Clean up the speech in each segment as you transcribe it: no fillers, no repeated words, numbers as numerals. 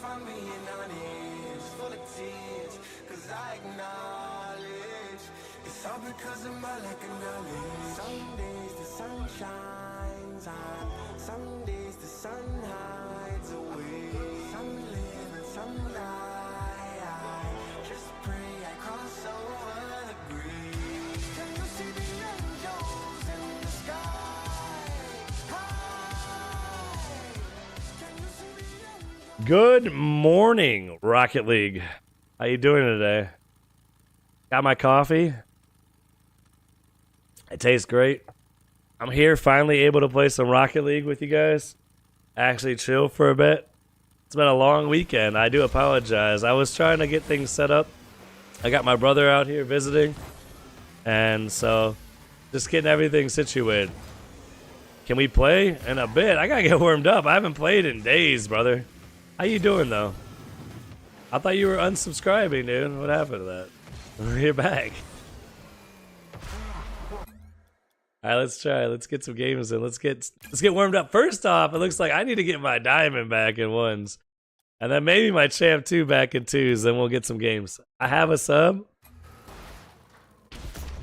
I'm being honest, full of tears, cause I acknowledge it's all because of my lack of knowledge. Some days the sun shines on, some days the sun hides away. Some live and some die. I just pray I cross over the bridge. Can you see the angels in the sky? High. Can you see the angels? Good morning, Rocket League. How you doing today? Got my coffee? It tastes great. I'm here finally able to play some Rocket League with you guys. Actually chill for a bit. It's been a long weekend. I do apologize. I was trying to get things set up. I got my brother out here visiting. And so just getting everything situated. Can we play in a bit? I gotta get warmed up. I haven't played in days, brother. How you doing though? I thought you were unsubscribing, dude. What happened to that? You're back. Alright, let's try. Let's get some games in. Let's get warmed up. First off, it looks like I need to get my diamond back in ones. And then maybe my champ 2 back in 2s, then we'll get some games. I have a sub.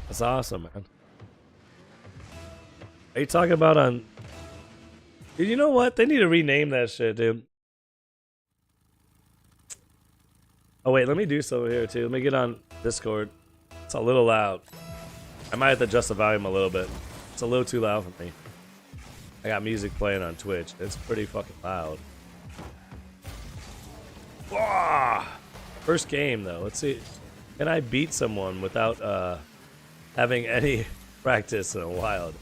That's awesome, man. Are you talking about on... Dude, you know what? They need to rename that shit, dude. Oh, wait, let me do something here, too. Let me get on Discord. It's a little loud. I might have to adjust the volume a little bit. It's a little too loud for me. I got music playing on Twitch. It's pretty fucking loud. Whoa! First game, though. Let's see. Can I beat someone without having any practice in a while?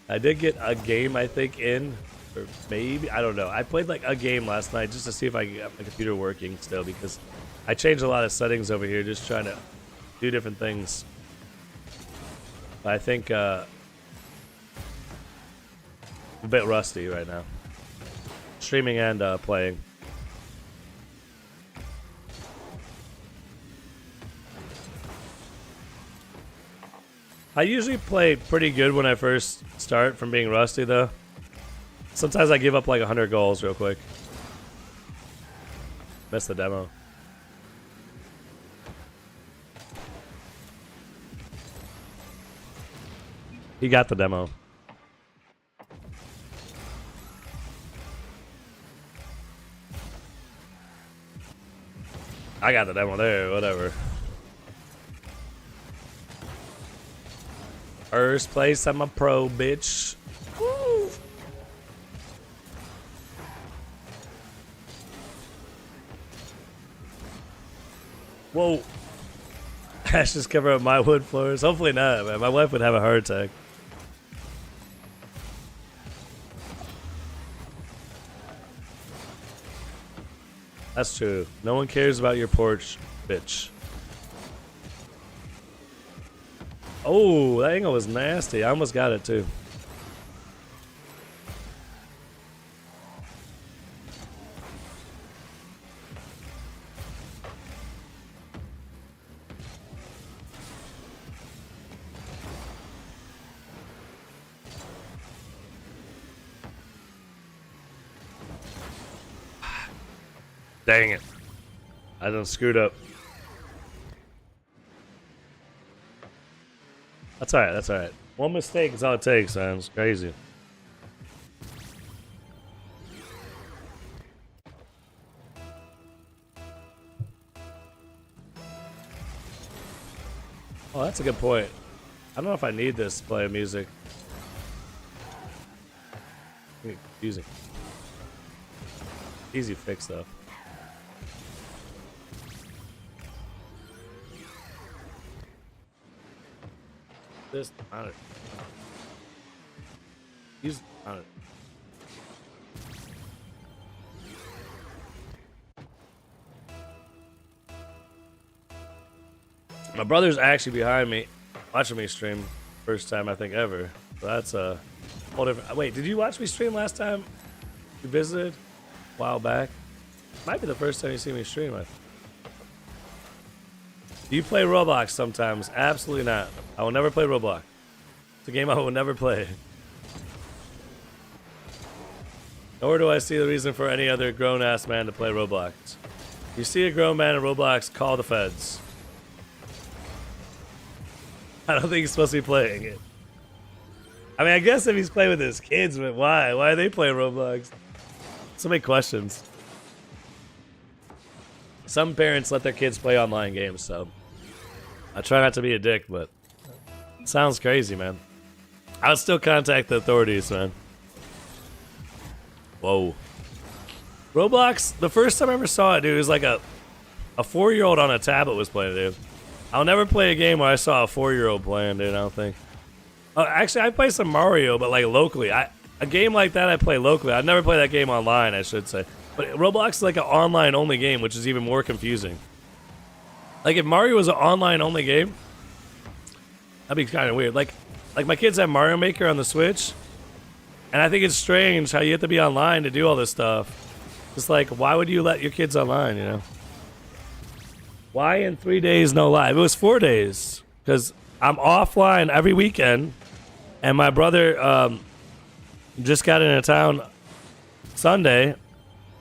I did get a game, I think, in. Or maybe. I don't know. I played like a game last night just to see if I could get my computer working still. Because I changed a lot of settings over here just trying to do different things. I think a bit rusty right now. Streaming and playing. I usually play pretty good when I first start from being rusty though. Sometimes I give up like 100 goals real quick. Missed the demo. He got the demo. I got the demo there, whatever. First place, I'm a pro, bitch. Woo. Whoa. Ash just cover up my wood floors. Hopefully not, man. My wife would have a heart attack. That's true. No one cares about your porch, bitch. Oh, that angle was nasty. I almost got it too. Dang it. I done screwed up. That's alright, that's alright. One mistake is all it takes, man. It's crazy. Oh, that's a good point. I don't know if I need this to play music. Confusing. Easy fix though. This on it. Use on it. My brother's actually behind me, watching me stream. First time I think ever. So that's a whole different. Wait, did you watch me stream last time you visited? A while back. Might be the first time you see me stream. Do you play Roblox sometimes? Absolutely not. I will never play Roblox. It's a game I will never play. Nor do I see the reason for any other grown-ass man to play Roblox. You see a grown man in Roblox, call the feds. I don't think he's supposed to be playing it. I mean, I guess if he's playing with his kids, but why? Why are they playing Roblox? So many questions. Some parents let their kids play online games, so I try not to be a dick, but it sounds crazy, man. I would still contact the authorities, man. Whoa. Roblox, the first time I ever saw it, dude, it was like a 4-year-old on a tablet was playing it, dude. I'll never play a game where I saw a 4-year-old playing, dude, I don't think. Actually, I play some Mario, but like locally. A game like that I play locally. I'd never play that game online, I should say. But Roblox is like an online-only game, which is even more confusing. Like, if Mario was an online-only game, that'd be kind of weird. Like my kids have Mario Maker on the Switch, and I think it's strange how you have to be online to do all this stuff. It's like, why would you let your kids online, you know? Why in 3 days no live? It was 4 days, because I'm offline every weekend, and my brother just got into town Sunday,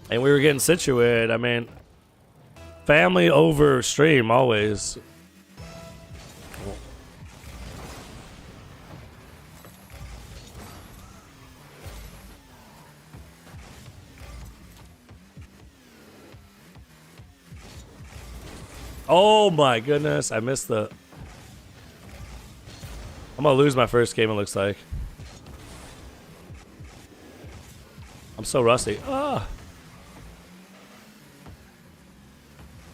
and we were getting situated. I mean, family over stream always. Oh my goodness, I missed the... I'm gonna lose my first game, it looks like. I'm so rusty. Ah.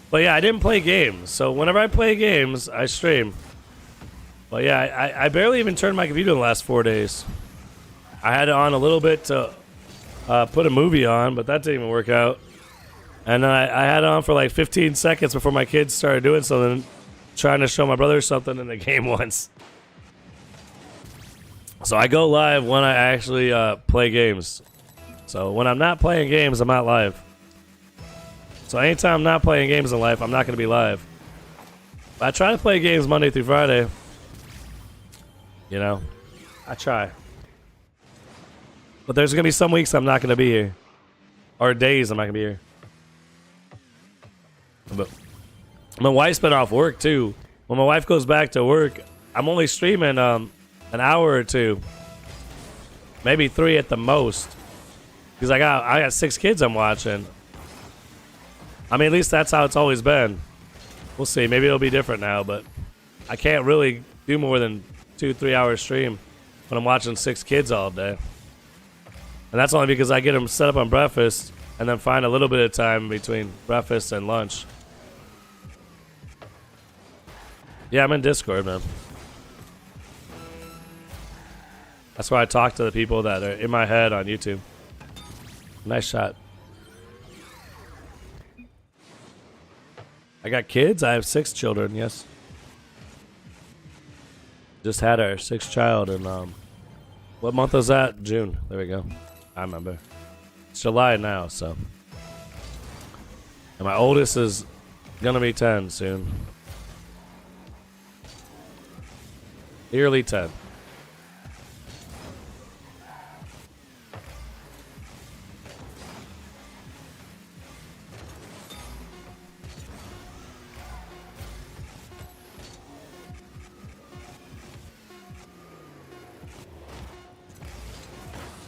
But yeah, I didn't play games. So whenever I play games, I stream. But yeah, I barely even turned my computer in the last 4 days. I had it on a little bit to put a movie on, but that didn't even work out. And then I had it on for like 15 seconds before my kids started doing something, trying to show my brother something in the game once. So I go live when I actually play games. So when I'm not playing games, I'm not live. So anytime I'm not playing games in life, I'm not going to be live. But I try to play games Monday through Friday. You know, I try. But there's going to be some weeks I'm not going to be here. Or days I'm not going to be here. But my wife's been off work too. When my wife goes back to work, I'm only streaming an hour or two. Maybe 3 at the most. Because I got 6 kids I'm watching. I mean, at least that's how it's always been. We'll see. Maybe it'll be different now, but I can't really do more than 2-3 hours stream when I'm watching 6 kids all day. And that's only because I get them set up on breakfast and then find a little bit of time between breakfast and lunch. Yeah, I'm in Discord, man. That's where I talk to the people that are in my head on YouTube. Nice shot. I got kids. I have 6 children, yes. Just had our 6th child in, what month was that? June. There we go. I remember. It's July now, so. And my oldest is gonna be 10 soon. Nearly 10.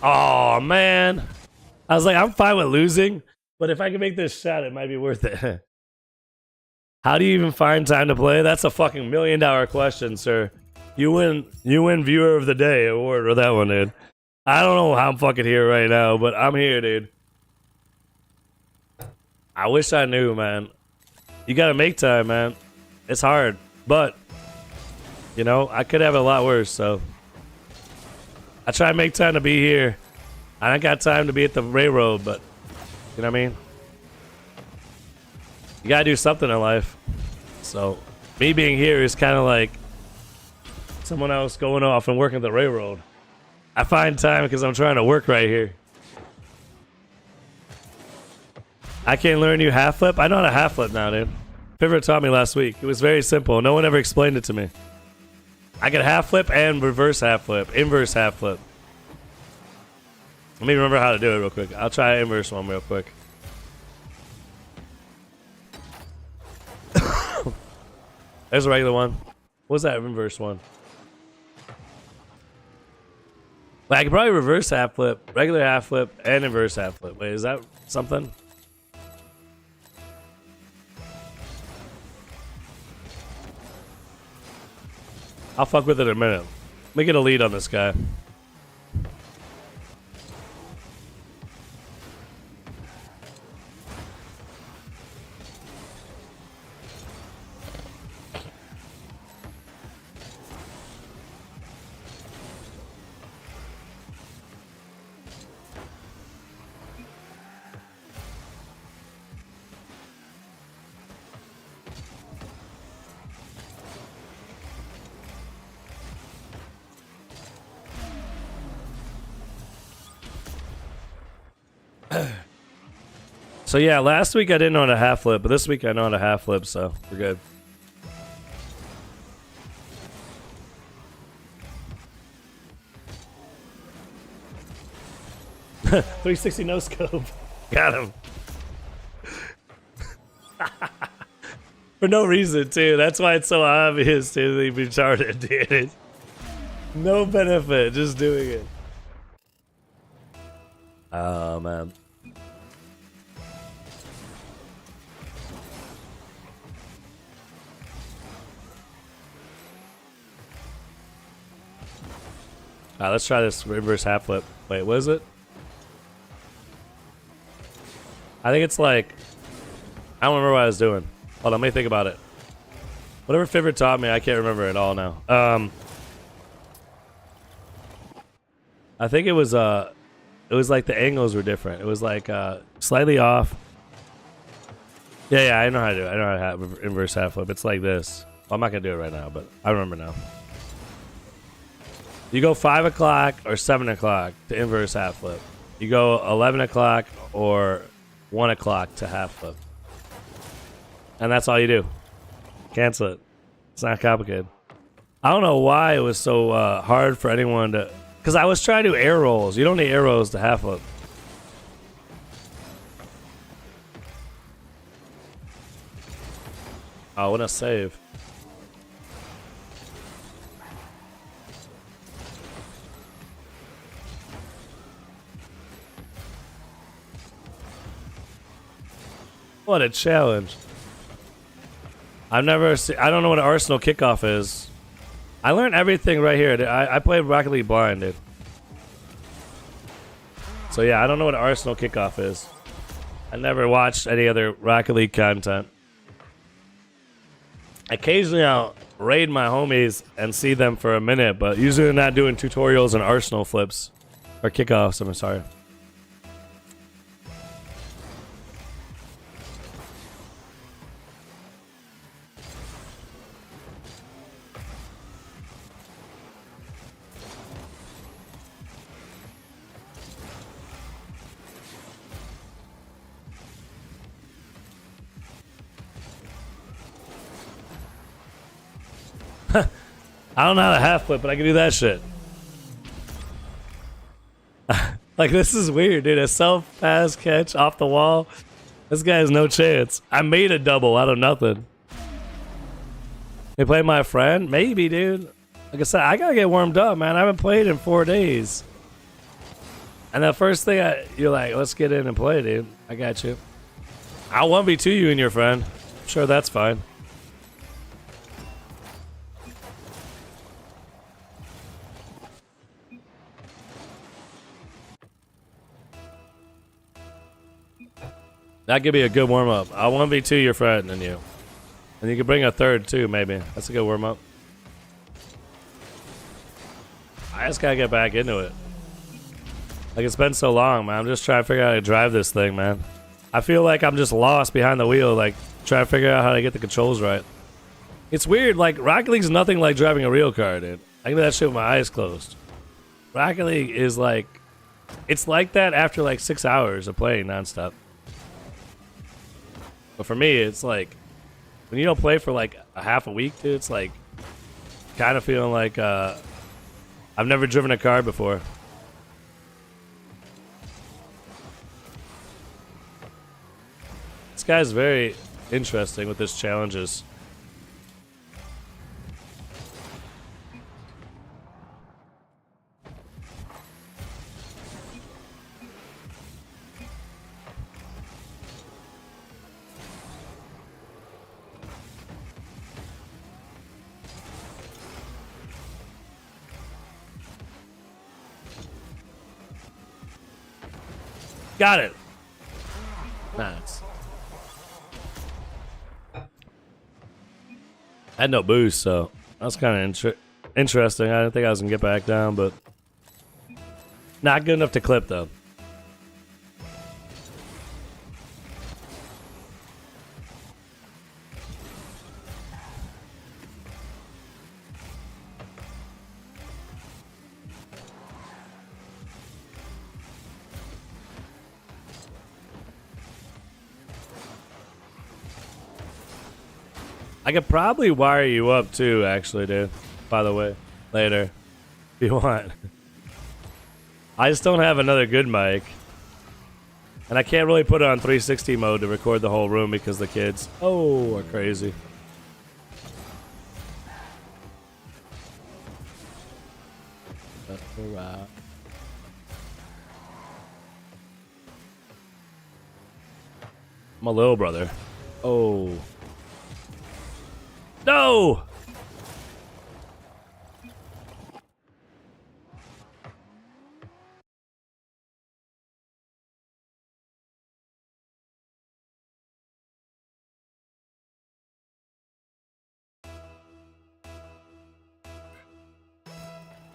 Oh man, I was like, I'm fine with losing, but if I can make this shot, it might be worth it. How do you even find time to play? That's a fucking $1 million question, sir. You win Viewer of the Day award with that one, dude. I don't know how I'm fucking here right now, but I'm here, dude. I wish I knew, man. You gotta make time, man. It's hard, but you know, I could have it a lot worse, so. I try to make time to be here. I ain't got time to be at the railroad, but you know what I mean? You gotta do something in life. So me being here is kind of like someone else going off and working at the railroad. I find time because I'm trying to work right here. I can't learn you half flip. I know how to half flip now, dude. Pivot taught me last week. It was very simple. No one ever explained it to me. I can half flip and reverse half flip, inverse half flip. Let me remember how to do it real quick. I'll try inverse one real quick. There's a regular one. What's that inverse one? Like, I could probably reverse half flip, regular half flip, and inverse half flip. Wait, is that something? I'll fuck with it in a minute. Let me get a lead on this guy. So yeah, last week I didn't know how to half flip, but this week I know how to half flip, so we're good. $360 no scope. Got him. For no reason, too. That's why it's so obvious, too. They've been retarded, dude. No benefit, just doing it. Oh, man. Alright, let's try this reverse half flip. Wait, what is it? I think it's like... I don't remember what I was doing. Hold on, let me think about it. Whatever Fibber taught me, I can't remember it all now. I think it was like the angles were different. It was like slightly off. Yeah, I know how to do it. I know how to have inverse half flip. It's like this. Well, I'm not gonna do it right now, but I remember now. You go 5 o'clock or 7 o'clock to inverse half flip. You go 11 o'clock or 1 o'clock to half flip. And that's all you do. Cancel it. It's not complicated. I don't know why it was so hard for anyone to... Because I was trying to do air rolls. You don't need air rolls to half flip. Oh, what a save. What a challenge. I've never seen... I don't know what an Arsenal kickoff is. I learned everything right here. I played Rocket League blind, dude. So yeah, I don't know what an Arsenal kickoff is. I never watched any other Rocket League content. Occasionally I'll raid my homies and see them for a minute, but usually they're not doing tutorials and Arsenal flips. Or kickoffs, I'm sorry. I don't know how to half flip, but I can do that shit. Like, this is weird, dude. A self pass catch off the wall. This guy has no chance. I made a double out of nothing. They play my friend? Maybe, dude. Like I said, I gotta get warmed up, man. I haven't played in 4 days. And the first thing you're like, let's get in and play, dude. I got you. I'll 1v2 you and your friend. I'm sure that's fine. That could be a good warm-up. I'll 1v2 your friend and you. And you can bring a third, too, maybe. That's a good warm-up. I just gotta get back into it. Like, it's been so long, man. I'm just trying to figure out how to drive this thing, man. I feel like I'm just lost behind the wheel, like, trying to figure out how to get the controls right. It's weird, like, Rocket League's nothing like driving a real car, dude. I can do that shit with my eyes closed. Rocket League is like... It's like that after, like, 6 hours of playing nonstop. But for me, it's like, when you don't play for like a half a week, dude, it's like, kind of feeling like, I've never driven a car before. guy's very interesting with his challenges. Got it. Nice. I had no boost, so that's kind of interesting. I didn't think I was gonna get back down, but not good enough to clip though. I could probably wire you up too, actually, dude. By the way, later, if you want. I just don't have another good mic. And I can't really put it on 360 mode to record the whole room because the kids, are crazy. That's alright. My little brother. Oh. No!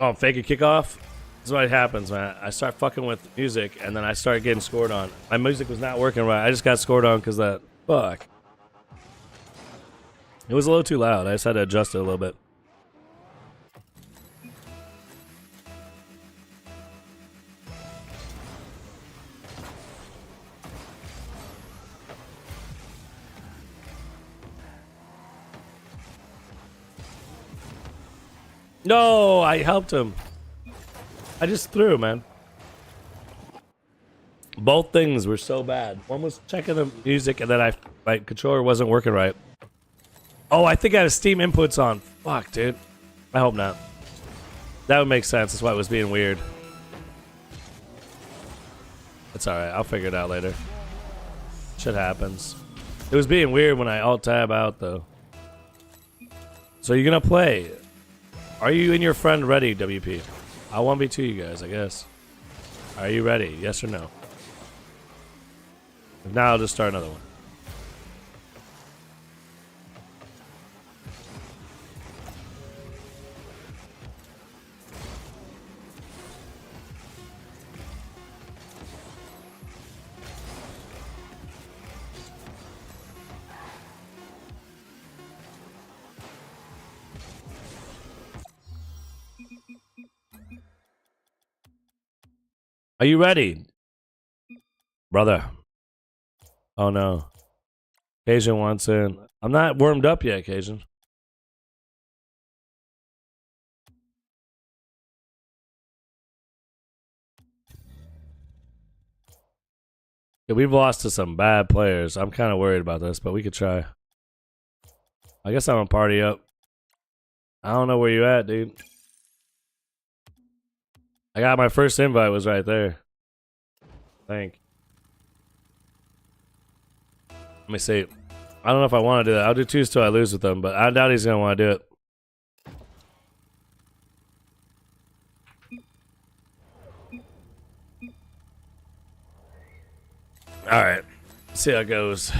Oh, fake a kickoff? This is what happens, man. I start fucking with music, and then I start getting scored on. My music was not working right. I just got scored on because that... Fuck. It was a little too loud. I just had to adjust it a little bit. No, I helped him. I just threw, man. Both things were so bad. One was checking the music, and then my controller wasn't working right. Oh, I think I have Steam inputs on. Fuck, dude. I hope not. That would make sense. That's why it was being weird. It's alright. I'll figure it out later. Shit happens. It was being weird when I alt-tab out, though. So you're gonna play. Are you and your friend ready, WP? I 1v2 you guys, I guess. Are you ready? Yes or no? If not, I'll just start another one. Are you ready? Brother. Oh no. Cajun wants in. I'm not warmed up yet, Cajun. Yeah, we've lost to some bad players. I'm kind of worried about this, but we could try. I guess I'm gonna party up. I don't know where you at, dude. I got my first invite was right there. Thank. Let me see. I don't know if I want to do that. I'll do twos till I lose with them, but I doubt he's gonna want to do it. All right, see how it goes.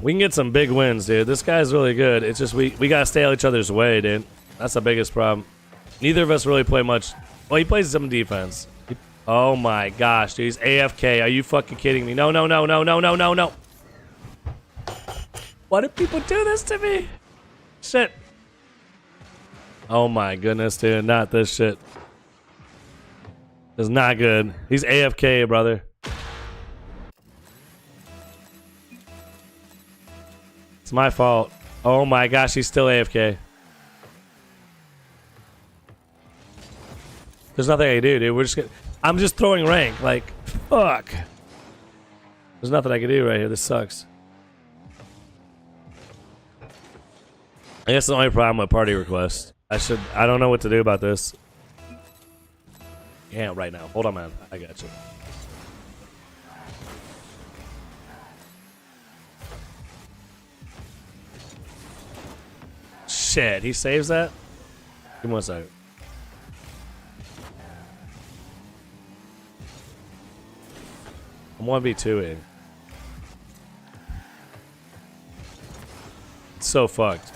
We can get some big wins, dude. This guy's really good. It's just we gotta stay out each other's way, dude. That's the biggest problem. Neither of us really play much. Well, he plays some defense. Oh my gosh, dude. He's AFK. Are you fucking kidding me? No, no, no, no, no, no, no, no. Why do people do this to me? Shit. Oh my goodness, dude. Not this shit. It's not good. He's AFK, brother. It's my fault. Oh my gosh, he's still AFK. There's nothing I can do, dude. I'm just throwing rank. Like, fuck. There's nothing I can do right here. This sucks. I guess the only problem with party requests. I don't know what to do about this. Yeah, right now. Hold on, man. I got you. Shit, he saves that? Give me 1 second. I'm 1v2ing. It's so fucked.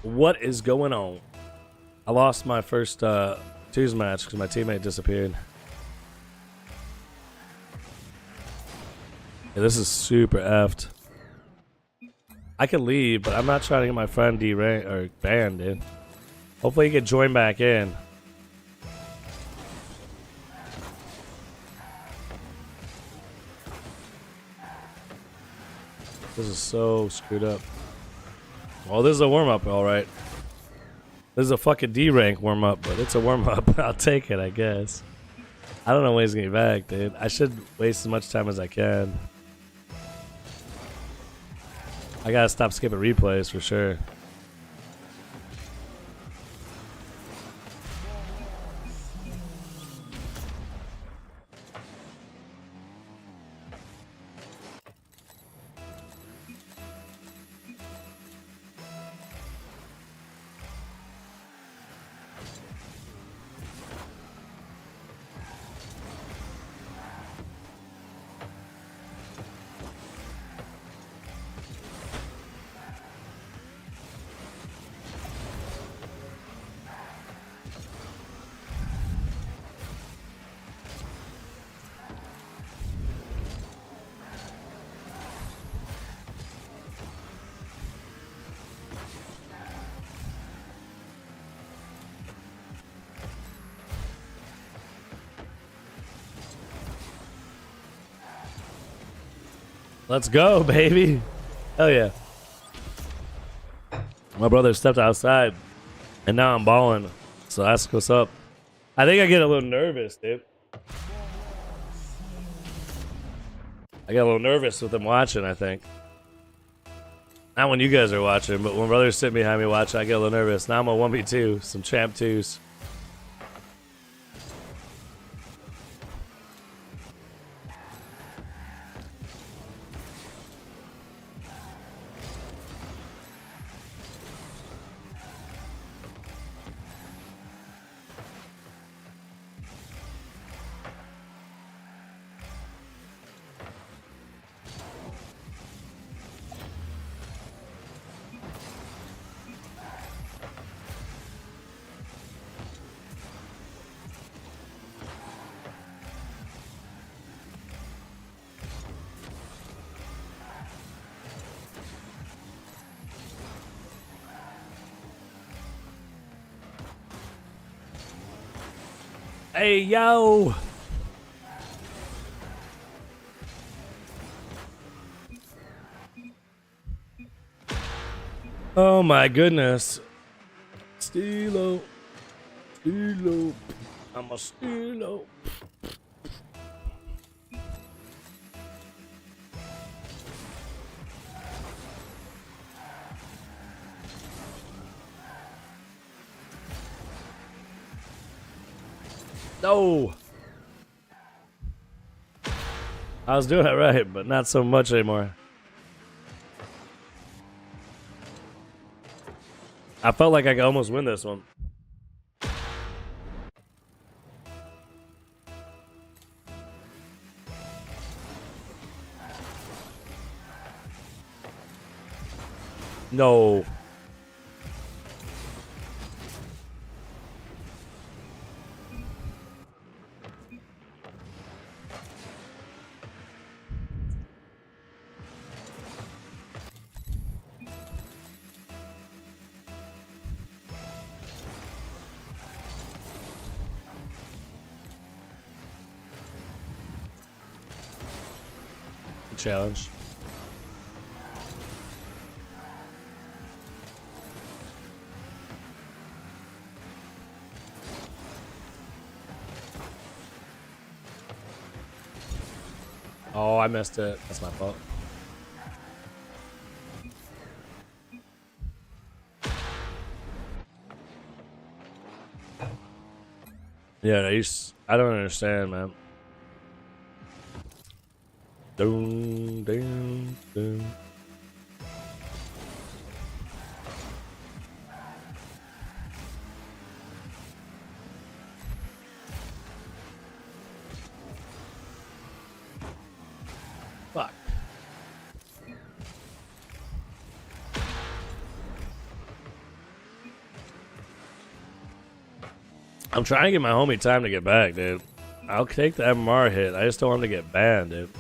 What is going on? I lost my first twos match because my teammate disappeared. Yeah, this is super effed. I could leave, but I'm not trying to get my friend D-rank or banned, dude. Hopefully he can join back in. This is so screwed up. Well, this is a warm-up, alright. This is a fucking D-rank warm-up, but it's a warm-up. I'll take it, I guess. I don't know when he's getting back, dude. I should waste as much time as I can. I gotta stop skipping replays for sure. Let's go, baby. Hell yeah. My brother stepped outside, and now I'm balling. So that's what's up. I think I get a little nervous, dude. I get a little nervous with him watching, I think. Not when you guys are watching, but when brother's sitting behind me watching, I get a little nervous. Now I'm a 1v2, some champ 2s. Hey, yo! Oh my goodness. Steelo. Steelo. I'm a Steelo. No! I was doing it right, but not so much anymore. I felt like I could almost win this one. No. challenge. Oh, I missed it. That's my fault. Yeah, I don't understand, man. Doom, doom, doom. Fuck. I'm trying to get my homie time to get back, dude. I'll take the MMR hit. I just don't want him to get banned, dude.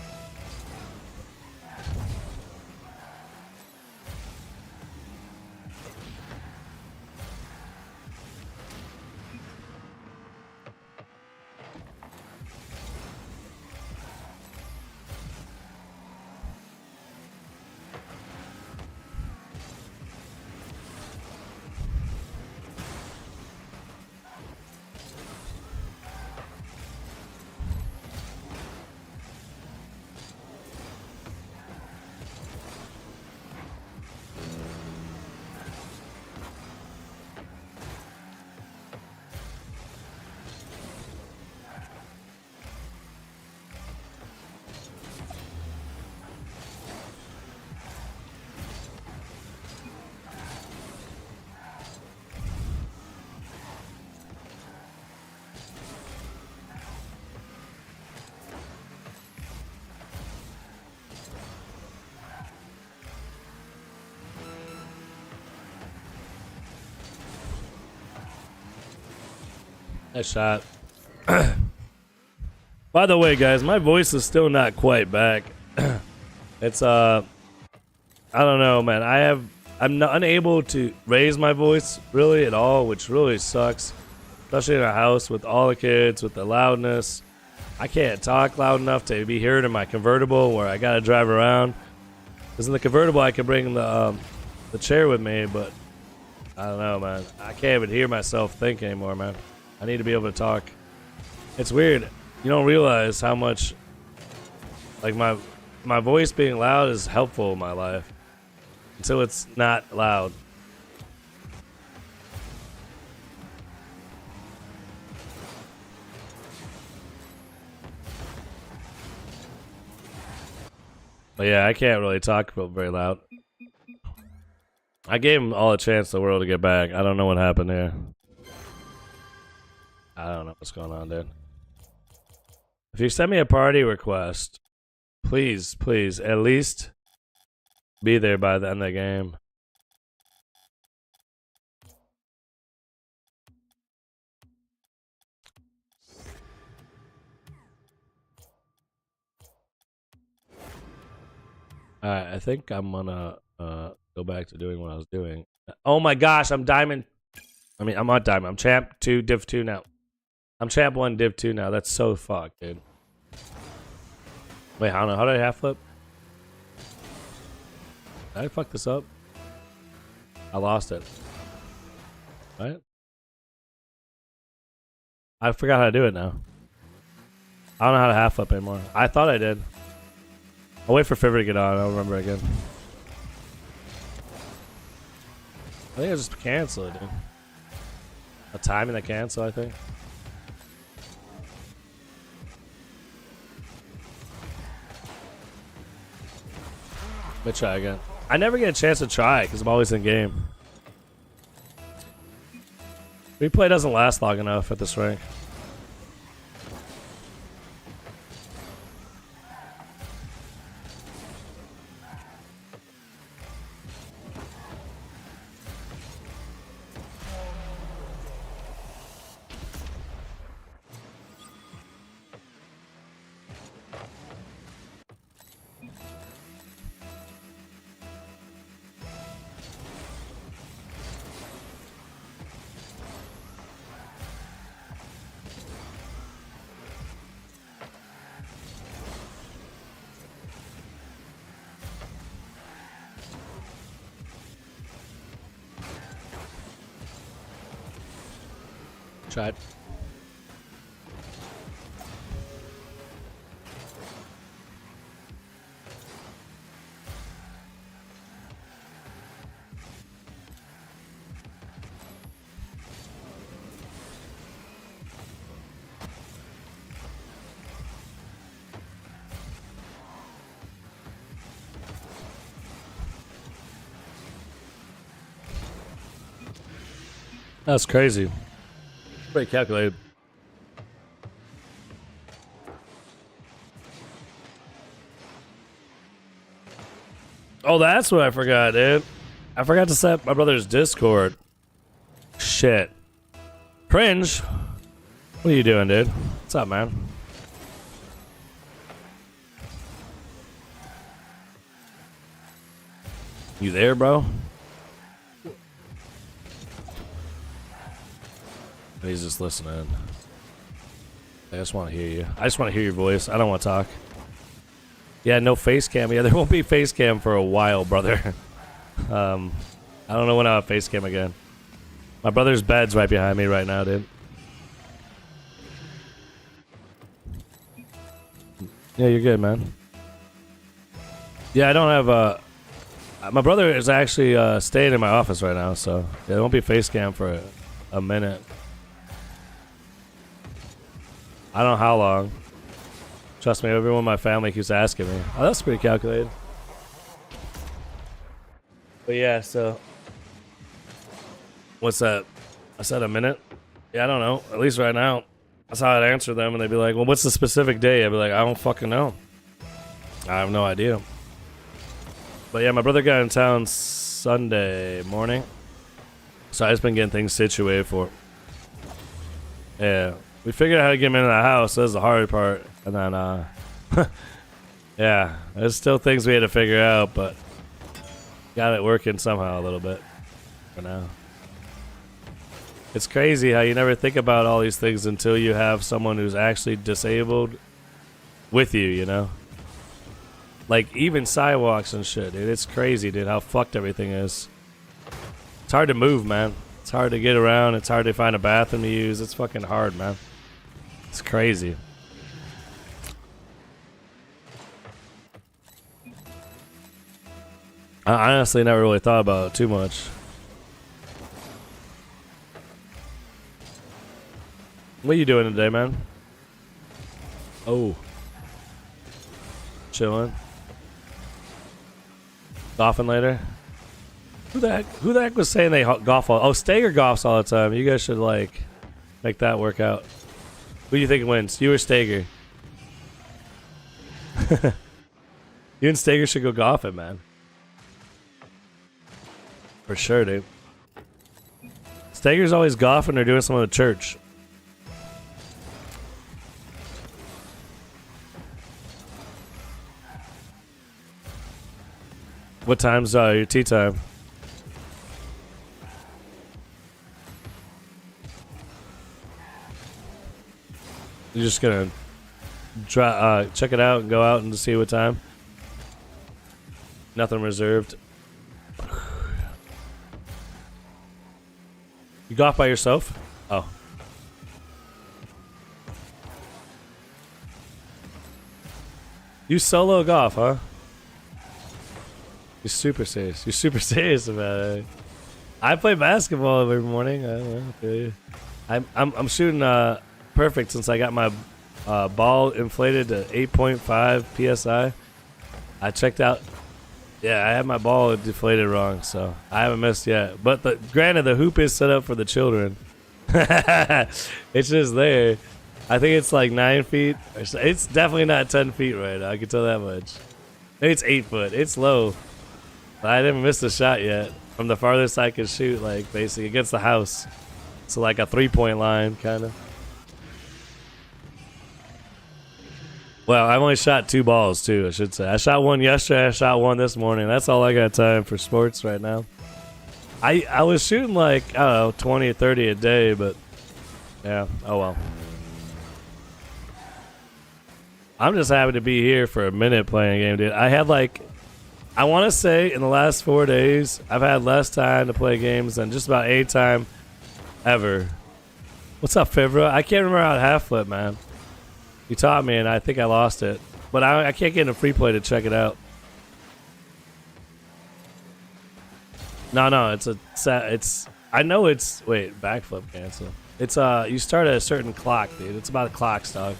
Nice shot. By the way, guys, my voice is still not quite back. It's I don't know, man. I'm not unable to raise my voice really at all, which really sucks. Especially in a house with all the kids, with the loudness. I can't talk loud enough to be heard in my convertible where I gotta drive around. Because in the convertible I can bring the chair with me, but I don't know, man. I can't even hear myself think anymore, man. I need to be able to talk. It's weird. You don't realize how much, like, my voice being loud is helpful in my life until it's not loud. But yeah, I can't really talk very loud. I gave him all the chance in the world to get back. I don't know what happened there. I don't know what's going on, dude. If you send me a party request, please, at least be there by the end of the game. Alright, I think I'm gonna go back to doing what I was doing. Oh my gosh, I'm diamond. I'm not diamond. I'm champ 2, div 2 now. I'm champ 1, div 2 now. That's so fucked, dude. Wait, I don't know. How did I half flip? Did I fuck this up? I lost it. What? I forgot how to do it now. I don't know how to half flip anymore. I thought I did. I'll wait for Fiver to get on. I'll remember again. I think I just cancel it, dude. A timing that cancel, I think. Let me try again. I never get a chance to try because I'm always in game. Replay doesn't last long enough at this rank. Tried. That's crazy. Pretty calculated. Oh, that's what I forgot, dude. I forgot to set my brother's Discord. Shit. Cringe. What are you doing, dude? What's up, man? You there, bro? He's just listening. I just want to hear you. I just want to hear your voice. I don't want to talk. Yeah, no face cam. Yeah, there won't be face cam for a while, brother. I don't know when I'll have face cam again. My brother's bed's right behind me right now, dude. Yeah, you're good, man. Yeah, I don't have my brother is actually staying in my office right now, so yeah, there won't be face cam for a minute. I don't know how long. Trust me, everyone in my family keeps asking me. Oh, that's pretty calculated. But yeah, so what's that? I said a minute? Yeah, I don't know. At least right now. That's how I'd answer them, and they'd be like, well, what's the specific day? I'd be like, I don't fucking know. I have no idea. But yeah, my brother got in town Sunday morning. So I've just been getting things situated for him. Yeah. We figured out how to get him into the house. That's the hard part. And then, yeah, there's still things we had to figure out, but got it working somehow a little bit for now. It's crazy how you never think about all these things until you have someone who's actually disabled with you, you know? Like, even sidewalks and shit, dude. It's crazy, dude, how fucked everything is. It's hard to move, man. It's hard to get around. It's hard to find a bathroom to use. It's fucking hard, man. It's crazy. I honestly never really thought about it too much. What are you doing today, man? Oh. Chilling. Golfing later? Who the heck was saying they golf all? Oh, Stager golfs all the time. You guys should, like, make that work out. Who do you think wins? You or Stager? You and Stager should go golfing, man. For sure, dude. Stager's always golfing or doing something at church. What time's your tea time? You're just gonna try check it out and go out and see what time? Nothing reserved. You golf by yourself? Oh. You solo golf, huh? You're super serious. You're super serious about it. I play basketball every morning. I don't know. I feel you. I'm shooting perfect since I got my ball inflated to 8.5 psi. I checked out. Yeah, I had my ball deflated wrong, so I haven't missed yet. But granted, the hoop is set up for the children. It's just there. I think it's like 9 feet. It's definitely not 10 feet right now. I can tell that much. Maybe it's 8 foot. It's low. But I didn't miss a shot yet. From the farthest I can shoot, like basically against the house. So like a 3-point line, kind of. Well, I've only shot 2 balls, too, I should say. I shot one yesterday, I shot one this morning. That's all I got time for sports right now. I was shooting like, I don't know, 20 or 30 a day, but yeah, oh well. I'm just happy to be here for a minute playing a game, dude. I had like, I want to say in the last 4 days, I've had less time to play games than just about any time ever. What's up, Fibra? I can't remember how to half flip, man. You taught me, and I think I lost it. But I can't get in a free play to check it out. No, it's a set. It's I know it's wait backflip cancel. It's you start at a certain clock, dude. It's about a clock stuff.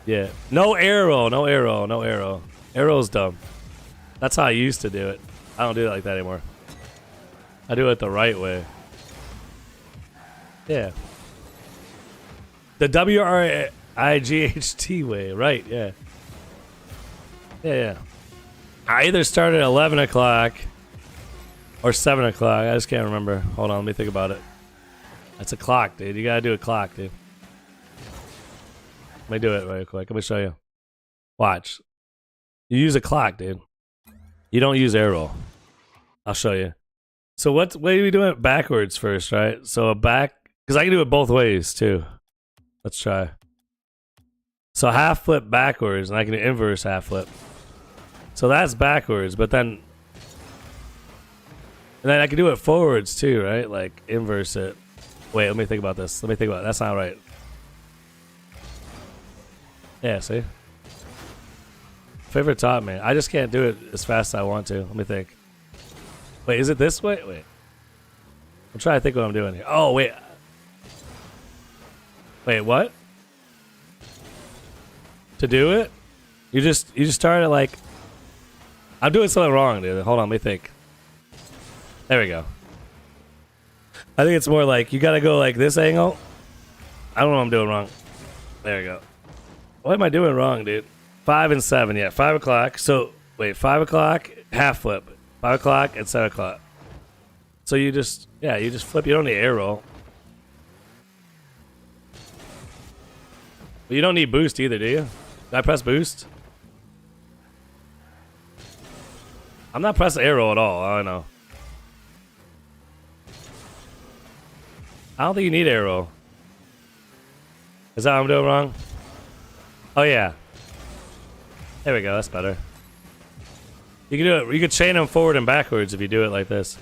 Yeah, no arrow. Arrow's dumb. That's how I used to do it. I don't do it like that anymore. I do it the right way. Yeah. The WRIGHT way, right? Yeah. Yeah. I either start at 11 o'clock or 7 o'clock. I just can't remember. Hold on, let me think about it. That's a clock, dude. You gotta do a clock, dude. Let me do it real quick. Let me show you. Watch. You use a clock, dude. You don't use arrow. I'll show you. So what are we doing it backwards first, right? So a back, because I can do it both ways too. Let's try. So half flip backwards, and I can do inverse half flip. So that's backwards, but then I can do it forwards too, right? Like inverse it. Wait, let me think about this. That's not right. Yeah, see? Favorite taught me. I just can't do it as fast as I want to. Let me think. Wait, is it this way? Wait. I'm trying to think what I'm doing here. Oh, wait. Wait, what? To do it? You just start at like... I'm doing something wrong, dude. Hold on, let me think. There we go. I think it's more like you gotta go like this angle. I don't know what I'm doing wrong. There we go. What am I doing wrong, dude? 5 and 7, yeah. 5 o'clock. So, wait, 5 o'clock, half flip. 5 o'clock and 7 o'clock. So you just flip. You don't need arrow. But you don't need boost either, do you? Did I press boost? I'm not pressing arrow at all. I know. I don't think you need arrow. Is that what I'm doing wrong? Oh yeah. There we go. That's better. You can do it. You can chain them forward and backwards if you do it like this.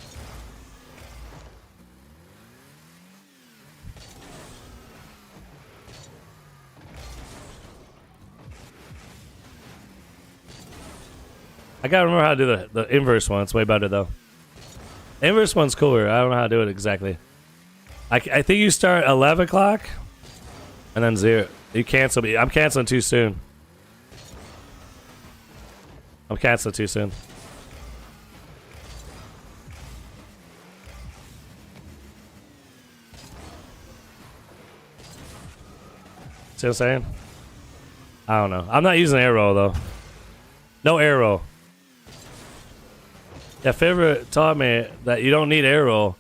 I gotta remember how to do the inverse one. It's way better though. The inverse one's cooler. I don't know how to do it exactly. I think you start 11 o'clock and then 0. You cancel me. I'm canceling too soon. I'm canceling too soon. See what I'm saying? I don't know. I'm not using arrow though. No arrow. Yeah, Favorite taught me that you don't need arrow.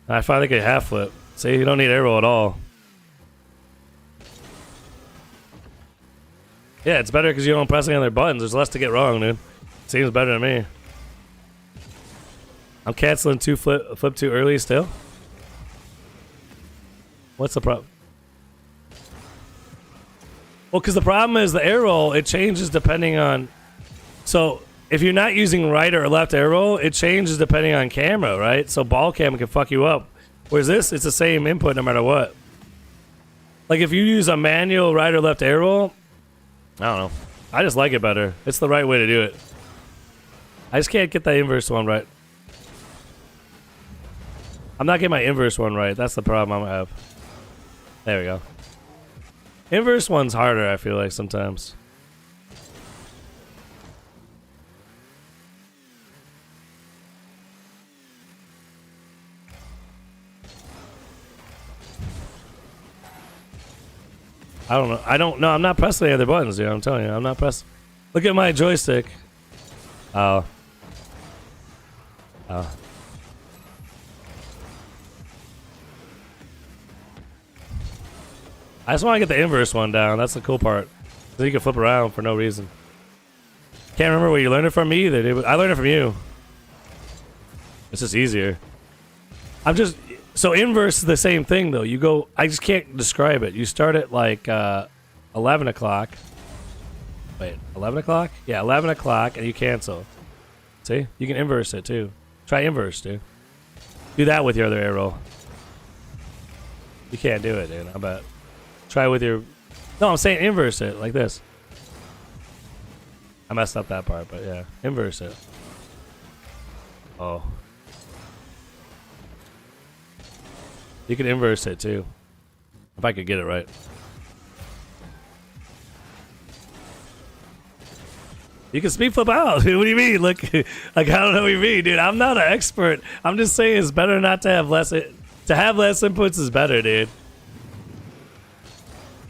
I finally get half flip. See, you don't need arrow at all. Yeah, it's better because you don't press any other buttons. There's less to get wrong, dude. Seems better to me. I'm canceling flip too early still. What's the problem? Well, because the problem is the arrow, it changes depending on... So, if you're not using right or left arrow, it changes depending on camera, right? So ball cam can fuck you up. Whereas this, it's the same input no matter what. Like if you use a manual right or left arrow, I don't know. I just like it better. It's the right way to do it. I just can't get that inverse one right. I'm not getting my inverse one right. That's the problem I'm gonna have. There we go. Inverse one's harder, I feel like, sometimes. I don't know. I don't know. I'm not pressing any other buttons, dude. I'm telling you. I'm not pressing. Look at my joystick. Oh. Oh. I just want to get the inverse one down. That's the cool part. So you can flip around for no reason. Can't remember where you learned it from me either, dude. I learned it from you. It's just easier. I'm just... So inverse is the same thing, though. You go... I just can't describe it. You start at, like, 11 o'clock. Wait, 11 o'clock? Yeah, 11 o'clock, and you cancel. See? You can inverse it, too. Try inverse, dude. Do that with your other arrow. You can't do it, dude. I bet. Try with your... No, I'm saying inverse it, like this. I messed up that part, but yeah. Inverse it. Oh. You can inverse it, too. If I could get it right. You can speed flip out. What do you mean? Look, like, I don't know what you mean, dude. I'm not an expert. I'm just saying it's better not to have less... To have less inputs is better, dude.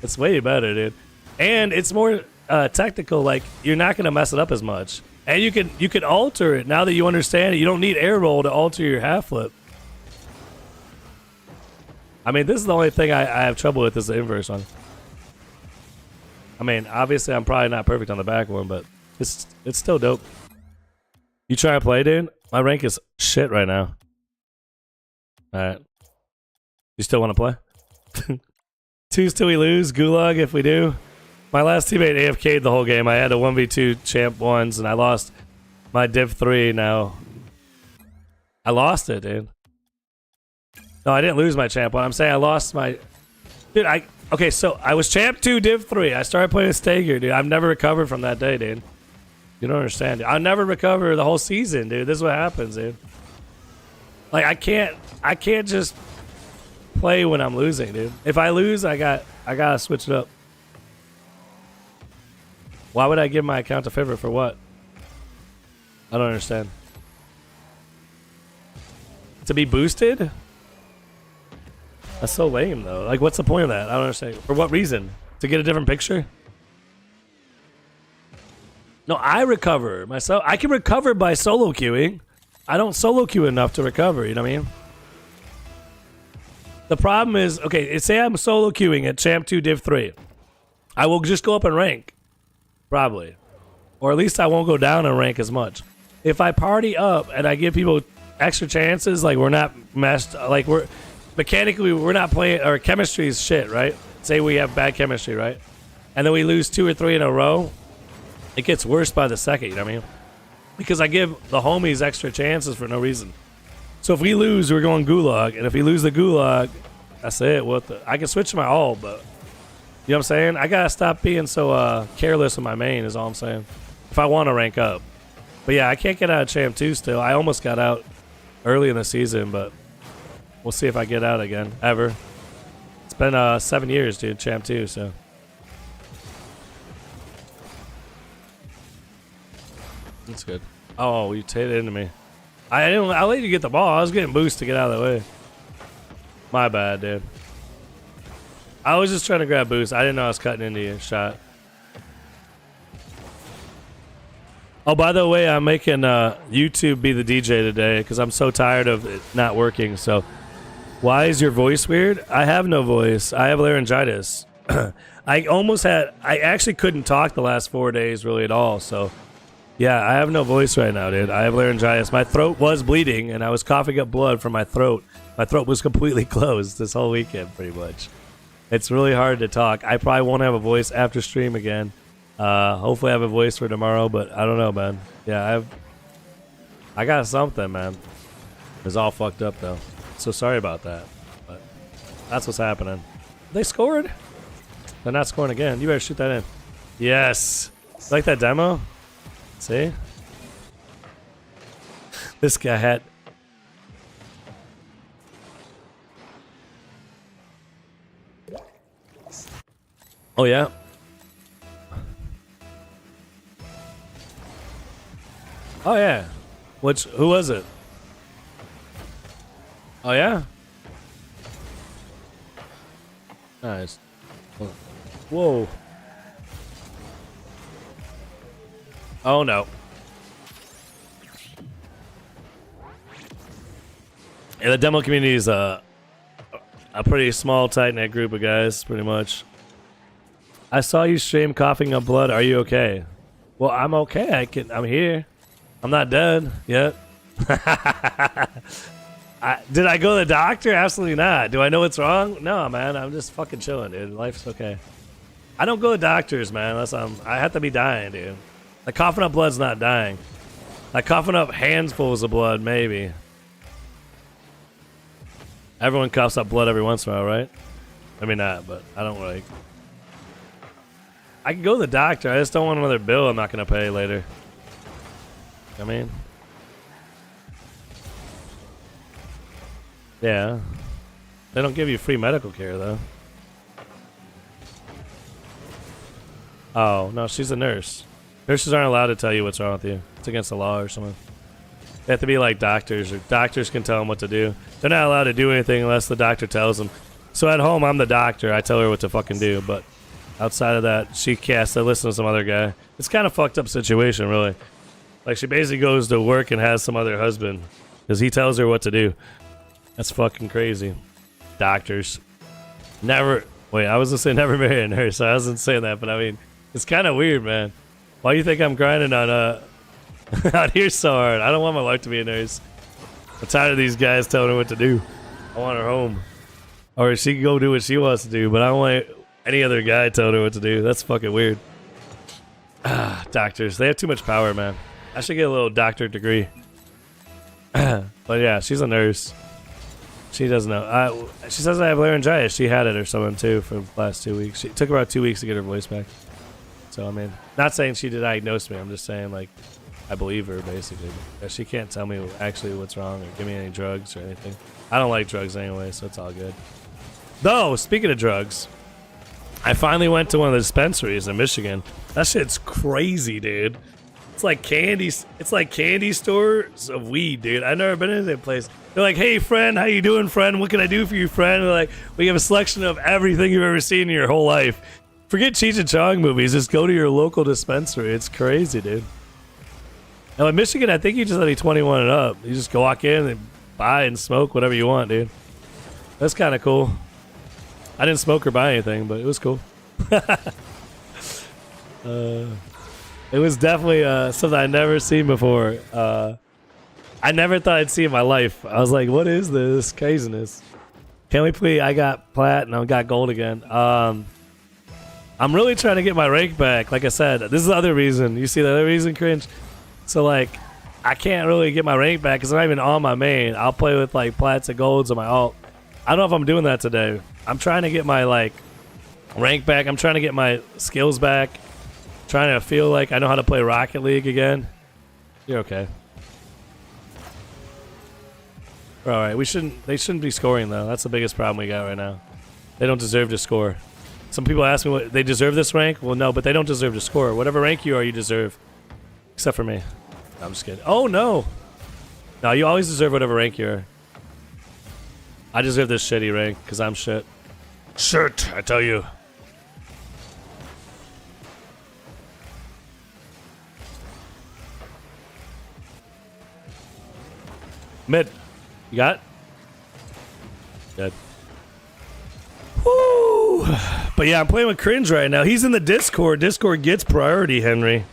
It's way better, dude. And it's more technical. Like, you're not going to mess it up as much. And you can alter it now that you understand it. You don't need air roll to alter your half flip. I mean, this is the only thing I have trouble with is the inverse one. I mean, obviously, I'm probably not perfect on the back one, but it's still dope. You try to play, dude? My rank is shit right now. All right. You still want to play? 2s till we lose. Gulag if we do. My last teammate AFK'd the whole game. I had a 1v2 champ ones, and I lost my Div 3 now. I lost it, dude. No, I didn't lose my champ one. I'm saying I lost my... Dude, okay, so I was champ 2, Div 3. I started playing Stager, dude. I've never recovered from that day, dude. You don't understand, dude. I'll never recover the whole season, dude. This is what happens, dude. Like, I can't just play when I'm losing, dude. If I lose, I gotta switch it up. Why would I give my account to favorite for what? I don't understand. To be boosted? That's so lame, though. Like, what's the point of that? I don't understand. For what reason? To get a different picture? No, I recover myself. I can recover by solo queuing. I don't solo queue enough to recover, you know what I mean? The problem is, okay, say I'm solo queuing at Champ 2 Div 3. I will just go up in rank. Probably. Or at least I won't go down in rank as much. If I party up and I give people extra chances, like we're not messed, like we're... Mechanically, we're not playing... Our chemistry is shit, right? Say we have bad chemistry, right? And then we lose 2 or 3 in a row. It gets worse by the second, you know what I mean? Because I give the homies extra chances for no reason. So if we lose, we're going gulag. And if we lose the gulag, that's it. I can switch to my ult, but... You know what I'm saying? I gotta stop being so careless with my main is all I'm saying. If I want to rank up. But yeah, I can't get out of Champ 2 still. I almost got out early in the season, but... We'll see if I get out again. Ever. It's been 7 years, dude. Champ 2, so... That's good. Oh, you hit it into me. I'll let you get the ball. I was getting boost to get out of the way. My bad, dude. I was just trying to grab boost. I didn't know I was cutting into your shot. Oh, by the way, I'm making YouTube be the DJ today because I'm so tired of it not working. So, why is your voice weird? I have no voice. I have laryngitis. I actually couldn't talk the last 4 days really at all. So, yeah, I have no voice right now, dude. I have laryngitis. My throat was bleeding, and I was coughing up blood from my throat. My throat was completely closed this whole weekend, pretty much. It's really hard to talk. I probably won't have a voice after stream again. Hopefully I have a voice for tomorrow, but I don't know, man. Yeah, I got something, man. It's all fucked up, though. So sorry about that. But that's what's happening. They scored? They're not scoring again. You better shoot that in. Yes. Like that demo? See? This guy had... Oh, yeah? Oh, yeah. Who was it? Oh, yeah? Nice. Whoa. Oh, no. Yeah, the demo community is a pretty small, tight-knit group of guys, pretty much. I saw you stream coughing up blood. Are you okay? Well, I'm okay. I'm here. I'm not dead yet. Did I go to the doctor? Absolutely not. Do I know what's wrong? No, man. I'm just fucking chilling, dude. Life's okay. I don't go to doctors, man, unless I have to be dying, dude. Like, coughing up blood's not dying. Like, coughing up handfuls of blood, maybe. Everyone coughs up blood every once in a while, right? I mean, not, but I don't like. I can go to the doctor. I just don't want another bill I'm not going to pay later. I mean, yeah. They don't give you free medical care, though. Oh, no, she's a nurse. Nurses aren't allowed to tell you what's wrong with you. It's against the law or something. They have to be like doctors, or doctors can tell them what to do. They're not allowed to do anything unless the doctor tells them. So at home, I'm the doctor. I tell her what to fucking do, but outside of that, she has to listen to some other guy. It's kind of fucked up situation, really. Like, she basically goes to work and has some other husband because he tells her what to do. That's fucking crazy. Doctors. Never, wait, I was going to say never marry a nurse. I wasn't saying that, but I mean, it's kind of weird, man. Why do you think I'm grinding on out here so hard? I don't want my wife to be a nurse. I'm tired of these guys telling her what to do. I want her home. Or she can go do what she wants to do, but I don't want any other guy telling her what to do. That's fucking weird. Doctors, they have too much power, man. I should get a little doctorate degree. But yeah, she's a nurse. She doesn't know. She says I have laryngitis. She had it or something too for the last 2 weeks. It took about 2 weeks to get her voice back. So I mean, not saying she did diagnose me. I'm just saying, like, I believe her basically. She can't tell me actually what's wrong or give me any drugs or anything. I don't like drugs anyway, so it's all good. Though, speaking of drugs, I finally went to one of the dispensaries in Michigan. That shit's crazy, dude. It's like candy. It's like candy stores of weed, dude. I've never been in that place. They're like, "Hey, friend, how you doing, friend? What can I do for you, friend?" They're like, "We have a selection of everything you've ever seen in your whole life. Forget Cheech and Chong movies. Just go to your local dispensary." It's crazy, dude. Now in Michigan, I think you just have to be 21 and up. You just go walk in and buy and smoke whatever you want, dude. That's kind of cool. I didn't smoke or buy anything, but it was cool. It was definitely something I'd never seen before. I never thought I'd see in my life. I was like, what is this craziness? Can we please? I got platinum, I got gold again. I'm really trying to get my rank back. Like I said, this is the other reason. You see the other reason, Cringe? So, like, I can't really get my rank back because I'm not even on my main. I'll play with, like, plats and golds on my alt. I don't know if I'm doing that today. I'm trying to get my, like, rank back. I'm trying to get my skills back. Trying to feel like I know how to play Rocket League again. You're okay. We're all right. They shouldn't be scoring, though. That's the biggest problem we got right now. They don't deserve to score. Some people ask me what they deserve this rank. Well, no, but they don't deserve to score. Whatever rank you are, you deserve. Except for me. No, I'm just kidding. Oh, no. No, you always deserve whatever rank you are. I deserve this shitty rank because I'm shit. Shit, I tell you. Mid. You got it? Good. Woo! But yeah, I'm playing with Cringe right now. He's in the Discord. Discord gets priority, Henry.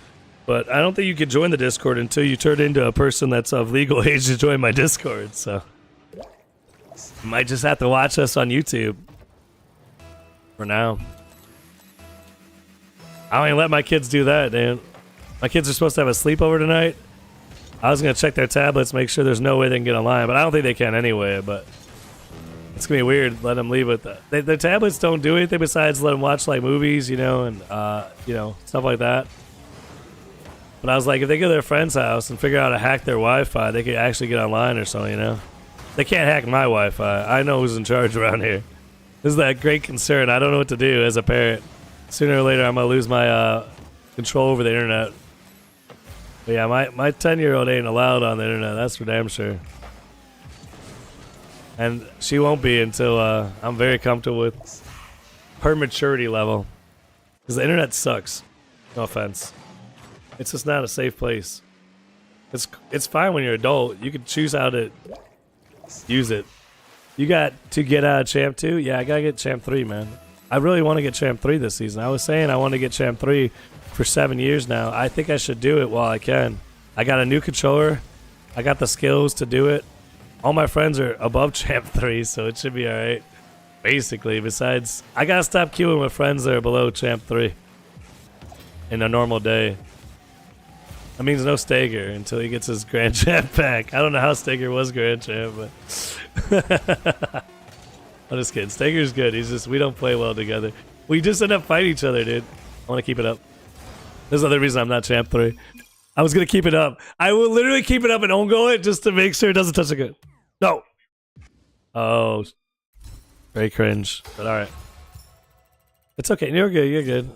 But I don't think you can join the Discord until you turn into a person that's of legal age to join my Discord, so you might just have to watch us on YouTube for now. I don't even let my kids do that, dude. My kids are supposed to have a sleepover tonight. I was going to check their tablets, make sure there's no way they can get online, but I don't think they can anyway, but it's going to be weird letting them leave with that. Their tablets don't do anything besides let them watch, like, movies, you know, and, you know, stuff like that. But I was like, if they go to their friend's house and figure out how to hack their Wi-Fi, they could actually get online or something, you know? They can't hack my Wi-Fi. I know who's in charge around here. This is that great concern. I don't know what to do as a parent. Sooner or later, I'm going to lose my control over the internet. But yeah, my 10-year-old ain't allowed on the internet. That's for damn sure. And she won't be until I'm very comfortable with her maturity level. Because the internet sucks. No offense. It's just not a safe place. It's fine when you're an adult. You can choose how to use it. You got to get out of Champ 2? Yeah, I got to get Champ 3, man. I really want to get Champ 3 this season. I was saying I want to get Champ 3 for 7 years now. I think I should do it while I can. I got a new controller. I got the skills to do it. All my friends are above Champ 3, so it should be alright. Basically, besides, I got to stop queuing with friends that are below Champ 3 in a normal day. That means no Stager until he gets his Grand Champ back. I don't know how Stager was Grand Champ, but I'm just kidding. Staker's good. He's just, we don't play well together. We just end up fighting each other, dude. I want to keep it up. There's another reason I'm not champ 3. I was going to keep it up. I will literally keep it up and on-go it just to make sure it doesn't touch the good. No. Oh. Very cringe. But alright. It's okay. You're good. You're good.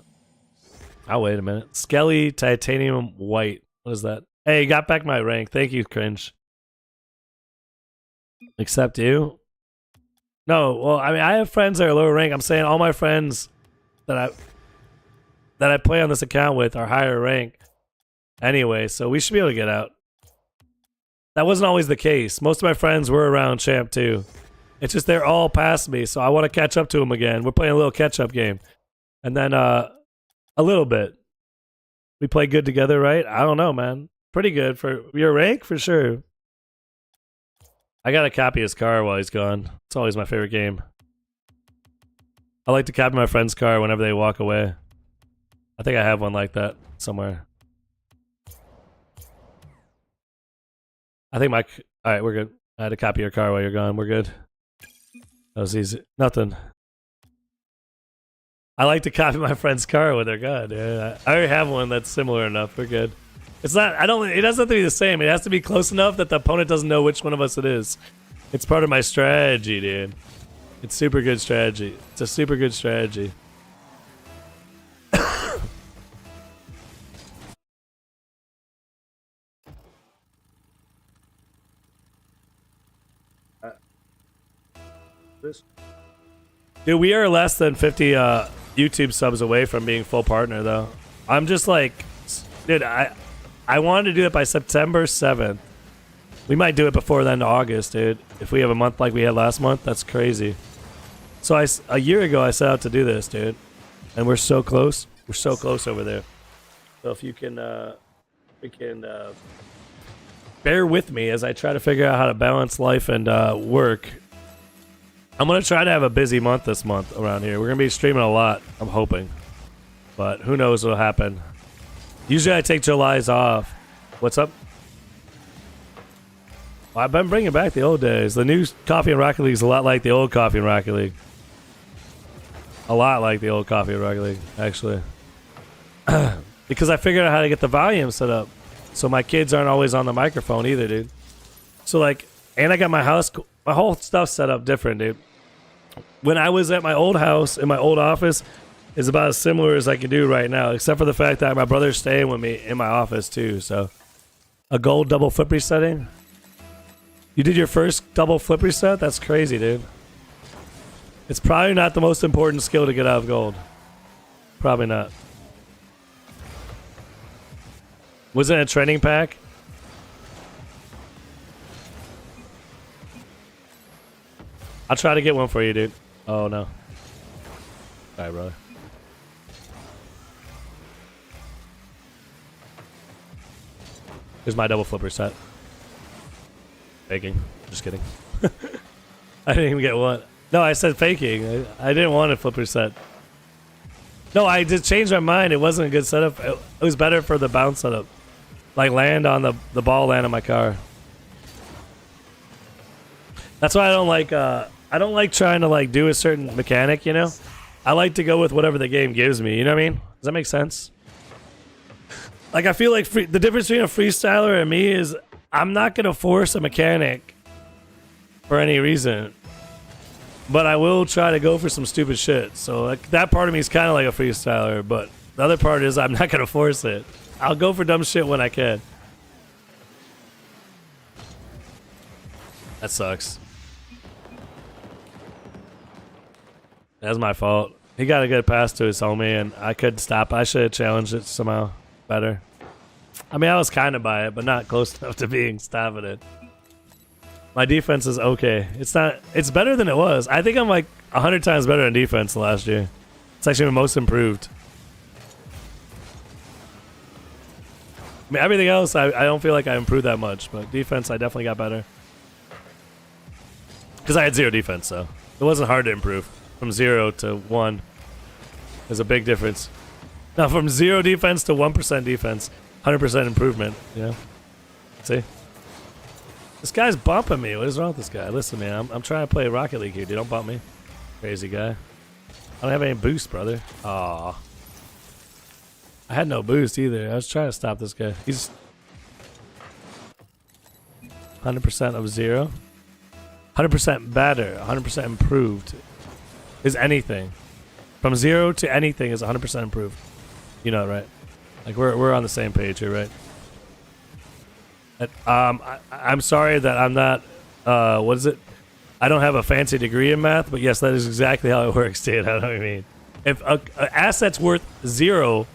I'll wait a minute. Skelly Titanium White. What is that? Hey, got back my rank. Thank you, cringe. Except you? No, well, I mean, I have friends that are lower rank. I'm saying all my friends that I play on this account with are higher rank. Anyway, so we should be able to get out. That wasn't always the case. Most of my friends were around champ 2. It's just they're all past me, so I want to catch up to them again. We're playing a little catch-up game. And then, a little bit. We play good together, right? I don't know, man. Pretty good for your rank, for sure. I gotta copy his car while he's gone. It's always my favorite game. I like to copy my friend's car whenever they walk away. I think I have one like that somewhere. I think my... Alright, we're good. I had to copy your car while you're gone. We're good. That was easy. Nothing. I like to copy my friend's car when they're gone. Yeah, I already have one that's similar enough. We're good. It's not... I don't... It doesn't have to be the same. It has to be close enough that the opponent doesn't know which one of us it is. It's part of my strategy, dude. It's super good strategy. It's a super good strategy. Dude, we are less than 50 YouTube subs away from being full partner, though. I'm just like, dude, I wanted to do it by September 7th. We might do it before then to August, dude. If we have a month like we had last month, that's crazy. So a year ago, I set out to do this, dude. And we're so close. We're so close over there. So if you can, bear with me as I try to figure out how to balance life and work. I'm going to try to have a busy month this month around here. We're going to be streaming a lot, I'm hoping. But who knows what'll happen. Usually I take July's off. What's up? Well, I've been bringing back the old days. The new Coffee and Rocket League is a lot like the old Coffee and Rocket League. A lot like the old Coffee and Rocket League, actually. Because I figured out how to get the volume set up. So my kids aren't always on the microphone either, dude. So like, and I got my house, my whole stuff set up different, dude. When I was at my old house, in my old office, is about as similar as I can do right now, except for the fact that my brother's staying with me in my office too, so. A gold double flip resetting? You did your first double flip reset? That's crazy, dude. It's probably not the most important skill to get out of gold. Probably not. Was it a training pack? I'll try to get one for you, dude. Oh, no. Alright, brother. Here's my double flip reset. Faking. Just kidding. I didn't even get one. No, I said faking. I didn't want a flip reset. No, I just changed my mind. It wasn't a good setup. It was better for the bounce setup. Like land on the ball land on my car. That's why I don't like trying to like do a certain mechanic, you know? I like to go with whatever the game gives me, you know what I mean? Does that make sense? Like I feel like the difference between a freestyler and me is I'm not going to force a mechanic for any reason. But I will try to go for some stupid shit. So like that part of me is kind of like a freestyler, but the other part is I'm not going to force it. I'll go for dumb shit when I can. That sucks. That's my fault. He got a good pass to his homie, and I couldn't stop. I should have challenged it somehow better. I mean, I was kind of by it, but not close enough to being stopping it. My defense is okay. It's not. It's better than it was. I think I'm like 100 times better in defense than last year. It's actually the most improved. I mean, everything else, I don't feel like I improved that much, but defense, I definitely got better. Because I had 0 defense, so it wasn't hard to improve. From 0 to 1 is a big difference. Now, from 0 defense to 1% defense, 100% improvement, you know? See? This guy's bumping me. What is wrong with this guy? Listen, man, I'm trying to play Rocket League here, dude. Don't bump me. Crazy guy. I don't have any boost, brother. Aw. I had no boost either. I was trying to stop this guy. He's 100% of 0. 100% better. 100% improved. Is anything. From 0 to anything is 100% improved. You know it, right? Like, we're on the same page here, right? I'm sorry that I'm not, what is it? I don't have a fancy degree in math, but yes, that is exactly how it works, dude. I know what you mean. If an asset's worth $0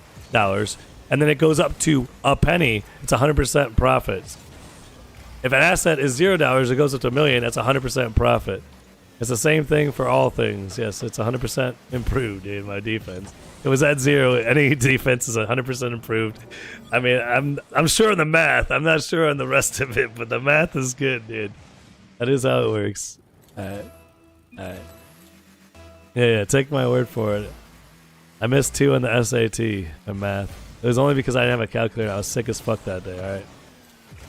and then it goes up to a penny, it's 100% profit. If an asset is $0, it goes up to $1 million, that's 100% profit. It's the same thing for all things. Yes, it's 100% improved, dude, my defense. It was at 0. Any defense is 100% improved. I mean, I'm sure on the math. I'm not sure on the rest of it, but the math is good, dude. That is how it works. Alright. Yeah, take my word for it. I missed 2 on the SAT in math. It was only because I didn't have a calculator. I was sick as fuck that day, alright?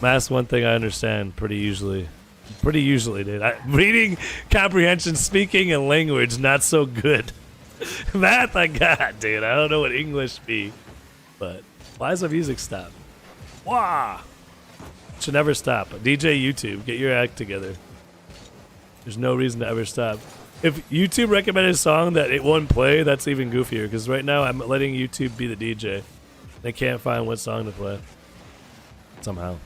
Math's one thing I understand pretty usually. Pretty usually, dude. Reading, comprehension, speaking, and language, not so good. Math I got, dude. I don't know what English be. But why does the music stop? Wah! Should never stop. DJ YouTube, get your act together. There's no reason to ever stop. If YouTube recommended a song that it won't play, that's even goofier. Because right now I'm letting YouTube be the DJ. They can't find what song to play. Somehow.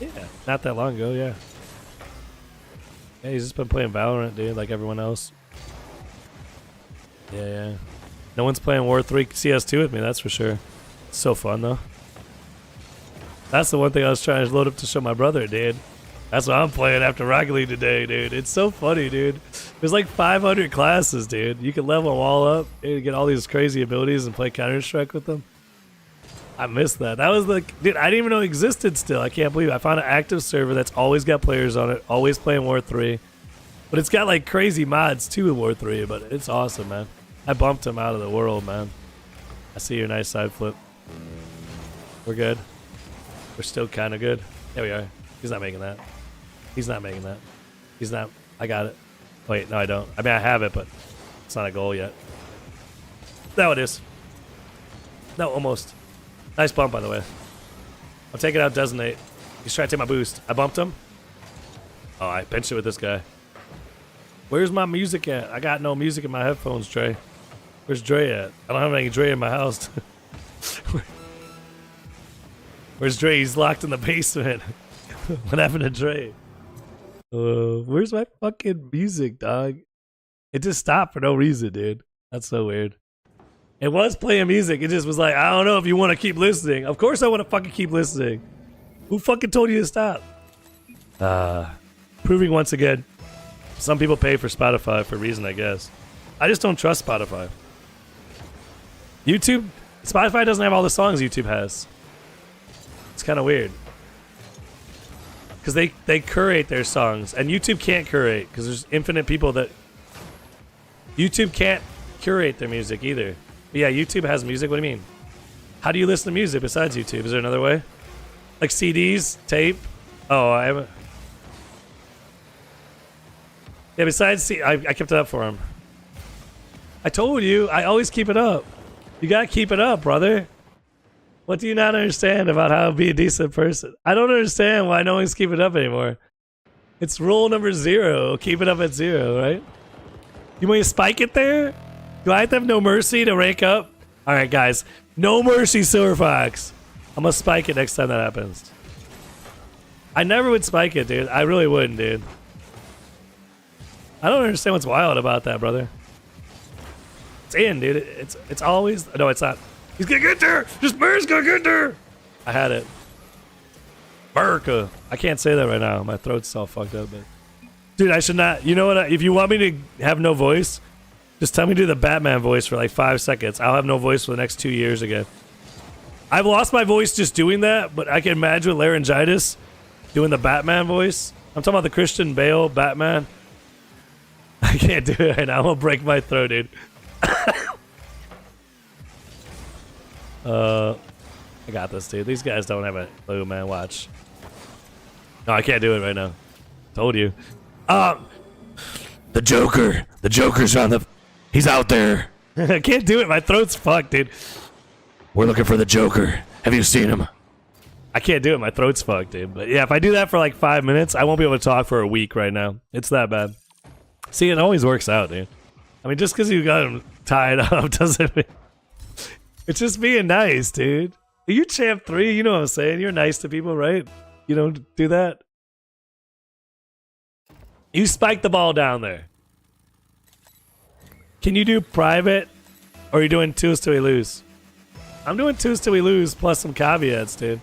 Yeah, not that long ago, yeah. Yeah, he's just been playing Valorant, dude, like everyone else. Yeah. No one's playing War 3 CS2 with me, that's for sure. It's so fun, though. That's the one thing I was trying to load up to show my brother, dude. That's what I'm playing after Rocket League today, dude. It's so funny, dude. There's like 500 classes, dude. You can level them all up and get all these crazy abilities and play Counter-Strike with them. I missed that. That was like, dude, I didn't even know it existed still. I can't believe it. I found an active server that's always got players on it, always playing War 3. But it's got like crazy mods too in War 3, but it's awesome, man. I bumped him out of the world, man. I see your nice side flip. We're good. We're still kind of good. There we are. He's not making that. He's not making that. He's not. I got it. Wait, no, I don't. I mean, I have it, but it's not a goal yet. No, it is. No, almost. Nice bump, by the way. I'll take it out, designate. He's trying to take my boost. I bumped him. Oh, I pinched it with this guy. Where's my music at? I got no music in my headphones, Dre. Where's Dre at? I don't have any Dre in my house. Where's Dre? He's locked in the basement. What happened to Dre? Where's my fucking music, dog? It just stopped for no reason, dude. That's so weird. It was playing music. It just was like, I don't know if you want to keep listening. Of course I want to fucking keep listening. Who fucking told you to stop? Proving once again, some people pay for Spotify for a reason, I guess. I just don't trust Spotify. Spotify doesn't have all the songs YouTube has. It's kind of weird. Because they curate their songs. And YouTube can't curate because there's infinite people that... YouTube can't curate their music either. But yeah, YouTube has music. What do you mean? How do you listen to music besides YouTube? Is there another way? Like CDs? Tape? Oh, I haven't... Yeah, besides... I kept it up for him. I told you, I always keep it up. You gotta keep it up, brother. What do you not understand about how to be a decent person? I don't understand why no one's keeping it up anymore. It's rule number 0. Keep it up at 0, right? You want me to spike it there? Do I have to have no mercy to rank up? All right, guys. No mercy, Silver Fox. I'm going to spike it next time that happens. I never would spike it, dude. I really wouldn't, dude. I don't understand what's wild about that, brother. It's in, dude. It's always... No, it's not. He's going to get there. This bear's going to get there. I had it. America. I can't say that right now. My throat's all fucked up. But dude, I should not... You know what? If you want me to have no voice... Just tell me to do the Batman voice for like 5 seconds. I'll have no voice for the next 2 years again. I've lost my voice just doing that, but I can imagine laryngitis doing the Batman voice. I'm talking about the Christian Bale Batman. I can't do it right now. I'm gonna break my throat, dude. I got this, dude. These guys don't have a clue, man. Watch. No, I can't do it right now. Told you. The Joker. The Joker's on the... He's out there. I can't do it. My throat's fucked, dude. We're looking for the Joker. Have you seen him? I can't do it. My throat's fucked, dude. But yeah, if I do that for like 5 minutes, I won't be able to talk for a week right now. It's that bad. See, it always works out, dude. I mean, just because you got him tied up doesn't mean... It's just being nice, dude. You champ 3, you know what I'm saying? You're nice to people, right? You don't do that? You spike the ball down there. Can you do private? Or are you doing 2s till we lose? I'm doing 2s till we lose plus some caveats, dude.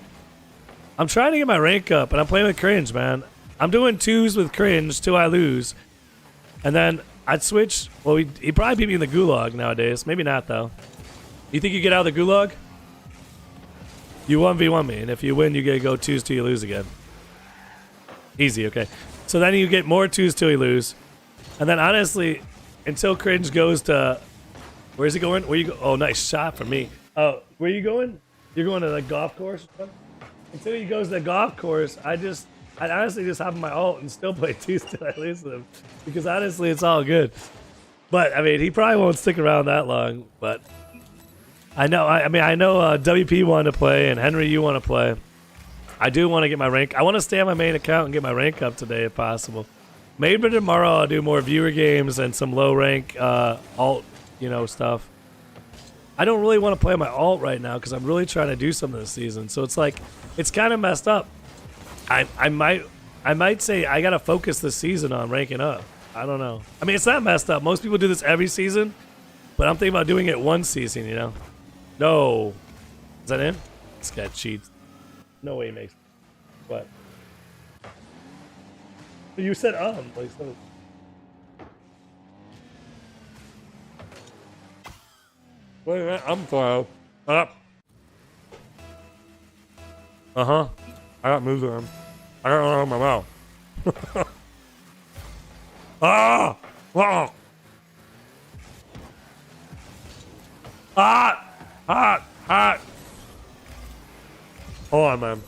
I'm trying to get my rank up, and I'm playing with Cringe, man. I'm doing 2s with Cringe till I lose. And then I'd switch. Well, he'd probably beat me in the gulag nowadays. Maybe not, though. You think you get out of the gulag? You 1v1 me, and if you win, you get to go 2s till you lose again. Easy, okay. So then you get more 2s till you lose. And then honestly, until Cringe goes to... Where's he going? Where you go? Oh, nice shot from me. Oh, where you going? You're going to the golf course? Until he goes to the golf course, I'd honestly just hop on my ult and still play 2s till I lose to them. Because honestly, it's all good. But, I mean, he probably won't stick around that long, but... I know, I know WP wanted to play, and Henry, you want to play. I do want to get my rank. I want to stay on my main account and get my rank up today if possible. Maybe tomorrow I'll do more viewer games and some low rank alt, stuff. I don't really want to play my alt right now because I'm really trying to do something this season. So it's like, it's kind of messed up. I might say I got to focus this season on ranking up. I don't know. I mean, it's not messed up. Most people do this every season, but I'm thinking about doing it one season, No. Is that in? This guy cheats. No way he makes it. What? You said like so. Wait a minute, I'm fine. Up. Uh-huh. I got moves on him. I got one on my mouth. Ah! Wow! Hot! Hot! Hot! Hold on, man.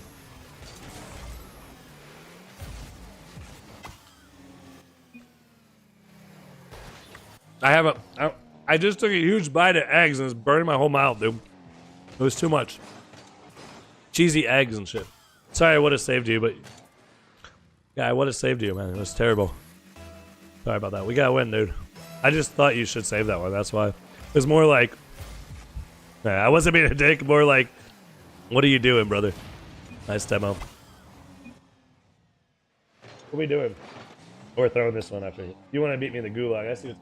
I just took a huge bite of eggs and it's burning my whole mouth, dude. It was too much. Cheesy eggs and shit. Sorry I would have saved you, but... Yeah, I would have saved you, man. It was terrible. Sorry about that. We gotta win, dude. I just thought you should save that one, that's why. It was more like... Nah, I wasn't being a dick, more like... What are you doing, brother? Nice demo. What are we doing? We're throwing this one after. You want to beat me in the gulag, I see what...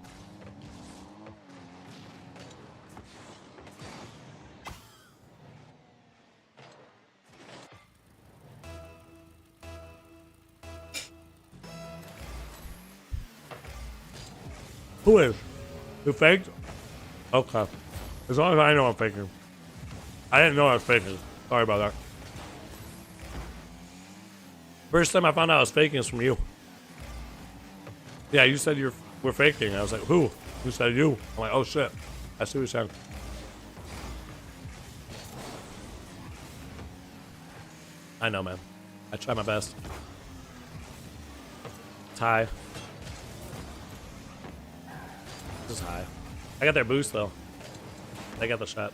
Who is? Who faked? Okay. As long as I know I'm faking. I didn't know I was faking. Sorry about that. First time I found out I was faking is from you. Yeah, you said we're faking. I was like, who? Who said you? I'm like, oh shit. I see what you're saying. I know, man. I try my best. It's high. This is high. I got their boost though. They got the shot.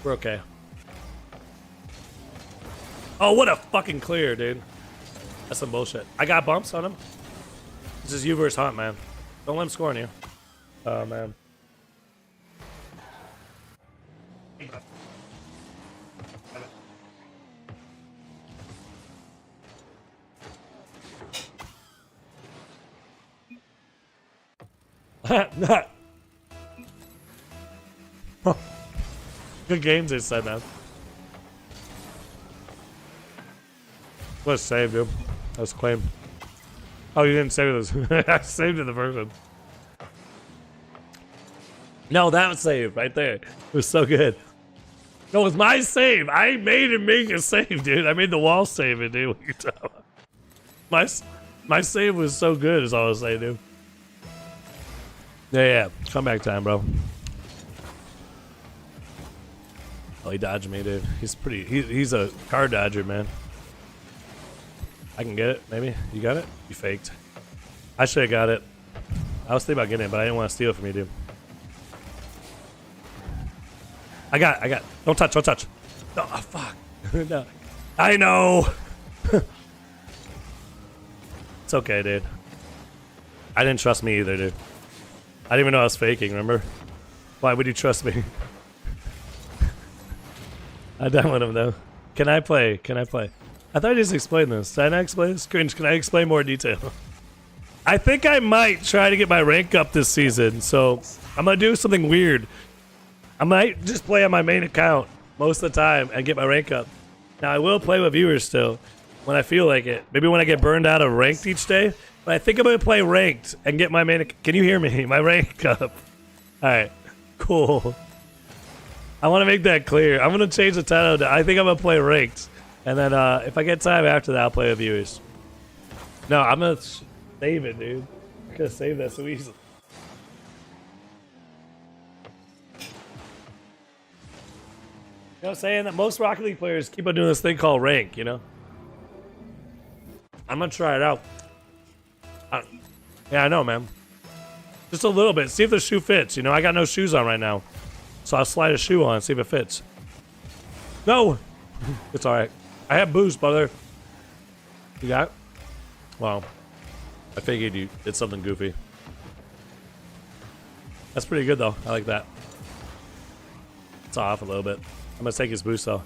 We're okay. Oh, what a fucking clear, dude. That's some bullshit. I got bumps on him. This is you versus Hunt, man. Don't let him score on you. Oh, man. Good games, they said, man. Let's save, dude. Let's claim. Oh, you didn't save this. I saved it the first one. No, that was saved right there. It was so good. No, it was my save. I made him make a save, dude. I made the wall save it, dude. What you talking about? My save was so good, is all I was saying, dude. Yeah. Comeback time, bro. Oh, he dodged me, dude. He's pretty. He's a car dodger, man. I can get it, maybe. You got it? You faked. I should have got it. I was thinking about getting it, but I didn't want to steal it from you, dude. I got it. Don't touch. No, oh, fuck. No. I know. It's okay, dude. I didn't trust me either, dude. I didn't even know I was faking, remember? Why would you trust me? I downloaded him, though. Can I play? I thought I just explained this. Did I not explain this? Cringe, can I explain more detail? I think I might try to get my rank up this season, so I'm going to do something weird. I might just play on my main account most of the time and get my rank up. Now, I will play with viewers still when I feel like it. Maybe when I get burned out of ranked each day. But I think I'm going to play ranked and get my main... Can you hear me? My rank up. All right. Cool. I want to make that clear. I'm going to change the title to I think I'm going to play ranked. And then if I get time after that, I'll play with viewers. No, I'm going to save it, dude. I'm going to save that so easily. You know what I'm saying? That most Rocket League players keep on doing this thing called rank, you know? I'm gonna try it out. Yeah, I know, man. Just a little bit. See if the shoe fits, you know? I got no shoes on right now. So I'll slide a shoe on, see if it fits. No! It's alright. I have boost, brother. You got it? Wow. I figured you did something goofy. That's pretty good, though. I like that. It's off a little bit. I'm gonna take his boost though.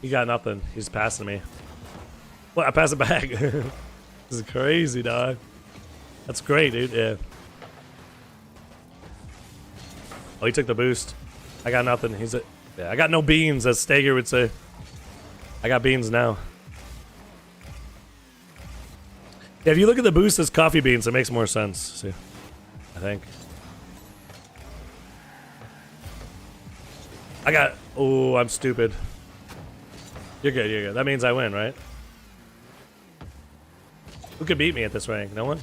He got nothing. He's passing me. What? I pass it back. This is crazy, dog. That's great, dude. Yeah. Oh, he took the boost. I got nothing. Yeah, I got no beans, as Stager would say. I got beans now. Yeah, if you look at the boost as coffee beans, it makes more sense. See, I think. I got... Oh, I'm stupid. You're good. That means I win, right? Who could beat me at this rank? No one?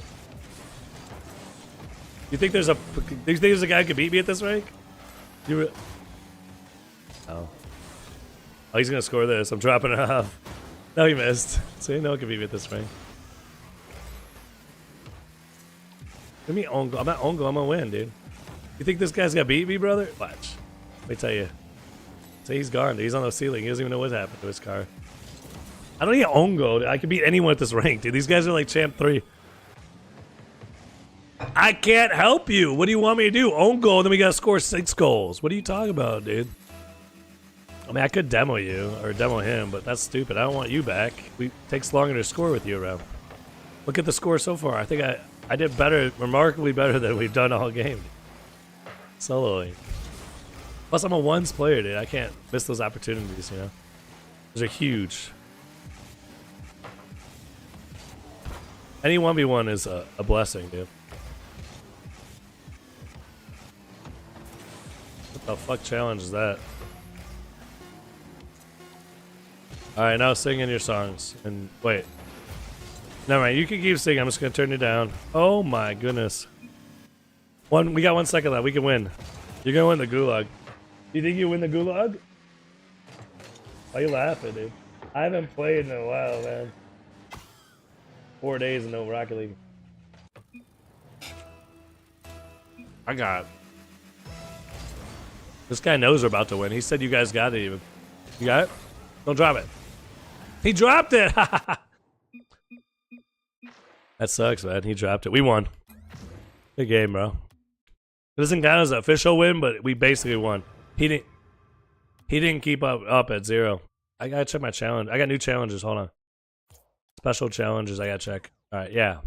You think there's a guy who could beat me at this rank? Oh. Oh, he's gonna score this. I'm dropping it off. No, he missed. See, no one can beat me at this rank. Give me Ongo. I'm not Ongo. I'm gonna win, dude. You think this guy's gonna beat me, brother? Watch. Let me tell you. See, he's gone. Dude. He's on the ceiling. He doesn't even know what happened to his car. I don't need Ongo. Dude. I can beat anyone at this rank, dude. These guys are like champ 3. I can't help you. What do you want me to do? Ongo, and then we gotta score 6 goals. What are you talking about, dude? I mean, I could demo you or demo him, but that's stupid. I don't want you back. It takes longer to score with you around. Look at the score so far. I think I did better, remarkably better than we've done all game. Soloing. Plus, I'm a ones player, dude. I can't miss those opportunities, you know? Those are huge. Any 1v1 is a blessing, dude. What the fuck challenge is that? Alright, now sing in your songs. And wait. Never mind, you can keep singing. I'm just gonna turn you down. Oh my goodness. We got 1 second left. We can win. You're gonna win the gulag. You think you win the gulag? Why you laughing, dude? I haven't played in a while, man. 4 days and no Rocket League. I got it. This guy knows we're about to win. He said you guys got it even. You got it? Don't drop it. He dropped it! That sucks, man. He dropped it. We won. Good game, bro. It doesn't count as an official win, but we basically won. He didn't keep up at 0. I gotta check my challenge. I got new challenges. Hold on. Special challenges. I gotta check. All right, yeah.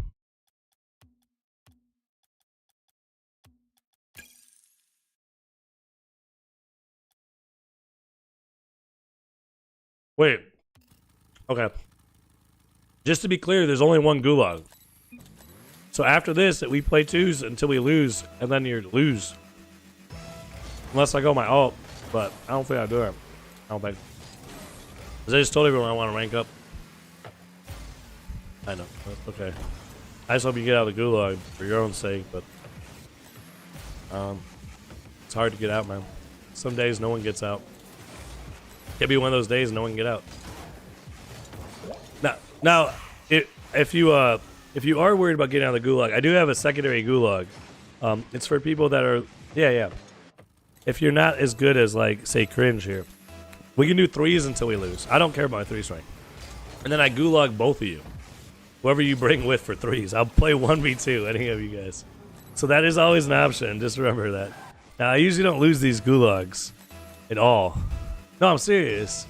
Wait. Okay. Just to be clear, there's only 1 gulag. So after this, we play 2s until we lose, and then you lose. Unless I go my ult, but I don't think I do it. I don't think. Because I just told everyone I want to rank up. I know. Okay. I just hope you get out of the gulag for your own sake, but it's hard to get out, man. Some days no one gets out. It'd be one of those days no one can get out. Now, if you are worried about getting out of the gulag, I do have a secondary gulag. It's for people that are yeah. If you're not as good as like say Cringe here, we can do 3s until we lose. I don't care about my 3 strength, and then I gulag both of you, whoever you bring with for 3s. I'll play 1v2 any of you guys. So that is always an option. Just remember that. Now I usually don't lose these gulags at all. No, I'm serious.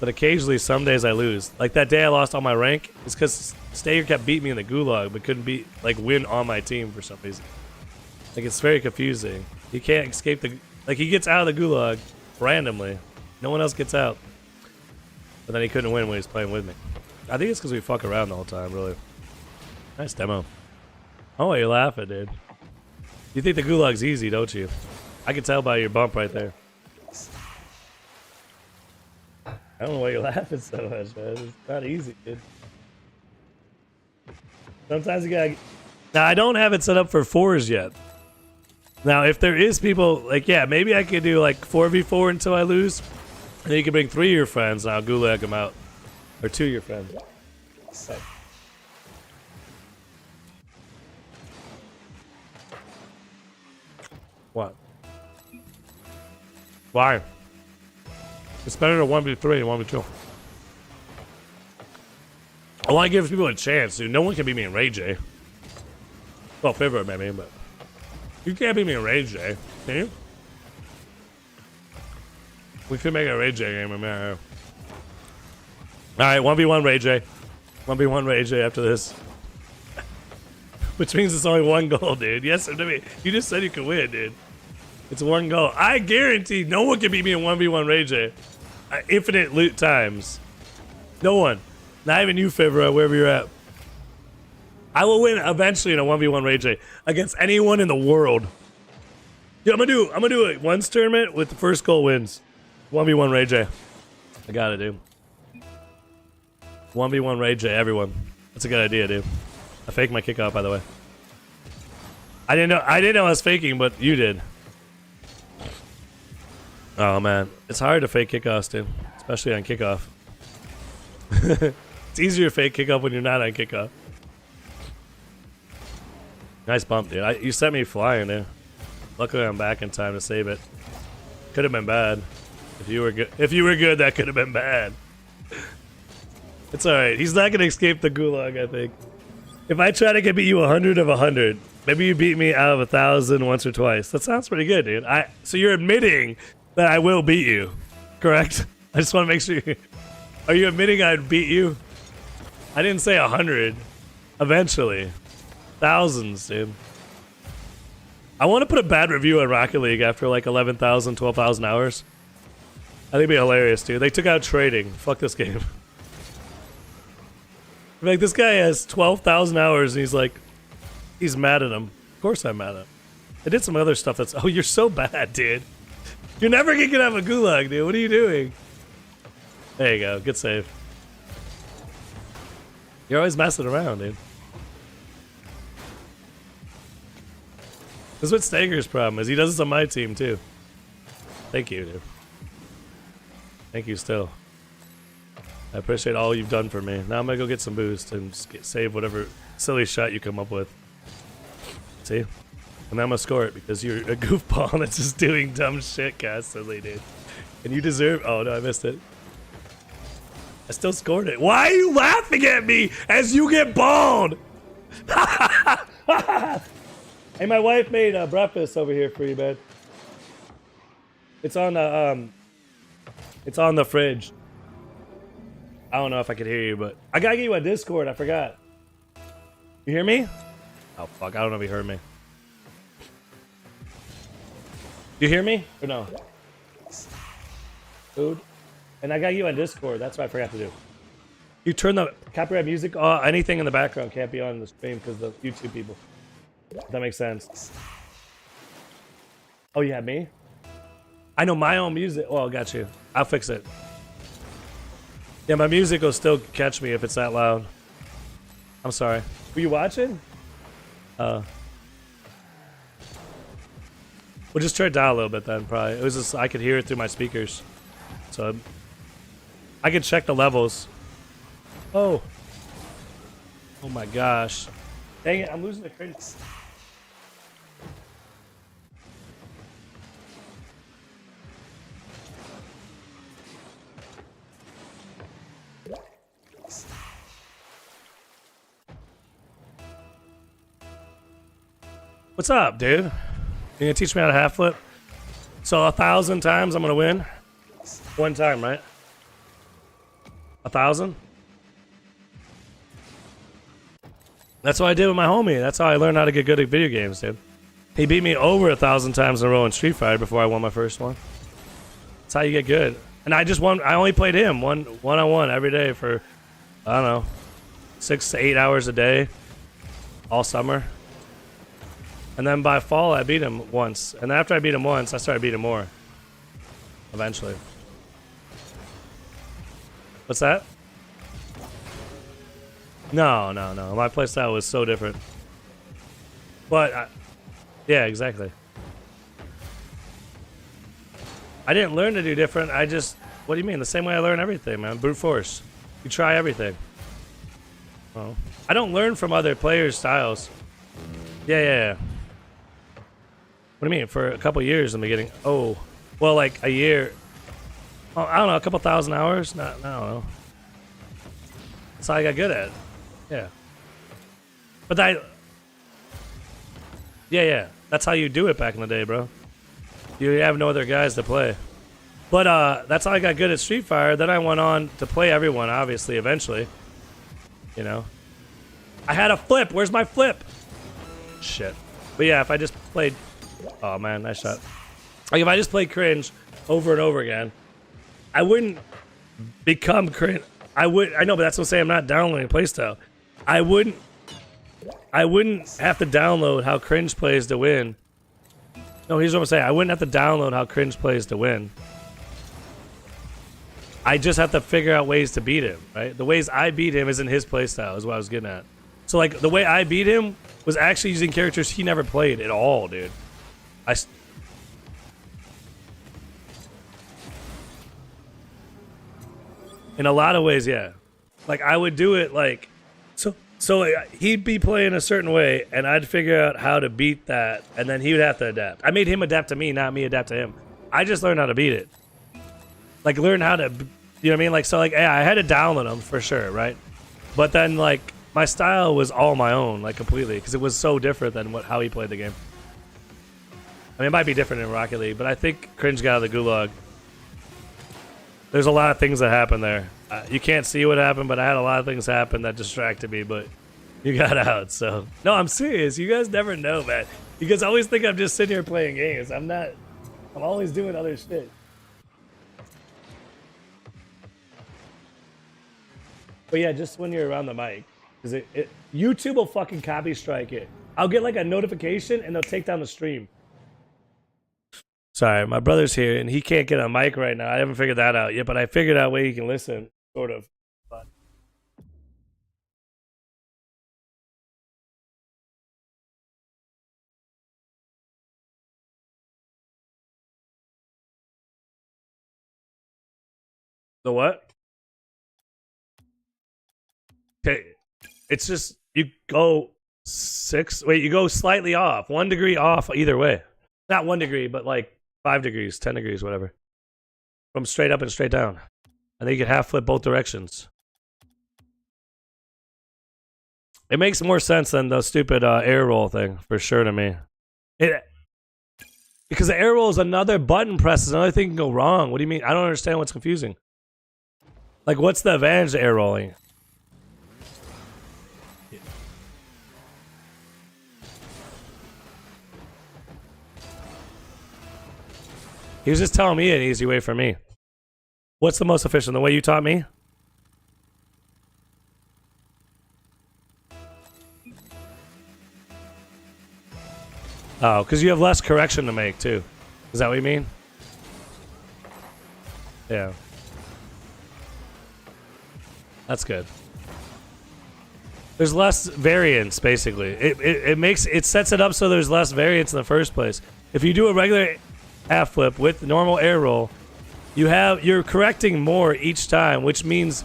But occasionally, some days I lose. Like that day I lost all my rank, it's because Stager kept beating me in the gulag, but couldn't win on my team for some reason. Like it's very confusing. He can't escape he gets out of the gulag randomly. No one else gets out. But then he couldn't win when he was playing with me. I think it's because we fuck around the whole time, really. Nice demo. Oh, you're laughing, dude. You think the gulag's easy, don't you? I can tell by your bump right there. I don't know why you're laughing so much, man. It's not easy, dude. Sometimes you gotta... Now, I don't have it set up for 4s yet. Now, if there is people... Like, yeah, maybe I could do, 4v4 until I lose. And then you can bring 3 of your friends, and I'll gulag them out. Or 2 of your friends. Okay. What? Why? It's better to 1v3 than 1v2. I want to give people a chance, dude. No one can beat me in Ray J. Well, favorite maybe, but you can't beat me in Ray J, can you? We could make a Ray J game in there. Alright, 1v1 Ray J. 1v1 Ray J after this. Which means it's only 1 goal, dude. Yes, I mean, you just said you could win, dude. It's 1 goal. I guarantee no one can beat me in 1v1 Ray J. Infinite loot times. No one. Not even you, Fibra, wherever you're at. I will win eventually in a 1v1 Ray J against anyone in the world. Yeah, I'm gonna do a once tournament with the first goal wins. 1v1 Ray J. I got it, dude. 1v1 Ray J, everyone. That's a good idea, dude. I faked my kickoff, by the way. I didn't know I was faking, but you did. Oh man, it's hard to fake kickoffs, dude, especially on kickoff. It's easier to fake kickoff when you're not on kickoff. Nice bump, dude. You sent me flying there. Luckily, I'm back in time to save it. Could have been bad. If you were good, that could have been bad. It's all right. He's not gonna escape the gulag, I think. If I try to beat you 100 of 100, maybe you beat me out of 1,000 once or twice. That sounds pretty good, dude. So you're admitting that I will beat you, correct? I just want to make sure. Are you admitting I'd beat you? I didn't say 100. Eventually. Thousands, dude. I want to put a bad review on Rocket League after 11,000, 12,000 hours. I think it'd be hilarious, dude. They took out trading. Fuck this game. This guy has 12,000 hours and he's mad at him. Of course I'm mad at him. I did some other stuff that's... Oh, you're so bad, dude. You're never gonna get out of a gulag, dude. What are you doing? There you go. Good save. You're always messing around, dude. This is what Stager's problem is. He does this on my team, too. Thank you, dude. Thank you still. I appreciate all you've done for me. Now I'm gonna go get some boost and save whatever silly shot you come up with. See? And I'm gonna score it because you're a goofball that's just doing dumb shit constantly, dude. And you deserve... Oh, no, I missed it. I still scored it. Why are you laughing at me as you get balled? Hey, my wife made breakfast over here for you, man. It's on the fridge. I don't know if I could hear you, but I gotta get you on Discord. I forgot. You hear me? Oh fuck! I don't know if you heard me. You hear me or no? Food. And I got you on Discord. That's what I forgot to do. You turn the copyright music off. Anything in the background can't be on the stream because the YouTube people. If that makes sense. Oh, yeah, me? I know my own music. Oh, I got you. I'll fix it. Yeah, my music will still catch me if it's that loud. I'm sorry. Were you watching? We'll just turn it down a little bit then, probably. It was just, I could hear it through my speakers. So I can check the levels. Oh. Oh my gosh. Dang it, I'm losing the cringe. What's up, dude? You gonna teach me how to half flip? So 1,000 times I'm gonna win? One time, right? 1,000? That's what I did with my homie. That's how I learned how to get good at video games, dude. He beat me over 1,000 times in a row in Street Fighter before I won my first one. That's how you get good. And I just won. I only played him one-on-one every day for, I don't know, 6 to 8 hours a day, all summer. And then by fall, I beat him once. And after I beat him once, I started beating more. Eventually. What's that? No. My playstyle was so different. But, yeah, exactly. I didn't learn to do different. I just, what do you mean? The same way I learn everything, man. Brute force. You try everything. Oh. I don't learn from other players' styles. Yeah. What do you mean? For a couple years in the beginning. Oh, well, like a year. Oh, I don't know, a couple thousand hours? I don't know. That's how I got good at it. Yeah. But yeah. That's how you do it back in the day, bro. You have no other guys to play. But that's how I got good at Street Fighter. Then I went on to play everyone, obviously, eventually. You know. I had a flip. Where's my flip? Shit. But yeah, if I just played... Oh, man, nice shot. Like, if I just played cringe over and over again, I wouldn't become cringe. I know, but that's what I'm saying. I'm not downloading playstyle. I wouldn't have to download how cringe plays to win. No, here's what I'm saying. I wouldn't have to download how cringe plays to win. I just have to figure out ways to beat him, right? The ways I beat him isn't his playstyle, is what I was getting at. So, like, the way I beat him was actually using characters he never played at all, dude. In a lot of ways, yeah. Like, I would do it, like... So he'd be playing a certain way, and I'd figure out how to beat that, and then he would have to adapt. I made him adapt to me, not me adapt to him. I just learned how to beat it. Like, learn how to... You know what I mean? Like, so, like, yeah, I had to download him, for sure, right? But then, like, my style was all my own, like, completely, because it was so different than how he played the game. I mean, it might be different in Rocket League, but I think Cringe got out of the gulag. There's a lot of things that happened there. You can't see what happened, but I had a lot of things happen that distracted me, but you got out, so. No, I'm serious. You guys never know, man. You guys always think I'm just sitting here playing games. I'm not. I'm always doing other shit. But yeah, just when you're around the mic. Because YouTube will fucking copy strike it. I'll get like a notification and they'll take down the stream. Sorry, my brother's here and he can't get a mic right now. I haven't figured that out yet, but I figured out a way he can listen, sort of. But the what? Okay, it's just you go you go slightly off, 1 degree off either way. Not 1 degree, but like 5 degrees, 10 degrees, whatever. From straight up and straight down. And then you can half flip both directions. It makes more sense than the stupid air roll thing, for sure to me. Because the air roll is another button press, another thing can go wrong. What do you mean? I don't understand what's confusing. Like, what's the advantage of air rolling? He was just telling me an easy way for me. What's the most efficient? The way you taught me? Oh, because you have less correction to make, too. Is that what you mean? Yeah. That's good. There's less variance, basically. It sets it up so there's less variance in the first place. If you do a regular half flip with normal air roll, you're correcting more each time, which means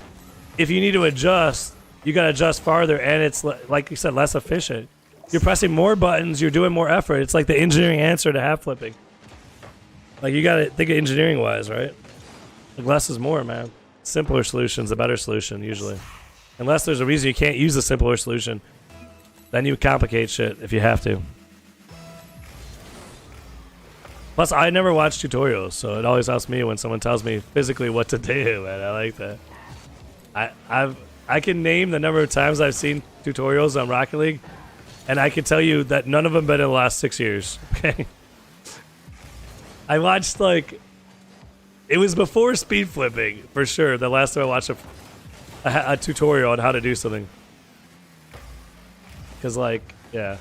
if you need to adjust, you got to adjust farther, and it's like you said, less efficient. You're pressing more buttons, you're doing more effort. It's like the engineering answer to half flipping. Like, you got to think of engineering wise, right? Like, less is more, man. Simpler solution's a better solution usually, unless there's a reason you can't use a simpler solution. Then you complicate shit if you have to. Plus, I never watch tutorials, so it always helps me when someone tells me physically what to do, man. I like that. I can name the number of times I've seen tutorials on Rocket League, and I can tell you that none of them been in the last 6 years. Okay. I watched, like, it was before speed flipping for sure. The last time I watched a tutorial on how to do something, because, like, yeah.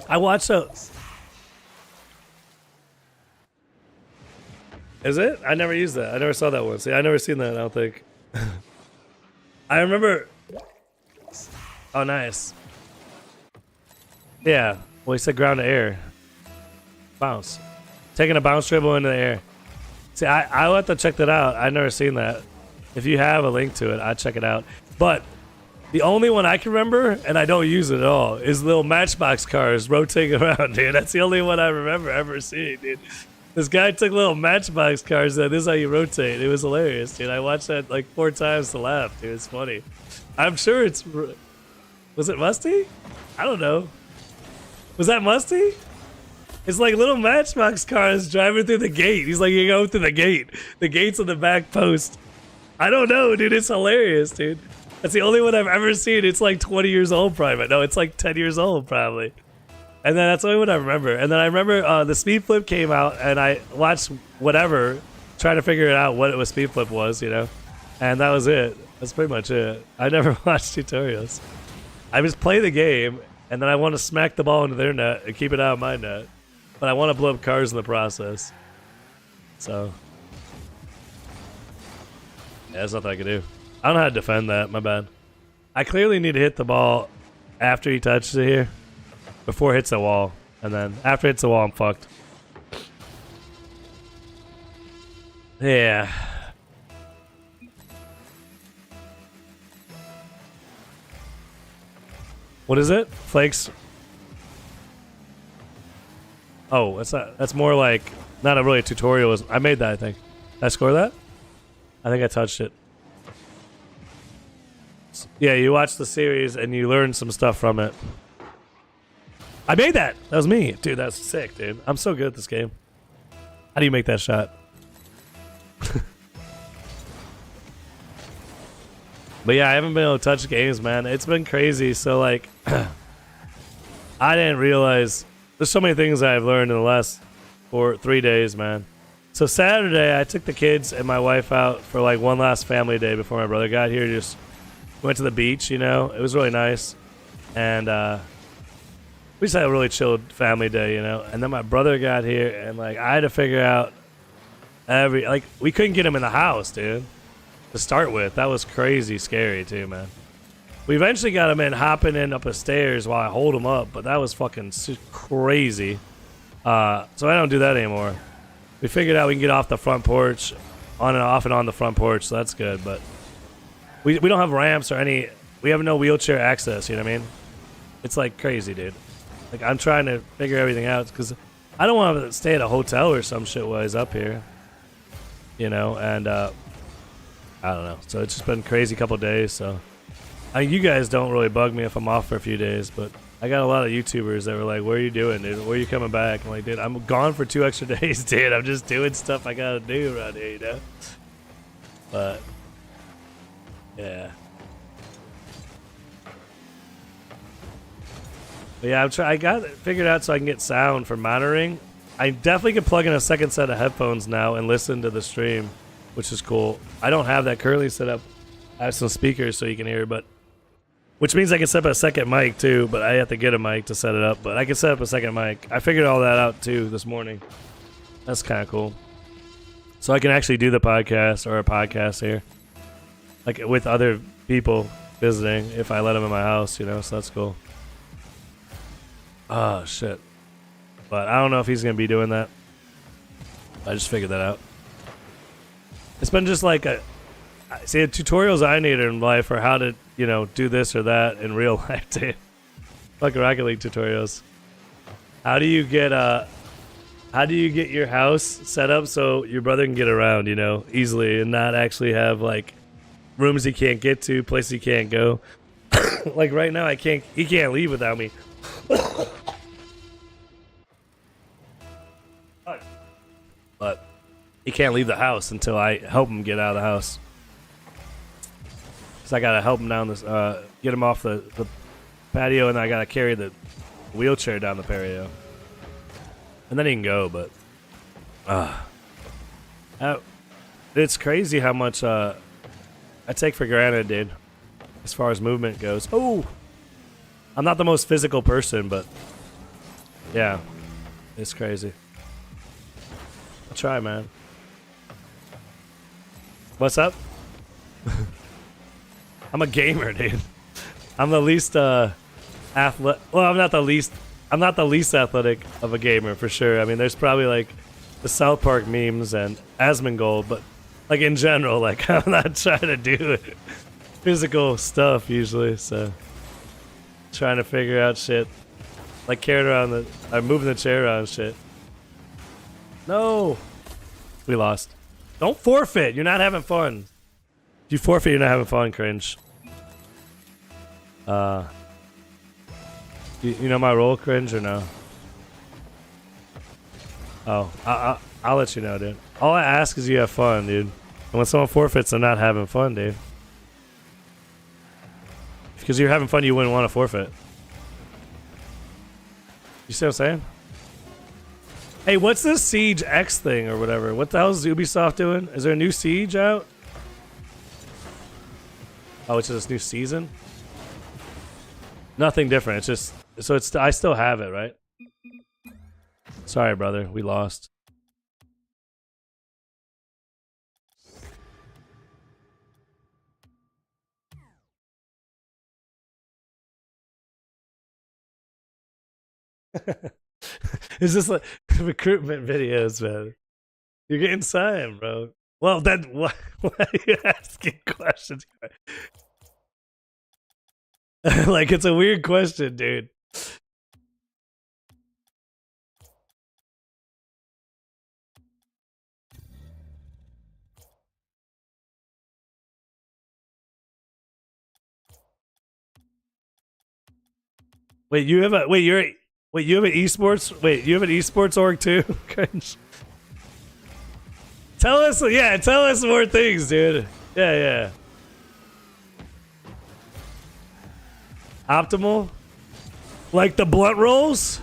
I watched a... Is it? I never used that. I never saw that one. See, I never seen that, I don't think. I remember... Oh, nice. Yeah. Well, he said ground to air. Bounce. Taking a bounce dribble into the air. See, I'll have to check that out. I've never seen that. If you have a link to it, I'd check it out. But... the only one I can remember, and I don't use it at all, is little Matchbox cars rotating around, dude. That's the only one I remember ever seeing, dude. This guy took little Matchbox cars and this is how you rotate. It was hilarious, dude. I watched that like 4 times to laugh, dude. It's funny. I'm sure it's... Was it Musty? I don't know. Was that Musty? It's like little Matchbox cars driving through the gate. He's like, you go through the gate. The gate's on the back post. I don't know, dude. It's hilarious, dude. That's the only one I've ever seen. It's like 20 years old, probably. No, it's like 10 years old, probably. And then that's the only one I remember. And then I remember the Speed Flip came out, and I watched whatever, trying to figure it out what a Speed Flip was, you know? And that was it. That's pretty much it. I never watched tutorials. I just play the game, and then I want to smack the ball into their net and keep it out of my net. But I want to blow up cars in the process. So, yeah, there's nothing I can do. I don't know how to defend that. My bad. I clearly need to hit the ball after he touches it here, before it hits the wall, and then after it hits the wall, I'm fucked. Yeah. What is it? Flakes? Oh, that's not. That's more like not a really tutorial. I made that. I think. Did I score that? I think I touched it. Yeah, you watch the series and you learn some stuff from it. I made that. That was me. Dude, that's sick, dude. I'm so good at this game. How do you make that shot? But yeah, I haven't been able to touch games, man. It's been crazy. So, like, I didn't realize there's so many things I've learned in the last 3 days, man. So Saturday, I took the kids and my wife out for like one last family day before my brother got here. Just went to the beach, you know. It was really nice. And we just had a really chilled family day, you know. And then my brother got here, and like I had to figure out we couldn't get him in the house, dude. To start with, that was crazy scary too, man. We eventually got him in, hopping in up the stairs while I hold him up, but that was fucking crazy. So I don't do that anymore. We figured out we can get off the front porch, on and off and on the front porch, so that's good. But we don't have ramps or any. We have no wheelchair access. You know what I mean? It's like crazy, dude. Like I'm trying to figure everything out because I don't want to stay at a hotel or some shit while he's up here. You know, and I don't know. So it's just been a crazy couple days. So you guys don't really bug me if I'm off for a few days, but I got a lot of YouTubers that were like, "What are you doing, dude? Where are you coming back?" I'm like, "Dude, I'm gone for 2 extra days, dude. I'm just doing stuff I gotta do around here, you know." But yeah. But yeah, I got it figured out so I can get sound for monitoring. I definitely can plug in a second set of headphones now and listen to the stream, which is cool. I don't have that currently set up. I have some speakers so you can hear, but which means I can set up a second mic too, but I have to get a mic to set it up. But I can set up a second mic. I figured all that out too this morning. That's kind of cool. So I can actually do the podcast or a podcast here, like with other people visiting if I let them in my house, you know. So that's cool. Oh shit. But I don't know if he's gonna be doing that. I just figured that out. It's been just like the tutorials I need in life are how to, you know, do this or that in real life, dude. Like Rocket League tutorials. How do you get your house set up so your brother can get around, you know, easily and not actually have like rooms he can't get to, places he can't go. Like right now he can't leave without me. But he can't leave the house until I help him get out of the house. So I gotta help him down this, get him off the patio, and I gotta carry the wheelchair down the patio. And then he can go, but it's crazy how much I take for granted, dude, as far as movement goes. Oh, I'm not the most physical person, but yeah, it's crazy. I'll try, man. What's up? I'm a gamer, dude. I'm the least athletic. Well, I'm not the least athletic of a gamer for sure. I mean, there's probably like the South Park memes and Asmongold, but like in general, like I'm not trying to do physical stuff usually. So trying to figure out shit, like carrying around moving the chair around and shit. No, we lost. Don't forfeit. You're not having fun. If you forfeit, you're not having fun. Cringe. You know my role, Cringe, or no? Oh, I'll let you know, dude. All I ask is you have fun, dude. And when someone forfeits, they're not having fun, dude. Because you're having fun, you wouldn't want to forfeit. You see what I'm saying? Hey, what's this Siege X thing or whatever? What the hell is Ubisoft doing? Is there a new Siege out? Oh, it's just this new season? Nothing different. It's just... So it's... I still have it, right? Sorry, brother. We lost. It's just like recruitment videos, man. You're getting signed, bro. Well, then why are you asking questions? Like, it's a weird question, dude. Wait, you have an esports org too? Tell us more things, dude. Yeah. Optimal? Like the blunt rolls?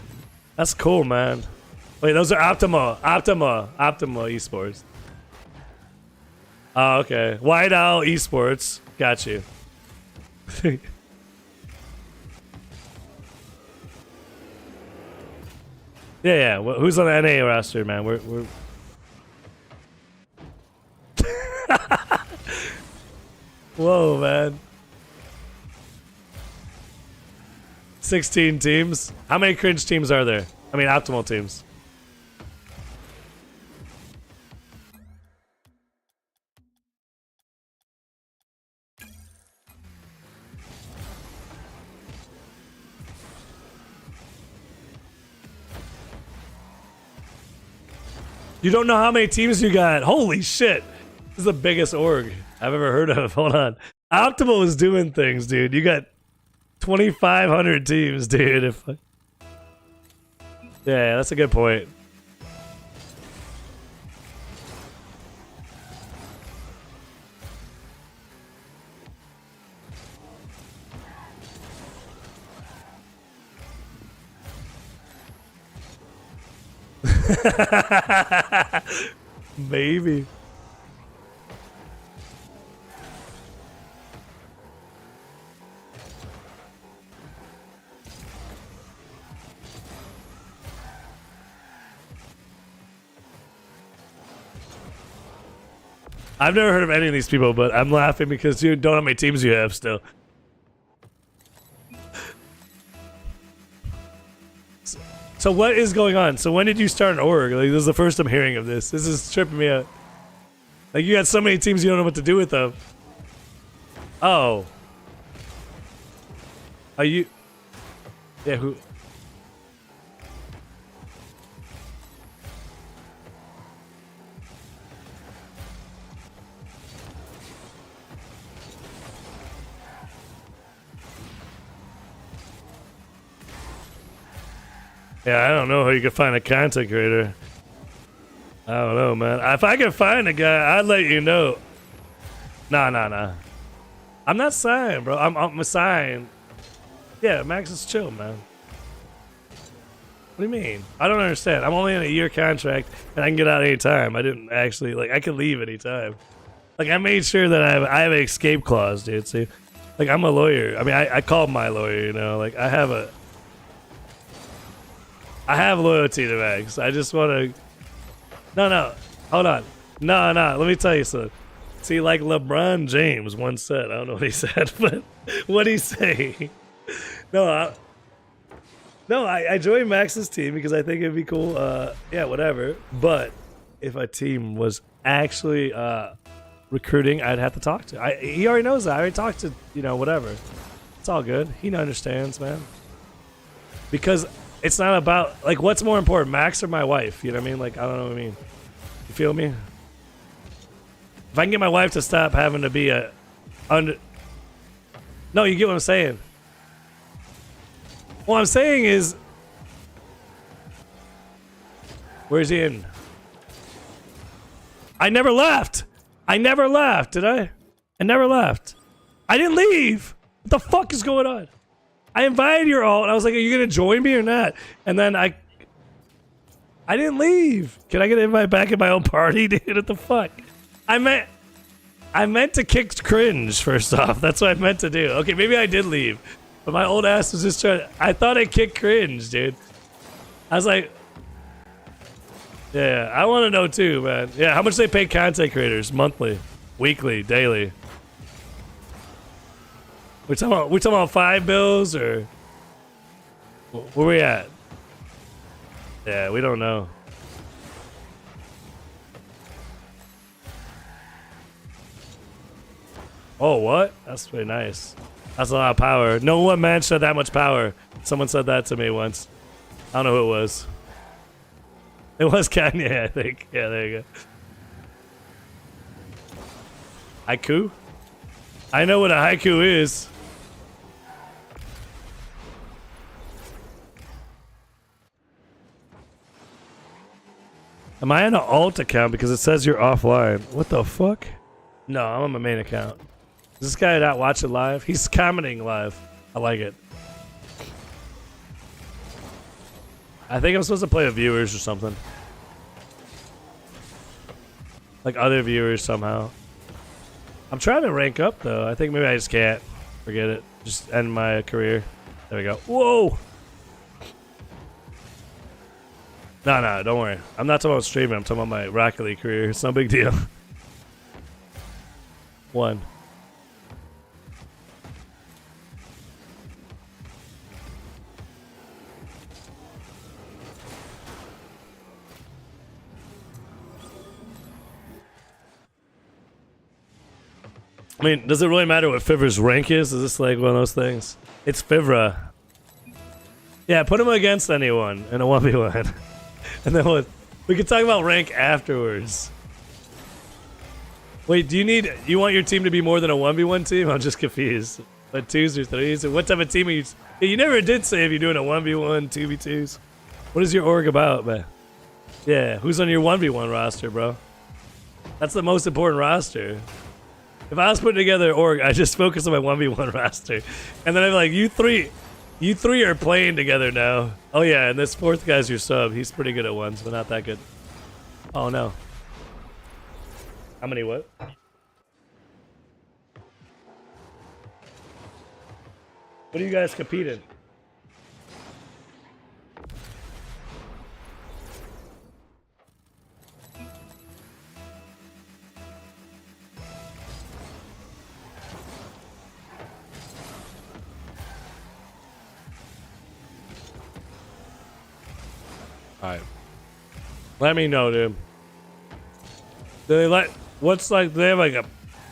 That's cool, man. Wait, those are Optima esports. Oh, okay. White Owl esports. Got you. Yeah. Who's on the NA roster, man? We're Whoa, man. 16 teams. How many cringe teams are there? I mean, optimal teams. You don't know how many teams you got. Holy shit. This is the biggest org I've ever heard of. Hold on. Optimal is doing things, dude. You got 2,500 teams, dude. Yeah, that's a good point. Maybe. I've never heard of any of these people, but I'm laughing because you don't know how many teams you have still. So what is going on? So when did you start an org? Like, this is the first I'm hearing of this. This is tripping me out. Like, you got so many teams you don't know what to do with them. Oh. Are you... Yeah, who... Yeah, I don't know how you could find a content creator. I don't know, man. If I could find a guy, I'd let you know. Nah. I'm not signed, bro. I'm signed. Yeah, Max is chill, man. What do you mean? I don't understand. I'm only in a year contract, and I can get out anytime. I didn't actually, like, I could leave anytime. Like, I made sure that I have an escape clause, dude. See? Like, I'm a lawyer. I mean, I called my lawyer, you know? Like, I have loyalty to Max. I just want to... No. Hold on. No. Let me tell you something. See, like LeBron James once said, I don't know what he said, but what'd he say? I joined Max's team because I think it'd be cool. Yeah, whatever. But if a team was actually recruiting, I'd have to talk to. He already knows that. I already talked to, whatever. It's all good. He understands, man. Because it's not about, like, what's more important, Max or my wife? You know what I mean? Like, I don't know what I mean. You feel me? If I can get my wife to stop having to be No, you get what I'm saying. What I'm saying is, where's he in? I never left, did I? I never left. I didn't leave. What the fuck is going on? I invited you all, and I was like, are you going to join me or not? And then I didn't leave. Can I get an invite back at my own party, dude? What the fuck? I meant to kick cringe, first off. That's what I meant to do. Okay, maybe I did leave. But my old ass was just trying... I thought I kicked cringe, dude. I was like... Yeah, I want to know too, man. Yeah, how much they pay content creators? Monthly, weekly, daily? We talking about 5 bills or... Where we at? Yeah, we don't know. Oh, what? That's pretty nice. That's a lot of power. No one man should have that much power. Someone said that to me once. I don't know who it was. It was Kanye, I think. Yeah, there you go. Haiku? I know what a haiku is. Am I on an alt account because it says you're offline? What the fuck? No, I'm on my main account. Is this guy not watching live? He's commenting live. I like it. I think I'm supposed to play with viewers or something. Like other viewers somehow. I'm trying to rank up though. I think maybe I just can't. Forget it. Just end my career. There we go. Whoa! No, don't worry. I'm not talking about streaming. I'm talking about my Rocket League career. It's no big deal. 1. I mean, does it really matter what Fivra's rank is? Is this like one of those things? It's Fivra. Yeah, put him against anyone in a 1v1. And then we can talk about rank afterwards. Wait, you want your team to be more than a 1v1 team? I'm just confused. But 2s or 3s? What type of team are you... Yeah, you never did say if you're doing a 1v1, 2v2s. What is your org about, man? Yeah, who's on your 1v1 roster, bro? That's the most important roster. If I was putting together an org, I just focus on my 1v1 roster. And then I'm like, you three are playing together now. Oh yeah, and this 4th guy's your sub. He's pretty good at ones, but not that good. Oh no. How many what? What do you guys compete in? Alright. Let me know, dude. Do they like, what's like, do they have like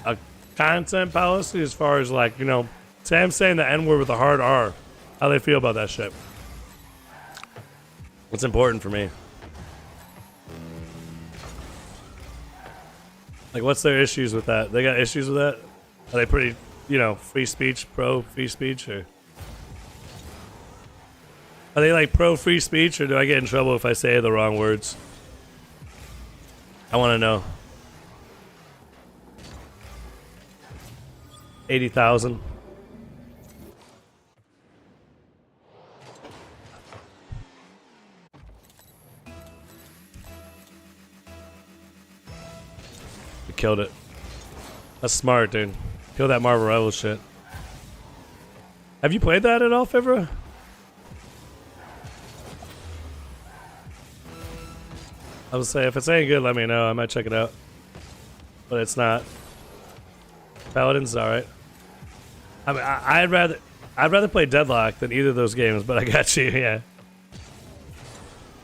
a content policy as far as like, you know, Sam saying the N word with a hard R? How they feel about that shit? What's important for me? Like, what's their issues with that? They got issues with that? Are they pretty, you know, free speech, pro free speech, or are they like pro free speech, or do I get in trouble if I say the wrong words? I want to know. 80,000. We killed it. That's smart, dude. Kill that Marvel Rivals shit. Have you played that at all, Fibra? I was say if it's any good, let me know. I might check it out, but it's not. Paladin's alright. I mean, I'd rather play Deadlock than either of those games, but I got you. Yeah,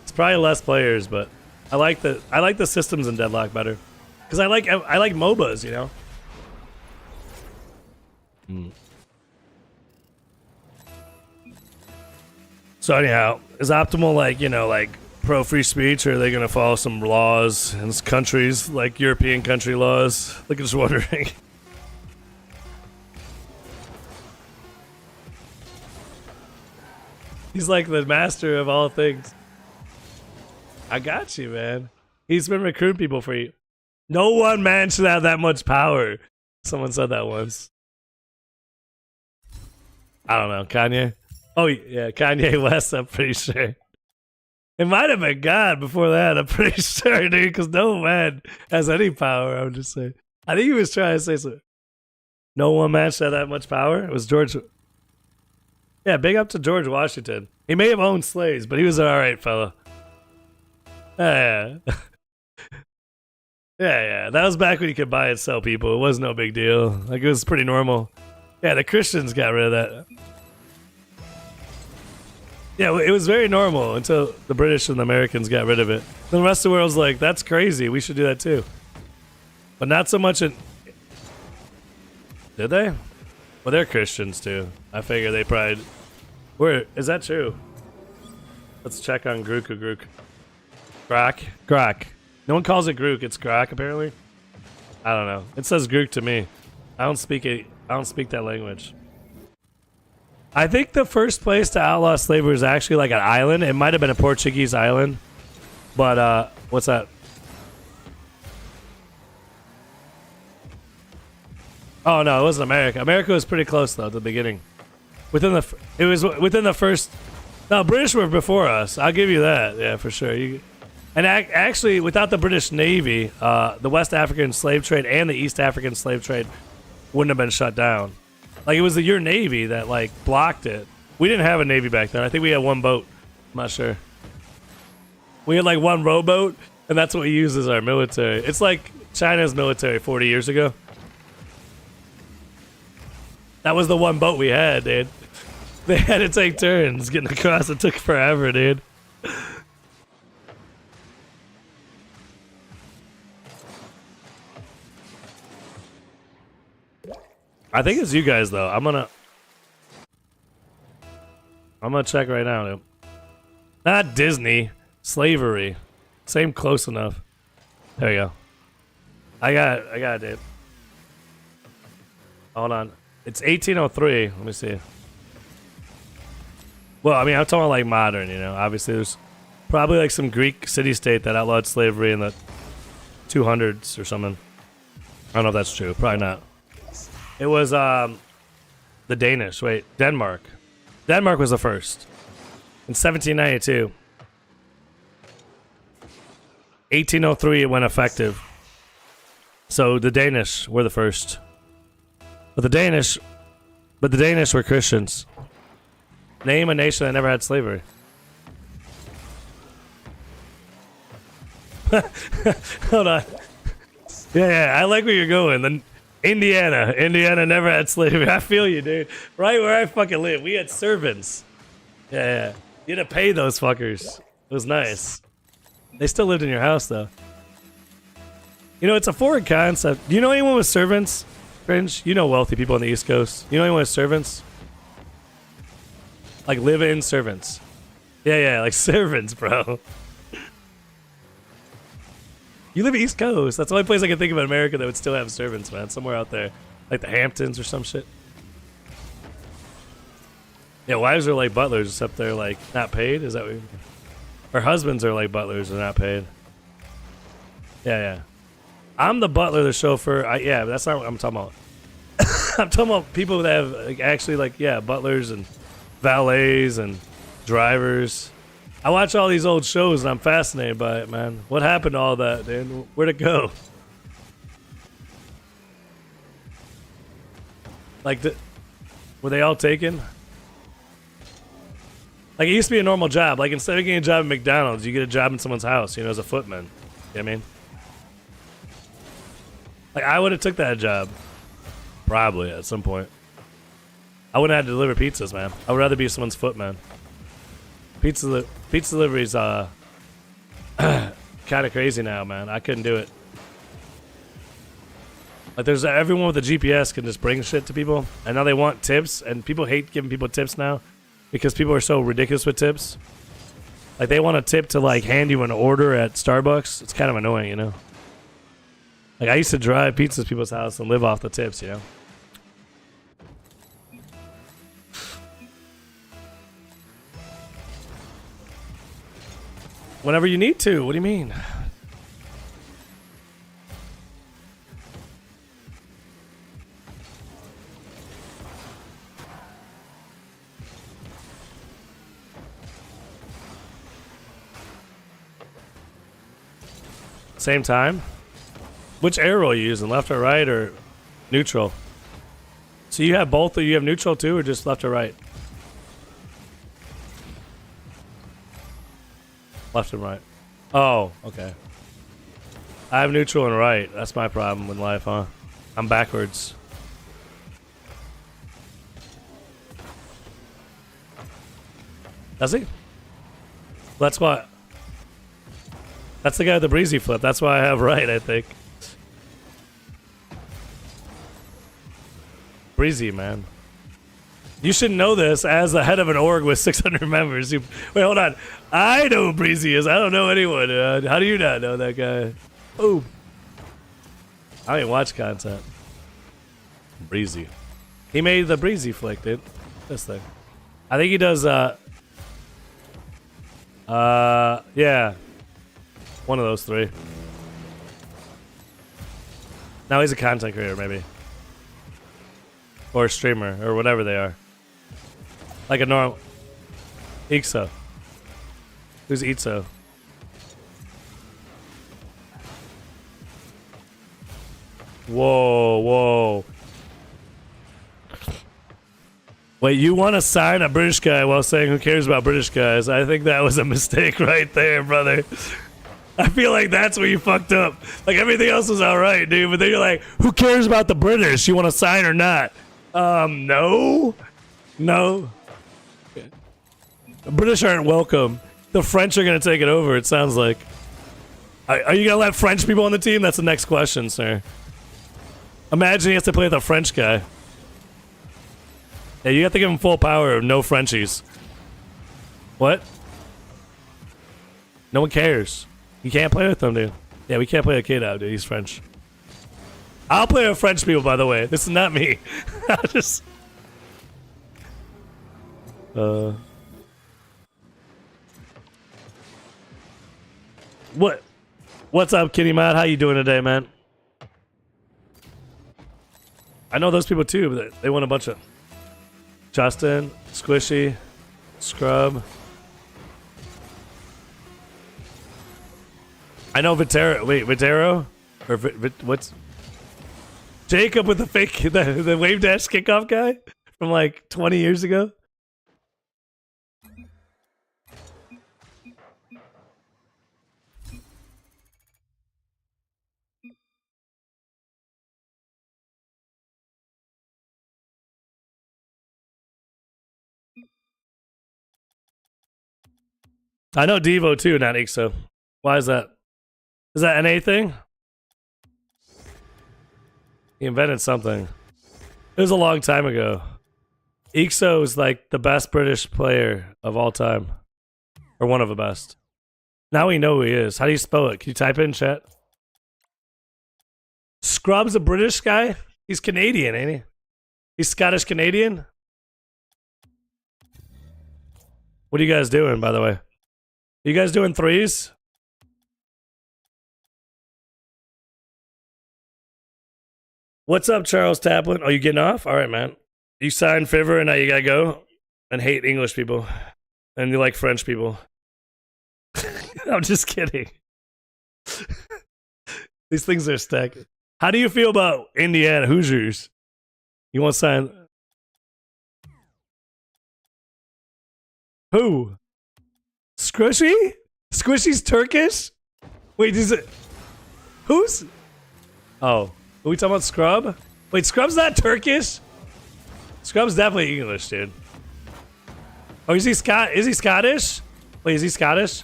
it's probably less players, but I like the systems in Deadlock better because I like MOBAs, you know. So anyhow, is Optimal like, you know, like pro free speech, or are they gonna follow some laws in countries like European country laws? Like, just wondering. He's like the master of all things. I got you, man. He's been recruiting people for you. No one man should have that much power. Someone said that once. I don't know. Kanye? Oh, yeah. Kanye West, I'm pretty sure. It might have been God before that. I'm pretty sure, dude, because no man has any power. I'm just saying. I think he was trying to say something. No one man should have that much power. It was George. Yeah, big up to George Washington. He may have owned slaves, but he was an alright fella. Yeah. Yeah. That was back when you could buy and sell people. It was no big deal. Like, it was pretty normal. Yeah, the Christians got rid of that. Yeah, it was very normal until the British and the Americans got rid of it. Then the rest of the world's like, that's crazy. We should do that too. But not so much in... Did they? Well, they're Christians too. I figure they probably... Where is that true? Let's check on Grook or Grook. Grok. No one calls it Grook. It's Grok apparently. I don't know. It says Grook to me. I don't speak that language. I think the first place to outlaw slavery was actually like an island. It might have been a Portuguese island. But what's that? Oh no, it wasn't America. America was pretty close though at the beginning. It was within the first. No, British were before us. I'll give you that. Yeah, for sure. Actually, without the British Navy, the West African slave trade and the East African slave trade wouldn't have been shut down. Like, it was your Navy that like blocked it. We didn't have a Navy back then. I think we had one boat. I'm not sure. We had like one rowboat, and that's what we used as our military. It's like China's military 40 years ago. That was the one boat we had, dude. They had to take turns getting across. It took forever, dude. I think it's you guys, though. I'm gonna check right now, dude. Not Disney. Slavery. Same, close enough. There we go. I got it, dude. Hold on. It's 1803. Let me see. Well, I mean, I'm talking like modern, you know. Obviously, there's probably like some Greek city-state that outlawed slavery in the 200s or something. I don't know if that's true. Probably not. It was the Danish. Wait, Denmark. Denmark was the first. In 1792. 1803 it went effective. So the Danish were the first. But the Danish were Christians. Name a nation that never had slavery. Hold on. Yeah, I like where you're going. The Indiana never had slavery. I feel you, dude. Right where I fucking live, we had servants. Yeah. You had to pay those fuckers. It was nice. They still lived in your house though. You know, it's a foreign concept. Do you know anyone with servants? Cringe? You know wealthy people on the East Coast. You know anyone with servants? Like live-in servants. Yeah, like servants, bro. You live East Coast. That's the only place I can think of in America that would still have servants, man. Somewhere out there. Like the Hamptons or some shit. Yeah, wives are like butlers, except they're like not paid. Is that what? Or husbands are like butlers, they're not paid. Yeah. I'm the butler, the chauffeur. Yeah, but that's not what I'm talking about. I'm talking about people that have like, actually like butlers and valets and drivers. I watch all these old shows and I'm fascinated by it, man. What happened to all that, dude? Where'd it go? Like, were they all taken? Like, it used to be a normal job. Like, instead of getting a job at McDonald's, you get a job in someone's house, you know, as a footman. You know what I mean? Like, I would have took that job. Probably, at some point. I wouldn't have to deliver pizzas, man. I would rather be someone's footman. Pizza delivery's, kind of crazy now, man. I couldn't do it. Like, there's everyone with a GPS can just bring shit to people, and now they want tips, and people hate giving people tips now because people are so ridiculous with tips. Like, they want a tip to, like, hand you an order at Starbucks. It's kind of annoying, you know? Like, I used to drive pizzas to people's house and live off the tips, you know? Whenever you need to. What do you mean? Same time? Which arrow are you using? Left or right or neutral? So you have both, or you have neutral too, or just left or right? Left and right. Oh, okay. I have neutral and right. That's my problem with life, huh? I'm backwards. Does he? That's why. That's the guy with the breezy flip. That's why I have right, I think. Breezy, man. You should know this as the head of an org with 600 members. Wait, hold on. I know who Breezy is. I don't know anyone. How do you not know that guy? Oh. I don't even watch content. Breezy. He made the Breezy flick, dude. This thing. I think he does, yeah. One of those three. Now he's a content creator, maybe. Or a streamer, or whatever they are. Like a normal... Ixo. Who's Itzo? Whoa. Wait, you want to sign a British guy while saying who cares about British guys? I think that was a mistake right there, brother. I feel like that's where you fucked up. Like, everything else was alright, dude, but then you're like, who cares about the British? You want to sign or not? No. The British aren't welcome. The French are going to take it over, it sounds like. Are you going to let French people on the team? That's the next question, sir. Imagine he has to play with a French guy. Yeah, you have to give him full power of no Frenchies. What? No one cares. You can't play with them, dude. Yeah, we can't play a kid out, dude. He's French. I'll play with French people, by the way. This is not me. I'll just... What? What's up, Kitty Mod? How you doing today, man? I know those people too, but they want a bunch of... Justin, Squishy, Scrub. I know Vitero. Wait, Vitero? Or what's... Jacob with the fake... The wave dash kickoff guy? From like 20 years ago? I know Devo too, not Ixo. Why is that? Is that an NA thing? He invented something. It was a long time ago. Ixo is like the best British player of all time. Or one of the best. Now we know who he is. How do you spell it? Can you type it in chat? Scrub's a British guy? He's Canadian, ain't he? He's Scottish Canadian? What are you guys doing, by the way? Are you guys doing threes? What's up, Charles Taplin? Oh, you getting off? All right, man. You signed Fiverr and now you gotta go and hate English people. And you like French people. I'm just kidding. These things are stacked. How do you feel about Indiana Hoosiers? You want to sign? Who? Squishy? Squishy's Turkish? Wait, is it? Who's? Oh, are we talking about Scrub? Wait, Scrub's not Turkish? Scrub's definitely English, dude. Oh, is he Scottish? Wait, is he Scottish?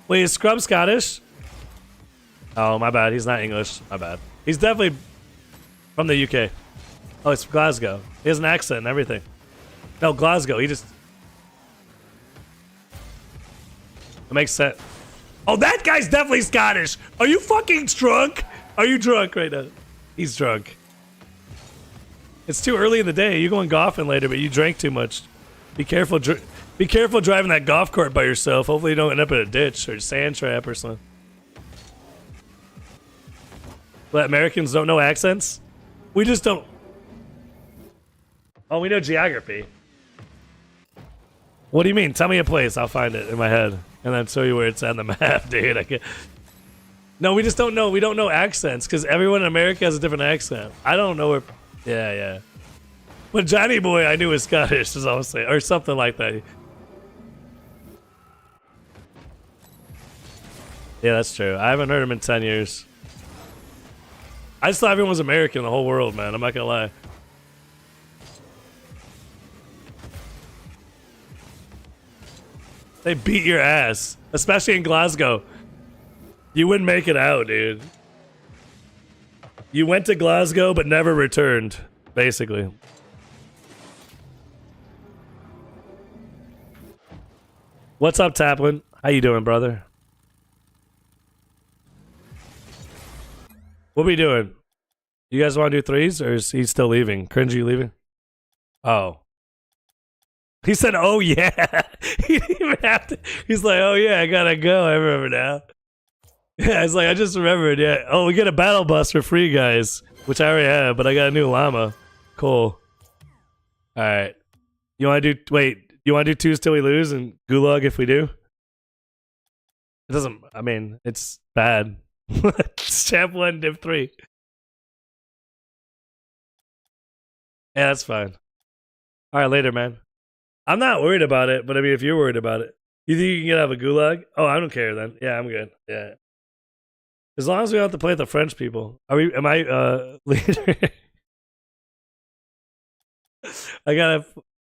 Wait, is Scrub Scottish? Oh, my bad. He's not English. My bad. He's definitely from the UK. Oh, it's Glasgow. He has an accent and everything. No, Glasgow. He just... It makes sense. Oh, that guy's definitely Scottish. Are you fucking drunk? Are you drunk right now? He's drunk. It's too early in the day. You're going golfing later, but you drank too much. Be careful. Be careful driving that golf cart by yourself. Hopefully you don't end up in a ditch or a sand trap or something. But Americans don't know accents? We just don't. Oh, we know geography. What do you mean? Tell me a place. I'll find it in my head. And then show you where it's on the map, dude. I can't. No, we just don't know. We don't know accents because everyone in America has a different accent. I don't know where. Yeah, yeah. But Johnny Boy, I knew was Scottish, as I was saying, or something like that. Yeah, that's true. I haven't heard him in 10 years. I just thought everyone was American in the whole world, man. I'm not gonna lie. They beat your ass, especially in Glasgow. You wouldn't make it out, dude. You went to Glasgow but never returned, basically. What's up, Taplin? How you doing, brother? What we doing? You guys want to do threes, or is he still leaving? Cringy leaving? Oh. He said, oh, yeah. He didn't even have to. He's like, oh, yeah, I gotta go. I remember now. Yeah, it's like, I just remembered, yeah. Oh, we get a battle bus for free, guys. Which I already have, but I got a new llama. Cool. Alright. You wanna do, wait, you wanna do twos till we lose and gulag if we do? It doesn't, I mean, it's bad. Champ 1, div 3. Yeah, that's fine. Alright, later, man. I'm not worried about it, but I mean, if you're worried about it. You think you can get out of a gulag? Oh, I don't care then. Yeah, I'm good. Yeah. As long as we don't have to play with the French people. Am I leader?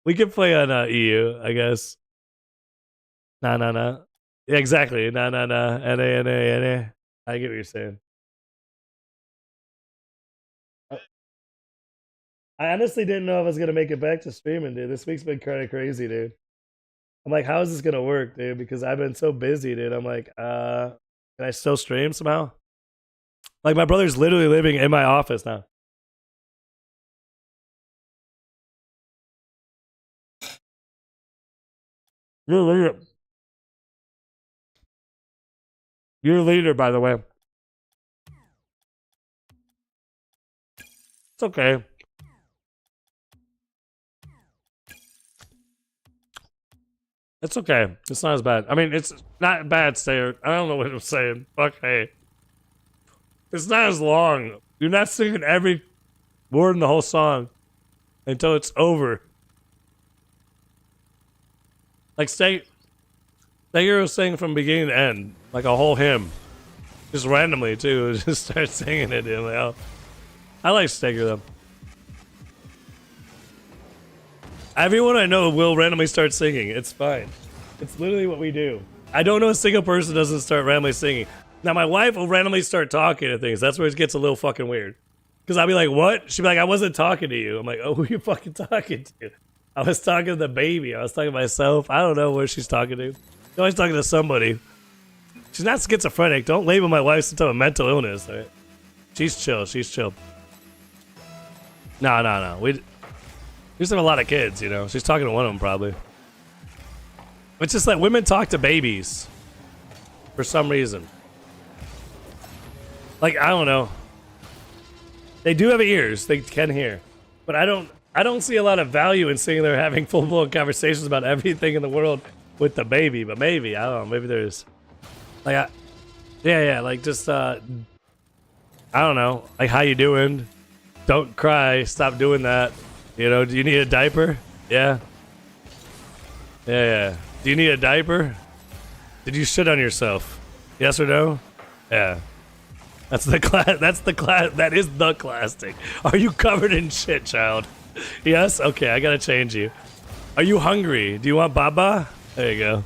We can play on EU, I guess. Nah. Yeah, exactly. Nah. NA. I get what you're saying. I honestly didn't know if I was gonna make it back to streaming, dude. This week's been kind of crazy, dude. I'm like, how is this gonna work, dude? Because I've been so busy, dude. I'm like, can I still stream somehow? Like, my brother's literally living in my office now. You're a leader. You're a leader, by the way. It's okay. It's okay. It's not as bad. I mean, it's not bad, Sayer. I don't know what I'm saying. Fuck, hey. It's not as long. You're not singing every word in the whole song until it's over. Like, Sayer was singing from beginning to end, like a whole hymn. Just randomly, too. Just start singing it. And like, oh. I like Steger, though. Everyone I know will randomly start singing. It's fine. It's literally what we do. I don't know a single person that doesn't start randomly singing. Now, my wife will randomly start talking to things. That's where it gets a little fucking weird. Because I'll be like, what? She'll be like, I wasn't talking to you. I'm like, oh, who are you fucking talking to? I was talking to the baby. I was talking to myself. I don't know where she's talking to. She's always talking to somebody. She's not schizophrenic. Don't label my wife some type of mental illness. Right? She's chill. She's chill. No. We just have a lot of kids, you know. She's talking to one of them probably. It's just like women talk to babies for some reason. Like, I don't know. They do have ears. They can hear. But I don't see a lot of value in sitting there having full-blown conversations about everything in the world with the baby. But maybe, I don't know. Maybe there's like, like just I don't know. Like, how you doing? Don't cry. Stop doing that. You know, do you need a diaper? Yeah. Yeah. Do you need a diaper? Did you shit on yourself? Yes or no? Yeah. That's the class. That's the class. That is the classic. Are you covered in shit, child? Yes? Okay, I gotta change you. Are you hungry? Do you want baba? There you go.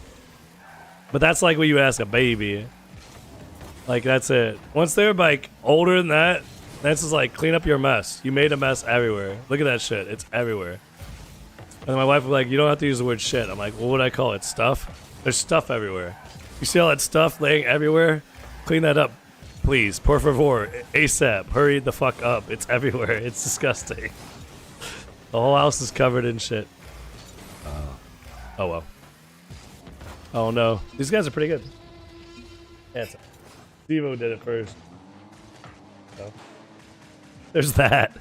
But that's like what you ask a baby. Like, that's it. Once they're like older than that, that's just like, clean up your mess. You made a mess everywhere. Look at that shit. It's everywhere. And my wife was like, you don't have to use the word shit. I'm like, well, what would I call it? Stuff? There's stuff everywhere. You see all that stuff laying everywhere? Clean that up, please. Por favor. ASAP. Hurry the fuck up. It's everywhere. It's disgusting. The whole house is covered in shit. Oh, well. Oh, no. These guys are pretty good. Yeah, Devo did it first. So. There's that.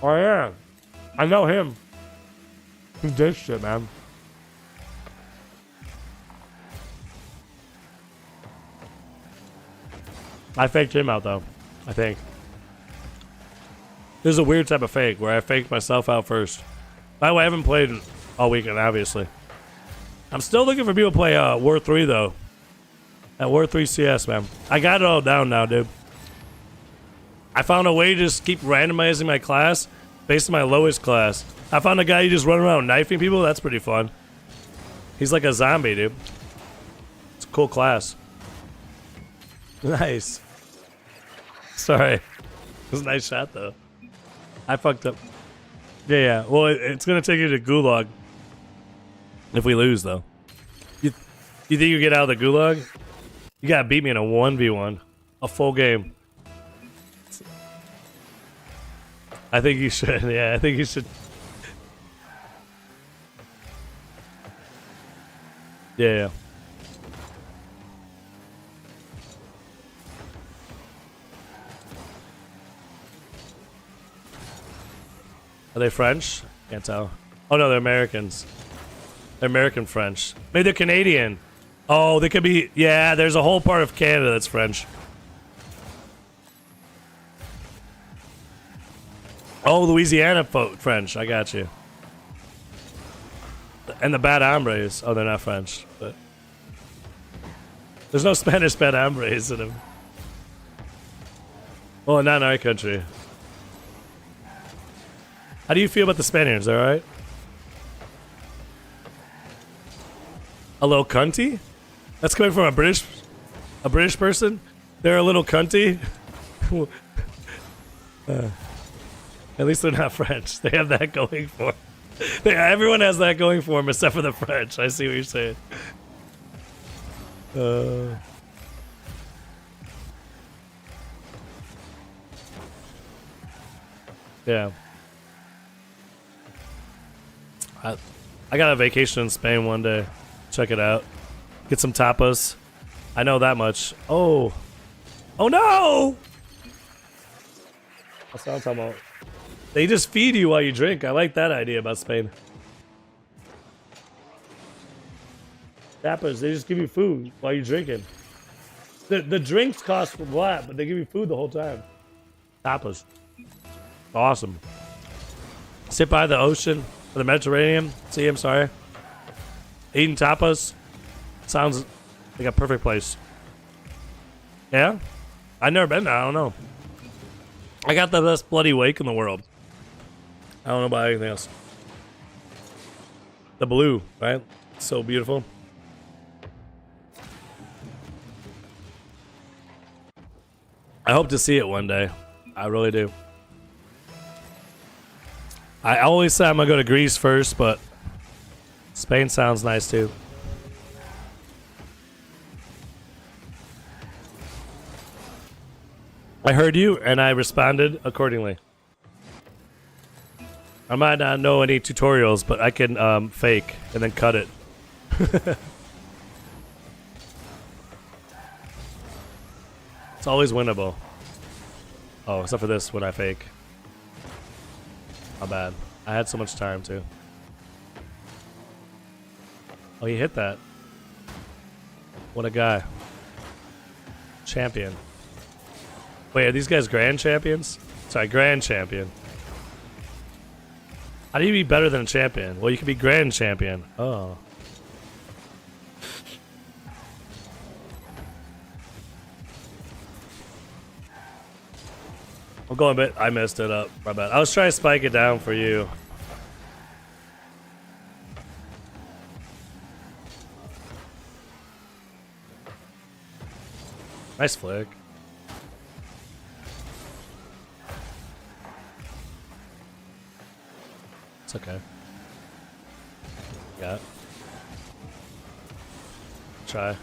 Oh, yeah. I know him. He did shit, man. I faked him out, though. I think. There's a weird type of fake where I faked myself out first. By the way, I haven't played all weekend, obviously. I'm still looking for people to play War 3, though. At War 3 CS, man. I got it all down now, dude. I found a way to just keep randomizing my class based on my lowest class. I found a guy who just run around knifing people. That's pretty fun. He's like a zombie, dude. It's a cool class. Nice. Sorry. It was a nice shot, though. I fucked up. Yeah. Well, it's going to take you to Gulag. If we lose, though. You think you get out of the Gulag? You got to beat me in a 1v1. A full game. I think you should. Yeah, I think you should. Yeah. Are they French? Can't tell. Oh no, they're Americans. They're American French. Maybe they're Canadian. Oh, they could be. Yeah, there's a whole part of Canada that's French. Oh, Louisiana French. I got you. And the Bad Hombres. Oh, they're not French, but there's no Spanish Bad Hombres in them. Oh, not in our country. How do you feel about the Spaniards? All right. A little cunty? That's coming from a British person. They're a little cunty. At least they're not French. They have that going for them. Everyone has that going for them except for the French. I see what you're saying. Yeah. I got a vacation in Spain one day. Check it out. Get some tapas. I know that much. Oh. Oh no! That's what I'm talking about. They just feed you while you drink. I like that idea about Spain. Tapas, they just give you food while you're drinking. The drinks cost a lot, but they give you food the whole time. Tapas. Awesome. Sit by the ocean, or the Mediterranean. See, I'm sorry. Eating tapas. Sounds like a perfect place. Yeah? I've never been there. I don't know. I got the best bloody wake in the world. I don't know about anything else. The blue, right? So beautiful. I hope to see it one day. I really do. I always say I'm gonna go to Greece first, but Spain sounds nice too. I heard you and I responded accordingly. I might not know any tutorials, but I can fake and then cut it. It's always winnable. Oh, except for this when I fake. How bad. I had so much time too. Oh, he hit that. What a guy. Champion. Wait, are these guys grand champions? Sorry, grand champion. How do you be better than a champion? Well, you can be grand champion. Oh. I'm going a bit. I messed it up. My bad. I was trying to spike it down for you. Nice flick. It's okay. Yeah. Try.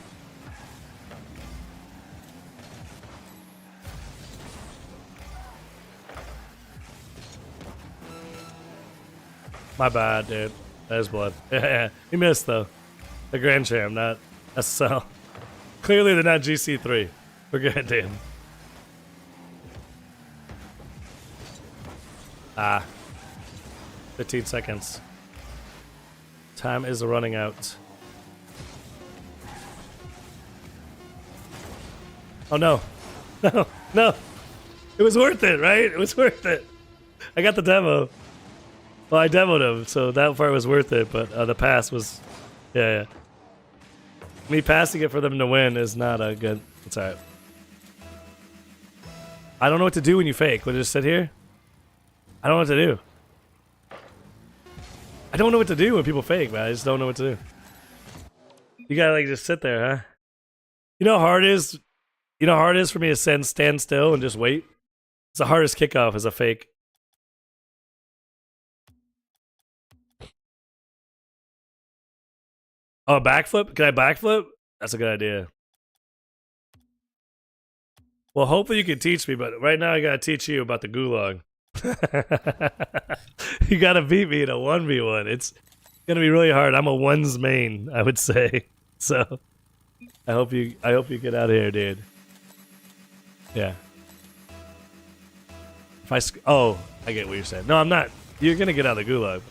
My bad, dude. That is blood. Yeah, he missed though. The Grand Champ, not SSL. Clearly they're not GC3. We're good, damn. Ah. 15 seconds. Time is running out. Oh no. No, no. It was worth it, right? It was worth it. I got the demo. Well, I demoed him, so that part was worth it, but the pass was... Yeah. Me passing it for them to win is not a good... It's alright. I don't know what to do when you fake. Would I just sit here? I don't know what to do. I don't know what to do when people fake, man. I just don't know what to do. You gotta like just sit there, huh? You know how hard it is? You know how hard it is for me to stand still and just wait? It's the hardest kickoff as a fake. Oh, a backflip? Can I backflip? That's a good idea. Well, hopefully you can teach me, but right now I gotta teach you about the gulag. You gotta beat me in a 1v1. It's gonna be really hard. I'm a ones main, I would say. So I hope you get out of here, dude. Yeah. If I I get what you're saying. No, I'm not. You're gonna get out of the gulag.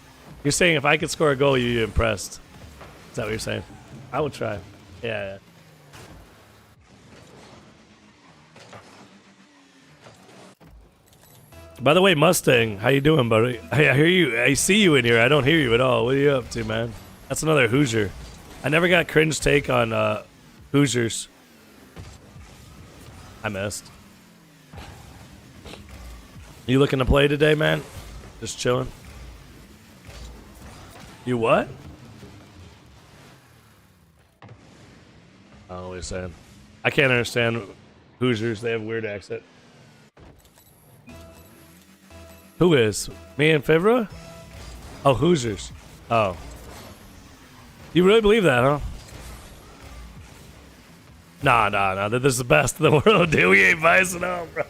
You're saying if I could score a goal, you're impressed. Is that what you're saying? I will try. Yeah. By the way, Mustang, how you doing, buddy? Hey, I hear you. I see you in here. I don't hear you at all. What are you up to, man? That's another Hoosier. I never got cringe take on Hoosiers. I missed. You looking to play today, man? Just chilling. You what? I don't know what you're saying. I can't understand Hoosiers. They have weird accent. Who is? Me and Fivra? Oh, Hoosiers. Oh. You really believe that, huh? Nah. This is the best in the world, dude. We ain't biasing out, bro.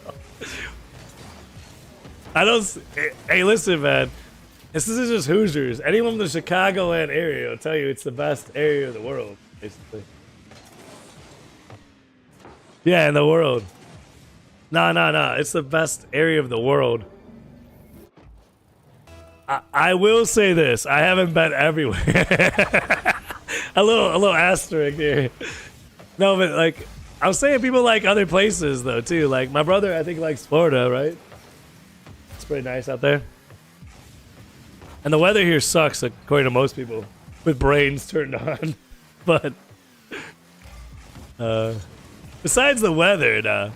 I don't... Hey, listen, man. This isn't just Hoosiers. Anyone from the Chicagoland area will tell you it's the best area of the world, basically. Yeah, in the world. Nah. It's the best area of the world. I will say this. I haven't been everywhere. a little asterisk here. No, but like, I was saying people like other places though too. Like my brother, I think likes Florida, right? It's pretty nice out there. And the weather here sucks, according to most people, with brains turned on. But besides the weather, no,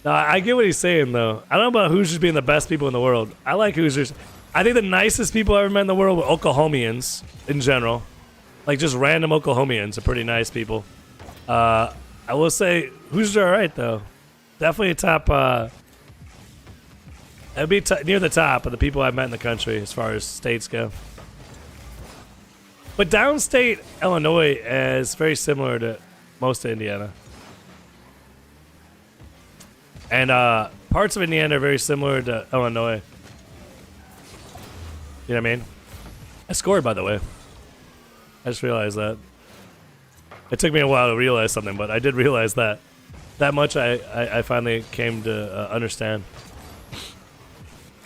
I get what he's saying though. I don't know about Hoosiers being the best people in the world. I like Hoosiers. I think the nicest people I ever met in the world were Oklahomians in general. Like just random Oklahomians are pretty nice people. I will say Hoosiers are alright though. Definitely a top. It'd be near the top of the people I've met in the country as far as states go. But downstate Illinois is very similar to most of Indiana. And parts of Indiana are very similar to Illinois. You know what I mean? I scored, by the way. I just realized that. It took me a while to realize something, but I did realize that. That much I finally came to understand.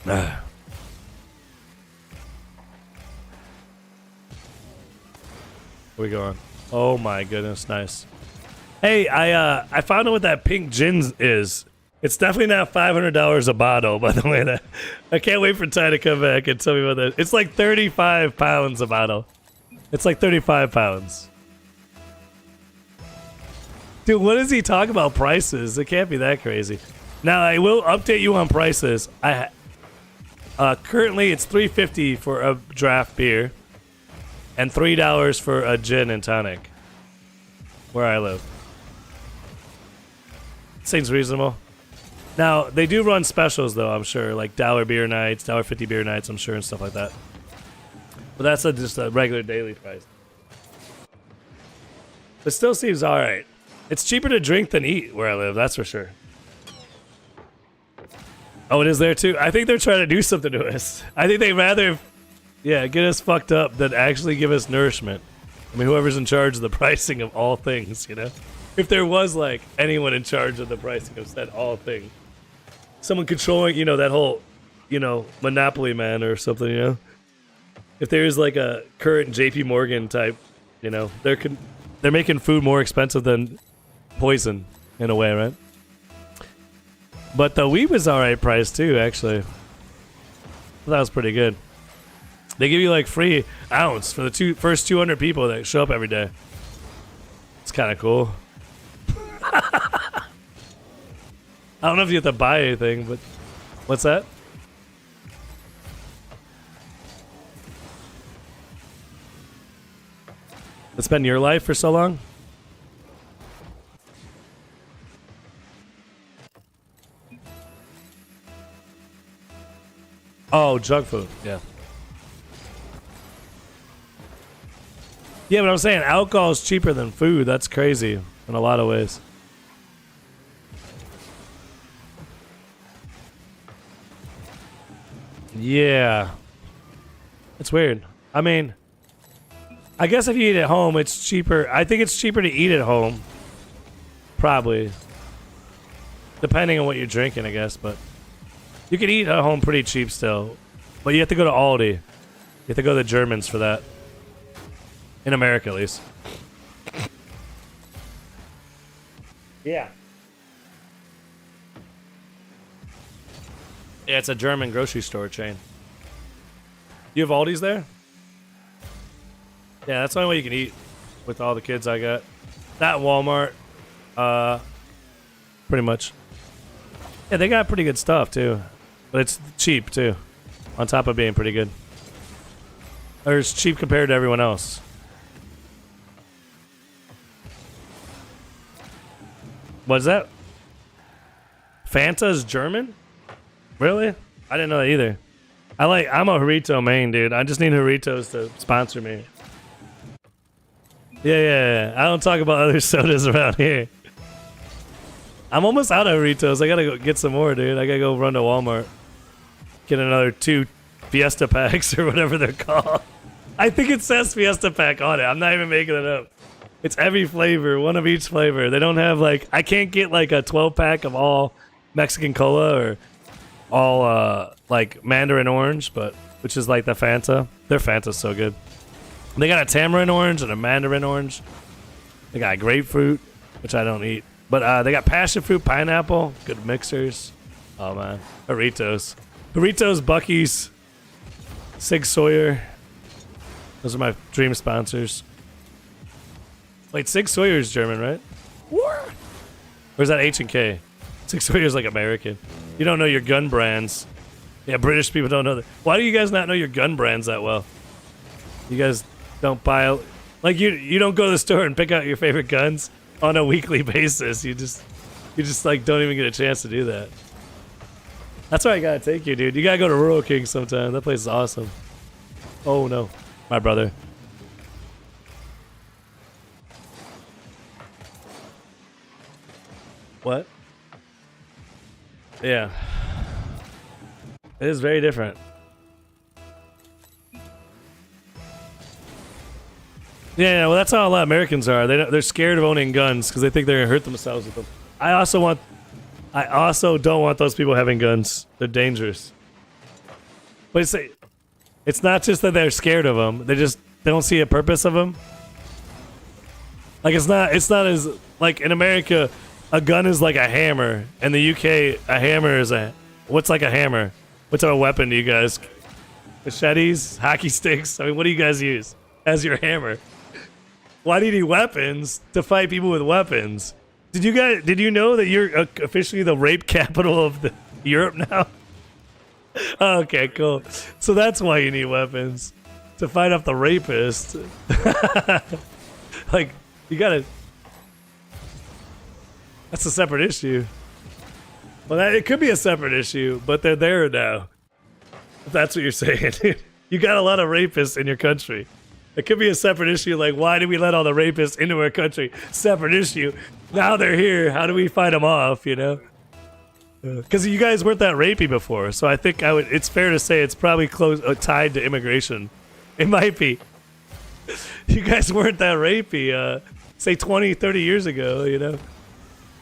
Where we going? Oh my goodness, nice. Hey, I found out what that pink gin is. It's definitely not $500 a bottle, by the way. I can't wait for Ty to come back and tell me about that. It's like 35 pounds a bottle. It's like 35 pounds. Dude, what does he talk about prices? It can't be that crazy. Now, I will update you on prices. Currently, it's $3.50 for a draft beer and $3 for a gin and tonic where I live. Seems reasonable. Now, they do run specials, though, I'm sure, like $1 beer nights, $1.50 beer nights, I'm sure, and stuff like that. But that's just a regular daily price. It still seems all right. It's cheaper to drink than eat where I live, that's for sure. Oh, it is there, too? I think they're trying to do something to us. I think they'd rather, get us fucked up than actually give us nourishment. I mean, whoever's in charge of the pricing of all things, you know? If there was, like, anyone in charge of the pricing of said all things. Someone controlling, that whole, Monopoly man or something, If there's, like, a current JP Morgan type, they're making food more expensive than poison, in a way, right? But the weed was alright price, too, actually. That was pretty good. They give you, like, free ounce for the first 200 people that show up every day. It's kind of cool. I don't know if you have to buy anything, but what's that? It's been your life for so long? Oh, junk food. Yeah. Yeah, but I'm saying alcohol is cheaper than food. That's crazy in a lot of ways. Yeah. It's weird. I mean, I guess if you eat at home, it's cheaper. I think it's cheaper to eat at home. Probably. Depending on what you're drinking, I guess, but you can eat at home pretty cheap still. But you have to go to Aldi. You have to go to the Germans for that. In America, at least. Yeah. Yeah, it's a German grocery store chain. You have Aldi's there? Yeah, that's the only way you can eat with all the kids I got. That Walmart, pretty much. Yeah, they got pretty good stuff too, but it's cheap too, on top of being pretty good. Or it's cheap compared to everyone else. What is that? Fanta's German? Really? I didn't know that either. I'm a Jarrito main, dude. I just need Jarritos to sponsor me. Yeah. I don't talk about other sodas around here. I'm almost out of Jarritos. I gotta go get some more, dude. I gotta go run to Walmart. Get another 2 Fiesta packs or whatever they're called. I think it says Fiesta pack on it. I'm not even making it up. It's every flavor, one of each flavor. They don't have I can't get like a 12 pack of all Mexican cola or all Mandarin orange, which is like the Fanta. Their Fanta's so good. They got a tamarind orange and a mandarin orange. They got grapefruit, which I don't eat. But they got passion fruit, pineapple, good mixers. Oh man, Jarritos, Buc-ee's, Sig Sauer. Those are my dream sponsors. Wait, Sig Sawyer's German, right? Or is that H&K? Sig Sawyer's like American. You don't know your gun brands. Yeah, British people don't know that. Why do you guys not know your gun brands that well? You guys don't buy like you don't go to the store and pick out your favorite guns on a weekly basis. You just like don't even get a chance to do that. That's why I gotta take you, dude. You gotta go to Rural King sometime. That place is awesome. Oh no, my brother. What? Yeah. It is very different. Yeah, well, that's how a lot of Americans are. They're scared of owning guns because they think they're gonna hurt themselves with them. I also don't want those people having guns. They're dangerous. But it's not just that they're scared of them. They don't see a purpose of them. Like it's not as like in America, a gun is like a hammer. In the UK, a hammer is what's like a hammer? What type of weapon do you guys? Machetes, hockey sticks. I mean, what do you guys use as your hammer? Why do you need weapons to fight people with weapons? Did you know that you're officially the rape capital of Europe now? Okay, cool. So that's why you need weapons to fight off the rapist. Like you gotta. That's a separate issue. Well, it could be a separate issue, but they're there now. If that's what you're saying. You got a lot of rapists in your country. It could be a separate issue, like why did we let all the rapists into our country? Separate issue. Now they're here. How do we fight them off, you know? Because you guys weren't that rapey before, so I think it's fair to say it's probably tied to immigration. It might be. You guys weren't that rapey, say 20, 30 years ago, you know?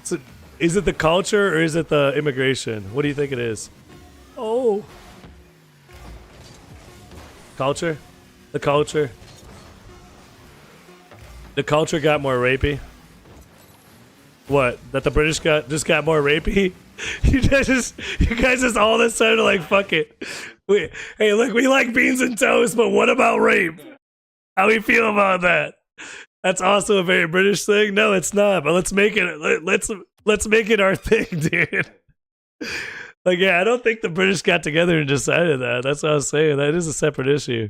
So, is it the culture or is it the immigration? What do you think it is? Oh. Culture? The culture? The culture got more rapey? What? That the British just got more rapey? You guys just all of a sudden like, fuck it. Hey, look, we like beans and toast, but what about rape? How we feel about that? That's also a very British thing. No, it's not. But let's make it our thing, dude. Like, yeah, I don't think the British got together and decided that. That's what I was saying. That is a separate issue.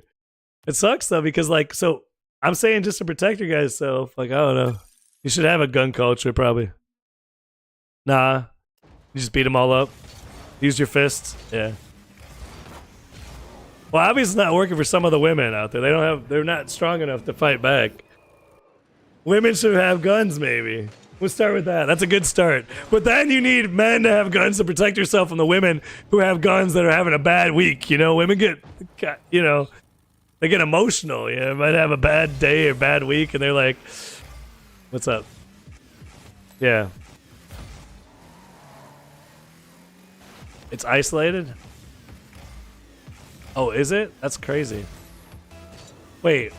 It sucks though because like, so I'm saying just to protect your guys' self. Like, I don't know. You should have a gun culture, probably. Nah, you just beat them all up. Use your fists. Yeah. Well, obviously it's not working for some of the women out there. They're not strong enough to fight back. Women should have guns, maybe. We'll start with that. That's a good start. But then you need men to have guns to protect yourself from the women who have guns that are having a bad week. You know, women get they get emotional. You know, might have a bad day or bad week, and they're like, "What's up?" Yeah. It's isolated? Oh, is it? That's crazy. Wait.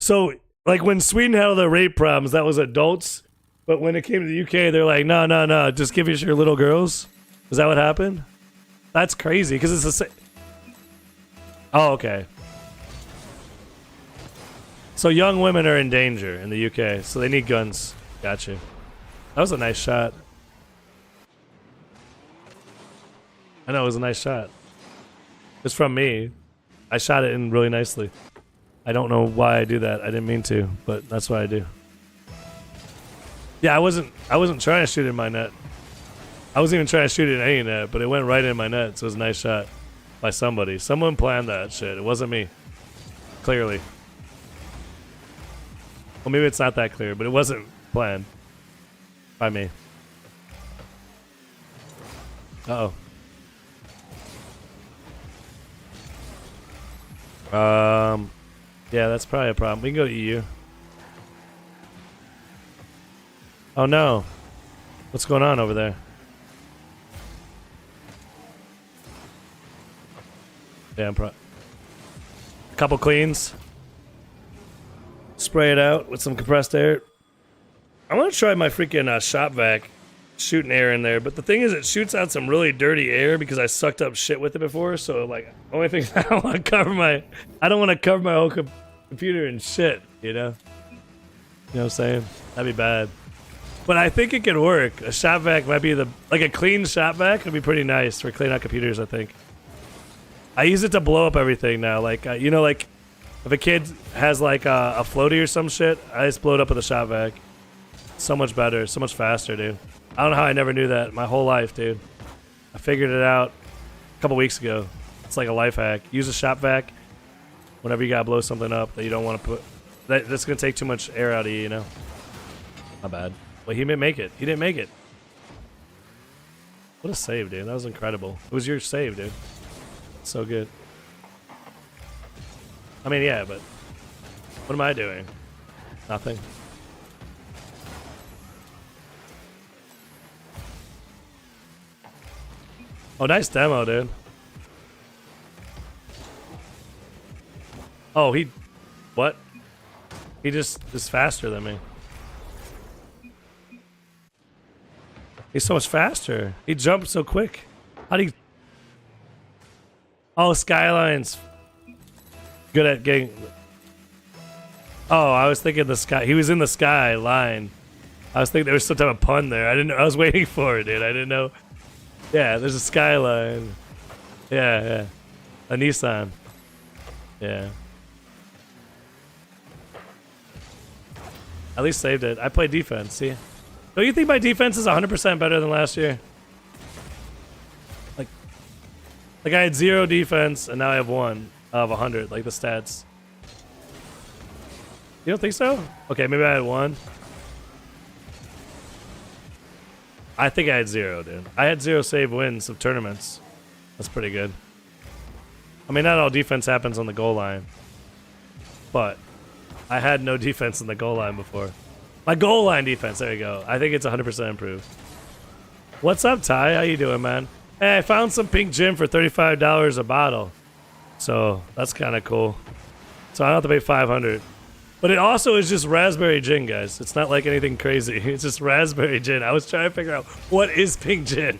So, like when Sweden had all the rape problems, that was adults. But when it came to the UK, they're like, no, just give us your little girls. Is that what happened? That's crazy, because it's the same. Oh, okay. So young women are in danger in the UK, so they need guns. Gotcha. That was a nice shot. I know, it was a nice shot. It's from me. I shot it in really nicely. I don't know why I do that. I didn't mean to, but that's what I do. Yeah, I wasn't trying to shoot it in my net. I wasn't even trying to shoot it in any net, but it went right in my net, so it was a nice shot by somebody. Someone planned that shit. It wasn't me. Clearly. Well, maybe it's not that clear, but it wasn't planned by me. Uh-oh. Yeah, that's probably a problem. We can go to EU. Oh no. What's going on over there? Yeah, a couple cleans. Spray it out with some compressed air. I want to try my freaking shop vac shooting air in there, but the thing is it shoots out some really dirty air because I sucked up shit with it before, so like only thing I don't want to cover my whole computer in shit, you know? You know what I'm saying? That'd be bad. But I think it could work. A shop vac might be like a clean shop vac would be pretty nice for cleaning out computers, I think. I use it to blow up everything now. Like, you know, like if a kid has like a floaty or some shit, I just blow it up with a shop vac. So much better, so much faster, dude. I don't know how I never knew that my whole life, dude. I figured it out a couple weeks ago. It's like a life hack. Use a shop vac whenever you gotta blow something up that you don't want to put. That's gonna take too much air out of you, you know. My bad. Well, he didn't make it. He didn't make it. What a save, dude. That was incredible. It was your save, dude. So good. I mean, yeah, but what am I doing? Nothing. Oh, nice demo, dude. Oh, what? He just is faster than me. He's so much faster. He jumped so quick. How'd he? Oh, Skyline's good at getting. Oh, I was thinking the sky. He was in the sky line. I was thinking there was some type of pun there. I didn't. I was waiting for it, dude. I didn't know. Yeah, there's a Skyline. Yeah. A Nissan. Yeah. At least saved it. I play defense. See. Don't you think my defense is 100% better than last year? Like I had 0 defense and now I have 1 of 100, like the stats. You don't think so? Okay, maybe I had 1. I think I had 0, dude. I had 0 save wins of tournaments. That's pretty good. I mean, not all defense happens on the goal line, but I had no defense in the goal line before. My goal line defense, there you go. I think it's 100% improved. What's up, Ty? How you doing, man? Hey, I found some pink gin for $35 a bottle. So that's kind of cool. So I don't have to pay $500. But it also is just raspberry gin, guys. It's not like anything crazy. It's just raspberry gin. I was trying to figure out what is pink gin.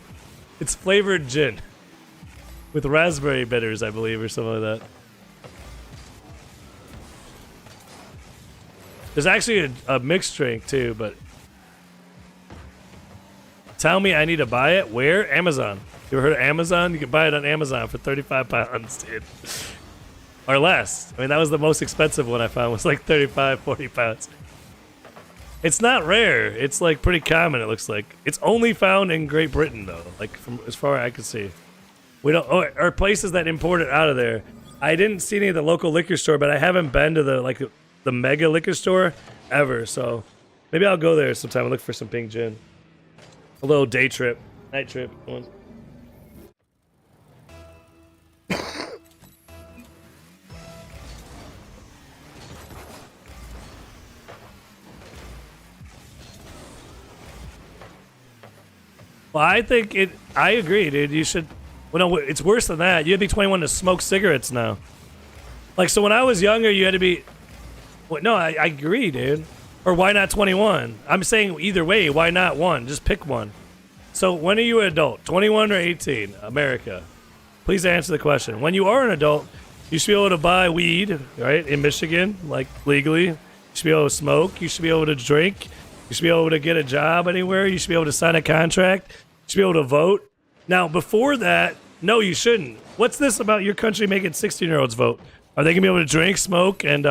It's flavored gin with raspberry bitters, I believe, or something like that. There's actually a mixed drink too, but tell me I need to buy it. Where? Amazon. You ever heard of Amazon? You can buy it on Amazon for 35 pounds, dude. Or less. I mean, that was the most expensive one I found, was like 35, 40 pounds. It's not rare. It's like pretty common, it looks like. It's only found in Great Britain, though, like from as far as I can see. We don't, or places that import it out of there. I didn't see any of the local liquor store, but I haven't been to the mega liquor store ever, so maybe I'll go there sometime and look for some pink gin. A little day trip, night trip. Well, I think I agree, dude. You should. Well, no, it's worse than that. You had to be 21 to smoke cigarettes now. Like, so when I was younger, you had to be. Well, no, I agree, dude. Or why not 21? I'm saying either way, why not one? Just pick one. So when are you an adult? 21 or 18? America. Please answer the question. When you are an adult, you should be able to buy weed, right? In Michigan, like legally. You should be able to smoke. You should be able to drink. You should be able to get a job anywhere. You should be able to sign a contract. You should be able to vote. Now, before that, no, you shouldn't. What's this about your country making 16-year-olds vote? Are they going to be able to drink, smoke, and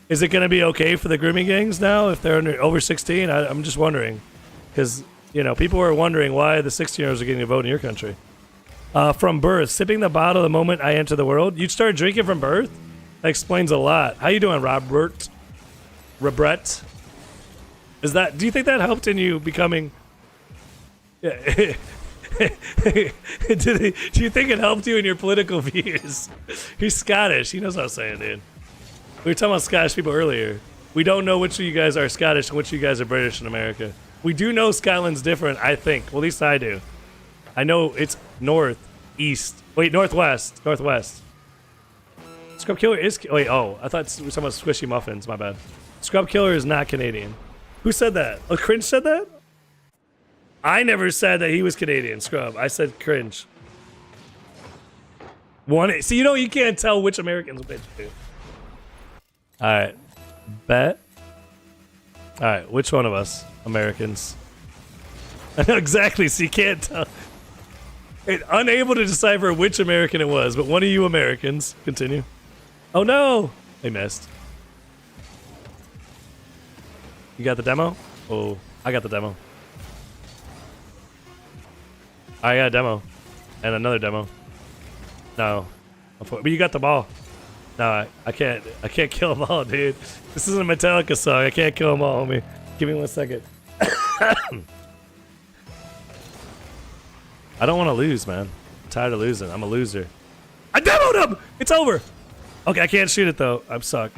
is it going to be okay for the grooming gangs now if they're over 16? I'm just wondering. Because, you know, people are wondering why the 16-year-olds are getting a vote in your country. From birth, sipping the bottle the moment I enter the world. You start drinking from birth? That explains a lot. How you doing, Robert? Robret? Do you think that helped in you becoming... Yeah. Do you think it helped you in your political views? He's Scottish. He knows what I'm saying, dude. We were talking about Scottish people earlier. We don't know which of you guys are Scottish and which of you guys are British in America. We do know Scotland's different, I think. Well, at least I do. I know it's northeast. Wait, northwest. Northwest. Scrub Killer is... Wait, oh. I thought we were talking about Squishy Muffins. My bad. Scrub Killer is not Canadian. Who said that? Oh, Cringe said that? I never said that he was Canadian, Scrub. I said Cringe. See, you know, you can't tell which Americans which, dude. Alright. Bet. All right, which one of us Americans? I know exactly, so you can't tell. Unable to decipher which American it was, but one of you Americans. Continue. Oh no! They missed. You got the demo? Oh, I got the demo. I got a demo. And another demo. No. But you got the ball. No, I can't kill them all, dude. This isn't a Metallica song. I can't kill them all, homie. Give me 1 second. I don't want to lose, man. I'm tired of losing. I'm a loser. I demoed him! It's over! Okay, I can't shoot it, though. I'm suck.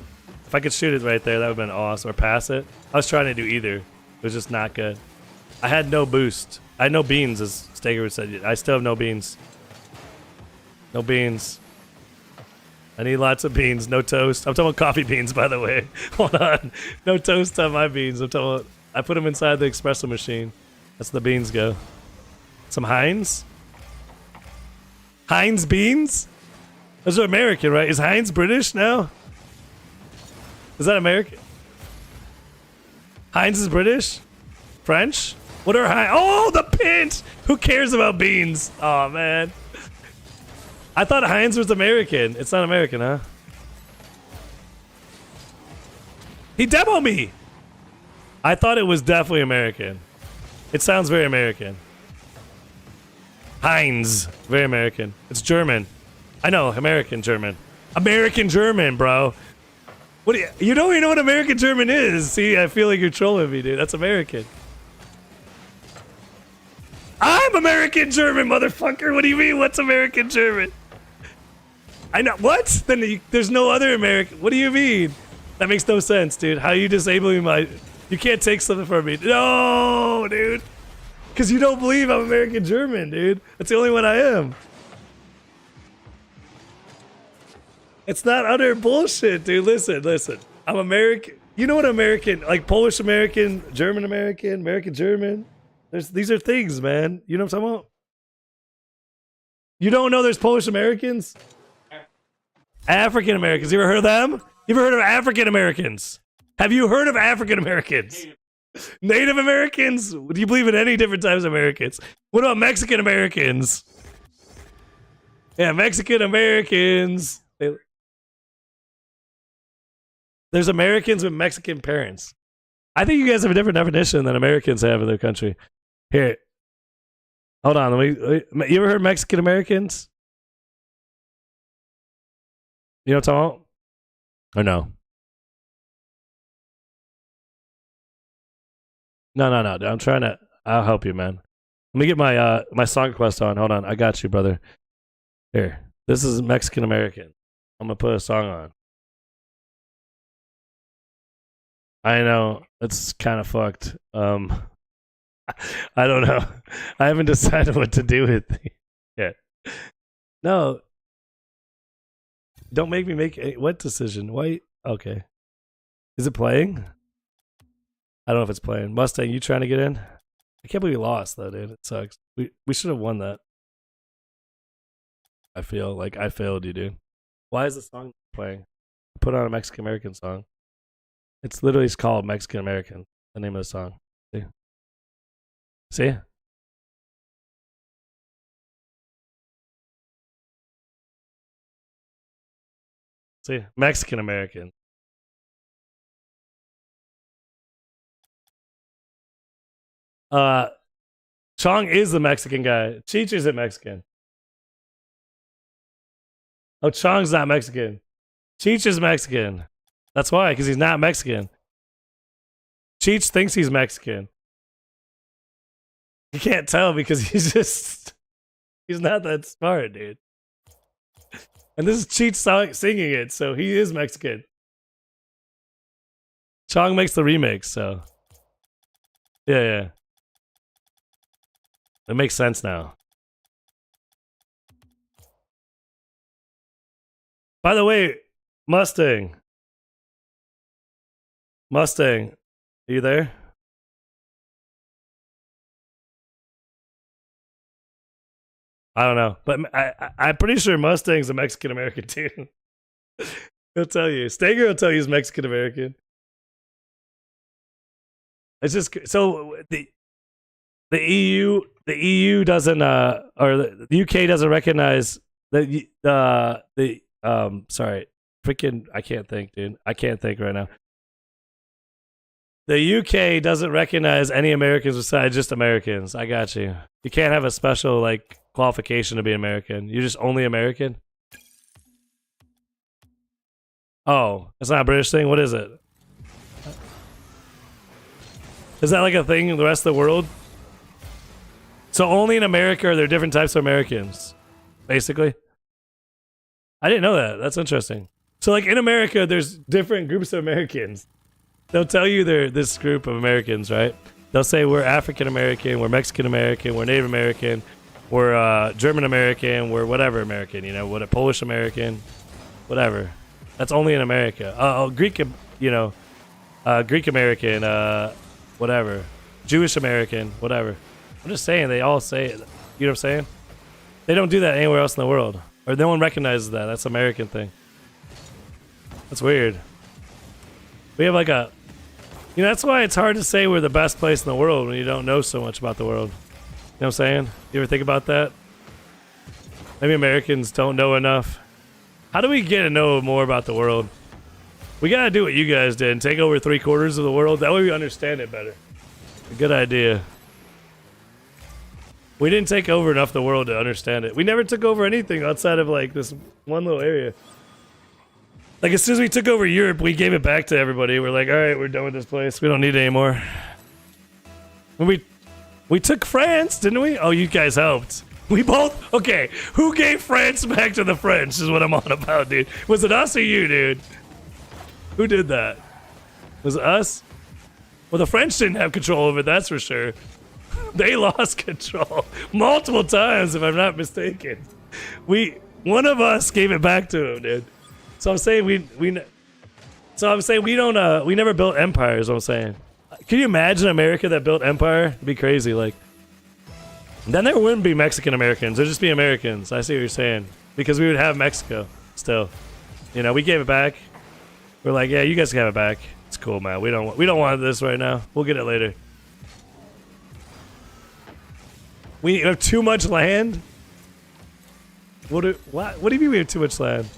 If I could shoot it right there, that would have been awesome. Or pass it. I was trying to do either. It was just not good. I had no boost. I had no beans, as Stager would say. I still have no beans. No beans. I need lots of beans. No toast. I'm talking about coffee beans, by the way. Hold on. No toast on my beans. I'm talking about... I put them inside the espresso machine. That's where the beans go. Some Heinz? Heinz beans? Those are American, right? Is Heinz British now? Is that American? Heinz is British? French? What are Heinz? Oh, the pinch! Who cares about beans? Oh, man. I thought Heinz was American. It's not American, huh? He demoed me! I thought it was definitely American. It sounds very American. Heinz. Very American. It's German. I know, American German. American German, bro. What do you don't even know what American German is. See, I feel like you're trolling me, dude. That's American. I'm American German, motherfucker. What do you mean, what's American German? I know, what? Then there's no other American. What do you mean? That makes no sense, dude. How are you disabling my... You can't take something from me. No, dude. Because you don't believe I'm American German, dude. That's the only one I am. It's not utter bullshit, dude. Listen. I'm American. You know what American, like Polish American, German American, American German? These are things, man. You know what I'm talking about? You don't know there's Polish Americans? African Americans. You ever heard of them? You ever heard of African Americans? Have you heard of African Americans? Native Americans? Do you believe in any different types of Americans? What about Mexican Americans? Yeah, Mexican Americans. There's Americans with Mexican parents. I think you guys have a different definition than Americans have in their country. Here. Hold on. You ever heard Mexican Americans? You know what I'm talking about? Or no? No. I'm trying to... I'll help you, man. Let me get my my song quest on. Hold on. I got you, brother. Here. This is Mexican American. I'm going to put a song on. I know. It's kind of fucked. I don't know. I haven't decided what to do with it yet. No. Don't make me make what decision? Why? Okay. Is it playing? I don't know if it's playing. Mustang, you trying to get in? I can't believe we lost though, dude. It sucks. We should have won that. I feel like I failed you, dude. Why is the song playing? I put on a Mexican American song. It's literally called Mexican American. The name of the song. See? See? See? Mexican American. Chong is the Mexican guy. Cheech isn't Mexican. Oh, Chong's not Mexican. Cheech is Mexican. That's why, because he's not Mexican. Cheech thinks he's Mexican. You can't tell because he's not that smart, dude. And this is Cheech singing it, so he is Mexican. Chong makes the remix, so. Yeah. It makes sense now. By the way, Mustang, are you there? I don't know, but I'm pretty sure Mustang's a Mexican American too. He'll tell you. Steger will tell you he's Mexican American. It's just so the EU doesn't or the UK doesn't recognize the sorry, freaking I can't think, dude. I can't think right now. The UK doesn't recognize any Americans besides just Americans. I got you. You can't have a special like qualification to be American. You're just only American. Oh, it's not a British thing. What is it? Is that like a thing in the rest of the world? So only in America are there different types of Americans, basically. I didn't know that. That's interesting. So like in America, there's different groups of Americans. They'll tell you they're this group of Americans, right? They'll say we're African American, we're Mexican American, we're Native American, we're German American, we're whatever American, you know, what a Polish American, whatever. That's only in America. Greek, you know, Greek American, whatever, Jewish American, whatever. I'm just saying they all say it. You know what I'm saying? They don't do that anywhere else in the world, or no one recognizes that. That's an American thing. That's weird. We have like a, you know, that's why it's hard to say we're the best place in the world when you don't know so much about the world. You know what I'm saying? You ever think about that? Maybe Americans don't know enough. How do we get to know more about the world? We gotta do what you guys did and take over 3/4 of the world. That way we understand it better. A good idea. We didn't take over enough of the world to understand it. We never took over anything outside of like this one little area. Like as soon as we took over Europe, we gave it back to everybody. We're like, all right, we're done with this place. We don't need it anymore. When we took France, didn't we? Oh, you guys helped. We both, okay. Who gave France back to the French is what I'm on about, dude. Was it us or you, dude? Who did that? Was it us? Well, the French didn't have control of it, that's for sure. They lost control multiple times, if I'm not mistaken. One of us gave it back to him, dude. So I'm saying we never built empires. What I'm saying. Can you imagine America that built empire? It'd be crazy. Like, then there wouldn't be Mexican Americans. There'd just be Americans. I see what you're saying, because we would have Mexico still. You know, we gave it back. We're like, yeah, you guys can have it back. It's cool, man. We don't want this right now. We'll get it later. We have too much land. What do you mean we have too much land?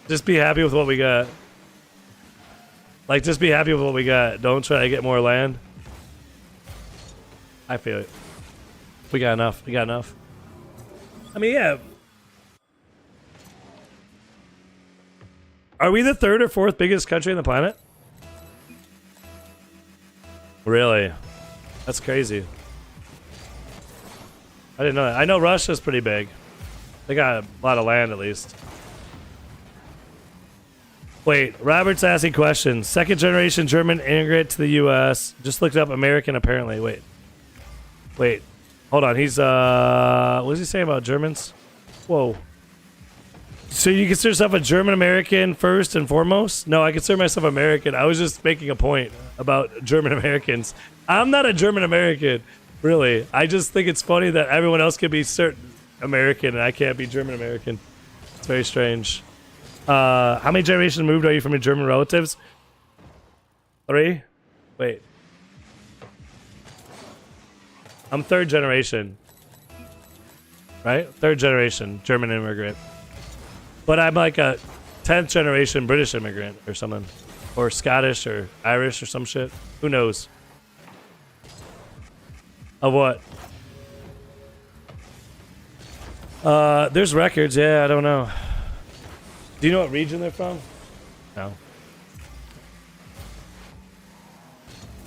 Just be happy with what we got. Like, just be happy with what we got. Don't try to get more land. I feel it. We got enough. We got enough. I mean, yeah. Are we the 3rd or 4th biggest country on the planet? Really? That's crazy. I didn't know that. I know Russia's pretty big. They got a lot of land, at least. Wait, Robert's asking questions. 2nd generation German immigrant to the U.S. Just looked up American, apparently. Wait. Hold on. He's, what is he saying about Germans? Whoa. So you consider yourself a German American first and foremost? No, I consider myself American. I was just making a point about German Americans. I'm not a German American, really. I just think it's funny that everyone else can be certain American and I can't be German American. It's very strange. How many generations moved are you from your German relatives? 3? Wait. I'm 3rd generation. Right? 3rd generation German immigrant. But I'm like a 10th generation British immigrant or something. Or Scottish or Irish or some shit. Who knows? Of what? There's records. Yeah, I don't know. Do you know what region they're from? No.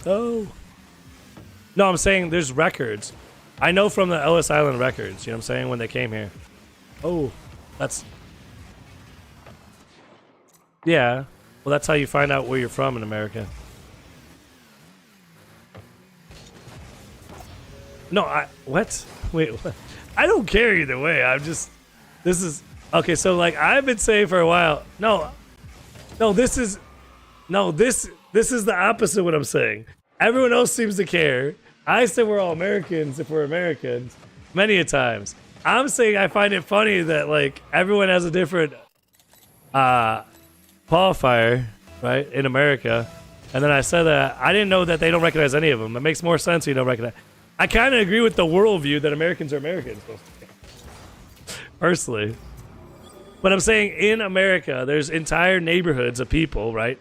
Oh. No, I'm saying there's records. I know from the Ellis Island records, you know what I'm saying, when they came here. Oh, that's... Yeah. Well, that's how you find out where you're from in America. No, what? Wait, what? I don't care either way. I'm just... This is... Okay, so like I've been saying for a while, this is the opposite of what I'm saying. Everyone else seems to care. I said we're all Americans if we're Americans many a times. I'm saying I find it funny that like everyone has a different qualifier. right, in America. And then I said that I didn't know that they don't recognize any of them. It makes more sense you don't recognize. I kind of agree with the worldview that Americans are Americans, personally. But I'm saying in America, there's entire neighborhoods of people, right,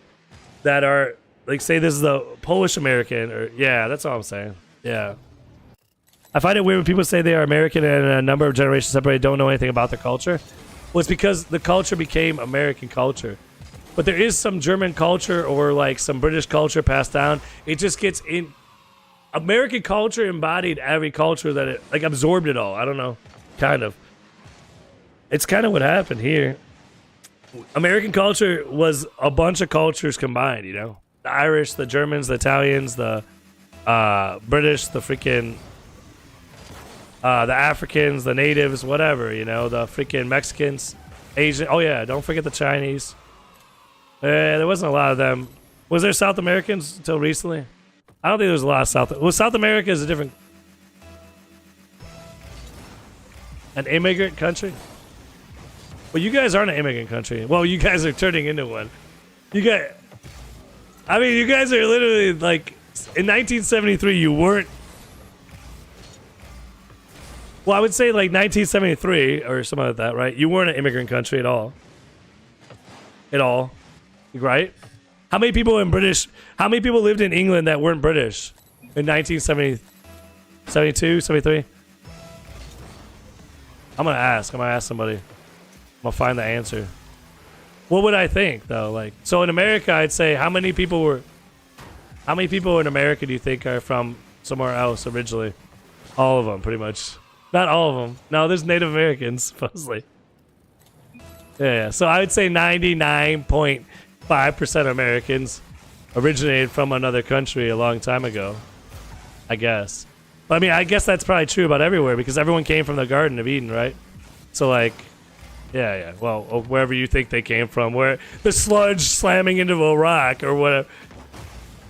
that are, like, say this is the Polish American, or, yeah, that's all I'm saying. Yeah. I find it weird when people say they are American and a number of generations separated don't know anything about their culture. Well, it's because the culture became American culture. But there is some German culture or like some British culture passed down. It just gets in. American culture embodied every culture that it, like, absorbed it all. I don't know. Kind of. It's kind of what happened here. American culture was a bunch of cultures combined, you know? The Irish, the Germans, the Italians, the British, the freaking the Africans, the natives, whatever, you know, the freaking Mexicans, Asian. Oh yeah, don't forget the Chinese. There wasn't a lot of them. Was there South Americans until recently? I don't think there was a lot of South. Well, South America is a different, an immigrant country. Well, you guys aren't an immigrant country. Well, you guys are turning into one. You guys, I mean, you guys are literally like, in 1973, you weren't. Well, I would say like 1973 or something like that, right? You weren't an immigrant country at all. At all. Right? How many people how many people lived in England that weren't British in 1970, 72, 73? I'm going to ask somebody. I'm going to find the answer. What would I think though? Like, so in America, I'd say how many people in America do you think are from somewhere else originally? All of them, pretty much. Not all of them. No, there's Native Americans, supposedly. Yeah. So I would say 99.5% of Americans originated from another country a long time ago, I guess. But I mean, I guess that's probably true about everywhere because everyone came from the Garden of Eden, right? So like, yeah. Well, wherever you think they came from, where the sludge slamming into a rock or whatever.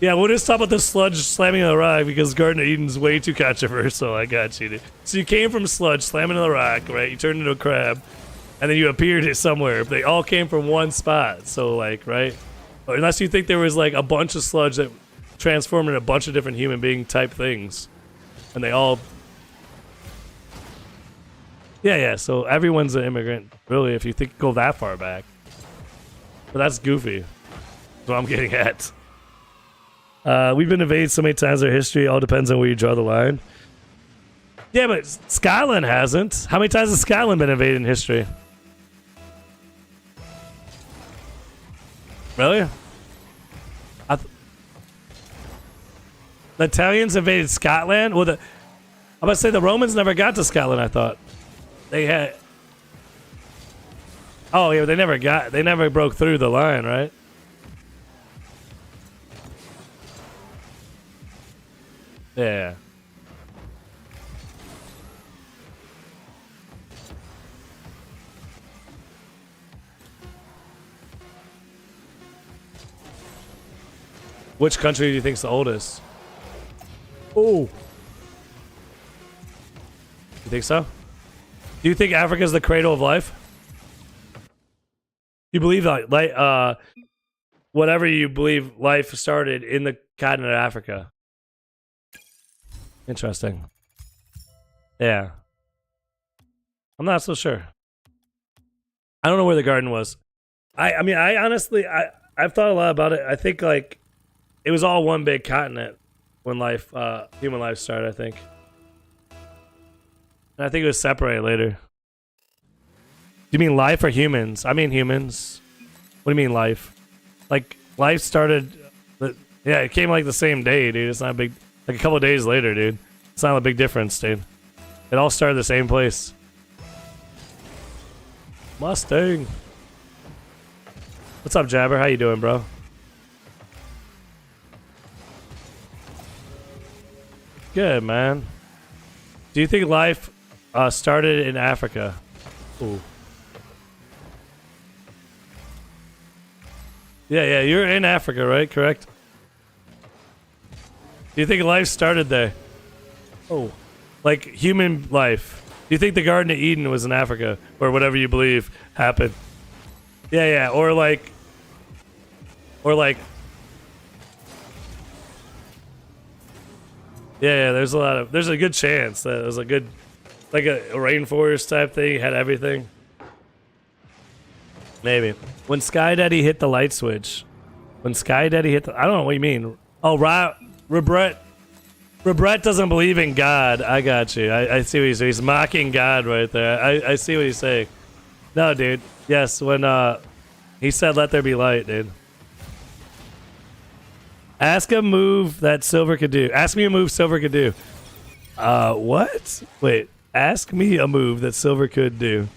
Yeah, we'll just talk about the sludge slamming into the rock because Garden of Eden's way too controversial. I got you, dude. So you came from sludge slamming into the rock, right? You turned into a crab. And then you appeared somewhere. They all came from one spot. So, like, right? Unless you think there was, like, a bunch of sludge that transformed into a bunch of different human being type things. And they all... Yeah. So everyone's an immigrant, really, if you think go that far back. But that's goofy. That's what I'm getting at. We've been invaded so many times in our history. It all depends on where you draw the line. Yeah, but Scotland hasn't. How many times has Scotland been invaded in history? Really? The Italians invaded Scotland? Well, I'm about to say the Romans never got to Scotland, I thought. They had... Oh, yeah, but they never broke through the line, right? Yeah. Which country do you think's the oldest? Oh. You think so? Do you think Africa's the cradle of life? You believe that, like, whatever you believe, life started in the continent of Africa. Interesting. Yeah. I'm not so sure. I don't know where the garden was. I mean, I honestly, I've thought a lot about it. I think, like, it was all one big continent when human life started, I think. And I think it was separated later. Do you mean life or humans? I mean humans. What do you mean life? Like, life started... Yeah, it came like the same day, dude. It's not a big... Like a couple of days later, dude. It's not a big difference, dude. It all started the same place. Mustang. What's up, Jabber? How you doing, bro? Good, man. Do you think life started in Africa? Ooh. Yeah, you're in Africa, right? Correct? Do you think life started there? Oh. Like human life. Do you think the Garden of Eden was in Africa? Or whatever you believe happened? Yeah. Or like... Or like, yeah, there's a good chance that it was a good, like a rainforest type thing, had everything. Maybe. When Sky Daddy hit the light switch. When Sky Daddy hit the, I don't know what you mean. Oh, Rebret doesn't believe in God. I got you. I see what he's doing. He's mocking God right there. I see what he's saying. No, dude. Yes, when he said let there be light, dude. Ask a move that Silver could do. Ask me a move Silver could do. What? Wait. Ask me a move that Silver could do.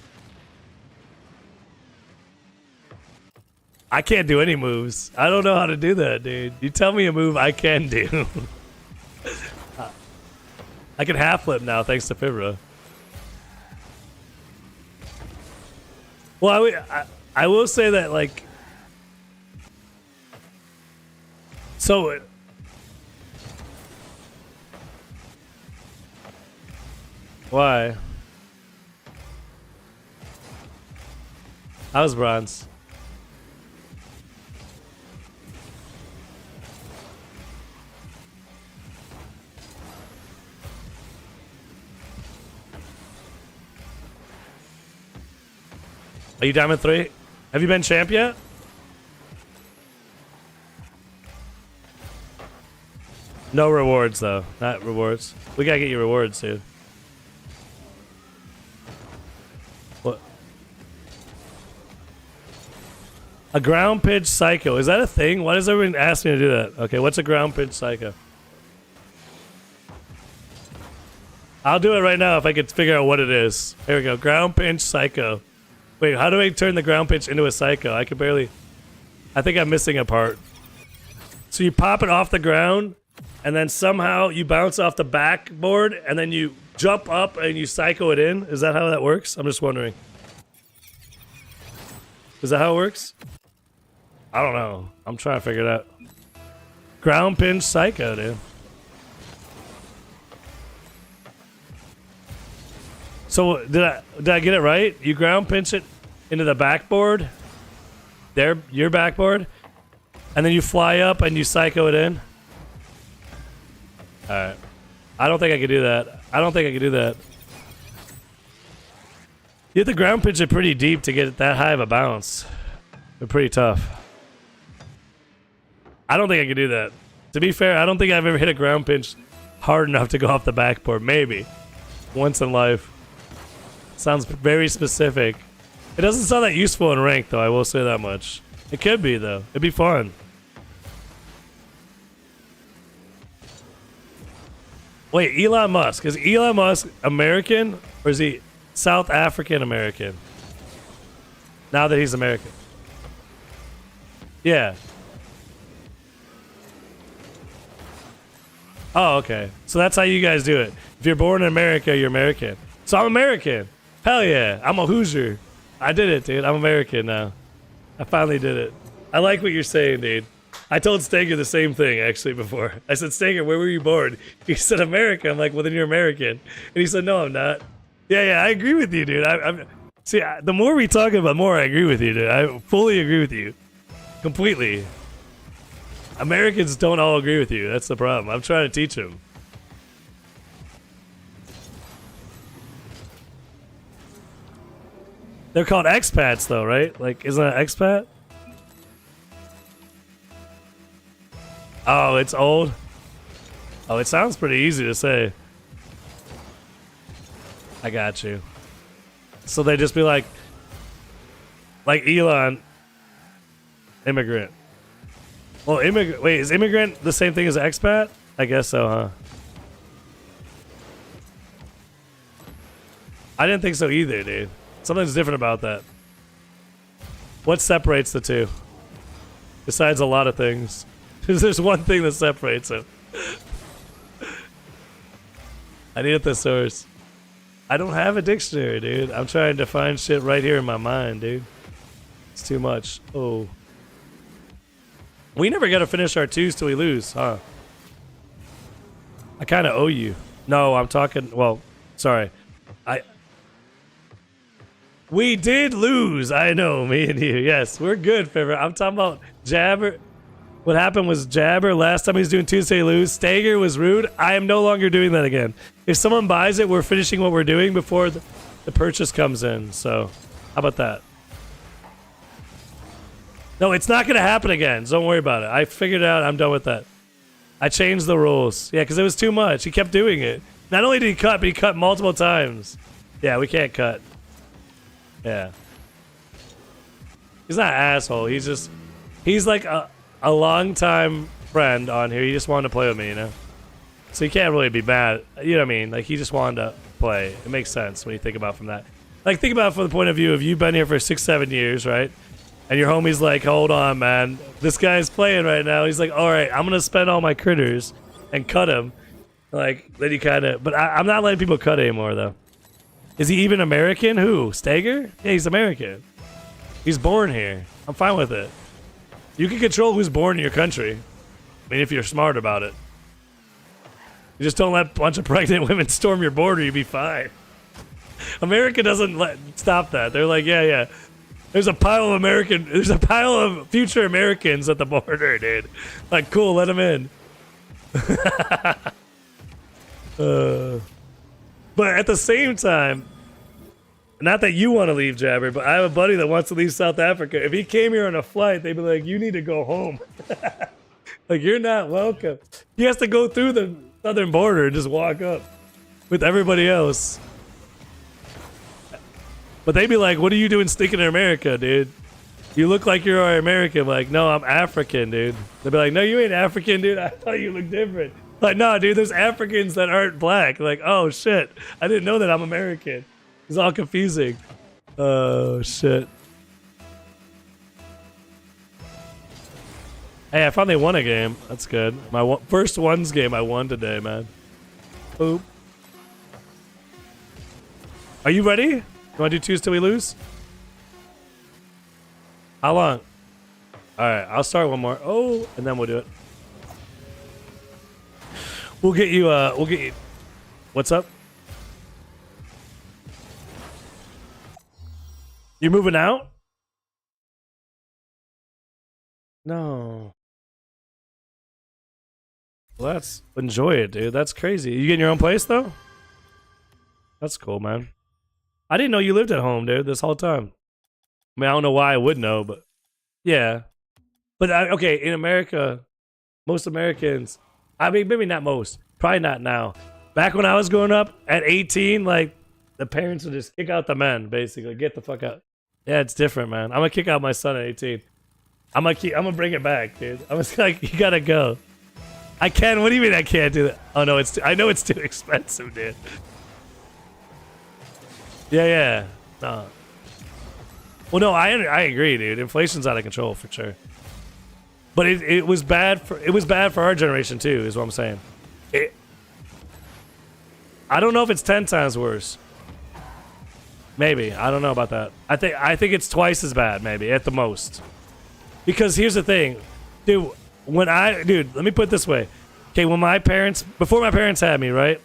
I can't do any moves. I don't know how to do that, dude. You tell me a move I can do. I can half flip now thanks to Fibra. Well, I will say that, like, so why? I was bronze. Are you Diamond 3? Have you been champ yet? No rewards, though. Not rewards. We gotta get you rewards, dude. What? A ground pitch psycho. Is that a thing? Why does everyone ask me to do that? Okay, what's a ground pitch psycho? I'll do it right now if I could figure out what it is. Here we go. Ground pitch psycho. Wait, how do I turn the ground pitch into a psycho? I can barely... I think I'm missing a part. So you pop it off the ground, and then somehow you bounce off the backboard, and then you jump up and you psycho it in? Is that how that works? I'm just wondering. Is that how it works? I don't know. I'm trying to figure it out. Ground pinch psycho, dude. So did I get it right? You ground pinch it into the backboard, your backboard, and then you fly up and you psycho it in. All right, I don't think I could do that. I don't think I could do that. You have to ground pinch it pretty deep to get that high of a bounce. They're pretty tough. I don't think I could do that. To be fair, I don't think I've ever hit a ground pinch hard enough to go off the backboard. Maybe once in life. Sounds very specific. It doesn't sound that useful in rank, though. I will say that much. It could be, though. It'd be fun. Wait, Elon Musk. Is Elon Musk American or is he South African American? Now that he's American. Yeah. Oh, okay. So that's how you guys do it. If you're born in America, you're American. So I'm American. Hell yeah, I'm a Hoosier. I did it, dude. I'm American now. I finally did it. I like what you're saying, dude. I told Stanger the same thing, actually, before. I said, Stanger, where were you born? He said, America. I'm like, well, then you're American. And he said, no, I'm not. Yeah, I agree with you, dude. See, the more we talk about, the more I agree with you, dude. I fully agree with you. Completely. Americans don't all agree with you. That's the problem. I'm trying to teach them. They're called expats, though, right? Like, isn't that expat? Oh, it's old? Oh, it sounds pretty easy to say. I got you. So they just be like Elon, immigrant. Well, immigrant. Wait, is immigrant the same thing as expat? I guess so, huh? I didn't think so either, dude. Something's different about that. What separates the two? Besides a lot of things. There's one thing that separates them. I need a thesaurus. I don't have a dictionary, dude. I'm trying to find shit right here in my mind, dude. It's too much. Oh. We never got to finish our twos till we lose, huh? I kind of owe you. No, I'm talking... Well, sorry. We did lose. I know, me and you. Yes, we're good, Fibber. I'm talking about Jabber. What happened was Jabber, last time he was doing Tuesday Lose, Stager was rude. I am no longer doing that again. If someone buys it, we're finishing what we're doing before the purchase comes in. So, how about that? No, it's not going to happen again. So don't worry about it. I figured it out. I'm done with that. I changed the rules. Yeah, because it was too much. He kept doing it. Not only did he cut, but he cut multiple times. Yeah, we can't cut. Yeah. He's not an asshole. He's like a long-time friend on here. He just wanted to play with me, you know? So you can't really be mad. You know what I mean? Like, he just wanted to play. It makes sense when you think about it from that. Like, think about it from the point of view of you've been here for 6-7 years, right? And your homie's like, hold on, man. This guy's playing right now. He's like, all right, I'm going to spend all my critters and cut him. Like, then you kind of... But I'm not letting people cut anymore, though. Is he even American? Who? Stager? Yeah, he's American. He's born here. I'm fine with it. You can control who's born in your country. I mean, if you're smart about it. You just don't let a bunch of pregnant women storm your border, you'll be fine. America doesn't stop that. They're like, yeah. There's a pile of future Americans at the border, dude. Like, cool, let them in. But at the same time, not that you want to leave, Jabber, but I have a buddy that wants to leave South Africa. If he came here on a flight, they'd be like, you need to go home. Like, you're not welcome. He has to go through the southern border and just walk up with everybody else. But they'd be like, what are you doing sticking in America, dude? You look like you're American. Like, no, I'm African, dude. They'd be like, no, you ain't African, dude. I thought you looked different. Like, no, dude, there's Africans that aren't black. Like, oh, shit. I didn't know that I'm American. It's all confusing. Oh, shit. Hey, I finally won a game. That's good. My first ones game I won today, man. Boop. Are you ready? You want to do twos till we lose? How long? All right, I'll start one more. Oh, and then we'll do it. We'll get you. What's up? You moving out? No. Well, enjoy it, dude. That's crazy. You getting your own place though? That's cool, man. I didn't know you lived at home, dude, this whole time. I mean, I don't know why I would know, but yeah. But okay, in America, most Americans, I mean, maybe not most, probably not now. Back when I was growing up, at 18, like, the parents would just kick out the men, basically. Get the fuck out. Yeah, it's different, man. I'm gonna kick out my son at 18. I'm gonna bring it back, dude. I'm just like, you gotta go. I can. What do you mean I can't do that? Oh no, I know it's too expensive, dude. Yeah. No. Well, no, I agree, dude. Inflation's out of control for sure. But it was bad for our generation too, is what I'm saying. I don't know if it's 10 times worse. Maybe. I don't know about that. I think it's twice as bad, maybe, at the most. Because here's the thing, dude. Let me put it this way. Okay, before my parents had me, right?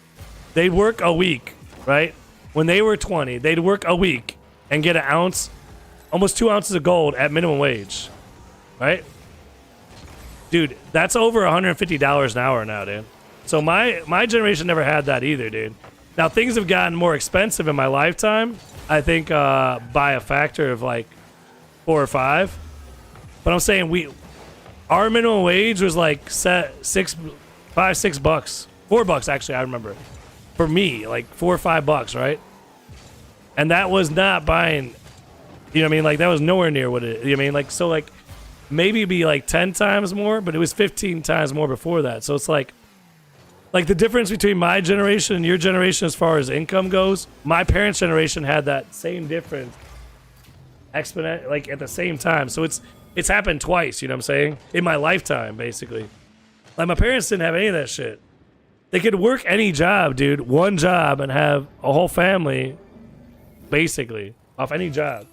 They'd work a week, right? When they were 20, they'd work a week and get almost 2 ounces of gold at minimum wage, right? Dude, that's over $150 an hour now, dude. So my generation never had that either, dude. Now, things have gotten more expensive in my lifetime, I think by a factor of like 4 or 5. But I'm saying our minimum wage was like $6, $6, $4 actually, I remember. For me, like $4 or $5, right? And that was not buying, you know what I mean? Like that was nowhere near what it, you know what I mean? Like, so like maybe it'd be like 10 times more, but it was 15 times more before that. So it's like the difference between my generation and your generation as far as income goes, my parents' generation had that same difference exponent, like at the same time. So it's happened twice, you know what I'm saying? In my lifetime, basically. Like my parents didn't have any of that shit. They could work any job, dude, one job, and have a whole family, basically, off any job.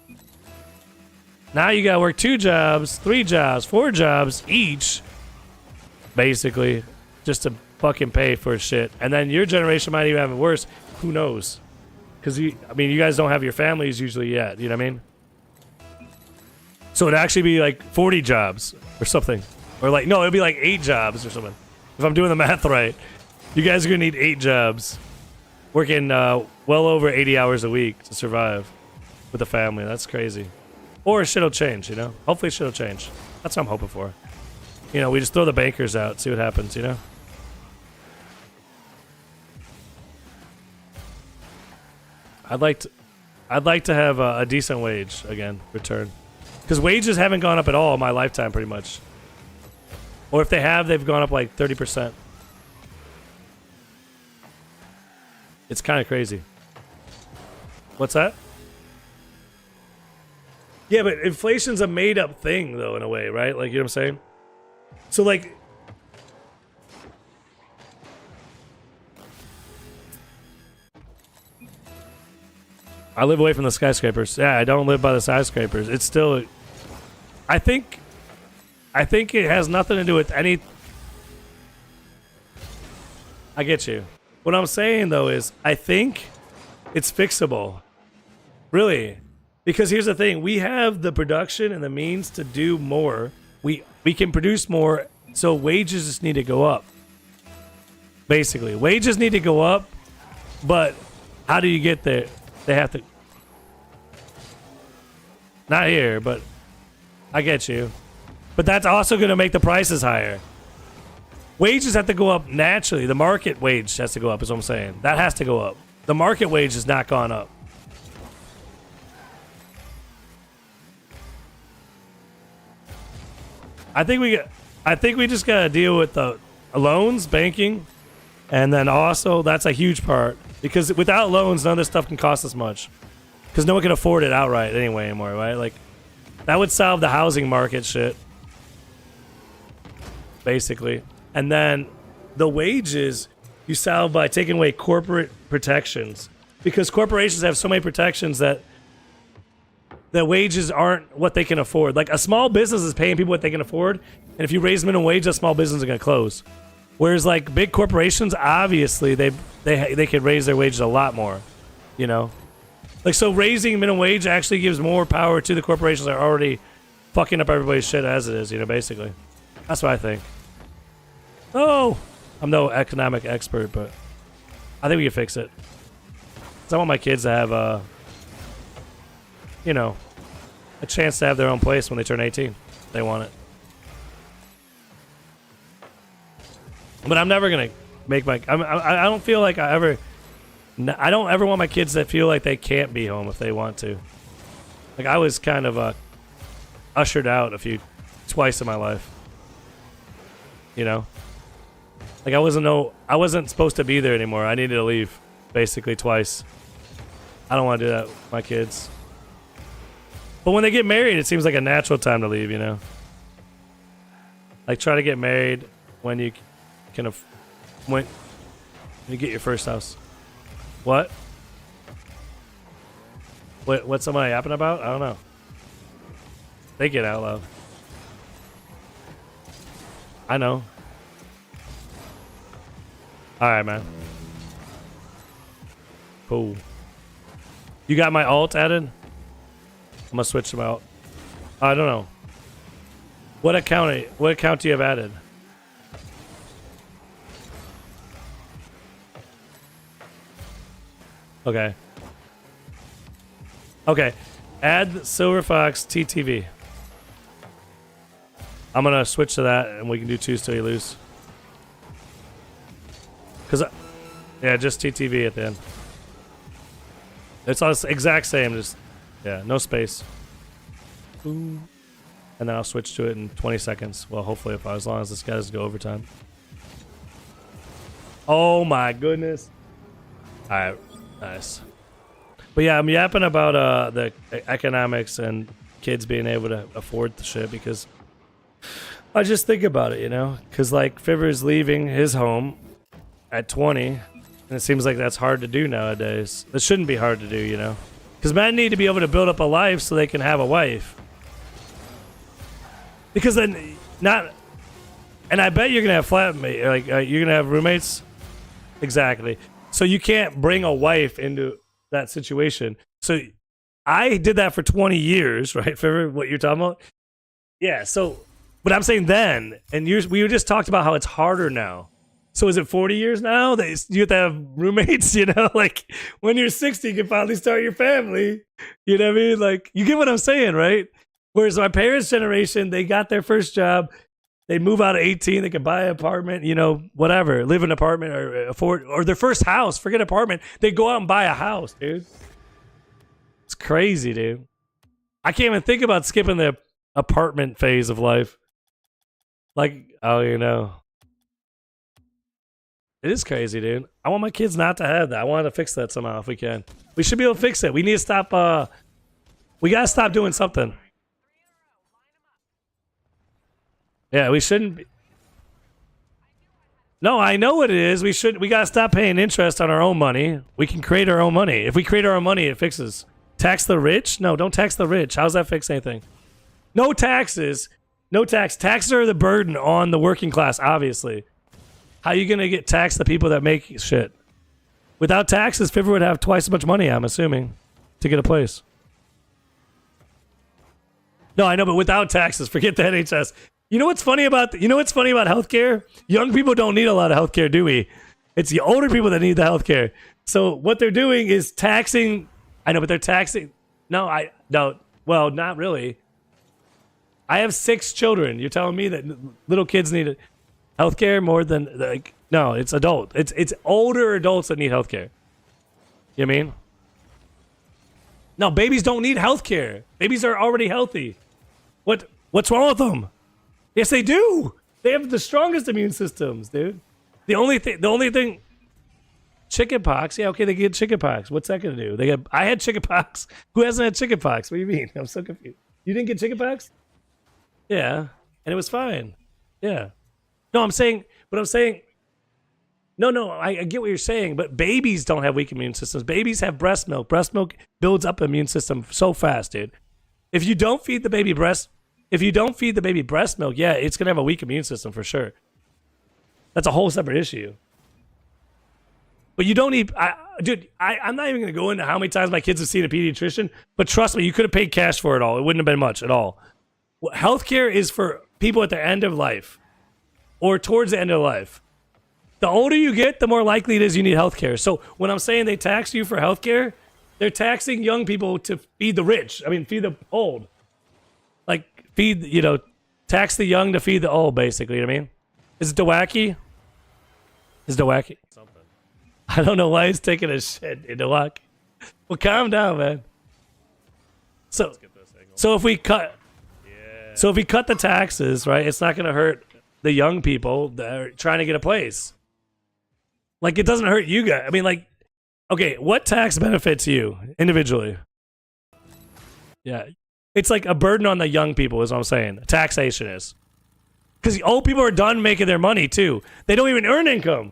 Now you gotta work 2 jobs, 3 jobs, 4 jobs each, basically, just to fucking pay for shit. And then your generation might even have it worse. Who knows? Because you guys don't have your families usually yet. You know what I mean? So it'd actually be like 40 jobs or something. Or like, no, it'd be like 8 jobs or something. If I'm doing the math right, you guys are gonna need 8 jobs, working well over 80 hours a week to survive with a family. That's crazy. Or shit'll change, you know. Hopefully shit'll change. That's what I'm hoping for. You know, we just throw the bankers out, see what happens, you know. I'd like to have a decent wage again return, because wages haven't gone up at all in my lifetime, pretty much. Or if they have, they've gone up like 30%. It's kind of crazy. What's that? Yeah, but inflation's a made-up thing, though, in a way, right? Like, you know what I'm saying? So, like, I live away from the skyscrapers. Yeah, I don't live by the skyscrapers. It's still, I think it has nothing to do with any. I get you. What I'm saying though is, I think it's fixable. Really, because here's the thing: we have the production and the means to do more. We can produce more, so wages just need to go up. Basically, wages need to go up, but how do you get there? They have to. Not here, but I get you. But that's also going to make the prices higher. Wages have to go up naturally. The market wage has to go up, is what I'm saying. That has to go up. The market wage has not gone up. I think we just got to deal with the loans, banking, and then also that's a huge part. Because without loans, none of this stuff can cost us much. Because no one can afford it outright anyway anymore, right? Like, that would solve the housing market shit. Basically. And then the wages you solve by taking away corporate protections. Because corporations have so many protections that the wages aren't what they can afford. Like, a small business is paying people what they can afford. And if you raise minimum wage, that small business is going to close. Whereas, like, big corporations, obviously, they could raise their wages a lot more, you know? Like, so raising minimum wage actually gives more power to the corporations that are already fucking up everybody's shit as it is, you know, basically. That's what I think. Oh! I'm no economic expert, but I think we can fix it. 'Cause I want my kids to have, you know, a chance to have their own place when they turn 18. They want it. But I'm never gonna make my. I don't feel like I don't ever want my kids to feel like they can't be home if they want to. Like, I was kind of ushered out twice in my life. You know, like I wasn't supposed to be there anymore. I needed to leave, basically twice. I don't want to do that with my kids. But when they get married, it seems like a natural time to leave. You know, like try to get married when you when you get your first house. What? What's somebody yapping about? I don't know. They get out loud. I know. Alright, man. Cool. You got my alt added? I'm gonna switch them out. I don't know. What account do you have added? Okay. Okay. Add Silver Fox TTV. I'm gonna switch to that, and we can do choose till you lose. Yeah, just TTV at the end. It's all the exact same, just yeah, no space. Ooh. And then I'll switch to it in 20 seconds. Well, hopefully, as long as this guy doesn't go overtime. Oh my goodness! All right. Nice. But yeah, I'm yapping about the economics and kids being able to afford the shit because I just think about it, you know? Because, like, Fibber's leaving his home at 20, and it seems like that's hard to do nowadays. It shouldn't be hard to do, you know? Because men need to be able to build up a life so they can have a wife. Because then, and I bet you're going to have flatmates, like, you're going to have roommates. Exactly. So you can't bring a wife into that situation. So I did that for 20 years, right? For what you're talking about? Yeah, so But I'm saying then, and we just talked about how it's harder now. So is it 40 years now that you have to have roommates? You know, like when you're 60, you can finally start your family. You know what I mean? Like, you get what I'm saying, right? Whereas my parents' generation, they got their first job. They move out at 18. They can buy an apartment, you know, whatever, live in an apartment or afford, or their first house. Forget apartment. They go out and buy a house, dude. It's crazy, dude. I can't even think about skipping the apartment phase of life. Like, oh, you know. It is crazy, dude. I want my kids not to have that. I want to fix that somehow if we can. We should be able to fix it. We need to stop. We got to stop doing something. Yeah, we shouldn't be. No, I know what it is. We got to stop paying interest on our own money. We can create our own money. If we create our own money, it fixes. Tax the rich? No, don't tax the rich. How's that fix anything? No taxes. No tax. Taxes are the burden on the working class, obviously. How are you going to get taxed the people that make shit? Without taxes, Fivor would have twice as much money, I'm assuming, to get a place. No, I know, but without taxes, forget the NHS. You know what's funny about healthcare? Young people don't need a lot of healthcare, do we? It's the older people that need the healthcare. So what they're doing is taxing. I know, but they're taxing. No, well, not really. I have 6 children. You're telling me that little kids need it. Healthcare more than like no, it's adult. It's older adults that need healthcare. You know what I mean? No, babies don't need healthcare. Babies are already healthy. What's wrong with them? Yes, they do. They have the strongest immune systems, dude. The only thing, chickenpox. Yeah, okay, they get chickenpox. What's that gonna do? I had chickenpox. Who hasn't had chickenpox? What do you mean? I'm so confused. You didn't get chickenpox? Yeah, and it was fine. Yeah. No, I'm saying. No, I get what you're saying, but babies don't have weak immune systems. Babies have breast milk. Breast milk builds up immune system so fast, dude. If you don't feed the baby breast milk, yeah, it's gonna have a weak immune system for sure. That's a whole separate issue. But you don't need, I'm not even gonna go into how many times my kids have seen a pediatrician, but trust me, you could have paid cash for it all. It wouldn't have been much at all. Healthcare is for people at the end of life. Or towards the end of life. The older you get, the more likely it is you need healthcare. So when I'm saying they tax you for healthcare, they're taxing young people to feed the rich. I mean, feed the old. Like, tax the young to feed the old, basically. You know what I mean? Is it Dewaki? Something. I don't know why he's taking a shit in Dewaki. Well, calm down, man. So if we cut the taxes, right, it's not going to hurt the young people that are trying to get a place. Like, it doesn't hurt you guys. I mean, like, okay, what tax benefits you individually? Yeah. It's like a burden on the young people is what I'm saying. Taxation is. Because the old people are done making their money, too. They don't even earn income.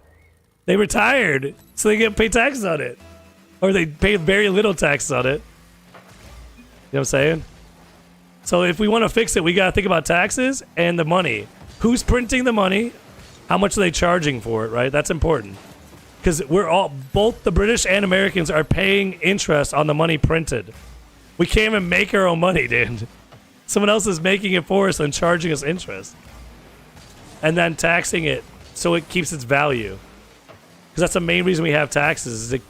They retired, so they get paid taxes on it. Or they pay very little taxes on it. You know what I'm saying? So if we want to fix it, we got to think about taxes and the money. Who's printing the money? How much are they charging for it, right? That's important. Because both the British and Americans are paying interest on the money printed. We can't even make our own money, dude. Someone else is making it for us and charging us interest. And then taxing it so it keeps its value. Because that's the main reason we have taxes, is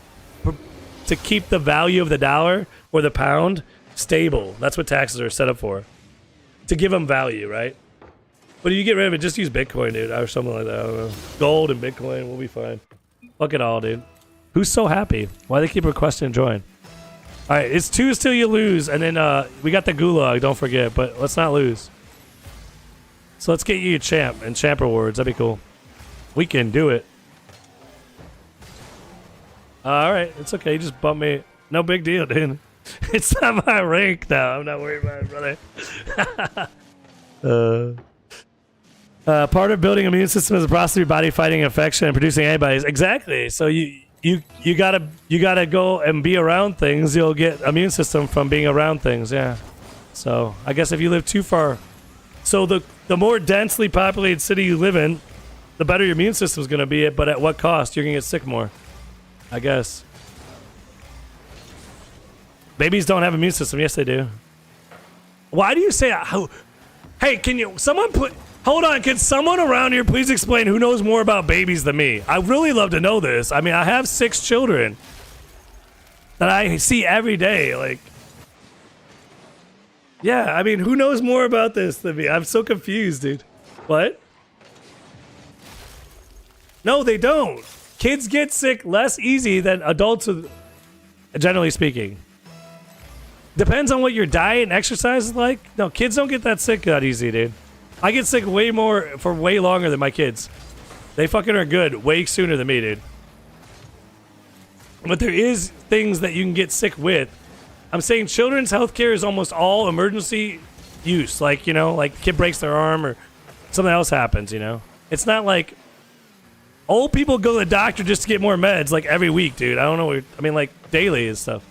to keep the value of the dollar or the pound stable. That's what taxes are set up for. To give them value, right? But if you get rid of it, just use Bitcoin, dude, or something like that. I don't know. Gold and Bitcoin, we'll be fine. Fuck it all, dude. Who's so happy? Why they keep requesting to join? All right, it's 2 till you lose, and then we got the gulag, don't forget, but let's not lose. So let's get you a champ and champ rewards. That'd be cool. We can do it. All right, it's okay. You just bumped me. No big deal, dude. It's not my rank now. I'm not worried about it, brother. Part of building an immune system is the process of your body fighting infection and producing antibodies. Exactly. So you gotta go and be around things. You'll get immune system from being around things. Yeah. So I guess if you live too far, so the more densely populated city you live in, the better your immune system is gonna be. But at what cost? You're gonna get sick more. I guess. Babies don't have immune system. Yes, they do. Why do you say how? Hey, can you, someone put, hold on, can someone around here please explain who knows more about babies than me? I really love to know this. I mean, I have 6 children that I see every day. Like, yeah, I mean, who knows more about this than me? I'm so confused, dude. What? No, they don't. Kids get sick less easy than adults, generally speaking. Depends on what your diet and exercise is like. No, kids don't get that sick that easy, dude. I get sick way more for way longer than my kids. They fucking are good way sooner than me, dude. But there is things that you can get sick with. I'm saying children's healthcare is almost all emergency use. Like, you know, like kid breaks their arm or something else happens, you know? It's not like old people go to the doctor just to get more meds like every week, dude. I don't know. I mean, like daily and stuff.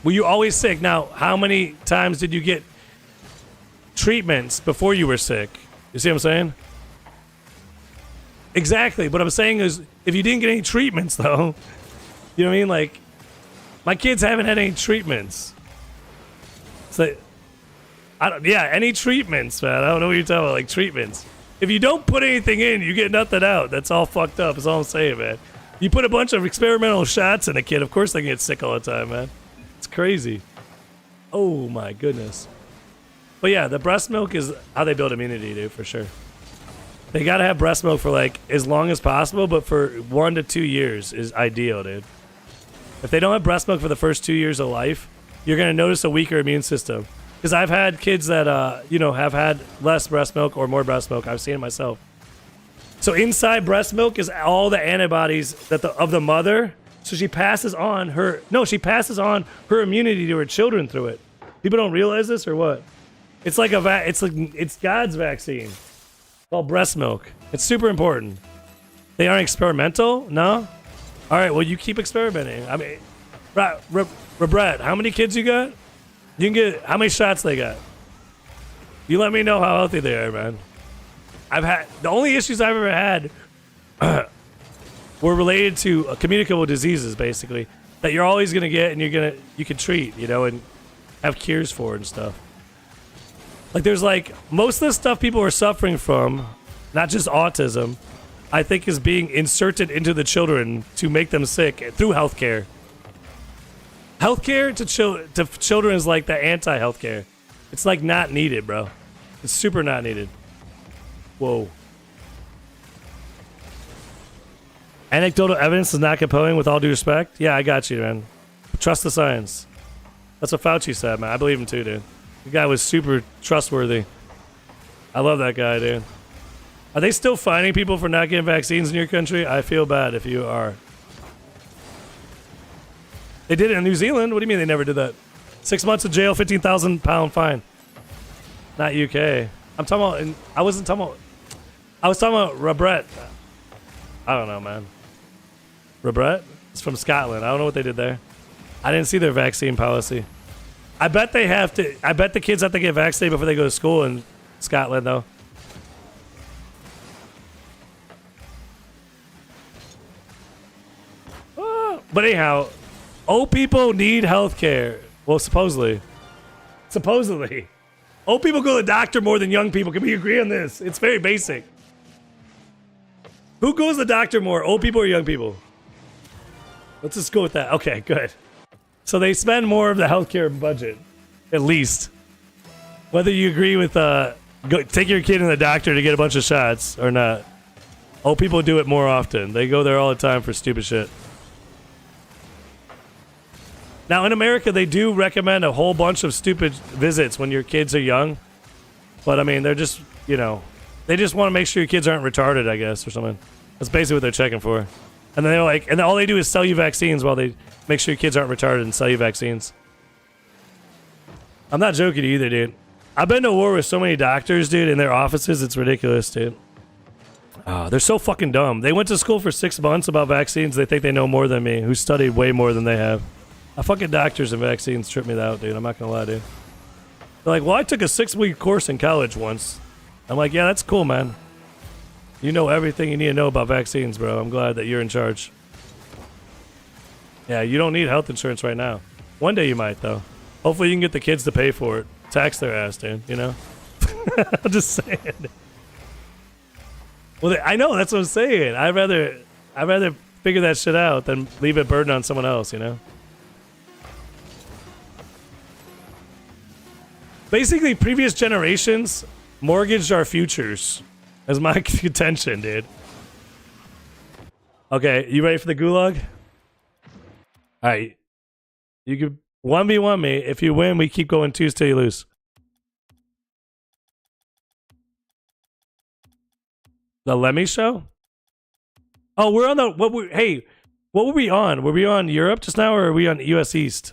Were you always sick? Now, how many times did you get treatments before you were sick? You see what I'm saying? Exactly. What I'm saying is, if you didn't get any treatments, though, you know what I mean? Like, my kids haven't had any treatments. So, any treatments, man. I don't know what you're talking about, like treatments. If you don't put anything in, you get nothing out. That's all fucked up, is all I'm saying, man. You put a bunch of experimental shots in a kid, of course they can get sick all the time, man. It's crazy. Oh my goodness. But yeah, the breast milk is how they build immunity, dude, for sure. They gotta have breast milk for like as long as possible, but for 1 to 2 years is ideal, dude. If they don't have breast milk for the first 2 years of life, you're gonna notice a weaker immune system. Because I've had kids that, you know, have had less breast milk or more breast milk. I've seen it myself. So inside breast milk is all the antibodies that of the mother. So she passes on her immunity to her children through it. People don't realize this or what? It's like it's God's vaccine. It's called breast milk. It's super important. They aren't experimental? No? All right, well, you keep experimenting. I mean, Brett, how many kids you got? You can get, how many shots they got? You let me know how healthy they are, man. The only issues I've ever had were related to communicable diseases, basically, that you're always gonna get and you can treat, you know, and have cures for and stuff. Like there's like most of the stuff people are suffering from, not just autism, I think is being inserted into the children to make them sick through healthcare. Healthcare to children is like the anti-healthcare. It's like not needed, bro. It's super not needed. Whoa. Anecdotal evidence is not compelling with all due respect. Yeah, I got you, man. Trust the science. That's what Fauci said, man. I believe him too, dude. The guy was super trustworthy. I love that guy, dude. Are they still fining people for not getting vaccines in your country? I feel bad if you are. They did it in New Zealand. What do you mean they never did that? 6 months of jail, £15,000 fine. Not UK. I'm talking about. I was talking about Robret. I don't know, man. Robret? It's from Scotland. I don't know what they did there. I didn't see their vaccine policy. I bet they have to. I bet the kids have to get vaccinated before they go to school in Scotland, though. But anyhow, old people need health care. Well, supposedly. Supposedly. Old people go to the doctor more than young people. Can we agree on this? It's very basic. Who goes to the doctor more, old people or young people? Let's just go with that. Okay, good. So they spend more of the healthcare budget, at least. Whether you agree with take your kid to the doctor to get a bunch of shots or not, old people do it more often. They go there all the time for stupid shit. Now, in America, they do recommend a whole bunch of stupid visits when your kids are young. But, I mean, they're just, you know, they just want to make sure your kids aren't retarded, I guess, or something. That's basically what they're checking for. And then they're like, and all they do is sell you vaccines while they make sure your kids aren't retarded and sell you vaccines. I'm not joking either, dude. I've been to war with so many doctors, dude, in their offices. It's ridiculous, dude. Oh, they're so fucking dumb. They went to school for 6 months about vaccines. They think they know more than me, who studied way more than they have. Fucking doctors and vaccines trip me out, dude. I'm not gonna lie, dude. They're like, well, I took a 6-week course in college once. I'm like, yeah, that's cool, man. You know everything you need to know about vaccines, bro. I'm glad that you're in charge. Yeah, you don't need health insurance right now. One day you might, though. Hopefully you can get the kids to pay for it. Tax their ass, dude, you know? I'm just saying. Well, I know, that's what I'm saying. I'd rather figure that shit out than leave it burden on someone else, you know? Basically, previous generations mortgaged our futures. Is my contention, dude. Okay, you ready for the gulag? Alright. You can 1v1 me. If you win, we keep going twos till you lose. The Lemmy show? Oh, we're on the hey, what were we on? Were we on Europe just now or are we on US East?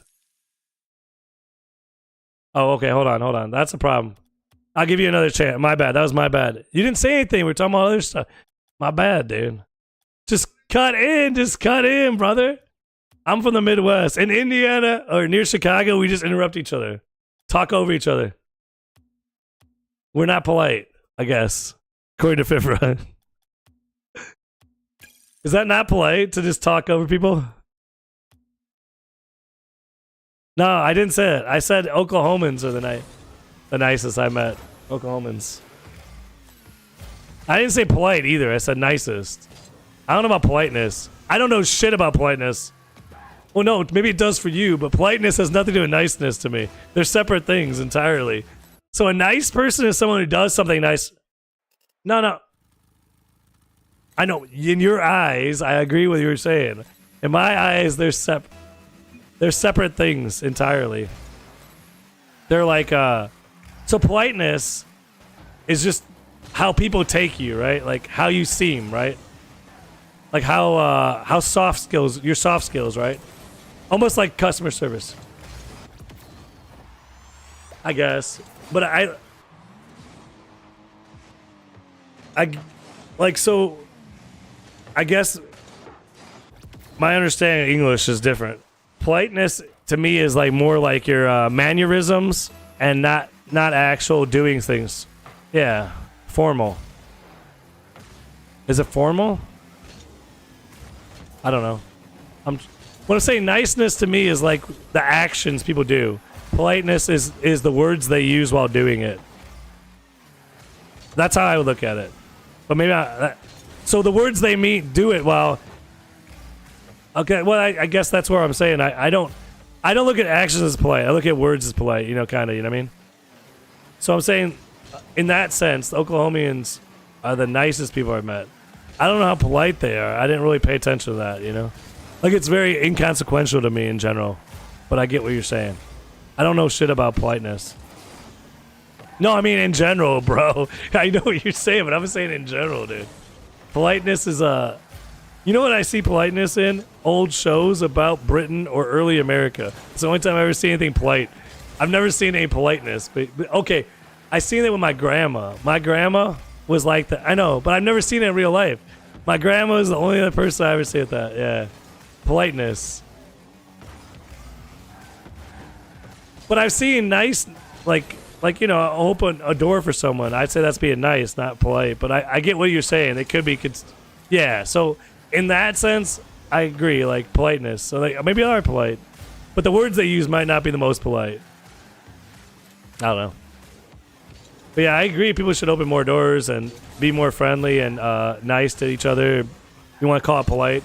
Oh, okay, hold on. That's a problem. I'll give you another chance. My bad. That was my bad. You didn't say anything. We're talking about other stuff. My bad, dude. Just cut in, brother. I'm from the Midwest. In Indiana or near Chicago, we just interrupt each other. Talk over each other. We're not polite, I guess. According to Fifra. Is that not polite to just talk over people? No, I didn't say it. I said Oklahomans are the nicest I met. Oklahomans. I didn't say polite either. I said nicest. I don't know about politeness. I don't know shit about politeness. Well, no, maybe it does for you, but politeness has nothing to do with niceness to me. They're separate things entirely. So a nice person is someone who does something nice. No. I know, in your eyes, I agree with what you're saying. In my eyes, they're separate things entirely. They're like, so politeness is just how people take you, right? Like how you seem, right? Like how your soft skills, right? Almost like customer service, I guess. But I like, so I guess my understanding of English is different. Politeness to me is like more like your mannerisms and not actual doing things. Yeah, formal. Is it formal? I don't know. When I say niceness to me is like the actions people do. Politeness is the words they use while doing it. That's how I would look at it. But maybe so the words they do it while. Okay, well I guess that's where I'm saying I don't look at actions as polite. I look at words as polite. You know, kind of. You know what I mean? So I'm saying, in that sense, the Oklahomians are the nicest people I've met. I don't know how polite they are. I didn't really pay attention to that. You know, like it's very inconsequential to me in general. But I get what you're saying. I don't know shit about politeness. No, I mean in general, bro. I know what you're saying, but I'm saying in general, dude. Politeness is you know what I see politeness in? Old shows about Britain or early America. It's the only time I've ever seen anything polite. I've never seen any politeness. But okay, I seen it with my grandma. My grandma was like that. I know, but I've never seen it in real life. My grandma is the only other person I ever see with that. Yeah, politeness. But I've seen nice, like you know, open a door for someone. I'd say that's being nice, not polite. But I get what you're saying. It could be, yeah. So in that sense, I agree. Like politeness. So like maybe they are polite, but the words they use might not be the most polite. I don't know. But yeah, I agree. People should open more doors and be more friendly and nice to each other. You want to call it polite?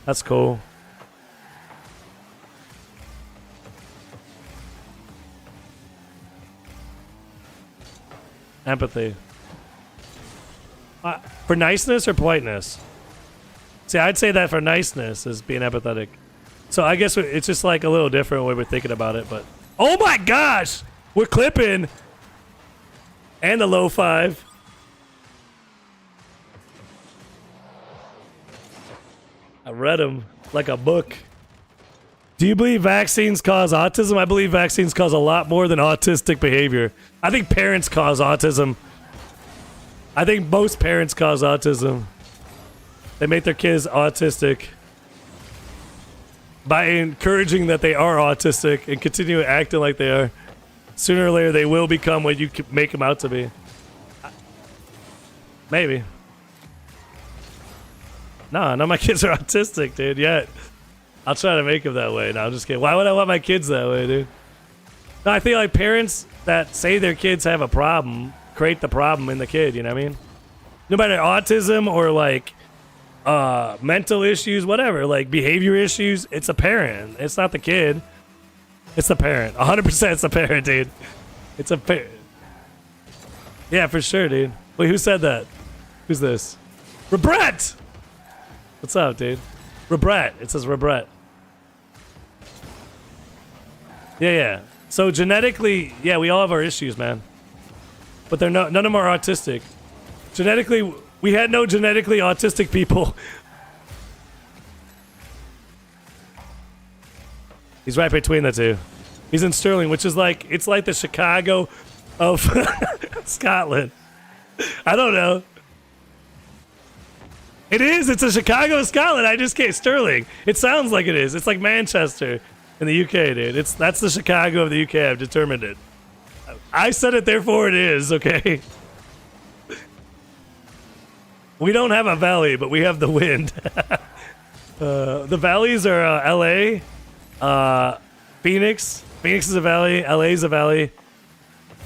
That's cool. Empathy. For niceness or politeness? See, I'd say that for niceness is being empathetic. So I guess it's just like a little different way we're thinking about it. But oh my gosh, we're clipping. And the low five. I read them like a book. Do you believe vaccines cause autism? I believe vaccines cause a lot more than autistic behavior. I think parents cause autism. I think most parents cause autism. They make their kids autistic by encouraging that they are autistic and continue acting like they are. Sooner or later, they will become what you make them out to be. Maybe. No, none of my kids are autistic, dude, yet. I'll try to make them that way. No, I'm just kidding. Why would I want my kids that way, dude? No, I feel like parents that say their kids have a problem create the problem in the kid. You know what I mean? No matter autism or like mental issues, whatever, like behavior issues, it's a parent. It's not the kid. It's the parent. 100% it's the parent, dude. It's a parent. Yeah, for sure, dude. Wait, who said that? Who's this? Rebret! What's up, dude? Rebret. It says Rebret. Yeah. So genetically, yeah, we all have our issues, man. But they're none of them are autistic. Genetically, we had no genetically autistic people. He's right between the two. He's in Stirling, which is like, it's like the Chicago of Scotland. I don't know. It is. It's a Chicago of Scotland. I just can't. Stirling. It sounds like it is. It's like Manchester in the UK, dude. That's the Chicago of the UK. I've determined it. I said it, therefore it is, okay? We don't have a valley, but we have the wind. The valleys are LA, Phoenix. Phoenix is a valley. LA is a valley.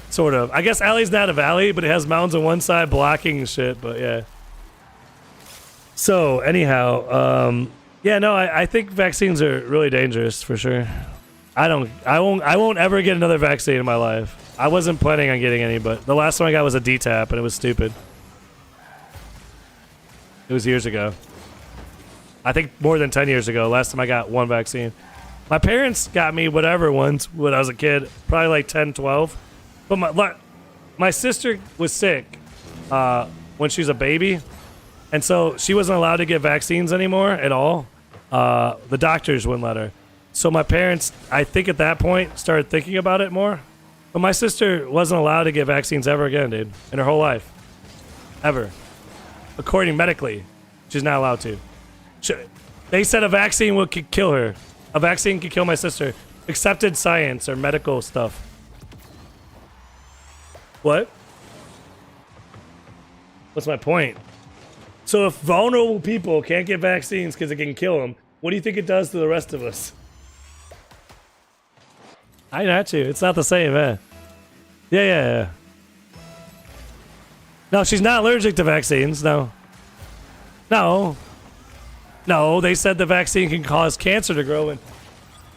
Sort of. I guess LA's not a valley, but it has mountains on one side blocking shit, but yeah. So, anyhow, yeah, no, I think vaccines are really dangerous for sure. I won't ever get another vaccine in my life. I wasn't planning on getting any, but the last one I got was a DTaP, and it was stupid. It was years ago. I think more than 10 years ago, last time I got one vaccine. My parents got me whatever once when I was a kid, probably like 10, 12. But my sister was sick when she was a baby, and so she wasn't allowed to get vaccines anymore at all. The doctors wouldn't let her. So my parents, I think at that point, started thinking about it more. But my sister wasn't allowed to get vaccines ever again, dude, in her whole life. Ever. According medically, she's not allowed to. They said a vaccine could kill her. A vaccine could kill my sister. Accepted science or medical stuff. What? What's my point? So if vulnerable people can't get vaccines because it can kill them, what do you think it does to the rest of us? I got you. It's not the same, eh? Yeah. No, she's not allergic to vaccines. No, they said the vaccine can cause cancer to grow and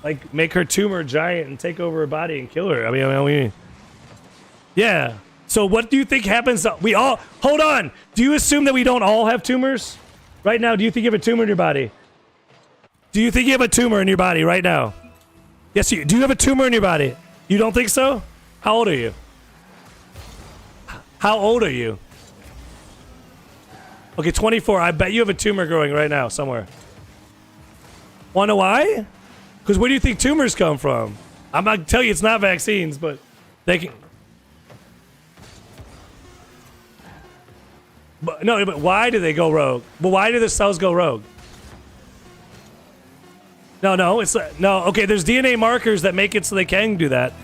like make her tumor giant and take over her body and kill her. I mean, yeah. So what do you think happens? We all, hold on. Do you assume that we don't all have tumors? Right now, do you think you have a tumor in your body? Do you think you have a tumor in your body right now? Yes, do you have a tumor in your body? You don't think so? How old are you? How old are you? Okay, 24. I bet you have a tumor growing right now somewhere. Wanna know why? Because where do you think tumors come from? I'm not tell you it's not vaccines, but they can. But why do they go rogue? But why do the cells go rogue? No, it's no. Okay, there's DNA markers that make it so they can do that,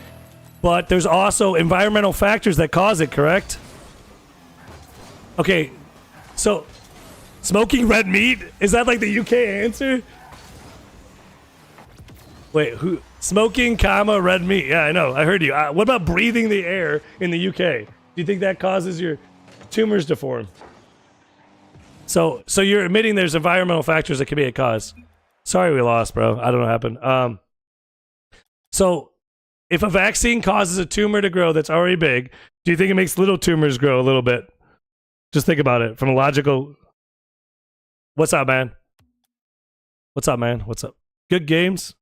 but there's also environmental factors that cause it. Correct? Okay, so smoking red meat, is that like the UK answer? Wait, who? Smoking, red meat. Yeah, I know. I heard you. What about breathing the air in the UK? Do you think that causes your tumors to form? So you're admitting there's environmental factors that could be a cause. Sorry we lost, bro. I don't know what happened. So if a vaccine causes a tumor to grow that's already big, do you think it makes little tumors grow a little bit? Just think about it from a logical... What's up, man? What's up, man? What's up? Good games?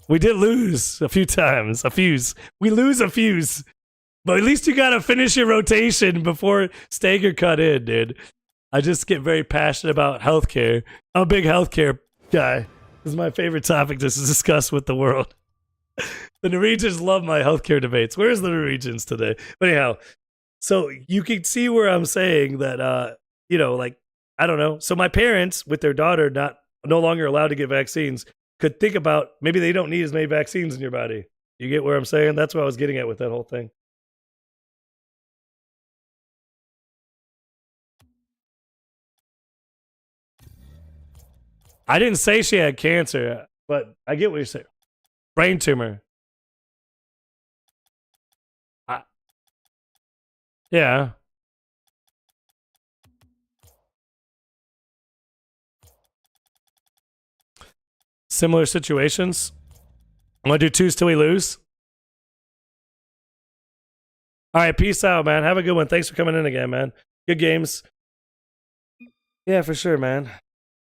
We did lose a few times. A fuse. We lose a fuse. But at least you gotta finish your rotation before Stager cut in, dude. I just get very passionate about healthcare. I'm a big healthcare guy. This is my favorite topic to discuss with the world. The Norwegians love my healthcare debates. Where's the Norwegians today? But anyhow, so you can see where I'm saying that, like, I don't know. So my parents, with their daughter no longer allowed to get vaccines, could think about maybe they don't need as many vaccines in your body. You get where I'm saying? That's what I was getting at with that whole thing. I didn't say she had cancer. But I get what you're saying. Brain tumor. Yeah. Similar situations. I'm gonna do twos till we lose. All right, peace out, man. Have a good one. Thanks for coming in again, man. Good games. Yeah, for sure, man.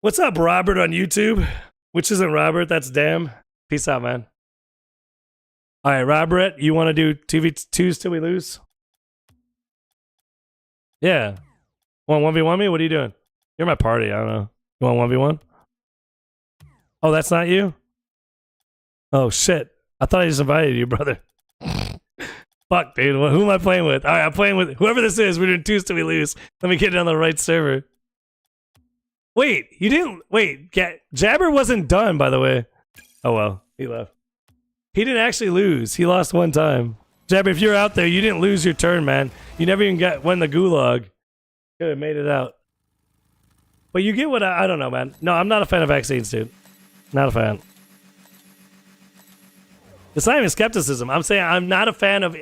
What's up, Robert on YouTube? Which isn't Robert, that's Damn. Peace out, man. All right, Robert, you want to do 2v2s till we lose? Yeah. Want 1v1 me? What are you doing? You're my party, I don't know. You want 1v1? Oh, that's not you? Oh, shit. I thought I just invited you, brother. Fuck, dude. Who am I playing with? All right, I'm playing with whoever this is. We're doing twos till we lose. Let me get it on the right server. Wait, you didn't... Wait, Jabber wasn't done, by the way. Oh, well. He left. He didn't actually lose. He lost one time. Jabber, if you're out there, you didn't lose your turn, man. You never even won the gulag. Could have made it out. But you get what I don't know, man. No, I'm not a fan of vaccines, dude. Not a fan. It's not even skepticism. I'm saying I'm not a fan of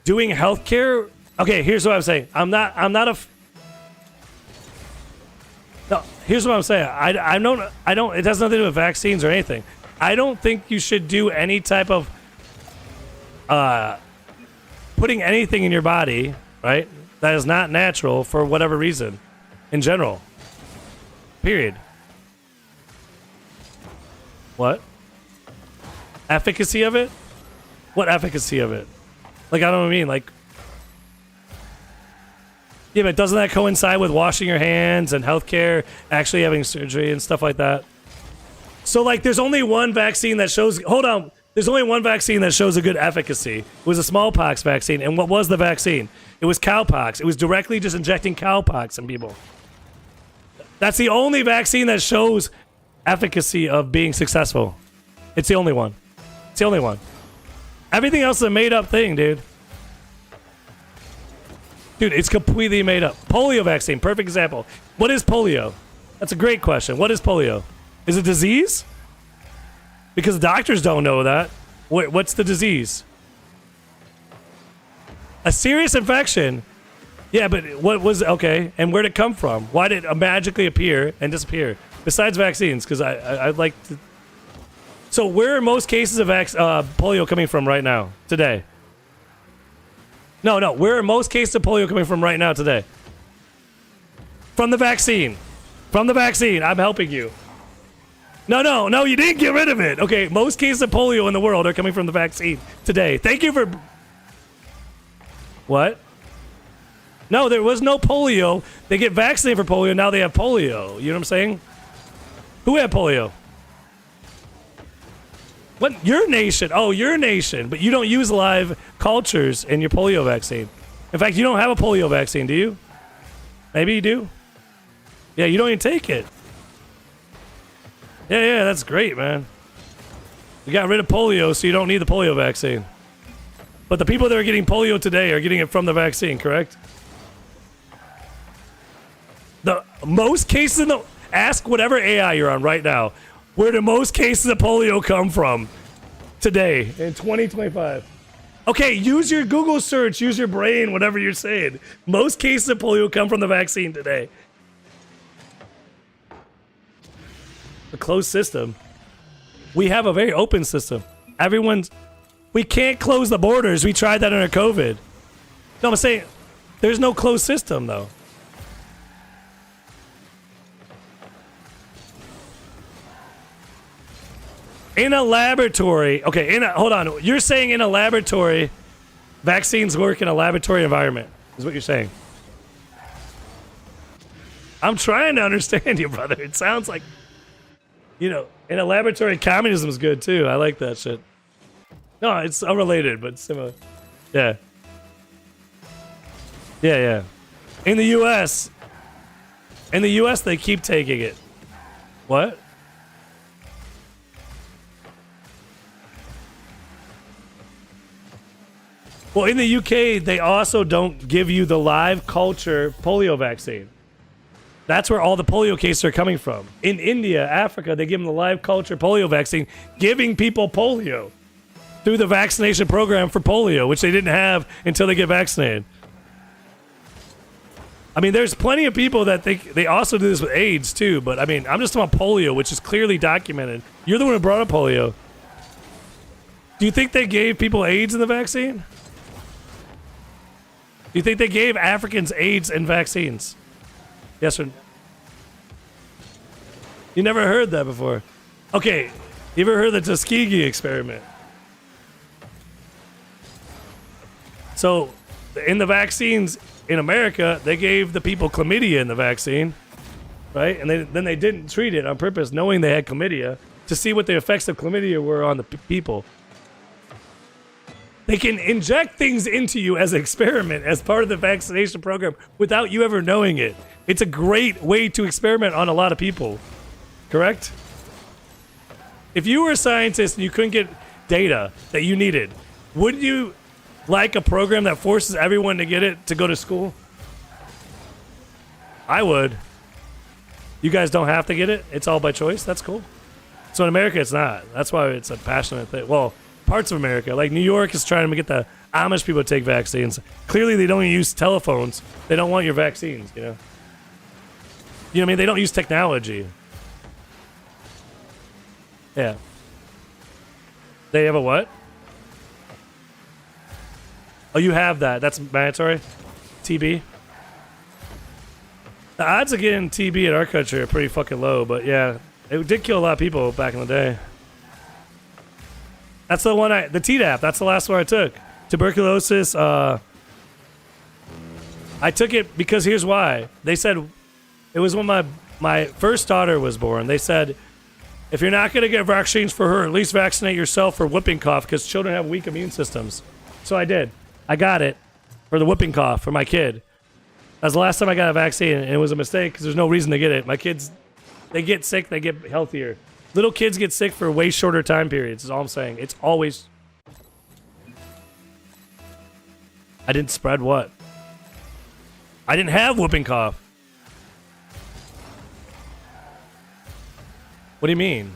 doing healthcare. Okay, here's what I'm saying. I'm not a... No, here's what I'm saying. I don't, it has nothing to do with vaccines or anything. I don't think you should do any type of, putting anything in your body, right, that is not natural for whatever reason, in general. Period. What? Efficacy of it? What efficacy of it? Like, I don't know what I mean, like... Yeah, but doesn't that coincide with washing your hands and healthcare, actually having surgery and stuff like that? So, like, there's only one vaccine that shows... Hold on. There's only one vaccine that shows a good efficacy. It was a smallpox vaccine. And what was the vaccine? It was cowpox. It was directly just injecting cowpox in people. That's the only vaccine that shows efficacy of being successful. It's the only one. It's the only one. Everything else is a made-up thing, dude. Dude, it's completely made up. Polio vaccine, perfect example. What is polio? That's a great question. What is polio? Is it a disease? Because doctors don't know that. What's the disease? A serious infection. Yeah, but what was... Okay, and where did it come from? Why did it magically appear and disappear? Besides vaccines, because I'd like to... So where are most cases of polio coming from right now, today? No, where are most cases of polio coming from right now, today? From the vaccine. From the vaccine, I'm helping you. No, you didn't get rid of it. Okay, most cases of polio in the world are coming from the vaccine today. Thank you for... What? No, there was no polio. They get vaccinated for polio, now they have polio. You know what I'm saying? Who had polio? What? Your nation. Oh, your nation. But you don't use live cultures in your polio vaccine. In fact, you don't have a polio vaccine, do you? Maybe you do. Yeah, you don't even take it. Yeah, that's great, man. You got rid of polio, so you don't need the polio vaccine. But the people that are getting polio today are getting it from the vaccine, correct? The most cases in the... Ask whatever AI you're on right now. Where do most cases of polio come from today in 2025? Okay, use your Google search, use your brain, whatever you're saying. Most cases of polio come from the vaccine today. A closed system. We have a very open system. We can't close the borders. We tried that under COVID. No, I'm saying there's no closed system though. In a laboratory, okay, hold on. You're saying in a laboratory, vaccines work in a laboratory environment, is what you're saying. I'm trying to understand you, brother. It sounds like, you know, in a laboratory, communism is good too. I like that shit. No, it's unrelated, but similar. Yeah. Yeah. In the U.S., they keep taking it. What? Well, in the UK, they also don't give you the live culture polio vaccine. That's where all the polio cases are coming from. In India, Africa, they give them the live culture polio vaccine, giving people polio through the vaccination program for polio, which they didn't have until they get vaccinated. I mean, there's plenty of people that think they also do this with AIDS too, but I mean, I'm just talking about polio, which is clearly documented. You're the one who brought up polio. Do you think they gave people AIDS in the vaccine? Do you think they gave Africans AIDS in vaccines? Yes or no? You never heard that before. Okay, you ever heard the Tuskegee experiment? So, in the vaccines in America, they gave the people chlamydia in the vaccine, right? And then they didn't treat it on purpose, knowing they had chlamydia, to see what the effects of chlamydia were on the people. They can inject things into you as an experiment, as part of the vaccination program, without you ever knowing it. It's a great way to experiment on a lot of people, correct? If you were a scientist and you couldn't get data that you needed, wouldn't you like a program that forces everyone to get it to go to school? I would. You guys don't have to get it. It's all by choice. That's cool. So in America, it's not. That's why it's a passionate thing. Well, parts of America, like New York is trying to get the Amish people to take vaccines. Clearly, they don't use telephones. They don't want your vaccines, you know? You know what I mean? They don't use technology. Yeah. They have a what? Oh, you have that. That's mandatory? TB? The odds of getting TB in our country are pretty fucking low, but yeah, it did kill a lot of people back in the day. That's the one the Tdap, that's the last one I took. Tuberculosis, I took it because here's why. They said, it was when my first daughter was born. They said, if you're not going to get vaccines for her, at least vaccinate yourself for whooping cough, because children have weak immune systems. So I did. I got it for the whooping cough for my kid. That was the last time I got a vaccine, and it was a mistake because there's no reason to get it. My kids, they get sick, they get healthier. Little kids get sick for way shorter time periods, is all I'm saying. It's always... I didn't spread what? I didn't have whooping cough. What do you mean?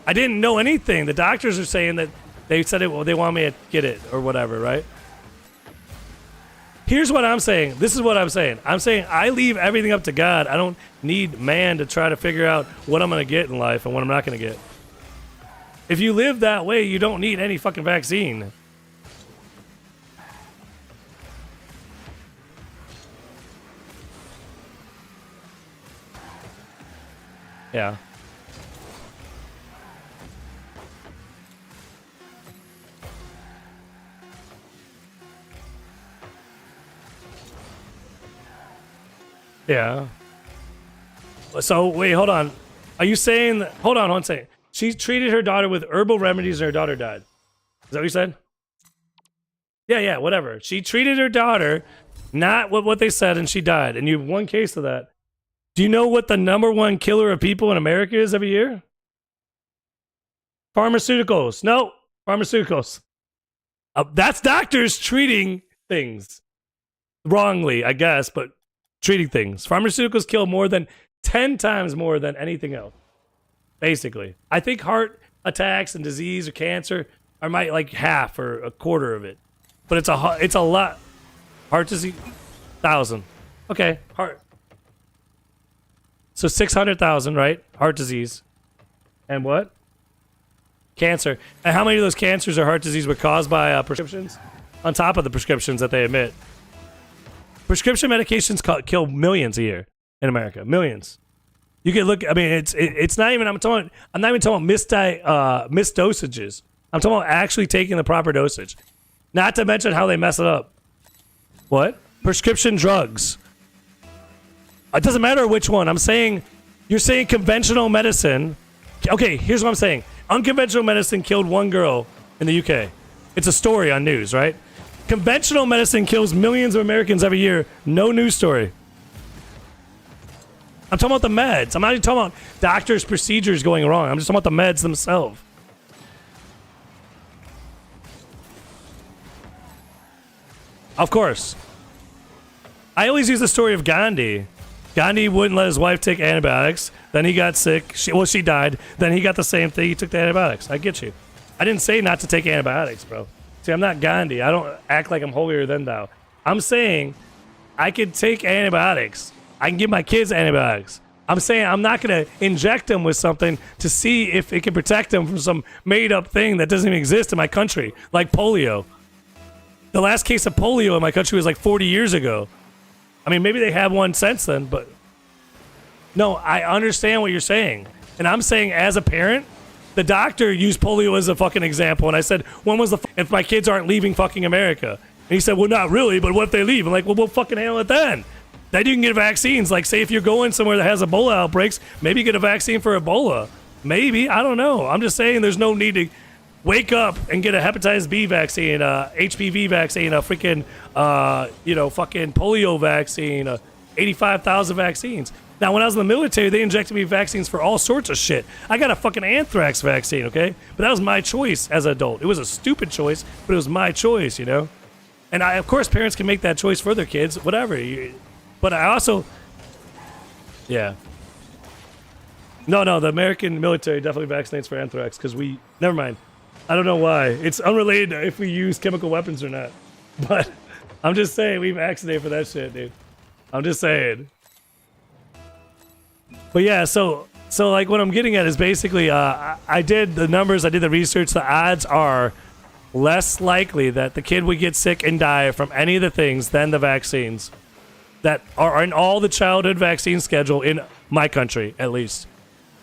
I didn't know anything. The doctors are saying that they said it. Well, they want me to get it or whatever, right? Here's what I'm saying. This is what I'm saying. I'm saying I leave everything up to God. I don't need man to try to figure out what I'm going to get in life and what I'm not going to get. If you live that way, you don't need any fucking vaccine. Yeah. Yeah. So, wait, hold on. Are you saying that... Hold on one second. She treated her daughter with herbal remedies and her daughter died. Is that what you said? Yeah, whatever. She treated her daughter, not what they said, and she died. And you have one case of that. Do you know what the #1 killer of people in America is every year? Pharmaceuticals. No, pharmaceuticals. That's doctors treating things. Wrongly, I guess, but treating things. Pharmaceuticals kill more than 10 times more than anything else. Basically. I think heart attacks and disease or cancer are like half or a quarter of it. But it's a lot. Heart disease, 1,000. Okay, heart. So 600,000, right? Heart disease. And what? Cancer. And how many of those cancers or heart disease were caused by prescriptions? On top of the prescriptions that they admit. Prescription medications kill millions a year in America. Millions. You can look. I mean, it's not even. I'm not even talking about missed dosages. I'm talking about actually taking the proper dosage. Not to mention how they mess it up. What? Prescription drugs. It doesn't matter which one. I'm saying, you're saying conventional medicine. Okay, here's what I'm saying. Unconventional medicine killed one girl in the UK. It's a story on news, right? Conventional medicine kills millions of Americans every year. No news story. I'm talking about the meds. I'm not even talking about doctors' procedures going wrong. I'm just talking about the meds themselves. Of course. I always use the story of Gandhi. Gandhi wouldn't let his wife take antibiotics. Then he got sick. She died. Then he got the same thing. He took the antibiotics. I get you. I didn't say not to take antibiotics, bro. See, I'm not Gandhi. I don't act like I'm holier than thou. I'm saying I could take antibiotics. I can give my kids antibiotics. I'm saying I'm not going to inject them with something to see if it can protect them from some made-up thing that doesn't even exist in my country, like polio. The last case of polio in my country was like 40 years ago. I mean, maybe they have one since then, but... No, I understand what you're saying. And I'm saying as a parent, the doctor used polio as a fucking example. And I said, when was if my kids aren't leaving fucking America? And he said, well, not really, but what if they leave? I'm like, well, we'll fucking handle it then. Then you can get vaccines. Like, say if you're going somewhere that has Ebola outbreaks, maybe get a vaccine for Ebola. Maybe. I don't know. I'm just saying there's no need to wake up and get a hepatitis B vaccine, a HPV vaccine, a freaking, fucking polio vaccine, 85,000 vaccines. Now, when I was in the military, they injected me vaccines for all sorts of shit. I got a fucking anthrax vaccine, okay? But that was my choice as an adult. It was a stupid choice, but it was my choice, you know? And of course, parents can make that choice for their kids, whatever. But I also... Yeah. No, the American military definitely vaccinates for anthrax, because we... Never mind. I don't know why. It's unrelated to if we use chemical weapons or not. But I'm just saying we vaccinate for that shit, dude. I'm just saying. But yeah, so like what I'm getting at is basically I did the numbers, I did the research. The odds are less likely that the kid would get sick and die from any of the things than the vaccines that are in all the childhood vaccine schedule in my country, at least.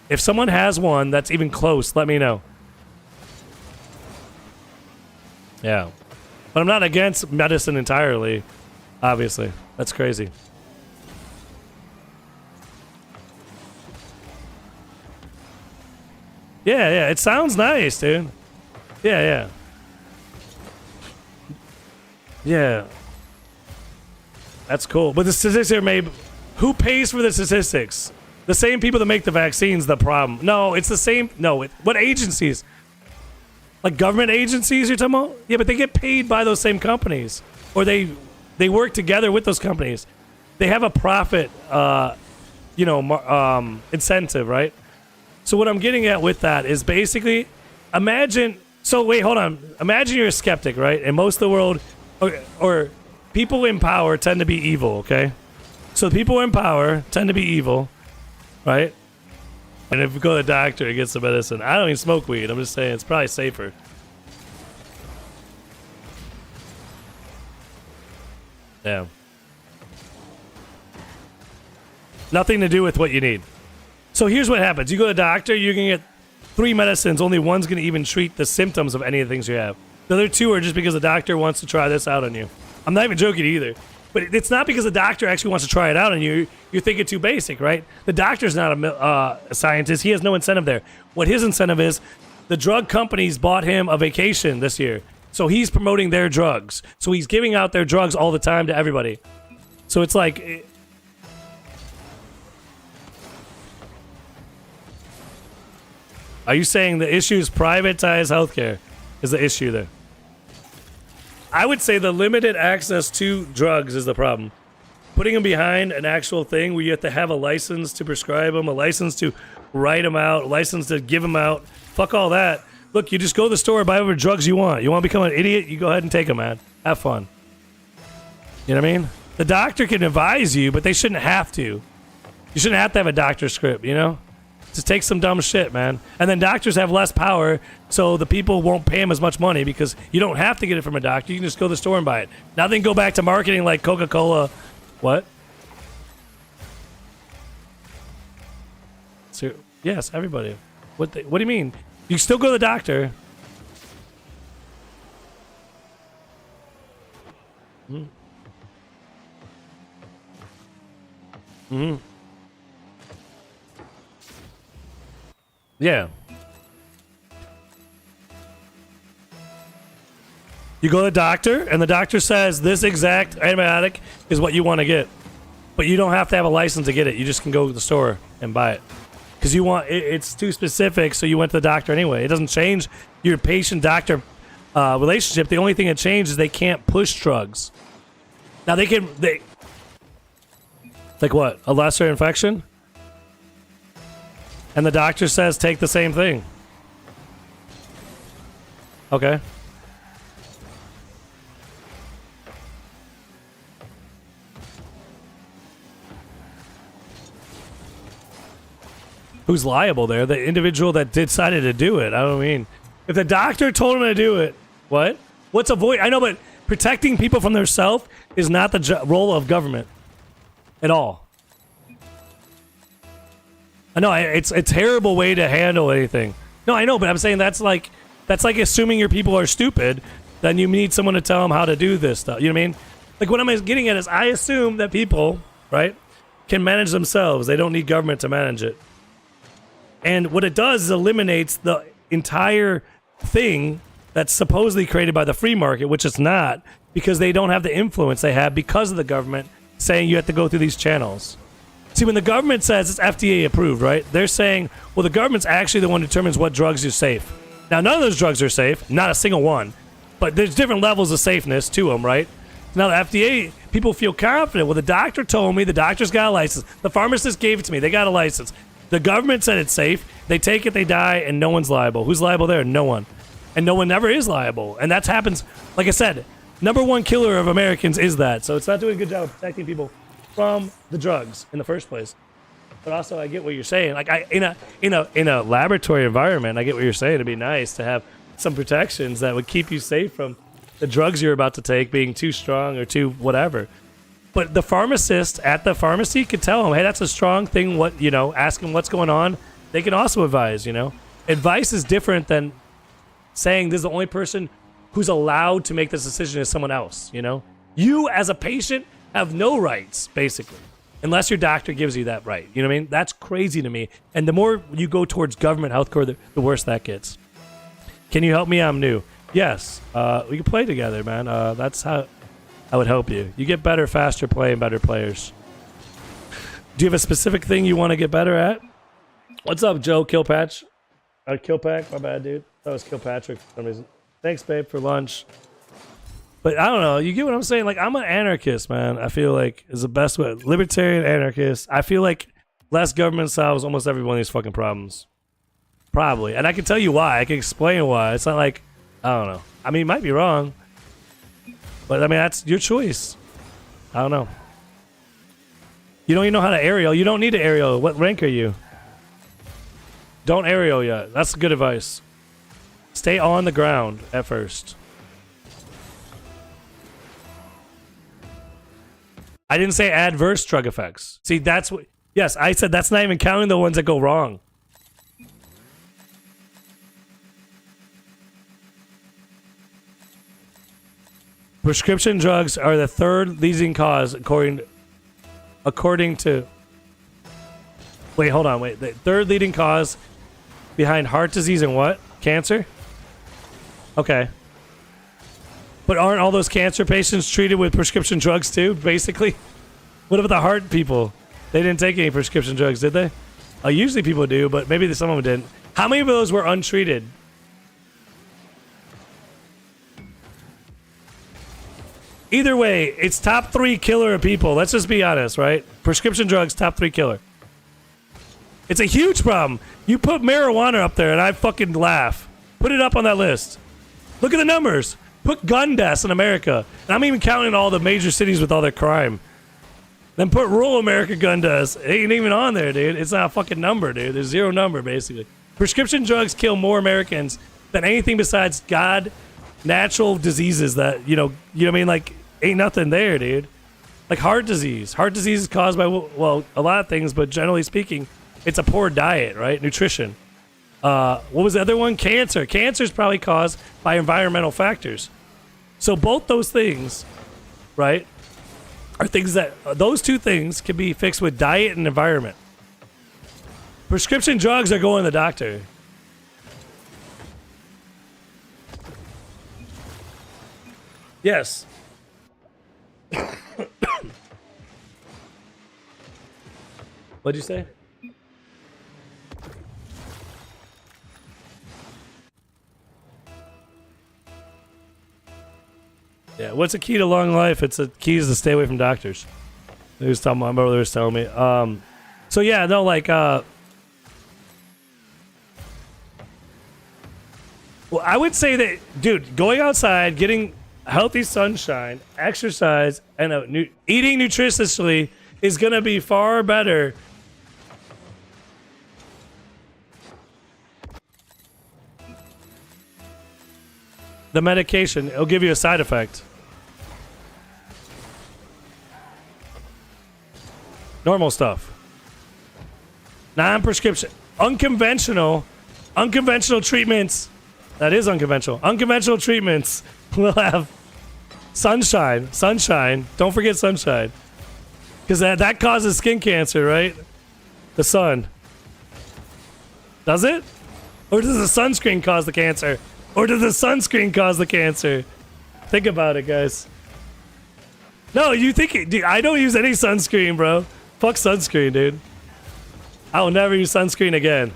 If someone has one that's even close, let me know. Yeah. But I'm not against medicine entirely, obviously. That's crazy. Yeah, it sounds nice, dude. Yeah. That's cool. But the statistics are made... Who pays for the statistics? The same people that make the vaccines, the problem. No, it's the same... No, what agencies? Like government agencies you're talking about? Yeah, but they get paid by those same companies. Or they work together with those companies. They have a profit, incentive, right? So what I'm getting at with that is basically, imagine... So wait, hold on. Imagine you're a skeptic, right? And most of the world, or people in power tend to be evil, okay? So the people in power tend to be evil, right? And if you go to the doctor and get some medicine, I don't even smoke weed. I'm just saying it's probably safer. Yeah. Nothing to do with what you need. So here's what happens. You go to the doctor, you can get 3 medicines. Only one's going to even treat the symptoms of any of the things you have. The other 2 are just because the doctor wants to try this out on you. I'm not even joking either. But it's not because the doctor actually wants to try it out on you. You're thinking too basic, right? The doctor's not a scientist. He has no incentive there. What his incentive is, the drug companies bought him a vacation this year. So he's promoting their drugs. So he's giving out their drugs all the time to everybody. So it's like... Are you saying the issue is privatized healthcare is the issue there? I would say the limited access to drugs is the problem. Putting them behind an actual thing where you have to have a license to prescribe them, a license to write them out, a license to give them out. Fuck all that. Look, you just go to the store, buy whatever drugs you want. You want to become an idiot? You go ahead and take them, man. Have fun. You know what I mean? The doctor can advise you, but they shouldn't have to. You shouldn't have to have a doctor's script, you know? Just take some dumb shit, man. And then doctors have less power, so the people won't pay them as much money because you don't have to get it from a doctor. You can just go to the store and buy it. Now they can go back to marketing like Coca-Cola. What? So, yes, everybody. What do you mean? You still go to the doctor. Mm-hmm. Yeah. You go to the doctor, and the doctor says this exact antibiotic is what you want to get. But you don't have to have a license to get it. You just can go to the store and buy it. Because you want it's too specific, so you went to the doctor anyway. It doesn't change your patient-doctor relationship. The only thing that changes is they can't push drugs. Now, for Like what? A lesser infection? And the doctor says take the same thing. Okay. Who's liable there? The individual that decided to do it. I don't mean. If the doctor told him to do it, what? What's avoid? I know, but protecting people from themselves is not the role of government at all. I know it's a terrible way to handle anything. No, I know, but I'm saying that's like assuming your people are stupid. Then you need someone to tell them how to do this stuff. You know what I mean? Like what I'm getting at is I assume that people, right, can manage themselves. They don't need government to manage it. And what it does is eliminates the entire thing that's supposedly created by the free market, which it's not, because they don't have the influence they have because of the government saying you have to go through these channels. See, when the government says it's FDA approved, right, they're saying, well, the government's actually the one who determines what drugs are safe. Now, none of those drugs are safe, not a single one, but there's different levels of safeness to them, right? Now, the FDA, people feel confident. Well, the doctor told me, the doctor's got a license. The pharmacist gave it to me, they got a license. The government said it's safe. They take it, they die, and no one's liable. Who's liable there? No one. And no one never is liable. And that happens, like I said, number one killer of Americans is that. So it's not doing a good job of protecting people from the drugs in the first place. But also, I get what you're saying. Like in a laboratory environment, I get what you're saying. It'd be nice to have some protections that would keep you safe from the drugs you're about to take being too strong or too whatever. But the pharmacist at the pharmacy could tell them, hey, that's a strong thing. What, you know, ask them what's going on. They can also advise, you know. Advice is different than saying this is the only person who's allowed to make this decision is someone else, you know. You, as a patient, have no rights, basically, unless your doctor gives you that right. You know what I mean? That's crazy to me. And the more you go towards government healthcare, the worse that gets. Can you help me? I'm new. Yes. We can play together, man. That's how I would help you. You get better, faster playing better players. Do you have a specific thing you want to get better at? What's up, Joe Killpatch? Killpack? My bad, dude. That was Killpatrick for some reason. Thanks, babe, for lunch. But I don't know. You get what I'm saying? Like, I'm an anarchist, man. I feel like is the best way. Libertarian anarchist. I feel like less government solves almost every one of these fucking problems. Probably. And I can tell you why. I can explain why. It's not like, I don't know. I mean, it might be wrong. But, I mean, that's your choice. I don't know. You don't even know how to aerial. You don't need to aerial. What rank are you? Don't aerial yet. That's good advice. Stay on the ground at first. I didn't say adverse drug effects. See, that's what... Yes, I said that's not even counting the ones that go wrong. Prescription drugs are the third leading cause according to... Wait, hold on. Wait. The third leading cause behind heart disease and what? Cancer? Okay. But aren't all those cancer patients treated with prescription drugs too, basically? What about the heart people? They didn't take any prescription drugs, did they? Usually people do, but maybe some of them didn't. How many of those were untreated? Either way, it's top 3 killer of people. Let's just be honest, right? Prescription drugs, top 3 killer. It's a huge problem. You put marijuana up there and I fucking laugh. Put it up on that list. Look at the numbers. Put gun deaths in America. And I'm even counting all the major cities with all their crime. Then put rural America gun deaths. It ain't even on there, dude. It's not a fucking number, dude. There's zero number, basically. Prescription drugs kill more Americans than anything besides God, natural diseases that, you know what I mean? Like, ain't nothing there, dude. Like heart disease. Heart disease is caused by, well, a lot of things, but generally speaking, it's a poor diet, right? Nutrition. What was the other one? Cancer. Cancer is probably caused by environmental factors. So both those things, right, are things that, those two things can be fixed with diet and environment. Prescription drugs are going to the doctor. Yes. What'd you say? Yeah, what's the key to long life? It's the key is to stay away from doctors. He was telling my brother was telling me. So yeah, no, like well, I would say that, dude, going outside, getting healthy sunshine, exercise, and eating nutritiously is gonna be far better. The medication, it'll give you a side effect. Normal stuff. Non-prescription. Unconventional treatments. That is unconventional. Unconventional treatments will have sunshine. Sunshine. Don't forget sunshine. Because that causes skin cancer, right? The sun. Does it? Or does the sunscreen cause the cancer? Or does the sunscreen cause the cancer? Think about it, guys. No, you think it. Dude, I don't use any sunscreen, bro. Fuck sunscreen, dude. I will never use sunscreen again.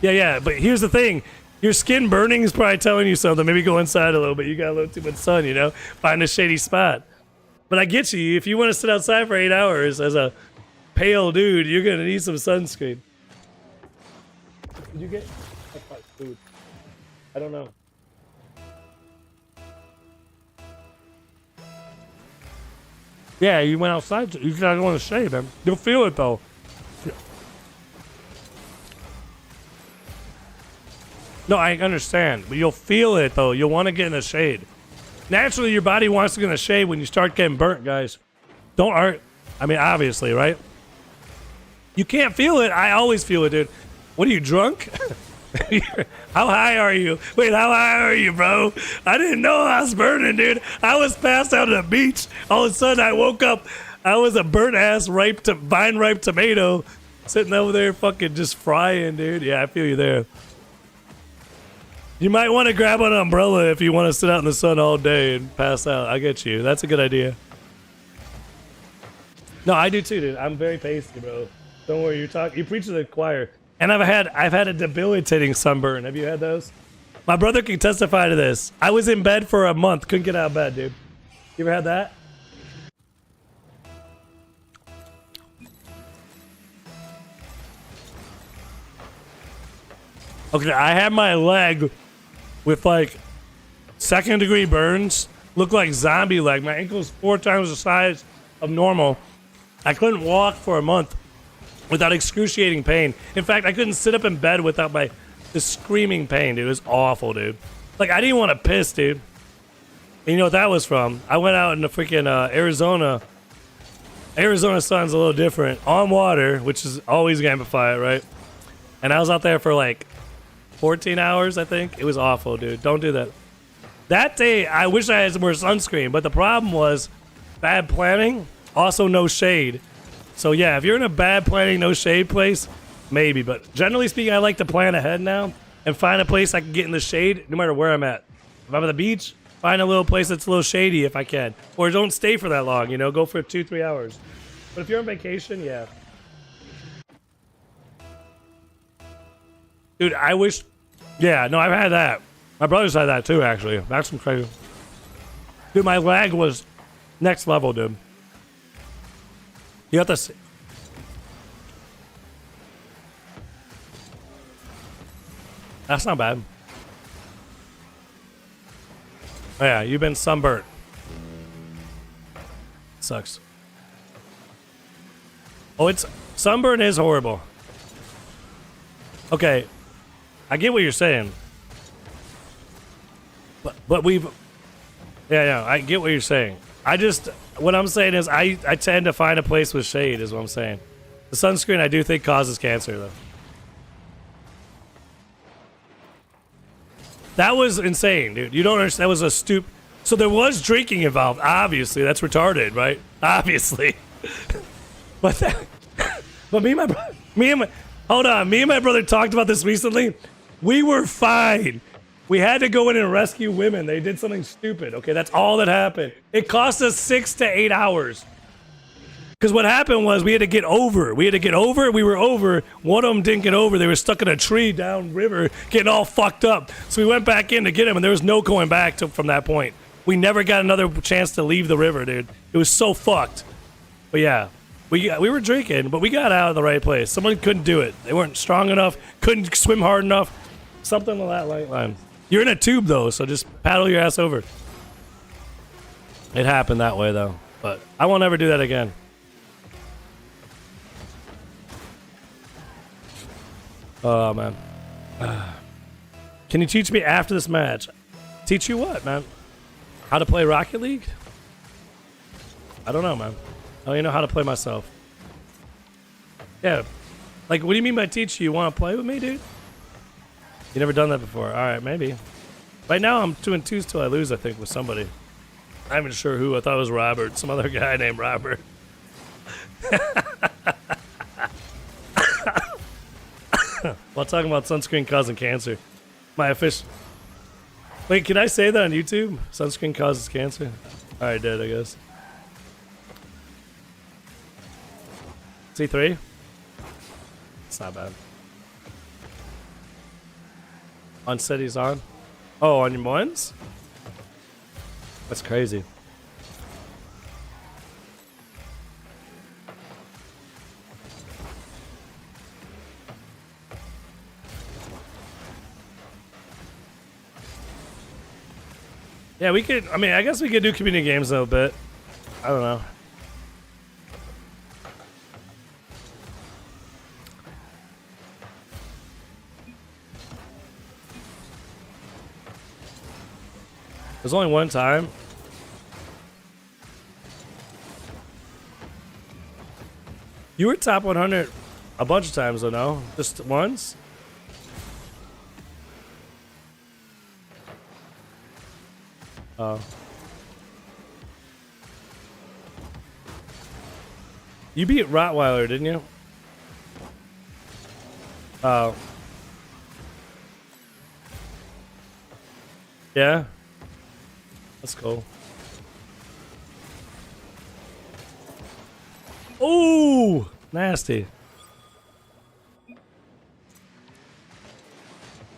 Yeah, but here's the thing. Your skin burning is probably telling you something. Maybe go inside a little bit. You got a little too much sun, you know? Find a shady spot. But I get you. If you want to sit outside for 8 hours as a pale dude, you're going to need some sunscreen. Did you get food? I don't know. Yeah, you went outside. You gotta go in the shade, man. You'll feel it though. No, I understand, but you'll feel it though. You'll want to get in the shade. Naturally, your body wants to get in the shade when you start getting burnt, guys. Don't art. I mean, obviously, right? You can't feel it. I always feel it, dude. What are you, drunk? How high are you? Wait, how high are you, bro? I didn't know I was burning, dude. I was passed out on the beach. All of a sudden, I woke up. I was a burnt ass vine ripe tomato sitting over there fucking just frying, dude. Yeah, I feel you there. You might want to grab an umbrella if you want to sit out in the sun all day and pass out. I get you. That's a good idea. No, I do too, dude. I'm very pasty, bro. Don't worry. You preach to the choir. And I've had a debilitating sunburn. Have you had those? My brother can testify to this. I was in bed for a month. Couldn't get out of bed, dude. You ever had that? Okay, I had my leg with like 2nd-degree burns. Looked like zombie leg. My ankle's 4 times the size of normal. I couldn't walk for a month without excruciating pain. In fact, I couldn't sit up in bed without the screaming pain, dude. It was awful, dude. Like, I didn't want to piss, dude. And you know what that was from? I went out in the freaking Arizona. Arizona sun's a little different. On water, which is always gonna amplify it, right? And I was out there for like 14 hours, I think. It was awful, dude. Don't do that. That day, I wish I had some more sunscreen, but the problem was bad planning, also no shade. So yeah, if you're in a bad planning, no shade place, maybe. But generally speaking, I like to plan ahead now and find a place I can get in the shade no matter where I'm at. If I'm at the beach, find a little place that's a little shady if I can. Or don't stay for that long, you know, go for 2-3 hours. But if you're on vacation, yeah. Dude, I wish, yeah, no, I've had that. My brother's had that too, actually. That's some crazy. Dude, my leg was next level, dude. You have to see. That's not bad. Oh yeah, you've been sunburnt. Sucks. Oh, sunburn is horrible. Okay, I get what you're saying. But yeah, I get what you're saying. What I'm saying is I tend to find a place with shade is what I'm saying. The sunscreen I do think causes cancer though. That was insane, dude. You don't understand. That was a So there was drinking involved. Obviously, that's retarded, right? Obviously. but me and my brother talked about this recently. We were fine. We had to go in and rescue women. They did something stupid. Okay, that's all that happened. It cost us 6 to 8 hours. Because what happened was we had to get over. We were over. One of them didn't get over. They were stuck in a tree down river, getting all fucked up. So we went back in to get them, and there was no going back from that point. We never got another chance to leave the river, dude. It was so fucked. But yeah, we were drinking, but we got out of the right place. Someone couldn't do it. They weren't strong enough, couldn't swim hard enough. Something on that light line. You're in a tube though, so just paddle your ass over. It happened that way though, but I won't ever do that again. Oh man. Can you teach me after this match? Teach you what, man? How to play Rocket League? I don't know, man. I don't even know how to play myself. Yeah. Like, what do you mean by teach you? You want to play with me, dude? You never done that before. All right, maybe. Right now, I'm 2-2 till I lose, I think, with somebody. I'm not even sure who. I thought it was Robert. Some other guy named Robert. While talking about sunscreen causing cancer. My official... Wait, can I say that on YouTube? Sunscreen causes cancer? I did, I guess. C3? It's not bad. On cities on? Oh, on your ones? That's crazy. Yeah, we could, I mean, I guess we could do community games a little bit. I don't know. There's only one time. You were top 100 a bunch of times, though, no? Just once? Oh. You beat Rottweiler, didn't you? Oh. Yeah? That's cool. Ooh! Nasty.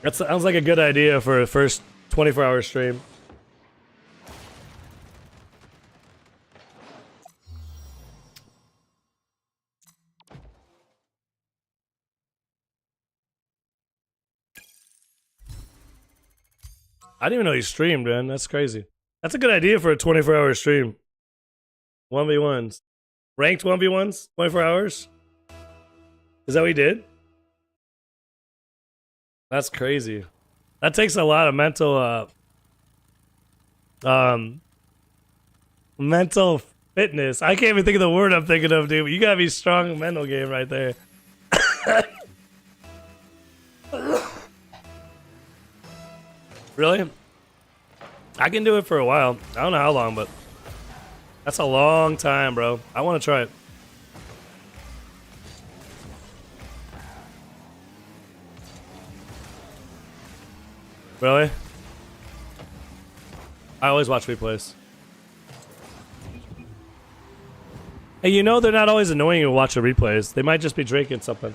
That sounds like a good idea for a first 24-hour stream. I didn't even know he streamed, man. That's crazy. That's a good idea for a 24-hour stream. 1v1s. Ranked 1v1s? 24 hours? Is that what he did? That's crazy. That takes a lot of mental fitness. I can't even think of the word I'm thinking of, dude. But you gotta be strong mental game right there. Really? I can do it for a while. I don't know how long, but that's a long time, bro. I want to try it. Really? I always watch replays. Hey, you know they're not always annoying to watch the replays. They might just be drinking something.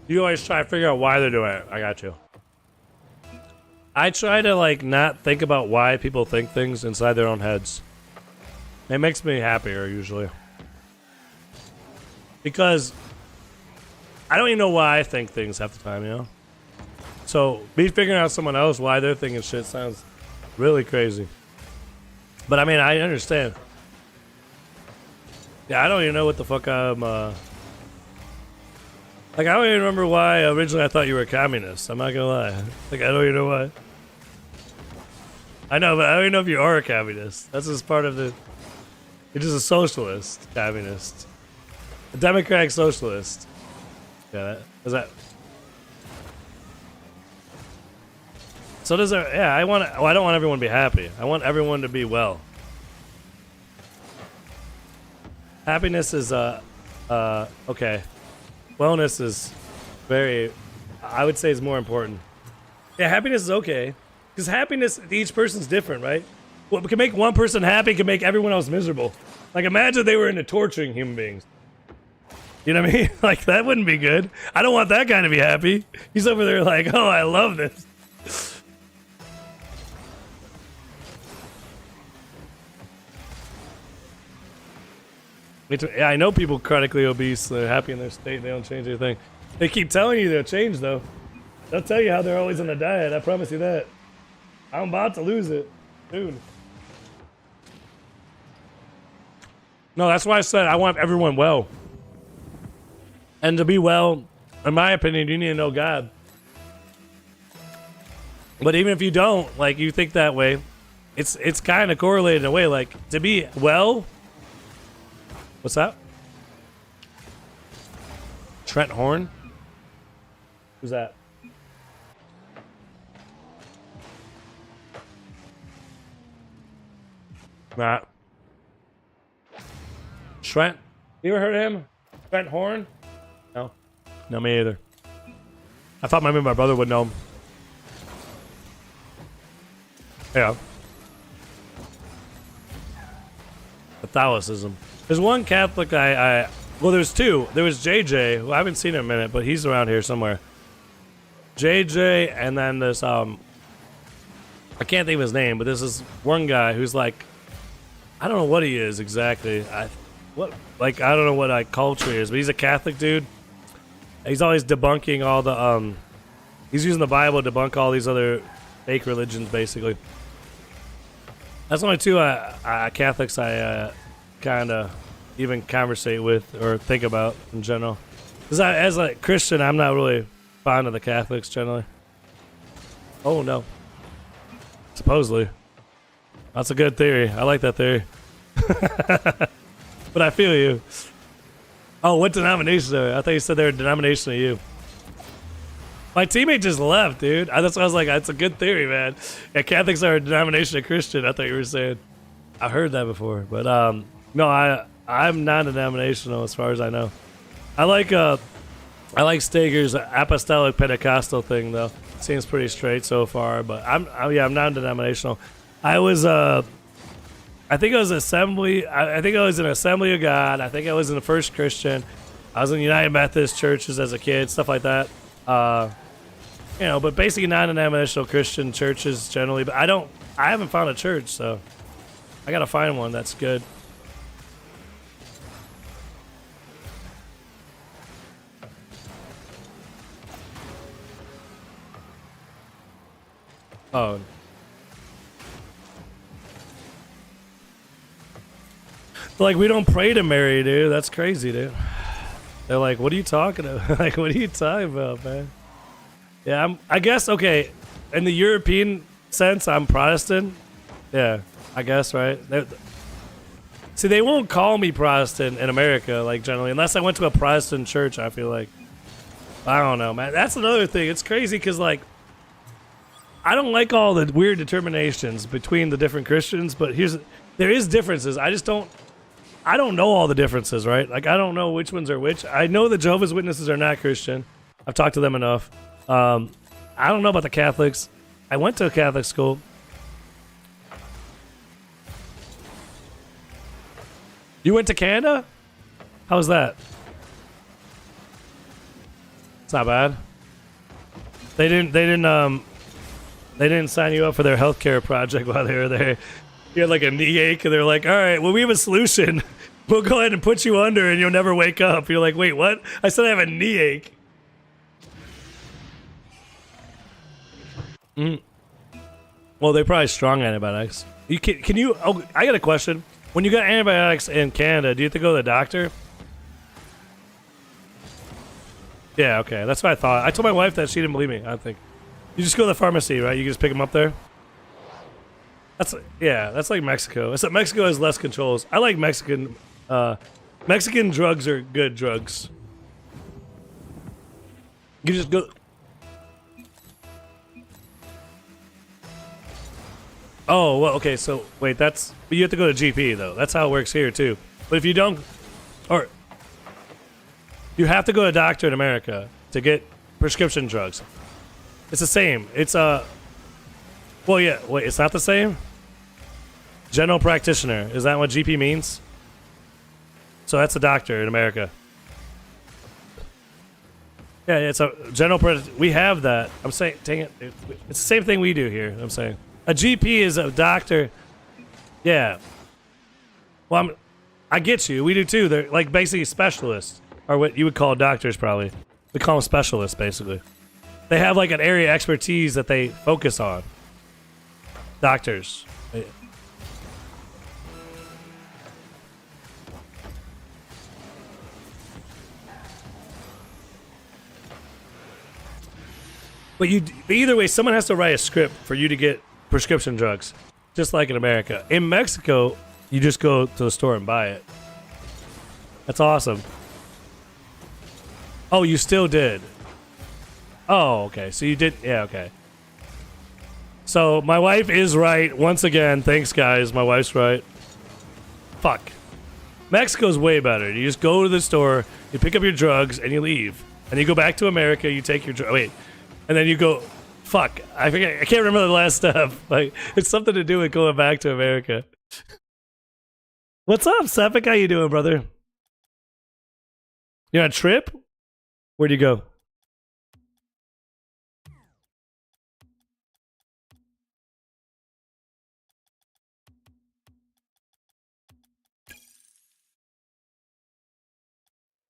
You always try to figure out why they're doing it. I got you. I try to, like, not think about why people think things inside their own heads. It makes me happier, usually. Because I don't even know why I think things half the time, you know? So, me figuring out someone else why they're thinking shit sounds really crazy. But, I mean, I understand. Yeah, I don't even know what the fuck I'm, Like, I don't even remember why originally I thought you were a communist. I'm not gonna lie. Like, I don't even know why. I know, but I don't even know if you are a communist. That's just part of the... You're just a socialist communist. A democratic socialist. Yeah, is that... So does it... Yeah, I want... Well, I don't want everyone to be happy. I want everyone to be well. Happiness is, okay. Wellness is very, I would say, is more important. Yeah, happiness is okay. Because happiness, each person's different, right? What can make one person happy can make everyone else miserable. Like, imagine they were into torturing human beings. You know what I mean? Like, that wouldn't be good. I don't want that guy to be happy. He's over there like, oh, I love this. Yeah, I know people chronically obese. They're happy in their state. They don't change anything. They keep telling you they'll change, though. They'll tell you how they're always on a diet. I promise you that. I'm about to lose it soon. No, that's why I said I want everyone well. And to be well, in my opinion, you need to know God. But even if you don't, like, you think that way, it's kind of correlated in a way. Like, to be well... What's that? Trent Horn? Who's that? Matt. Trent? You ever heard of him? Trent Horn? No. No, me either. I thought maybe my brother would know him. Yeah. Catholicism. There's one Catholic well, there's two. There was JJ, who I haven't seen in a minute, but he's around here somewhere. JJ, and then this, I can't think of his name, but this is one guy who's like, I don't know what he is exactly. I don't know what culture he is, but he's a Catholic dude. He's always debunking all the, he's using the Bible to debunk all these other fake religions, basically. That's only two Catholics I kind of even conversate with or think about in general. Because as a Christian, I'm not really fond of the Catholics generally. Oh, no. Supposedly. That's a good theory. I like that theory. But I feel you. Oh, what denomination are they? I thought you said they were a denomination of you. My teammate just left, dude. That's why I was like, that's a good theory, man. Yeah, Catholics are a denomination of Christian. I thought you were saying. I heard that before, but no, I'm non-denominational as far as I know. I like Stager's apostolic Pentecostal thing though. Seems pretty straight so far, but I'm non-denominational. I was I think I was Assembly. I think I was in Assembly of God. I think I was in the First Christian. I was in United Methodist churches as a kid, stuff like that. You know, but basically non-denominational Christian churches generally. But I haven't found a church, so I gotta find one that's good. Oh. Like, we don't pray to Mary, dude. That's crazy, dude. They're like, what are you talking about? Like, what are you talking about, man? Yeah, I guess, okay, in the European sense, I'm Protestant. Yeah, I guess, right? See, they won't call me Protestant in America, like, generally, unless I went to a Protestant church, I feel like. I don't know, man. That's another thing. It's crazy because, like, I don't like all the weird determinations between the different Christians, but there is differences. I don't know all the differences, right? Like, I don't know which ones are which. I know the Jehovah's Witnesses are not Christian. I've talked to them enough. I don't know about the Catholics. I went to a Catholic school. You went to Canada? How was that? It's not bad. They didn't sign you up for their healthcare project while they were there. You had like a knee ache, and they're like, all right, well, we have a solution. We'll go ahead and put you under, and you'll never wake up. You're like, wait, what? I said I have a knee ache. Well, they're probably strong antibiotics. Can you? Oh, I got a question. When you got antibiotics in Canada, do you have to go to the doctor? Yeah, okay. That's what I thought. I told my wife that she didn't believe me, I think. You just go to the pharmacy, right? You can just pick them up there? That's like Mexico. Except Mexico has less controls. I like Mexican. Mexican drugs are good drugs. You just go. Oh, well, okay, so wait, but you have to go to GP though. That's how it works here too. But if you don't, or you have to go to a doctor in America to get prescription drugs. It's the same. It's well, yeah, wait, it's not the same? General practitioner. Is that what GP means? So that's a doctor in America. Yeah, it's a general. We have that. I'm saying, dang it, it's the same thing we do here. I'm saying a GP is a doctor. Yeah. Well, I get you. We do too. They're like basically specialists, or what you would call doctors probably. We call them specialists basically. They have like an area of expertise that they focus on. Doctors. But either way, someone has to write a script for you to get prescription drugs, just like in America. In Mexico, you just go to the store and buy it. That's awesome. Oh, you still did. Oh, okay. So you did. Yeah, okay. So my wife is right once again. Thanks, guys. My wife's right. Fuck. Mexico's way better. You just go to the store, you pick up your drugs, and you leave. And you go back to America. You take your wait. And then you go, fuck, I forget, I can't remember the last step. Like, it's something to do with going back to America. What's up, Sepik? How you doing, brother? You on a trip? Where'd you go?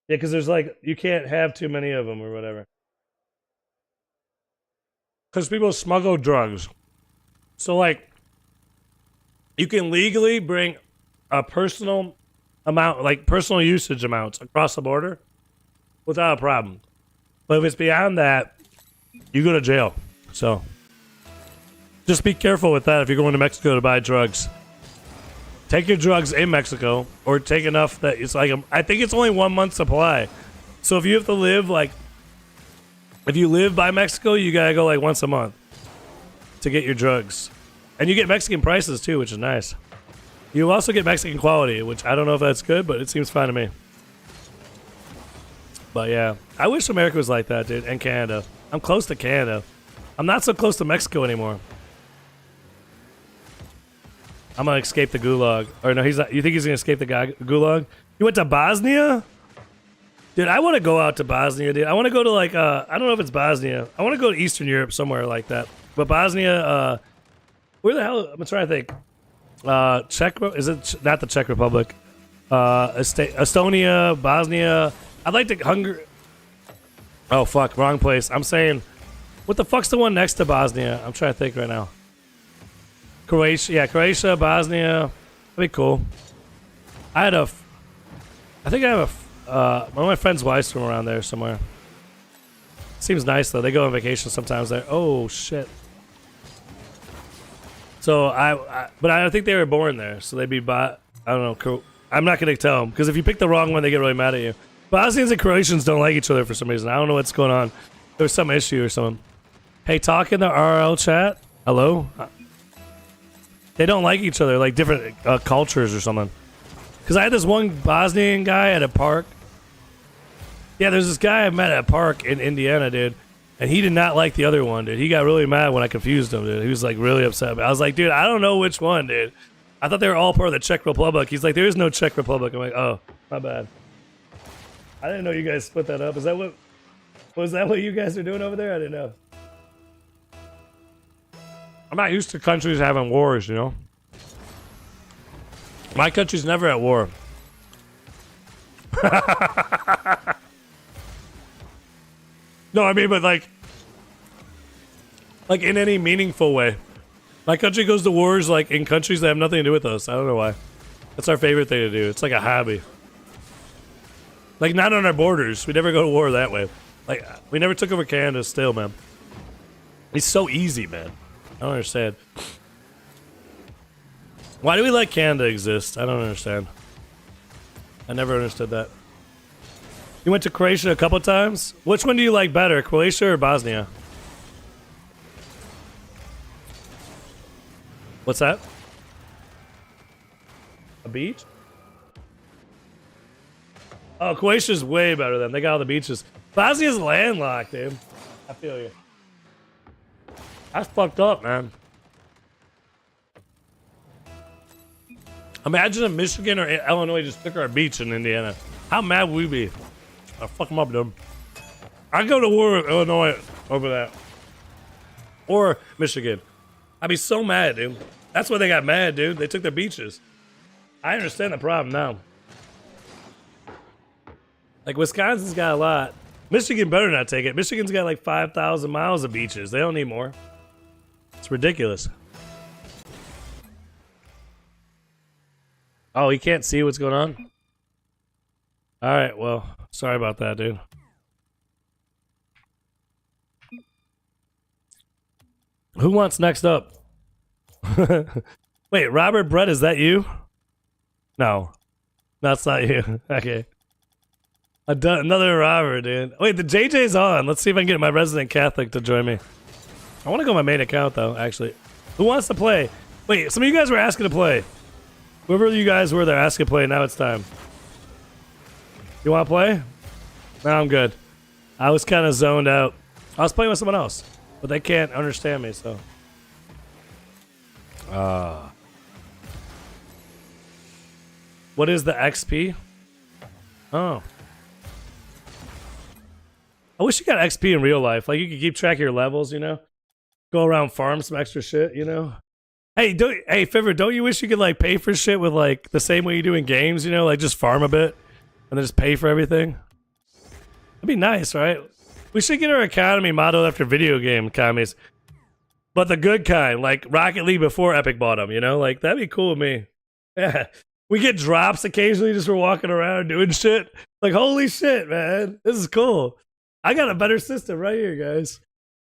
Yeah, because there's like, you can't have too many of them or whatever. Because people smuggle drugs. So, like, you can legally bring a personal amount, like personal usage amounts across the border without a problem. But if it's beyond that, you go to jail. So, just be careful with that if you're going to Mexico to buy drugs. Take your drugs in Mexico, or take enough that it's like, I think it's only 1 month supply. So if you have to live like, if you live by Mexico, you gotta go like once a month to get your drugs. And you get Mexican prices too, which is nice. You also get Mexican quality, which I don't know if that's good, but it seems fine to me. But yeah, I wish America was like that, dude, and Canada. I'm close to Canada. I'm not so close to Mexico anymore. I'm gonna escape the gulag. Or no, he's not. You think he's gonna escape the gulag? You went to Bosnia? Dude, I want to go out to Bosnia, dude. I want to go to like, I don't know if it's Bosnia. I want to go to Eastern Europe, somewhere like that. But Bosnia, where the hell? I'm trying to think. Czech, is it not the Czech Republic? Estonia, Bosnia. I'd like to Hungary. Oh, fuck, wrong place. I'm saying, what the fuck's the one next to Bosnia? I'm trying to think right now. Croatia, yeah, Croatia, Bosnia. That'd be cool. I think I have a, one of my friend's wives from around there somewhere. Seems nice though. They go on vacation sometimes there. Oh shit. So but I think they were born there, so they'd be I don't know. I'm not gonna tell them because if you pick the wrong one, they get really mad at you. Bosnians and Croatians don't like each other for some reason. I don't know what's going on. There's some issue or something. Hey, talk in the RL chat. Hello. They don't like each other, like different cultures or something. Because I had this one Bosnian guy at a park. Yeah, there's this guy I met at a park in Indiana, dude. And he did not like the other one, dude. He got really mad when I confused him, dude. He was like really upset. I was like, dude, I don't know which one, dude. I thought they were all part of the Czech Republic. He's like, there is no Czech Republic. I'm like, oh, my bad. I didn't know you guys split that up. Was that what you guys are doing over there? I didn't know. I'm not used to countries having wars, you know? My country's never at war. No, I mean, but like in any meaningful way. My country goes to wars like in countries that have nothing to do with us. I don't know why. That's our favorite thing to do. It's like a hobby. Like not on our borders. We never go to war that way. Like we never took over Canada still, man. It's so easy, man. I don't understand. Why do we let Canada exist? I don't understand. I never understood that. You went to Croatia a couple times? Which one do you like better, Croatia or Bosnia? What's that? A beach? Oh, Croatia's way better than. They got all the beaches. Bosnia's landlocked, dude. I feel you. That's fucked up, man. Imagine if Michigan or Illinois just took our beach in Indiana. How mad would we be? I'll fuck them up, dude. I'd go to war with Illinois over that. Or Michigan. I'd be so mad, dude. That's why they got mad, dude. They took their beaches. I understand the problem now. Like, Wisconsin's got a lot. Michigan better not take it. Michigan's got like 5,000 miles of beaches. They don't need more. It's ridiculous. Oh, he can't see what's going on? All right, well, sorry about that, dude. Who wants next up? Wait, Robert Brett, is that you? No, that's not you. Okay. Another Robert, dude. Wait, the JJ's on. Let's see if I can get my resident Catholic to join me. I want to go on my main account, though, actually. Who wants to play? Wait, some of you guys were asking to play. Whoever you guys were, they're asking to play. Now it's time. You want to play? No, I'm good. I was kind of zoned out. I was playing with someone else, but they can't understand me, so. What is the XP? Oh. I wish you got XP in real life. Like, you could keep track of your levels, you know? Go around, farm some extra shit, you know? Hey, Fivor, don't you wish you could, like, pay for shit with, like, the same way you do in games, you know? Like, just farm a bit and then just pay for everything? That'd be nice, right? We should get our economy modeled after video game economies. But the good kind, like Rocket League before Epic bought them, you know? Like, that'd be cool with me. Yeah. We get drops occasionally just for walking around doing shit. Like, holy shit, man. This is cool. I got a better system right here, guys.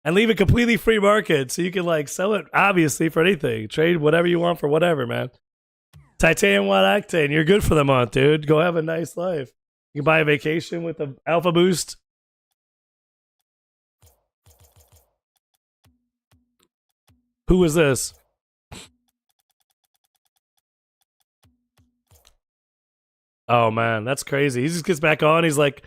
And leave a completely free market so you can, like, sell it, obviously, for anything. Trade whatever you want for whatever, man. Titanium Watt Octane. You're good for the month, dude. Go have a nice life. You can buy a vacation with the Alpha Boost. Who was this? Oh, man. That's crazy. He just gets back on. He's like,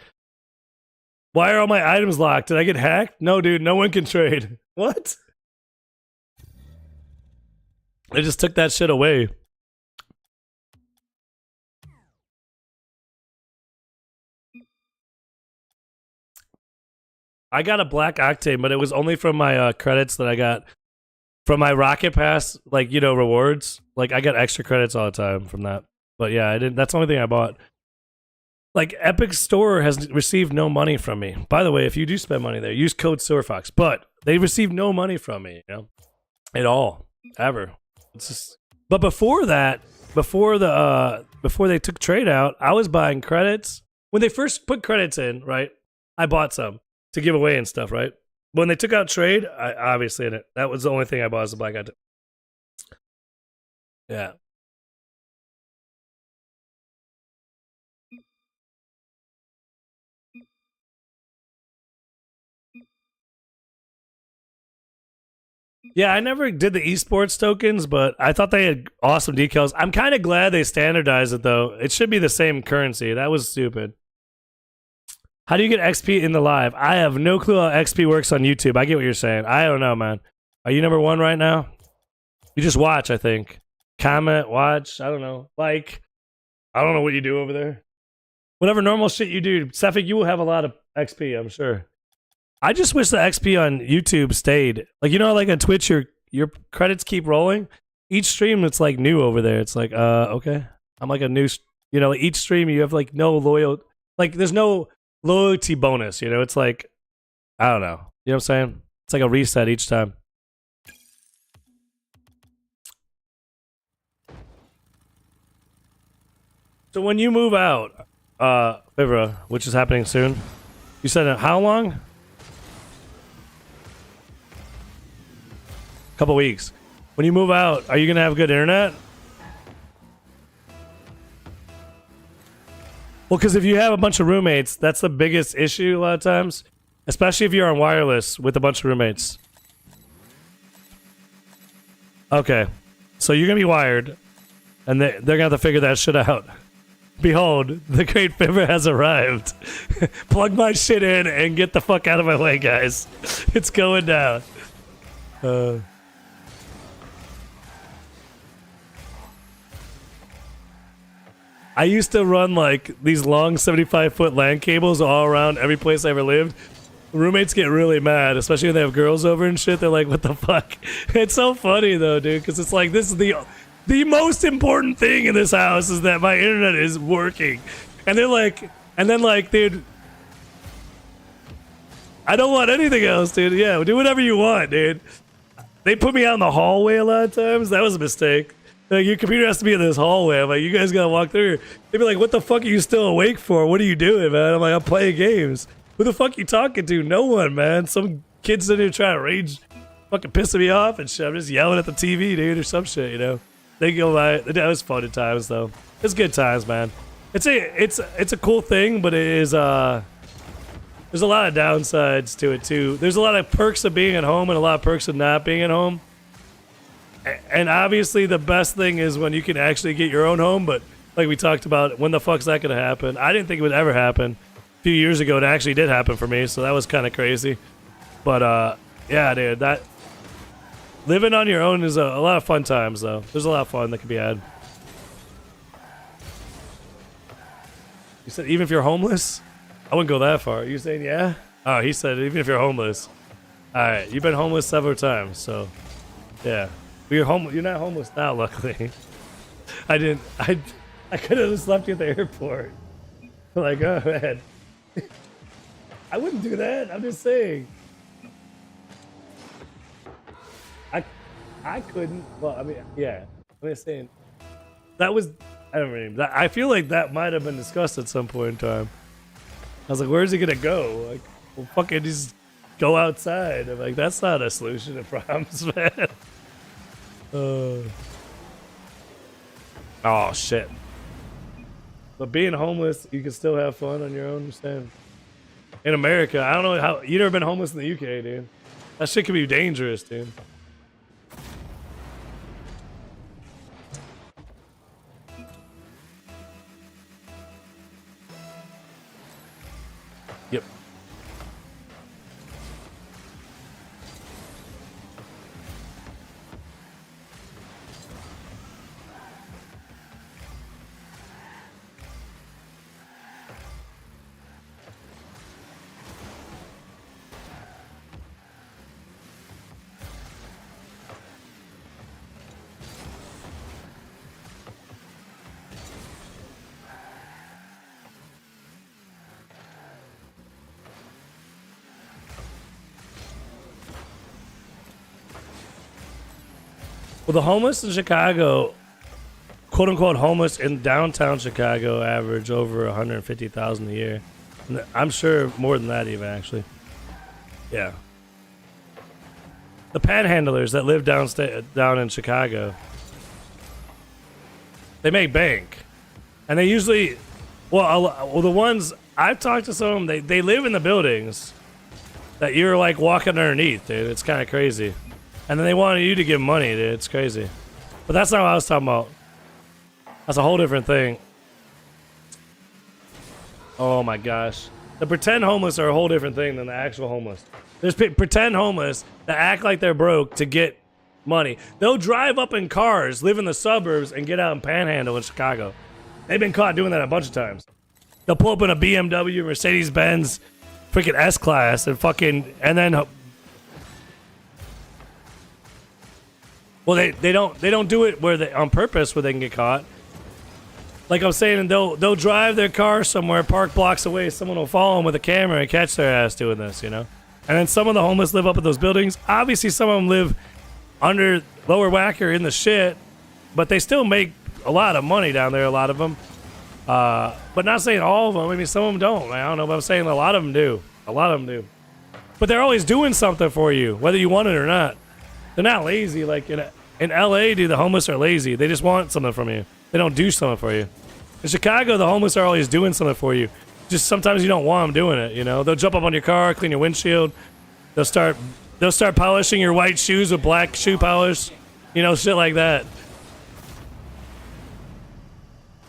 why are all my items locked? Did I get hacked? No, dude. No one can trade. What? They just took that shit away. I got a black octane, but it was only from my credits that I got from my Rocket Pass, like, you know, rewards. Like, I got extra credits all the time from that. But yeah, I didn't. That's the only thing I bought. Like, Epic Store has received no money from me. By the way, if you do spend money there, use code SewerFox. But they received no money from me, you know, at all, ever. It's just. But before that, before they took trade out, I was buying credits when they first put credits in. Right, I bought some to give away and stuff. Right, when they took out trade, I obviously in it. That was the only thing I bought as a black octane. Yeah. Yeah, I never did the esports tokens, but I thought they had awesome decals. I'm kind of glad they standardized it, though. It should be the same currency. That was stupid. How do you get XP in the live? I have no clue how XP works on YouTube. I get what you're saying. I don't know, man. Are you number one right now? You just watch, I think. Comment, watch. I don't know. Like, I don't know what you do over there. Whatever normal shit you do, Cephik, you will have a lot of XP, I'm sure. I just wish the XP on YouTube stayed. Like, you know, like on Twitch, your credits keep rolling. Each stream, it's like new over there. It's like, okay. I'm like a new, you know, each stream you have like no loyal, like there's no loyalty bonus, you know? It's like, I don't know. You know what I'm saying? It's like a reset each time. So when you move out, Fivra, which is happening soon, you said how long? Couple weeks. When you move out, are you gonna have good internet? Well, because if you have a bunch of roommates, that's the biggest issue a lot of times, especially if you're on wireless with a bunch of roommates. Okay, so you're gonna be wired, and they're gonna have to figure that shit out. Behold, the great Fivra has arrived. Plug my shit in and get the fuck out of my way, guys. It's going down. I used to run like these long 75-foot LAN cables all around every place I ever lived. roommates get really mad, especially when they have girls over and shit. They're like, "What the fuck?" It's so funny though, dude, because it's like this is the most important thing in this house is that my internet is working, and they're like, and then like, dude, I don't want anything else, dude. Yeah, do whatever you want, dude. They put me out in the hallway a lot of times. That was a mistake. Like, your computer has to be in this hallway. I'm like, you guys gotta walk through. They'd be like, "What the fuck are you still awake for? What are you doing, man?" I'm like, "I'm playing games." Who the fuck you talking to? No one, man. Some kids in here trying to rage, fucking pissing me off and shit. I'm just yelling at the TV, dude, or some shit, you know. They go by. That was fun at times, though. It's good times, man. It's a cool thing, but it is there's a lot of downsides to it too. There's a lot of perks of being at home and a lot of perks of not being at home. And obviously, the best thing is when you can actually get your own home. But like we talked about, when the fuck's that gonna happen? I didn't think it would ever happen. A few years ago, it actually did happen for me, so that was kind of crazy. But yeah, dude, that living on your own is a lot of fun times, though. There's a lot of fun that can be had. You said even if you're homeless? I wouldn't go that far. You saying yeah? Oh, he said even if you're homeless. All right, you've been homeless several times, so yeah. You're not homeless now, luckily. I could have just left you at the airport. Like, oh man. I wouldn't do that. I'm just saying. I couldn't. Well, I mean, yeah. I'm just saying. That was. I don't mean. I feel like that might have been discussed at some point in time. I was like, where's he gonna go? Like, well, fucking just go outside. I'm like, that's not a solution to problems, man. Oh shit. But being homeless, you can still have fun on your own. Understand? In America, I don't know how you never been homeless in the UK, dude. That shit can be dangerous, dude. Yep. Well, the homeless in Chicago, quote unquote homeless in downtown Chicago, average over 150,000 a year. I'm sure more than that, even actually. Yeah. The panhandlers that live down in Chicago, they make bank, and they usually, well, the ones I've talked to, some of them, they live in the buildings that you're like walking underneath, dude. It's kind of crazy. And then they wanted you to give money, dude. It's crazy. But that's not what I was talking about. That's a whole different thing. Oh my gosh. The pretend homeless are a whole different thing than the actual homeless. There's pretend homeless that act like they're broke to get money. They'll drive up in cars, live in the suburbs, and get out and panhandle in Chicago. They've been caught doing that a bunch of times. They'll pull up in a BMW, Mercedes-Benz, freaking S-Class, and then well, they don't do it on purpose where they can get caught. Like I'm saying, they'll drive their car somewhere, park blocks away. Someone will follow them with a camera and catch their ass doing this, you know. And then some of the homeless live up in those buildings. Obviously, some of them live under lower whacker in the shit, but they still make a lot of money down there. A lot of them, but not saying all of them. I mean, some of them don't. I don't know, but I'm saying a lot of them do. A lot of them do. But they're always doing something for you, whether you want it or not. They're not lazy like in LA, dude. The homeless are lazy. They just want something from you. They don't do something for you. In Chicago, the homeless are always doing something for you. Just sometimes you don't want them doing it. You know, they'll jump up on your car, clean your windshield. They'll start polishing your white shoes with black shoe polish. You know, shit like that.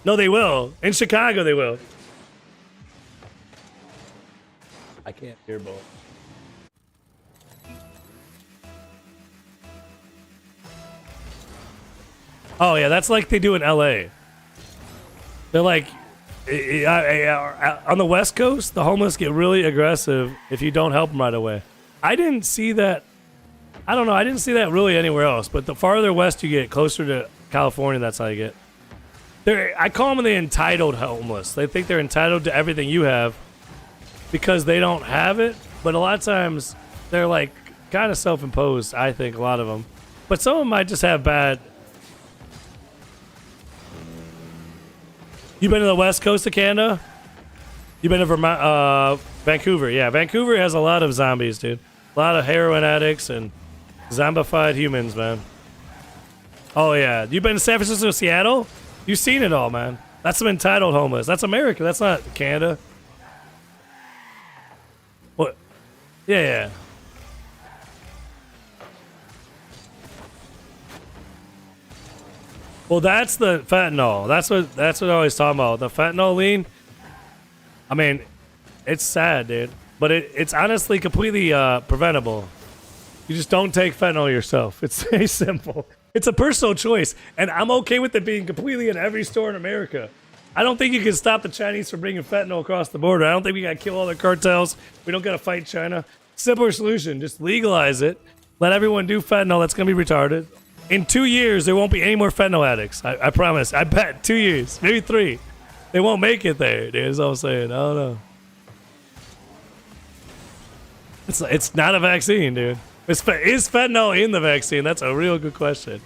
No, they will. In Chicago, they will. I can't hear both. Oh yeah, that's like they do in LA. They're like, On the West Coast, the homeless get really aggressive if you don't help them right away. I didn't see that. I don't know. I didn't see that really anywhere else. But the farther west you get, closer to California, that's how you get. I call them the entitled homeless. They think they're entitled to everything you have because they don't have it. But a lot of times, they're like kind of self-imposed, I think, a lot of them. But some of them might just have bad. You been to the west coast of Canada? You been to Vermont, Vancouver? Yeah, Vancouver has a lot of zombies, dude. A lot of heroin addicts and zombified humans, man. Oh yeah, you been to San Francisco, Seattle? You've seen it all, man. That's some entitled homeless. That's America. That's not Canada. What? Yeah, yeah. Well, that's the fentanyl. That's what I always talking about. The fentanyl lean. I mean, it's sad, dude. But it's honestly completely preventable. You just don't take fentanyl yourself. It's very simple. It's a personal choice. And I'm okay with it being completely in every store in America. I don't think you can stop the Chinese from bringing fentanyl across the border. I don't think we got to kill all their cartels. We don't got to fight China. Simpler solution. Just legalize it. Let everyone do fentanyl. That's going to be retarded. In 2 years, there won't be any more fentanyl addicts. I promise. I bet 2 years. Maybe 3. They won't make it there, dude. That's all I'm saying. I don't know. It's not a vaccine, dude. Is fentanyl in the vaccine? That's a real good question.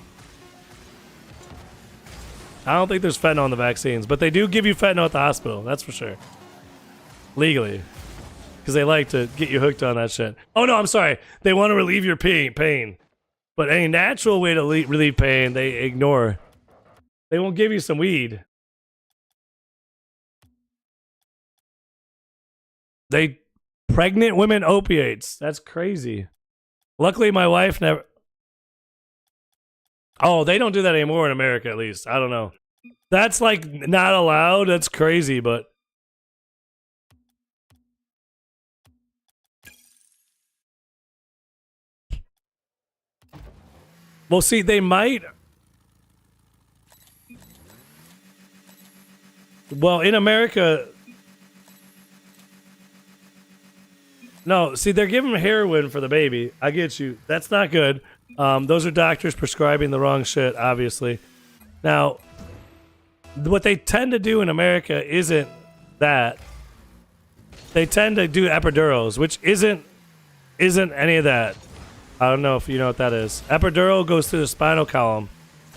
I don't think there's fentanyl in the vaccines, but they do give you fentanyl at the hospital. That's for sure. Legally. Because they like to get you hooked on that shit. Oh, no, I'm sorry. They want to relieve your pain. But any natural way to relieve pain, they ignore. They won't give you some weed. Pregnant women opiates. That's crazy. Luckily, my wife never. Oh, they don't do that anymore in America, at least. I don't know. That's like not allowed. That's crazy, but. Well, see, they might. Well, in America. No, see, they're giving heroin for the baby. I get you. That's not good. Those are doctors prescribing the wrong shit, obviously. Now, what they tend to do in America isn't that. They tend to do epidurals, which isn't any of that. I don't know if you know what that is. Epidural goes through the spinal column,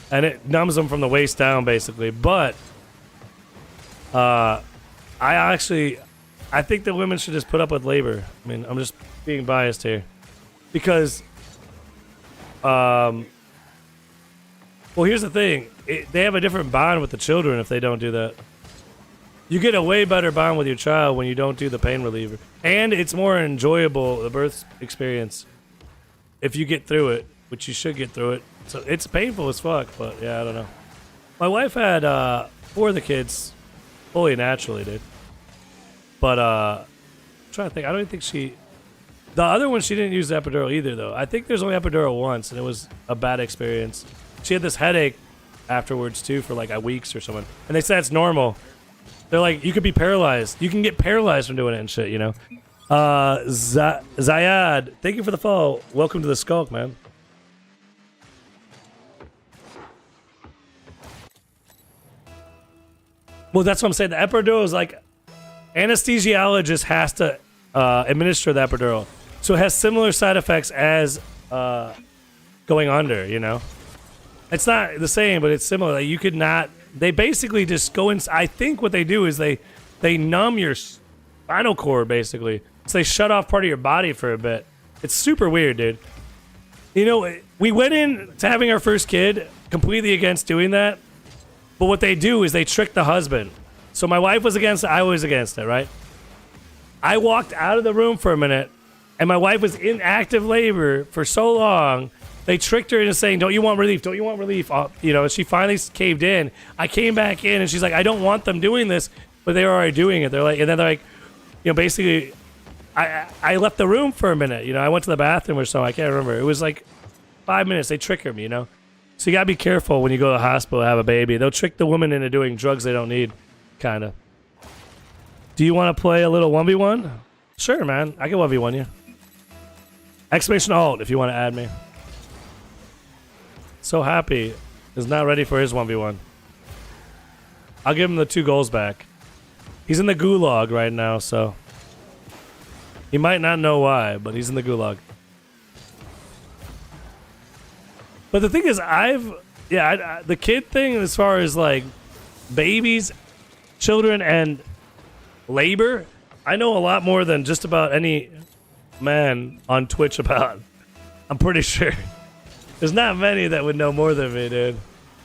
and it numbs them from the waist down, basically. But I think that women should just put up with labor. I mean, I'm just being biased here. Because, well, here's the thing. They have a different bond with the children if they don't do that. You get a way better bond with your child when you don't do the pain reliever. And it's more enjoyable, the birth experience, if you get through it, which you should get through it. So it's painful as fuck, but yeah, I don't know. My wife had 4 of the kids fully naturally, dude. But I'm trying to think. I don't think the other one, she didn't use the epidural either, though. I think there's only epidural once, and it was a bad experience. She had this headache afterwards, too, for like a weeks or something. And they said it's normal. They're like, you could be paralyzed. You can get paralyzed from doing it and shit, you know? Zayad, thank you for the follow. Welcome to the Skulk, man. Well, that's what I'm saying. The epidural is like... Anesthesiologist has to administer the epidural. So it has similar side effects as going under, you know? It's not the same, but it's similar. Like you could not... They basically just go in... I think what they do is they numb your spinal cord, basically. So they shut off part of your body for a bit. It's super weird, dude. You know, we went in to having our first kid completely against doing that. But what they do is they trick the husband. So my wife was against it, I was against it, right? I walked out of the room for a minute, and my wife was in active labor for so long, they tricked her into saying, don't you want relief? Don't you want relief? You know, and she finally caved in. I came back in, and she's like, I don't want them doing this, but they were already doing it. They're like, and then they're like, you know, basically, I left the room for a minute. You know, I went to the bathroom or something. I can't remember. It was like 5 minutes. They trick me, you know? So you got to be careful when you go to the hospital to have a baby. They'll trick the woman into doing drugs they don't need. Kind of. Do you want to play a little 1v1? Sure, man. I can 1v1 you. Exclamation alt if you want to add me. So happy is not ready for his 1v1. I'll give him the 2 goals back. He's in the gulag right now, so he might not know why, but he's in the gulag. But the thing is, the kid thing as far as like babies, children, and labor, I know a lot more than just about any man on Twitch about. I'm pretty sure. There's not many that would know more than me, dude.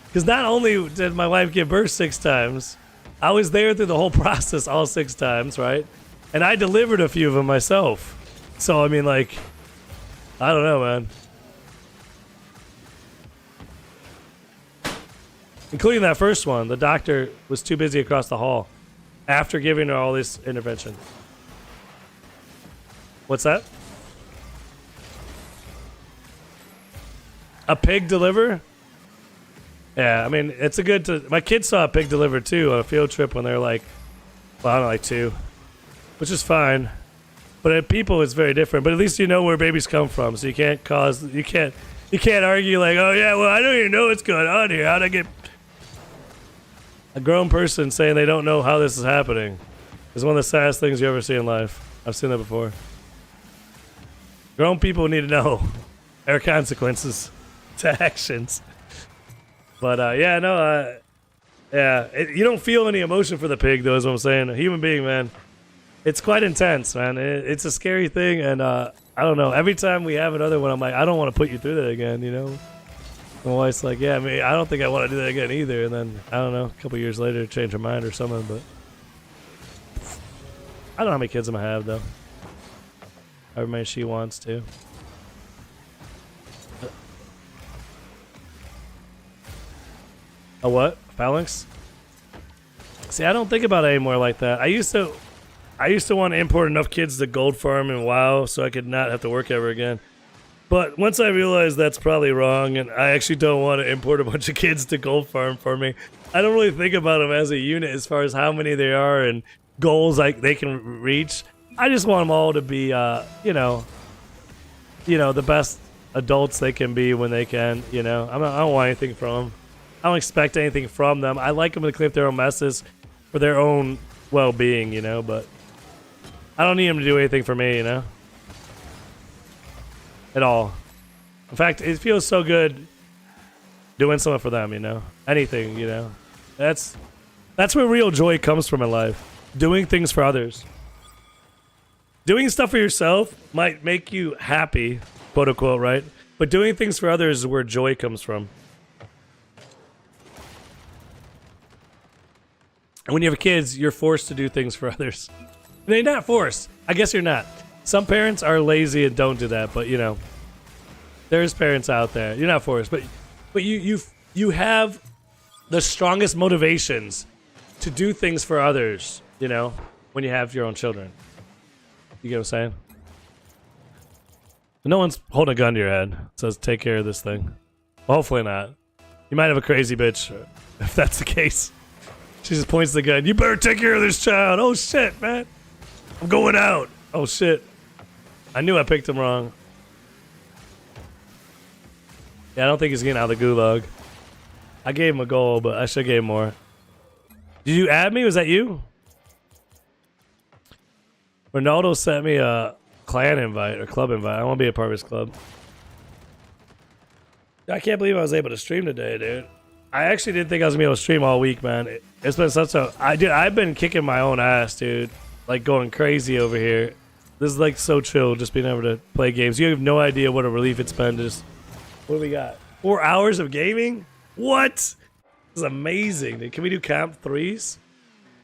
Because not only did my wife give birth 6 times, I was there through the whole process all 6 times, right? And I delivered a few of them myself. So, I mean, like, I don't know, man. Including that first one. The doctor was too busy across the hall after giving her all this intervention. What's that? A pig deliver? Yeah, I mean, it's a good to... My kids saw a pig deliver, too, on a field trip when they're like... Well, I don't know, like 2. Which is fine. But at people, it's very different. But at least you know where babies come from, so you can't cause... You can't argue like, oh, yeah, well, I don't even know what's going on here. How'd I get... A grown person saying they don't know how this is happening is one of the saddest things you ever see in life. I've seen that before. Grown people need to know there are consequences to actions. But yeah, no, you don't feel any emotion for the pig, though, is what I'm saying. A human being, man, it's quite intense, man. It's a scary thing, and I don't know. Every time we have another one, I'm like, I don't want to put you through that again, you know? My wife's like, yeah, I mean, I don't think I want to do that again either. And then, I don't know, a couple years later, change her mind or something, but I don't know how many kids I'm going to have, though. However many she wants to. A what? Phalanx? See, I don't think about it anymore like that. I used to want to import enough kids to gold farm and WoW so I could not have to work ever again. But once I realized that's probably wrong, and I actually don't want to import a bunch of kids to gold farm for me, I don't really think about them as a unit as far as how many there are and goals like they can reach. I just want them all to be, you know, the best adults they can be when they can. You know, I don't want anything from them. I don't expect anything from them. I like them to clean up their own messes for their own well-being, you know. But I don't need them to do anything for me, you know. At all. In fact, it feels so good doing something for them, you know. Anything, you know. That's where real joy comes from in life. Doing things for others. Doing stuff for yourself might make you happy, quote unquote, right? But doing things for others is where joy comes from. And when you have kids, you're forced to do things for others. They're not forced. I guess you're not. Some parents are lazy and don't do that, but you know, there's parents out there. You're not forced, but you have the strongest motivations to do things for others, you know, when you have your own children. You get what I'm saying? No one's holding a gun to your head. It says, take care of this thing. Well, hopefully not. You might have a crazy bitch if that's the case. She just points the gun. You better take care of this child. Oh, shit, man. I'm going out. Oh, shit. I knew I picked him wrong. Yeah, I don't think he's getting out of the gulag. I gave him a goal, but I should have gave him more. Did you add me? Was that you? Ronaldo sent me a clan invite or club invite. I want to be a part of his club. I can't believe I was able to stream today, dude. I actually didn't think I was going to be able to stream all week, man. It's been such a... I've been kicking my own ass, dude. Like, going crazy over here. This is, like, so chill, just being able to play games. You have no idea what a relief it's been to just... What do we got? 4 hours of gaming? What? This is amazing, dude. Can we do camp 3s?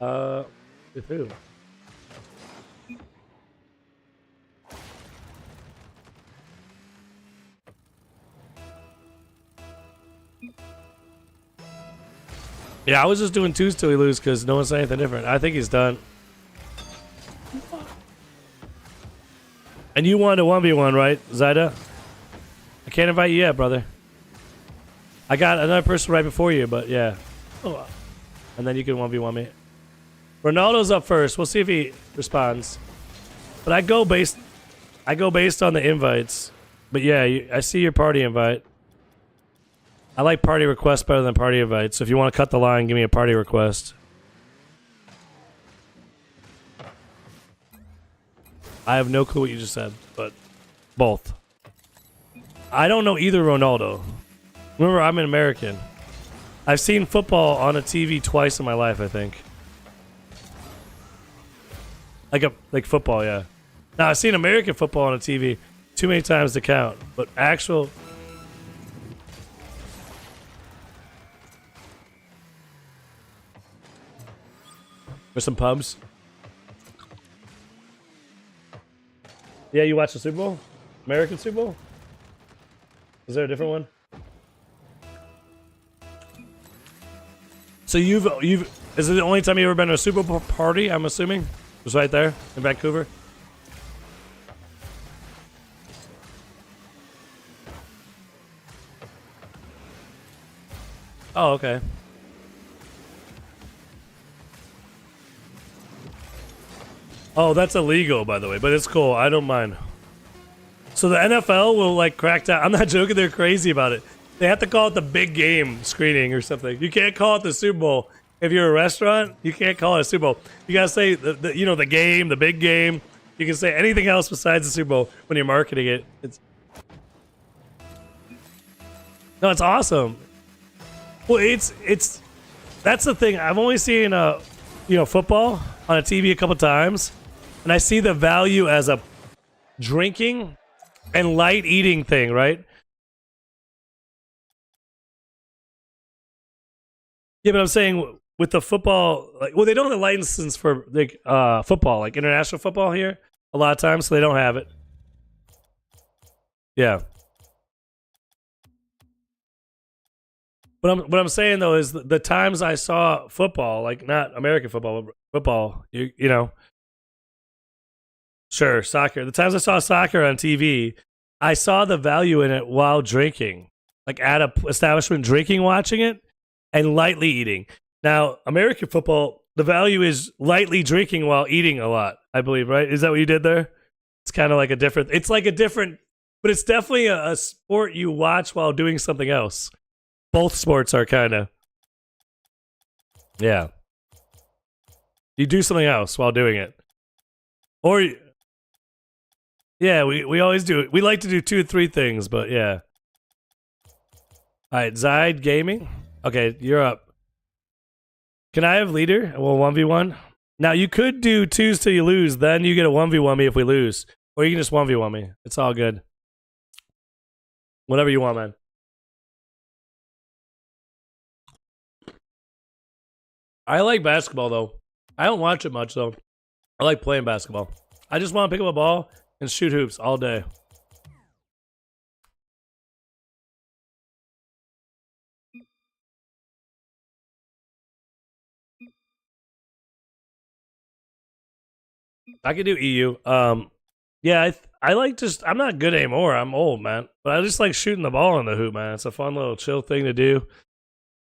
With who? Yeah, I was just doing 2s till we lose because no one said anything different. I think he's done. And you wanted a 1v1, right, Zyda? I can't invite you yet, brother. I got another person right before you, but yeah. Oh. And then you can 1v1 me. Ronaldo's up first. We'll see if he responds. But I go based on the invites. But yeah, I see your party invite. I like party requests better than party invites. So if you want to cut the line, give me a party request. I have no clue what you just said, but both. I don't know either Ronaldo. Remember, I'm an American. I've seen football on a TV twice in my life, I think. Like football, yeah. Now, I've seen American football on a TV too many times to count, but actual... There's some pubs. Yeah, you watch the Super Bowl? American Super Bowl? Is there a different one? So you've is it the only time you've ever been to a Super Bowl party, I'm assuming? It was right there in Vancouver? Oh, okay. Oh, that's illegal, by the way, but it's cool. I don't mind. So the NFL will, like, crack down. I'm not joking. They're crazy about it. They have to call it the big game screening or something. You can't call it the Super Bowl. If you're a restaurant, you can't call it a Super Bowl. You got to say, the game, the big game. You can say anything else besides the Super Bowl when you're marketing it. No, it's awesome. Well, it's that's the thing. I've only seen football on a TV a couple times, and I see the value as a drinking and light eating thing, right? Yeah, but I'm saying with the football, they don't have a license for football, like international football here a lot of times, so they don't have it. Yeah. What I'm saying though is the times I saw football, like not American football, but football, you know, sure, soccer. The times I saw soccer on TV, I saw the value in it while drinking, like at a establishment, drinking, watching it, and lightly eating. Now, American football, the value is lightly drinking while eating a lot, I believe, right? Is that what you did there? It's kind of like a different, but it's definitely a sport you watch while doing something else. Both sports are kind of, yeah. You do something else while doing it. Or, yeah, we always do it. We like to do 2 or 3 things, but yeah. All right, Zide Gaming. Okay, you're up. Can I have leader? Well, 1v1. Now, you could do 2s till you lose. Then you get a 1v1 me if we lose. Or you can just 1v1 me. It's all good. Whatever you want, man. I like basketball, though. I don't watch it much, though. I like playing basketball. I just want to pick up a ball and shoot hoops all day. I could do EU. Yeah, I like I'm not good anymore. I'm old, man. But I just like shooting the ball in the hoop, man. It's a fun little chill thing to do.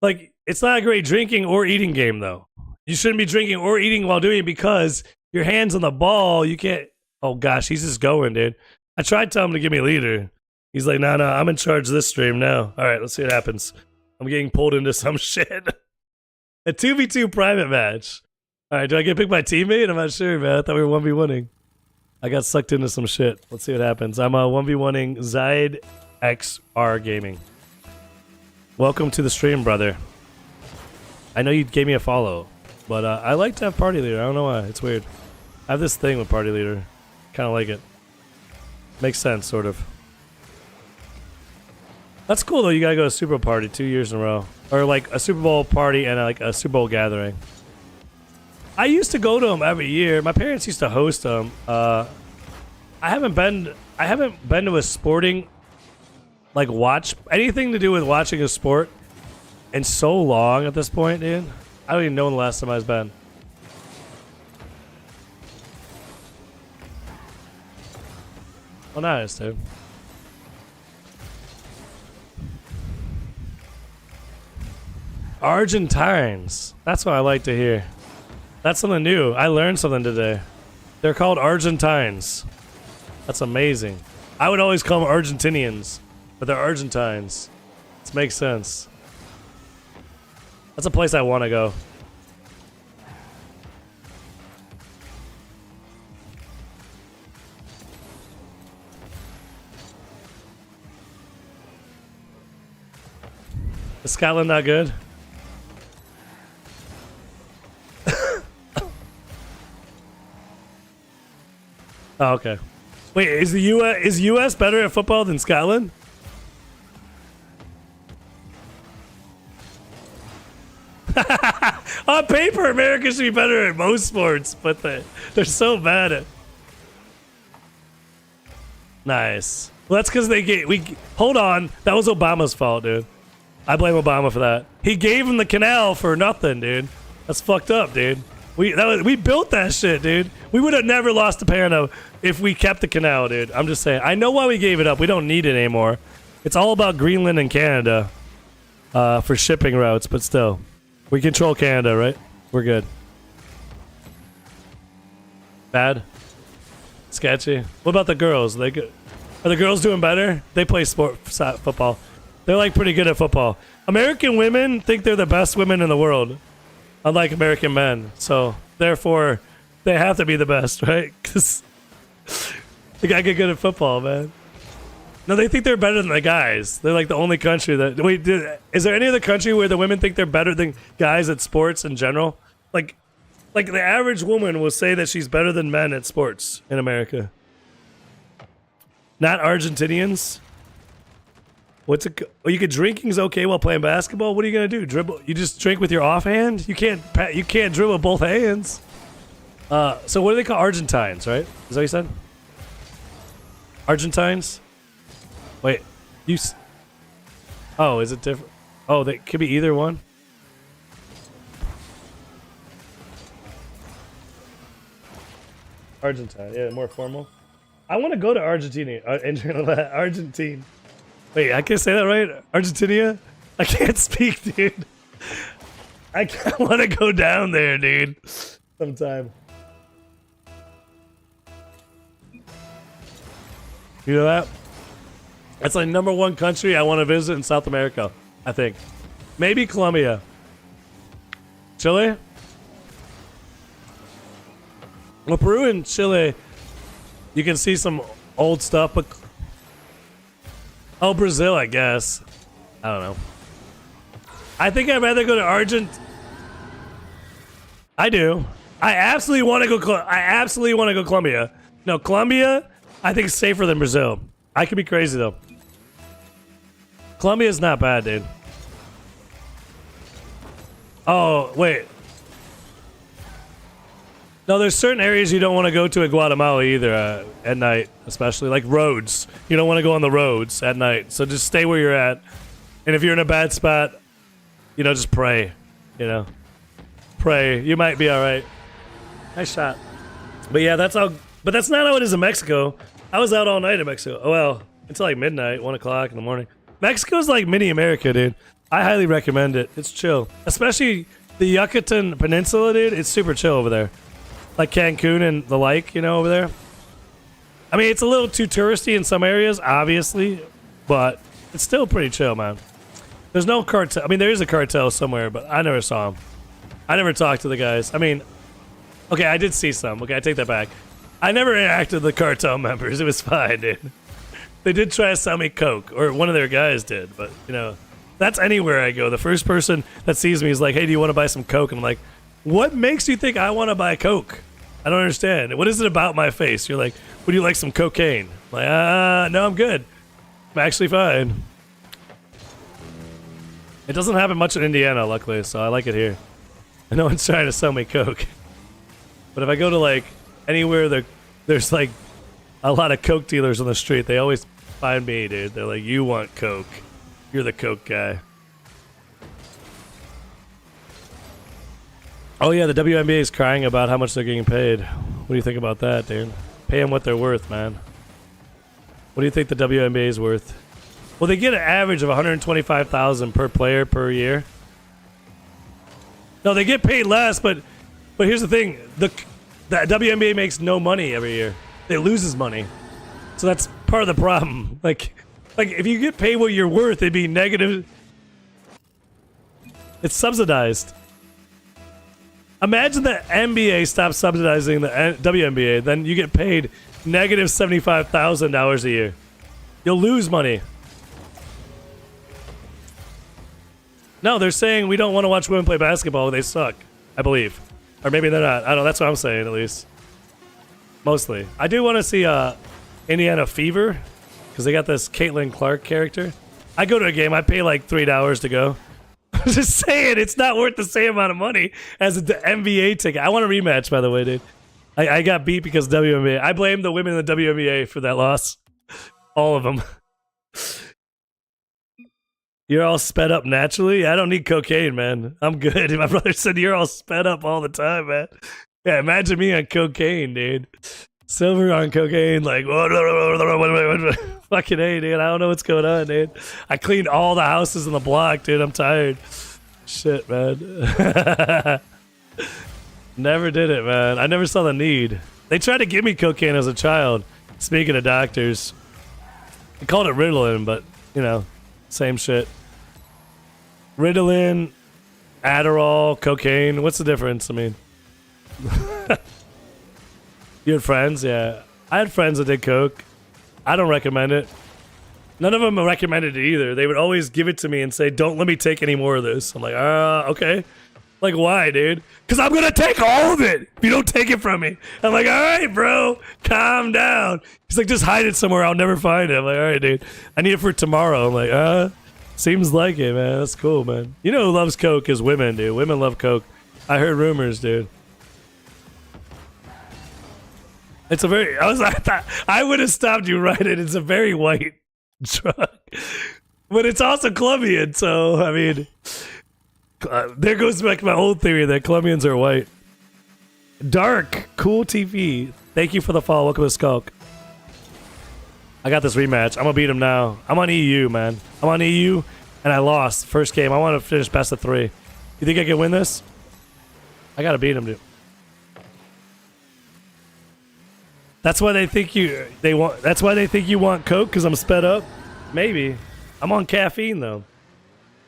Like, it's not a great drinking or eating game, though. You shouldn't be drinking or eating while doing it because your hand's on the ball. You can't. Oh, gosh, he's just going, dude. I tried telling him to give me a leader. He's like, no, I'm in charge of this stream now. All right, let's see what happens. I'm getting pulled into some shit. A 2v2 private match. All right, do I get picked by teammate? I'm not sure, man. I thought we were 1v1ing. I got sucked into some shit. Let's see what happens. I'm 1v1ing Zide XR Gaming. Welcome to the stream, brother. I know you gave me a follow, but I like to have party leader. I don't know why. It's weird. I have this thing with party leader. Kind of like it. Makes sense, sort of. That's cool, though. You gotta go to a Super Bowl party 2 years in a row. Or like a Super Bowl party and like a Super Bowl gathering. I used to go to them every year. My parents used to host them. I haven't been to a sporting, like, watch anything to do with watching a sport in so long at this point, dude. I don't even know when the last time I've been. Oh, nice, dude. Argentines. That's what I like to hear. That's something new. I learned something today. They're called Argentines. That's amazing. I would always call them Argentinians, but they're Argentines. This makes sense. That's a place I want to go. Is Scotland not good? Oh, okay. Wait, is the US better at football than Scotland? On paper, America should be better at most sports, but they're so bad at. Nice. Well, that's because hold on. That was Obama's fault, dude. I blame Obama for that. He gave him the canal for nothing, dude. That's fucked up, dude. We built that shit, dude. We would have never lost to Pano if we kept the canal, dude. I'm just saying. I know why we gave it up. We don't need it anymore. It's all about Greenland and Canada for shipping routes, but still. We control Canada, right? We're good. Bad? Sketchy? What about the girls? Are the girls doing better? They play football. They're like pretty good at football. American women think they're the best women in the world, unlike American men. So therefore, they have to be the best, right? Because they gotta get good at football, man. No, they think they're better than the guys. They're like the only country that. Wait, is there any other country where the women think they're better than guys at sports in general? Like the average woman will say that she's better than men at sports in America. Not Argentinians. You could drinking's okay while playing basketball. What are you gonna do? Dribble? You just drink with your offhand? You can't dribble both hands. So what do they call Argentines? Right? Is that what you said? Argentines. Wait, oh, is it different? Oh, they could be either one. Argentine, yeah, more formal. I want to go to Argentina. Argentine. Wait, I can't say that right? Argentina? I can't speak, dude. I want to go down there, dude. Sometime. You know that? That's like #1 country I want to visit in South America, I think. Maybe Colombia. Chile? Well, Peru and Chile, you can see some old stuff, but... Oh, Brazil, I guess. I don't know. I think I'd rather go to I do. I absolutely want to go Colombia. No, Colombia, I think is safer than Brazil. I could be crazy, though. Colombia's not bad, dude. Oh, wait. No, there's certain areas you don't want to go to in Guatemala either at night, especially like roads. You don't want to go on the roads at night, so just stay where you're at. And if you're in a bad spot, just pray. Pray. You might be all right. Nice shot. But yeah, that's not how it is in Mexico. I was out all night in Mexico. Oh, well, until like midnight, 1 o'clock in the morning. Mexico's like mini America, dude. I highly recommend it. It's chill, especially the Yucatan Peninsula, dude. It's super chill over there. Like Cancun and the like, over there. I mean, it's a little too touristy in some areas, obviously, but it's still pretty chill, man. There's no cartel. I mean, there is a cartel somewhere, but I never saw them. I never talked to the guys. I mean, okay, I did see some. Okay, I take that back. I never interacted with the cartel members. It was fine, dude. They did try to sell me coke, or one of their guys did, but, that's anywhere I go. The first person that sees me is like, hey, do you want to buy some coke? And I'm like, what makes you think I want to buy coke? I don't understand. What is it about my face? You're like, would you like some cocaine? I'm like, no, I'm good. I'm actually fine. It doesn't happen much in Indiana, luckily, so I like it here. And no one's trying to sell me coke. But if I go to, like, anywhere there's, like, a lot of coke dealers on the street, they always find me, dude. They're like, you want coke. You're the coke guy. Oh, yeah, the WNBA is crying about how much they're getting paid. What do you think about that, dude? Pay them what they're worth, man. What do you think the WNBA is worth? Well, they get an average of $125,000 per player per year. No, they get paid less, but But here's the thing: the WNBA makes no money every year. It loses money, so that's part of the problem. Like if you get paid what you're worth, it'd be negative. It's subsidized. Imagine the NBA stops subsidizing the WNBA, then you get paid negative $75,000 a year. You'll lose money. No, they're saying we don't want to watch women play basketball. They suck, I believe. Or maybe they're not. I don't know. That's what I'm saying, at least. Mostly. I do want to see Indiana Fever, because they got this Caitlin Clark character. I go to a game. I pay like $3 to go. I'm just saying, it's not worth the same amount of money as the NBA ticket. I want a rematch, by the way, dude. I got beat because of WNBA. I blame the women in the WNBA for that loss. All of them. You're all sped up naturally? I don't need cocaine, man. I'm good. My brother said you're all sped up all the time, man. Yeah, imagine me on cocaine, dude. Silver on cocaine, like, fucking A, dude. I don't know what's going on, dude. I cleaned all the houses in the block, dude. I'm tired. Shit, man. Never did it, man. I never saw the need. They tried to give me cocaine as a child. Speaking of doctors, they called it Ritalin, but, you know, same shit. Ritalin, Adderall, cocaine. What's the difference? I mean... You had friends? Yeah. I had friends that did coke. I don't recommend it. None of them recommended it either. They would always give it to me and say, don't let me take any more of this. I'm like, okay. Like, why, dude? Because I'm going to take all of it if you don't take it from me. I'm like, all right, bro, calm down. He's like, just hide it somewhere. I'll never find it. I'm like, all right, dude. I need it for tomorrow. I'm like, seems like it, man. That's cool, man. You know who loves coke is women, dude. Women love coke. I heard rumors, dude. It's a very... I thought I would have stopped you right in. It's a very white drug. But it's also Colombian, so, I mean... there goes back to my old theory that Colombians are white. Dark, cool TV. Thank you for the follow. Welcome to Skulk. I got this rematch. I'm gonna beat him now. I'm on EU, man. I'm on EU, and I lost first game. I want to finish best of 3. You think I can win this? I gotta beat him, dude. That's why they think That's why they think you want coke, because I'm sped up. Maybe. I'm on caffeine though.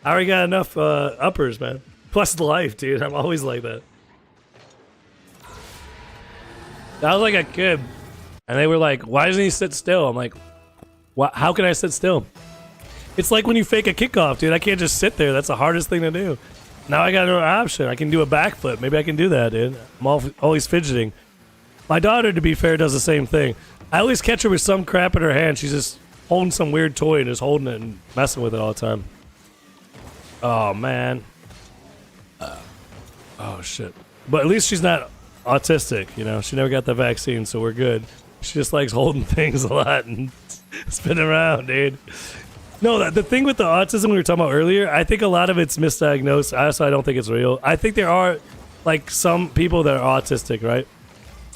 I already got enough uppers, man. Plus the life, dude. I'm always like that. I was like a kid, and they were like, "Why doesn't he sit still?" I'm like, "How can I sit still?" It's like when you fake a kickoff, dude. I can't just sit there. That's the hardest thing to do. Now I got another option. I can do a backflip. Maybe I can do that, dude. I'm always fidgeting. My daughter, to be fair, does the same thing. I always catch her with some crap in her hand. She's just holding some weird toy and just holding it and messing with it all the time. Oh, man. Oh, shit. But at least she's not autistic, you know? She never got the vaccine, so we're good. She just likes holding things a lot and spinning around, dude. No, the thing with the autism we were talking about earlier, I think a lot of it's misdiagnosed. Honestly, I don't think it's real. I think there are, like, some people that are autistic, right?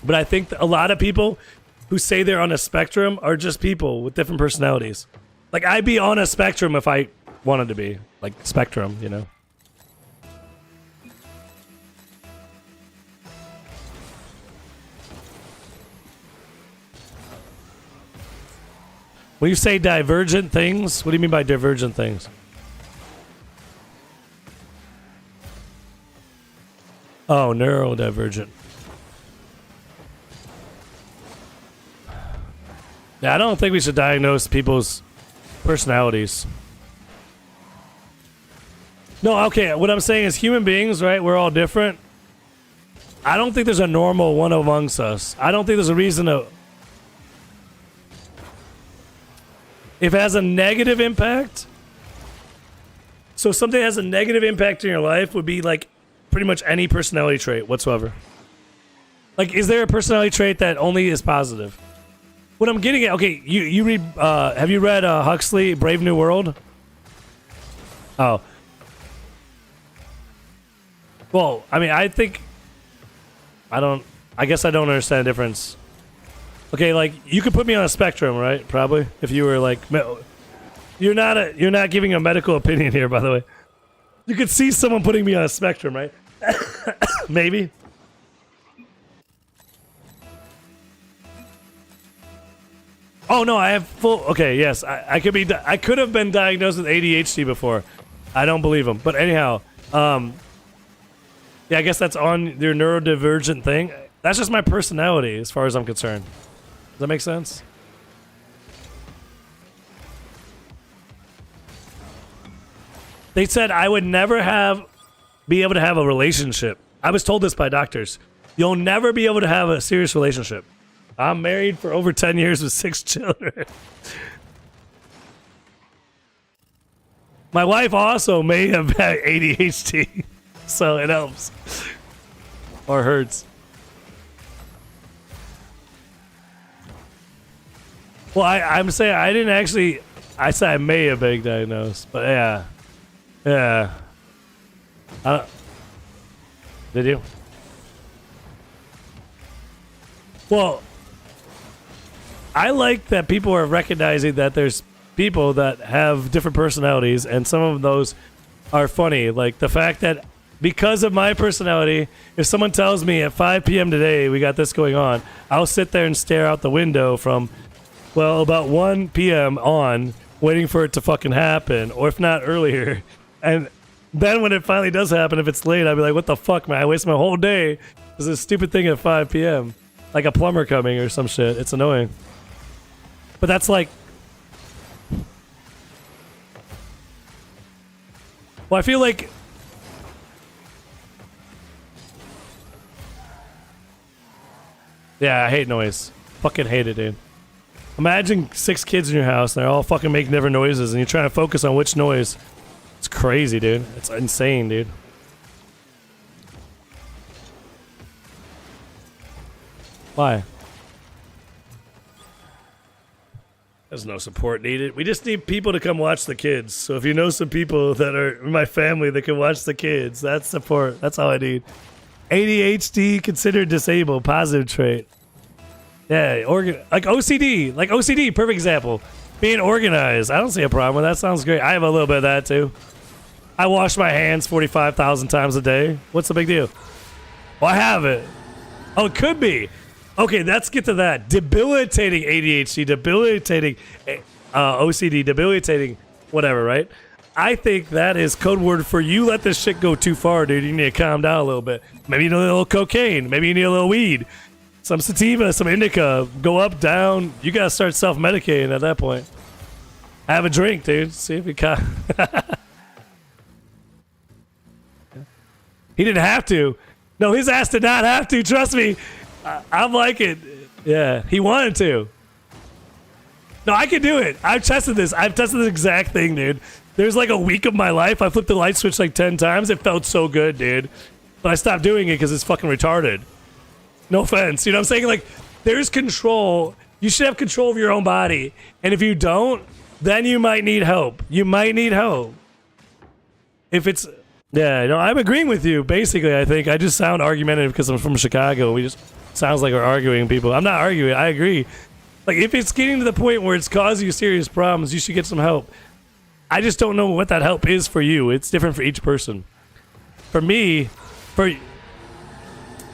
But I think a lot of people who say they're on a spectrum are just people with different personalities. Like, I'd be on a spectrum if I wanted to be. Like, spectrum, you know? When you say divergent things, what do you mean by divergent things? Oh, neurodivergent. Yeah, I don't think we should diagnose people's personalities. No, okay, what I'm saying is human beings, right? We're all different. I don't think there's a normal one amongst us. I don't think there's a reason to... If it has a negative impact... So something that has a negative impact in your life would be like pretty much any personality trait whatsoever. Like, is there a personality trait that only is positive? What I'm getting at, okay, you read, have you read Huxley, Brave New World? Oh. Well, I mean, I guess I don't understand the difference. Okay, like, you could put me on a spectrum, right? Probably, if you were like, you're not giving a medical opinion here, by the way. You could see someone putting me on a spectrum, right? Maybe. Oh no, I have full. Okay, yes, I could be. I could have been diagnosed with ADHD before. I don't believe him. But anyhow, yeah, I guess that's on your neurodivergent thing. That's just my personality, as far as I'm concerned. Does that make sense? They said I would never be able to have a relationship. I was told this by doctors. You'll never be able to have a serious relationship. I'm married for over 10 years with 6 children. My wife also may have had ADHD, so it helps. Or hurts. Well, I'm saying I didn't actually... I said I may have been diagnosed, but yeah. Yeah. Did you? Well, I like that people are recognizing that there's people that have different personalities, and some of those are funny. Like the fact that because of my personality, if someone tells me at 5 p.m. today we got this going on, I'll sit there and stare out the window from, well, about 1 p.m. on, waiting for it to fucking happen, or if not earlier. And then when it finally does happen, if it's late, I'll be like, what the fuck, man? I wasted my whole day because this stupid thing at 5 p.m. Like a plumber coming or some shit. It's annoying. But that's like... Well, I feel like... Yeah, I hate noise. Fucking hate it, dude. Imagine 6 kids in your house and they're all fucking making different noises and you're trying to focus on which noise. It's crazy, dude. It's insane, dude. Why? There's no support needed. We just need people to come watch the kids. So if you know some people that are in my family that can watch the kids, that's support. That's all I need. ADHD considered disabled, positive trait. Yeah, like OCD. Like OCD, perfect example. Being organized. I don't see a problem with that. Sounds great. I have a little bit of that too. I wash my hands 45,000 times a day. What's the big deal? Well, I have it. Oh, it could be. Okay, let's get to that. Debilitating ADHD, debilitating OCD, debilitating whatever, right? I think that is code word for you let this shit go too far, dude. You need to calm down a little bit. Maybe you need a little cocaine. Maybe you need a little weed. Some sativa, some indica. Go up, down. You got to start self-medicating at that point. Have a drink, dude. See if you can. He didn't have to. No, his ass did not have to. Trust me. I'm like it. Yeah, he wanted to. No, I can do it. I've tested this. I've tested this exact thing, dude. There's like a week of my life. I flipped the light switch like 10 times. It felt so good, dude. But I stopped doing it because it's fucking retarded. No offense. You know what I'm saying? Like, there's control. You should have control of your own body. And if you don't, then you might need help. You might need help. If it's... Yeah, no, I'm agreeing with you. Basically, I think I just sound argumentative because I'm from Chicago. We just sounds like we're arguing people. I'm not arguing. I agree. Like, if it's getting to the point where it's causing you serious problems, you should get some help. I just don't know what that help is for you. It's different for each person. For me, for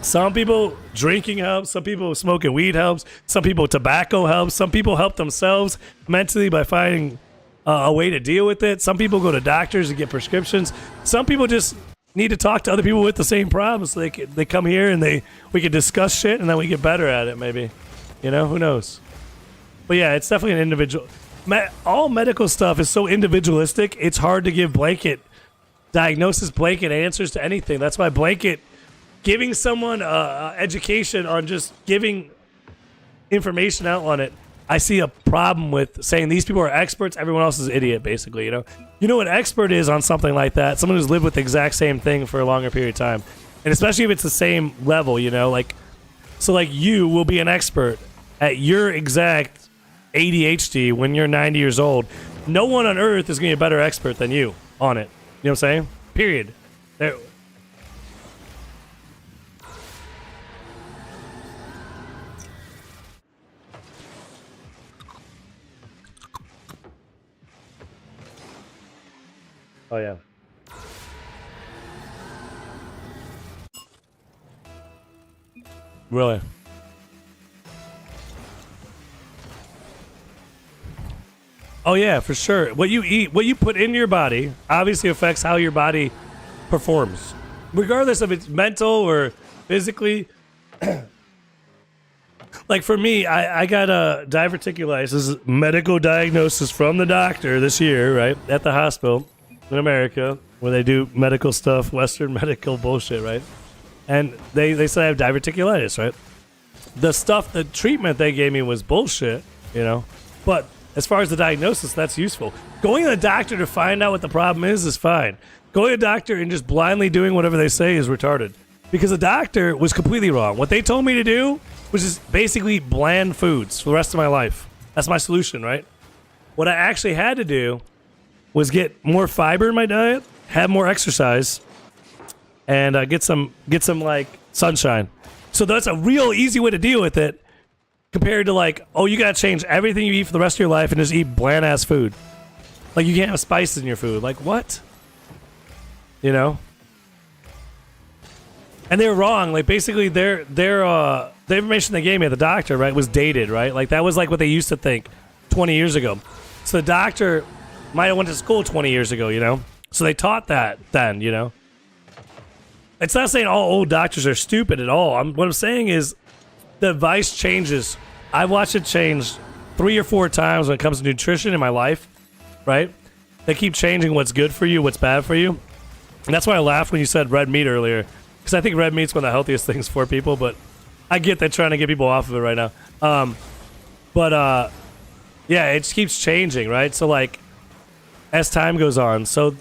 some people, drinking helps. Some people, smoking weed helps. Some people, tobacco helps. Some people help themselves mentally by finding a way to deal with it. Some people go to doctors and get prescriptions. Some people just need to talk to other people with the same problems. So they come here and we can discuss shit and then we get better at it. Maybe, you know, who knows? But yeah, it's definitely an individual. All medical stuff is so individualistic. It's hard to give blanket diagnosis, blanket answers to anything. That's why blanket giving someone education on just giving information out on it. I see a problem with saying these people are experts, everyone else is an idiot, basically, you know? You know what an expert is on something like that? Someone who's lived with the exact same thing for a longer period of time. And especially if it's the same level, you know? Like, so, like, you will be an expert at your exact ADHD when you're 90 years old. No one on earth is going to be a better expert than you on it. You know what I'm saying? Period. There. Oh, yeah. Really? Oh yeah, for sure. What you eat, what you put in your body, obviously affects how your body performs, regardless if it's mental or physically. Like for me, I got a diverticulitis, medical diagnosis from the doctor this year, right, at the hospital in America where they do medical stuff, Western medical bullshit, right? And they said I have diverticulitis, right? The treatment they gave me was bullshit, you know? But as far as the diagnosis, that's useful. Going to the doctor to find out what the problem is fine. Going to the doctor and just blindly doing whatever they say is retarded. Because the doctor was completely wrong. What they told me to do was just basically bland foods for the rest of my life. That's my solution, right? What I actually had to do was get more fiber in my diet, have more exercise, and get some like sunshine. So that's a real easy way to deal with it compared to like, oh, you gotta change everything you eat for the rest of your life and just eat bland ass food. Like you can't have spices in your food. Like what? You know? And they were wrong. Like basically the information they gave me at the doctor, right, was dated, right? Like that was like what they used to think 20 years ago. So the doctor might have went to school 20 years ago, you know? So they taught that then, you know? It's not saying all old doctors are stupid at all. What I'm saying is the advice changes. I've watched it change 3 or 4 times when it comes to nutrition in my life, right? They keep changing what's good for you, what's bad for you. And that's why I laughed when you said red meat earlier. Because I think red meat's one of the healthiest things for people, but I get they're trying to get people off of it right now. Yeah, it just keeps changing, right? So, like, as time goes on, so...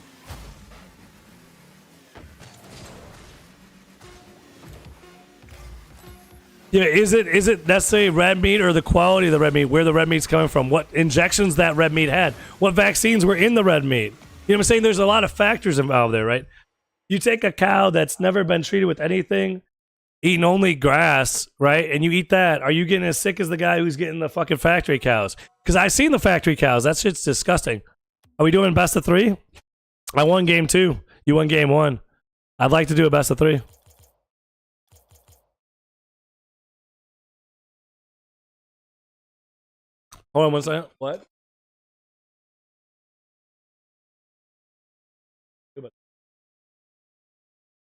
Yeah, is it necessarily red meat or the quality of the red meat, where the red meat's coming from, what injections that red meat had, what vaccines were in the red meat? You know what I'm saying? There's a lot of factors involved there, right? You take a cow that's never been treated with anything, eating only grass, right? And you eat that. Are you getting as sick as the guy who's getting the fucking factory cows? Because I've seen the factory cows. That shit's disgusting. Are we doing best of 3? I won game 2. You won game 1. I'd like to do a best of 3. Hold on one second. What?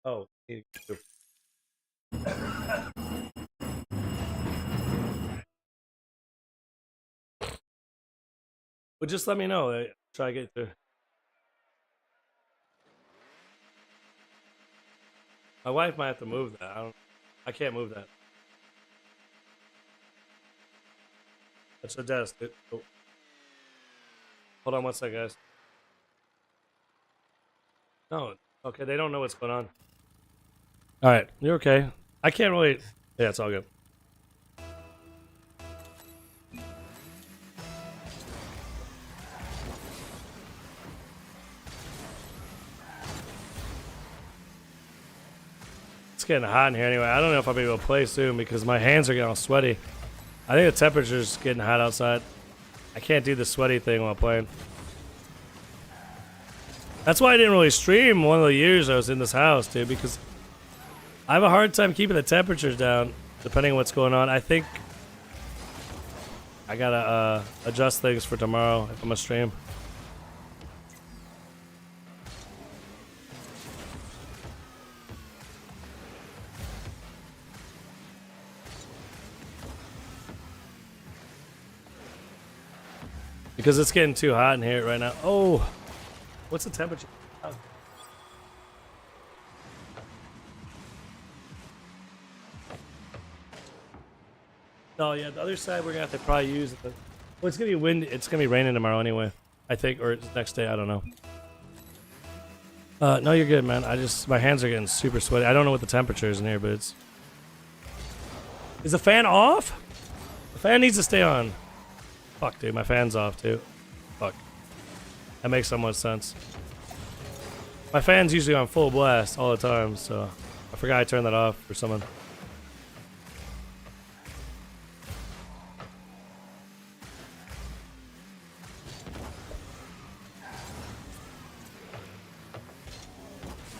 Oh. Well, just let me know. Try to get through. My wife might have to move that. I can't move that. That's her desk. Oh. Hold on one second, guys. No. Okay, they don't know what's going on. All right, you're okay. I can't really... Yeah, it's all good. It's getting hot in here anyway. I don't know if I'll be able to play soon because my hands are getting all sweaty. I think the temperature's getting hot outside. I can't do the sweaty thing while playing. That's why I didn't really stream one of the years I was in this house, dude, because I have a hard time keeping the temperatures down, depending on what's going on. I think I gotta adjust things for tomorrow if I'm gonna stream. Because it's getting too hot in here right now. Oh, what's the temperature? Oh. No, yeah, the other side we're gonna have to probably use. Well, it's gonna be windy. It's gonna be raining tomorrow anyway. I think, or it's next day. I don't know. No, you're good, man. My hands are getting super sweaty. I don't know what the temperature is in here, but it's. Is the fan off? The fan needs to stay on. Fuck, dude, my fan's off, too. Fuck. That makes so much sense. My fan's usually on full blast all the time, so I forgot I turned that off for someone.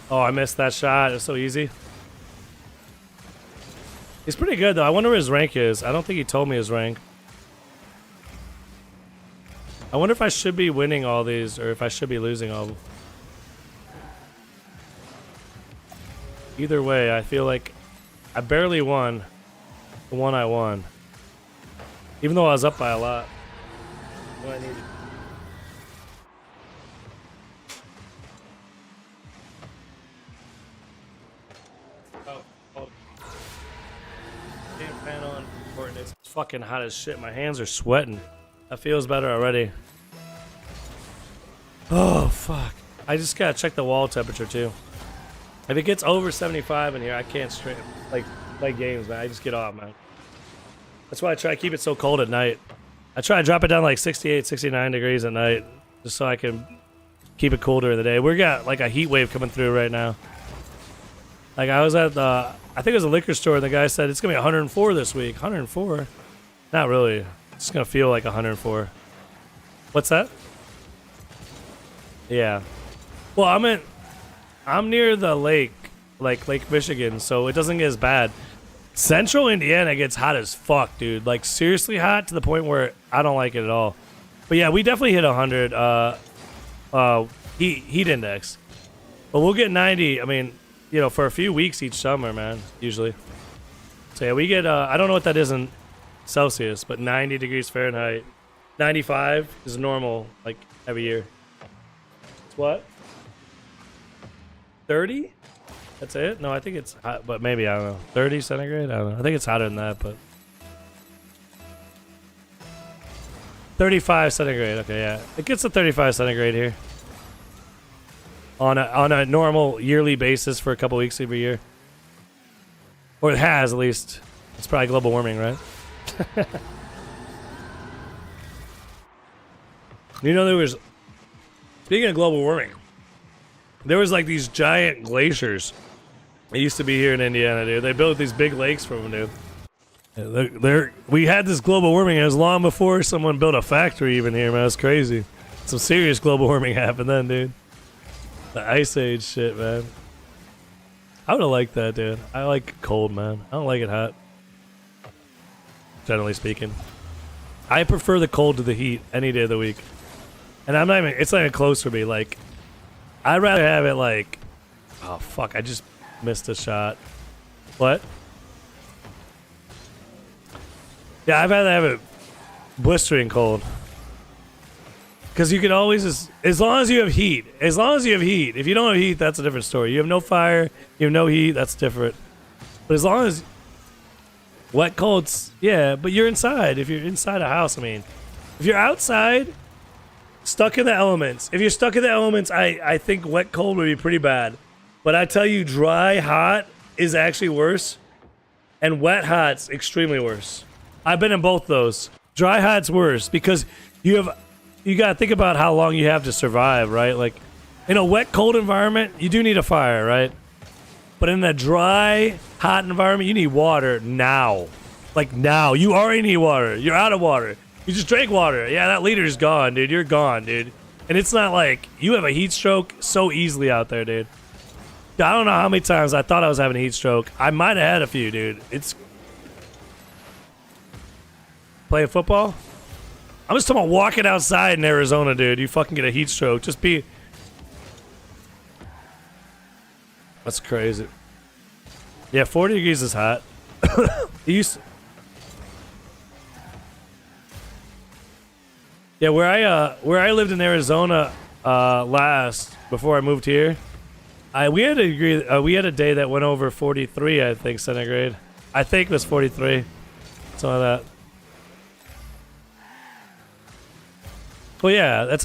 Oh, I missed that shot. It's so easy. He's pretty good, though. I wonder where his rank is. I don't think he told me his rank. I wonder if I should be winning all these or if I should be losing all of them. Either way, I feel like I barely won the one I won. Even though I was up by a lot. What I needed. Oh. Damn fan on. It's fucking hot as shit. My hands are sweating. That feels better already. Oh, fuck. I just gotta check the wall temperature, too. If it gets over 75 in here, I can't play games, man. I just get off, man. That's why I try to keep it so cold at night. I try to drop it down like 68, 69 degrees at night, just so I can keep it cool during the day. We got like a heat wave coming through right now. Like I was at the, I think it was a liquor store, and the guy said it's gonna be 104 this week. 104? Not really. It's gonna feel like 104. What's that? Yeah. Well, I'm near the lake, like Lake Michigan, so it doesn't get as bad. Central Indiana gets hot as fuck, dude. Like seriously hot to the point where I don't like it at all. But yeah, we definitely hit 100 heat index. But we'll get 90. I mean, you know, for a few weeks each summer, man, usually. So yeah, we get I don't know what that is in Celsius, but 90 degrees Fahrenheit. 95 is normal, like every year. It's what? 30? That's it? No, I think it's hot, but maybe, I don't know. 30 centigrade? I don't know. I think it's hotter than that, but 35 centigrade. Okay, yeah. It gets to 35 centigrade here. On a normal yearly basis for a couple weeks every year. Or it has, at least. It's probably global warming, right? You know, there was... Speaking of global warming, there was like these giant glaciers. It used to be here in Indiana, dude. They built these big lakes from them, dude. We had this global warming. It was long before someone built a factory even here, man. It was crazy. Some serious global warming happened then, dude. The Ice Age shit, man. I would have liked that, dude. I like cold, man. I don't like it hot. Generally speaking. I prefer the cold to the heat any day of the week. And I'm not even, it's not even close for me. Like, I'd rather have it like, oh fuck, I just missed a shot. What? Yeah, I'd rather have it blistering cold. Because you can always, as long as you have heat, if you don't have heat, that's a different story. You have no fire, you have no heat, that's different. But as long as, wet cold's, yeah, but you're inside. If you're inside a house, I mean, if you're outside, stuck in the elements. If you're stuck in the elements, I think wet cold would be pretty bad. But I tell you, dry hot is actually worse. And wet hot's extremely worse. I've been in both those. Dry hot's worse because you gotta think about how long you have to survive, right? Like in a wet, cold environment, you do need a fire, right? But in a dry, hot environment, you need water now. Like now. You already need water. You're out of water. You just drank water. Yeah, that liter's gone, dude. You're gone, dude. And it's not like you have a heat stroke so easily out there, dude. I don't know how many times I thought I was having a heat stroke. I might have had a few, dude. It's... Playing football? I'm just talking about walking outside in Arizona, dude. You fucking get a heat stroke. Just be... That's crazy. Yeah, 40 degrees is hot. It used to... Yeah, where I lived in Arizona last before I moved here, we had a day that went over 43, I think, centigrade. I think it was 43, something like that. Well, yeah,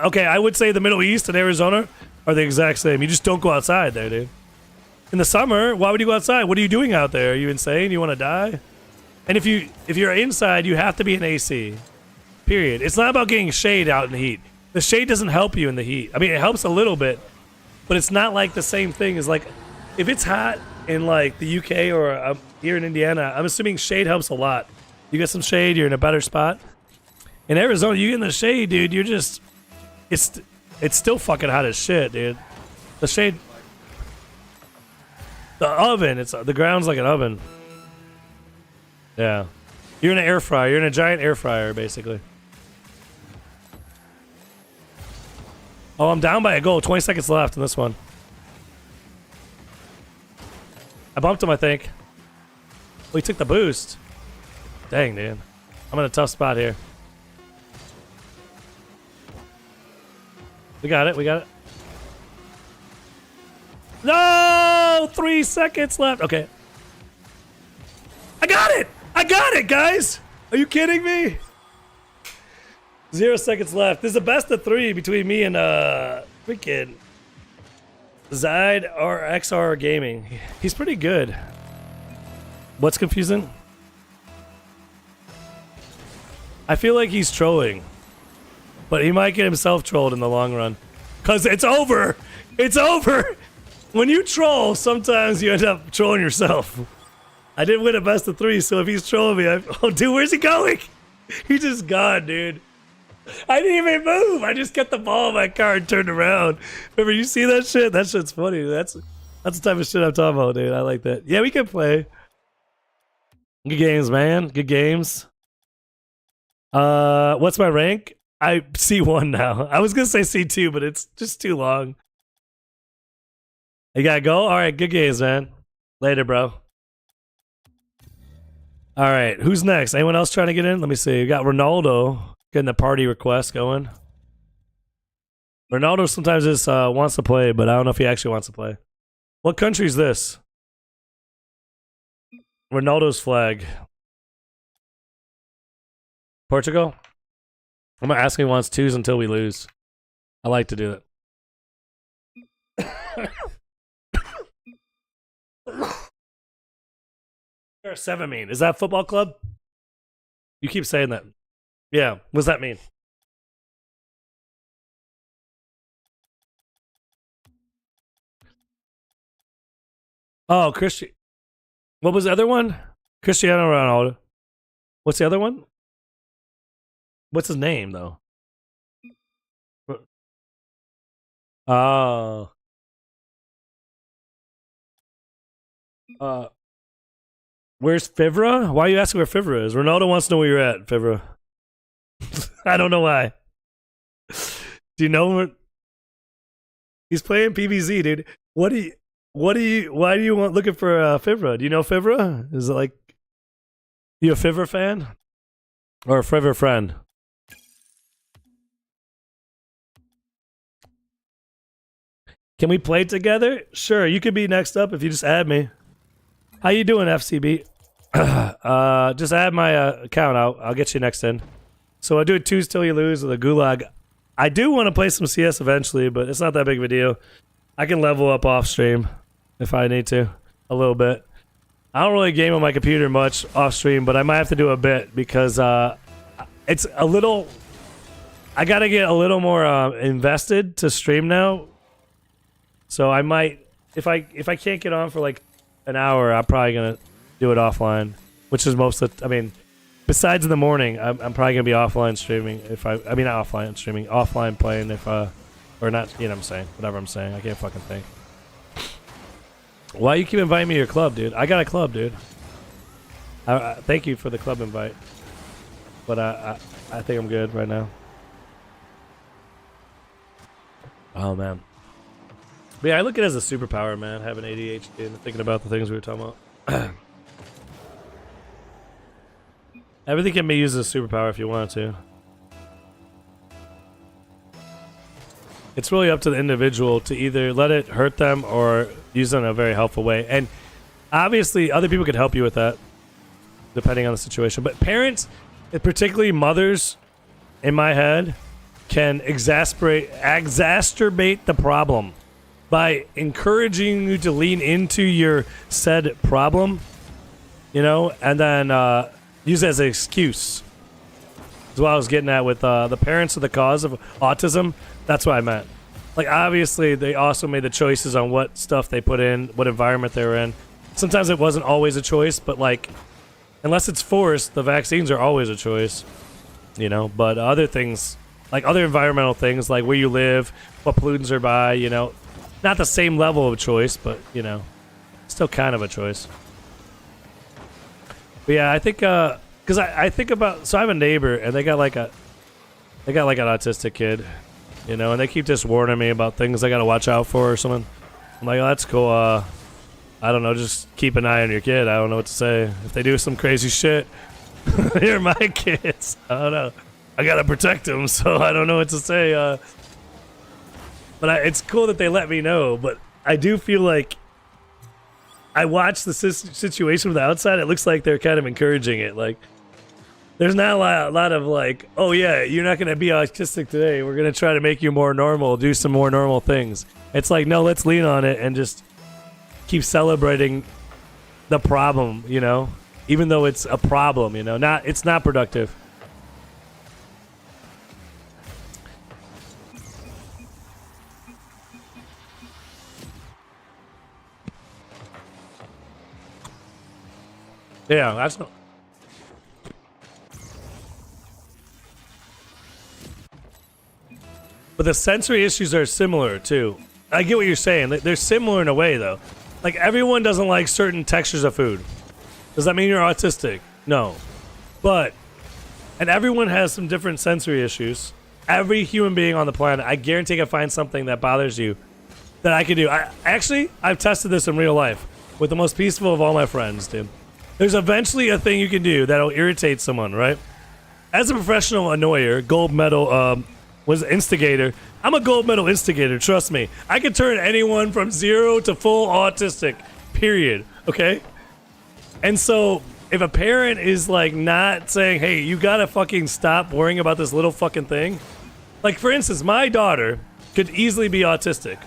okay. I would say the Middle East and Arizona are the exact same. You just don't go outside there, dude. In the summer, why would you go outside? What are you doing out there? Are you insane? You want to die? And if you're inside, you have to be in AC. Period. It's not about getting shade out in the heat. The shade doesn't help you in the heat. I mean, it helps a little bit, but it's not like the same thing as like, if it's hot in like the UK or here in Indiana, I'm assuming shade helps a lot. You get some shade, you're in a better spot. In Arizona, you get in the shade, dude, you're just, it's still fucking hot as shit, dude. The shade, the oven, the ground's like an oven. Yeah. You're in an air fryer. You're in a giant air fryer, basically. Oh, I'm down by a goal. 20 seconds left in this one. I bumped him, I think. Well, he took the boost. Dang, dude. I'm in a tough spot here. We got it. We got it. No! 3 seconds left. Okay. I got it! I got it, guys! Are you kidding me? 0 seconds left. This is a best of 3 between me and freaking Zide or XR Gaming. He's pretty good. What's confusing? I feel like he's trolling, but he might get himself trolled in the long run. Cause it's over. It's over. When you troll, sometimes you end up trolling yourself. I didn't win a best of 3, so if he's trolling me, oh dude, where's he going? He just gone, dude. I didn't even move. I just got the ball in my car and turned around. Remember, you see that shit? That shit's funny. That's the type of shit I'm talking about, dude. I like that. Yeah, we can play. Good games, man. Good games. What's my rank? I C1 now. I was gonna say C2, but it's just too long. You gotta go? Alright, good games, man. Later, bro. Alright, who's next? Anyone else trying to get in? Let me see. We got Ronaldo getting the party request going. Ronaldo sometimes just wants to play, but I don't know if he actually wants to play. What country is this? Ronaldo's flag. Portugal? I'm gonna ask him if he wants twos until we lose. I like to do it. What's 7 mean? Is that football club? You keep saying that. Yeah, what's that mean? Oh, Christian. What was the other one? Cristiano Ronaldo. What's the other one? What's his name, though? Oh. Where's Fivra? Why are you asking where Fivra is? Ronaldo wants to know where you're at, Fivra. I don't know why. Do you know where? He's playing PBZ, dude. Why do you want looking for Fivra? Do you know Fivra? Is it like you a Fivra fan or a Fivra friend? Can we play together? Sure, you could be next up if you just add me. How you doing, FCB? Just add my account. I'll get you next in. So I do it twos till you lose with a gulag. I do want to play some CS eventually, but it's not that big of a deal. I can level up off stream if I need to a little bit. I don't really game on my computer much off stream, but I might have to do a bit because it's a little. I got to get a little more invested to stream now. So I might, if I can't get on for like an hour, I'm probably gonna do it offline, which is most of. I mean, besides in the morning, I'm probably gonna be offline streaming. I mean not offline streaming, offline playing if or not. You know what I'm saying? Whatever I'm saying, I can't fucking think. Why you keep inviting me to your club, dude? I got a club, dude. Thank you for the club invite, but I think I'm good right now. Oh man. But yeah, I look at it as a superpower, man, having ADHD and thinking about the things we were talking about. Everything can be used as a superpower if you want to. It's really up to the individual to either let it hurt them or use it in a very helpful way. And obviously, other people could help you with that, depending on the situation. But parents, and particularly mothers, in my head, can exacerbate the problem by encouraging you to lean into your said problem, you know, and then use it as an excuse. That's what I was getting at with the parents of the cause of autism. That's what I meant. Like, obviously, they also made the choices on what stuff they put in, what environment they were in. Sometimes it wasn't always a choice, but, like, unless it's forced, the vaccines are always a choice, you know? But other things, like other environmental things, like where you live, what pollutants are by, you know, not the same level of choice, but, you know, still kind of a choice. But yeah, I think, because I think about, so I have a neighbor, and they got like an autistic kid. you know, and they keep just warning me about things I gotta watch out for or something. I'm like, oh, that's cool. I don't know, just keep an eye on your kid. I don't know what to say. If they do some crazy shit, they're my kids. I don't know. I gotta protect them, so I don't know what to say. But it's cool that they let me know. But I do feel like I watch the situation from the outside. It looks like they're kind of encouraging it. Like, there's not a lot of like, oh yeah, you're not gonna be autistic today. We're gonna try to make you more normal, do some more normal things. It's like, no, let's lean on it and just keep celebrating the problem, you know, even though it's a problem, you know, it's not productive. Yeah, that's not. But the sensory issues are similar too. I get what you're saying. They're similar in a way though. Like everyone doesn't like certain textures of food. Does that mean you're autistic? No. But, and everyone has some different sensory issues. Every human being on the planet, I guarantee I can find something that bothers you that I could do. I've tested this in real life with the most peaceful of all my friends, dude. There's eventually a thing you can do that'll irritate someone, right? As a professional annoyer, gold medal was instigator. I'm a gold medal instigator, trust me. I can turn anyone from 0 to full autistic, period, okay? And so if a parent is like not saying, hey, you gotta fucking stop worrying about this little fucking thing. Like for instance, my daughter could easily be autistic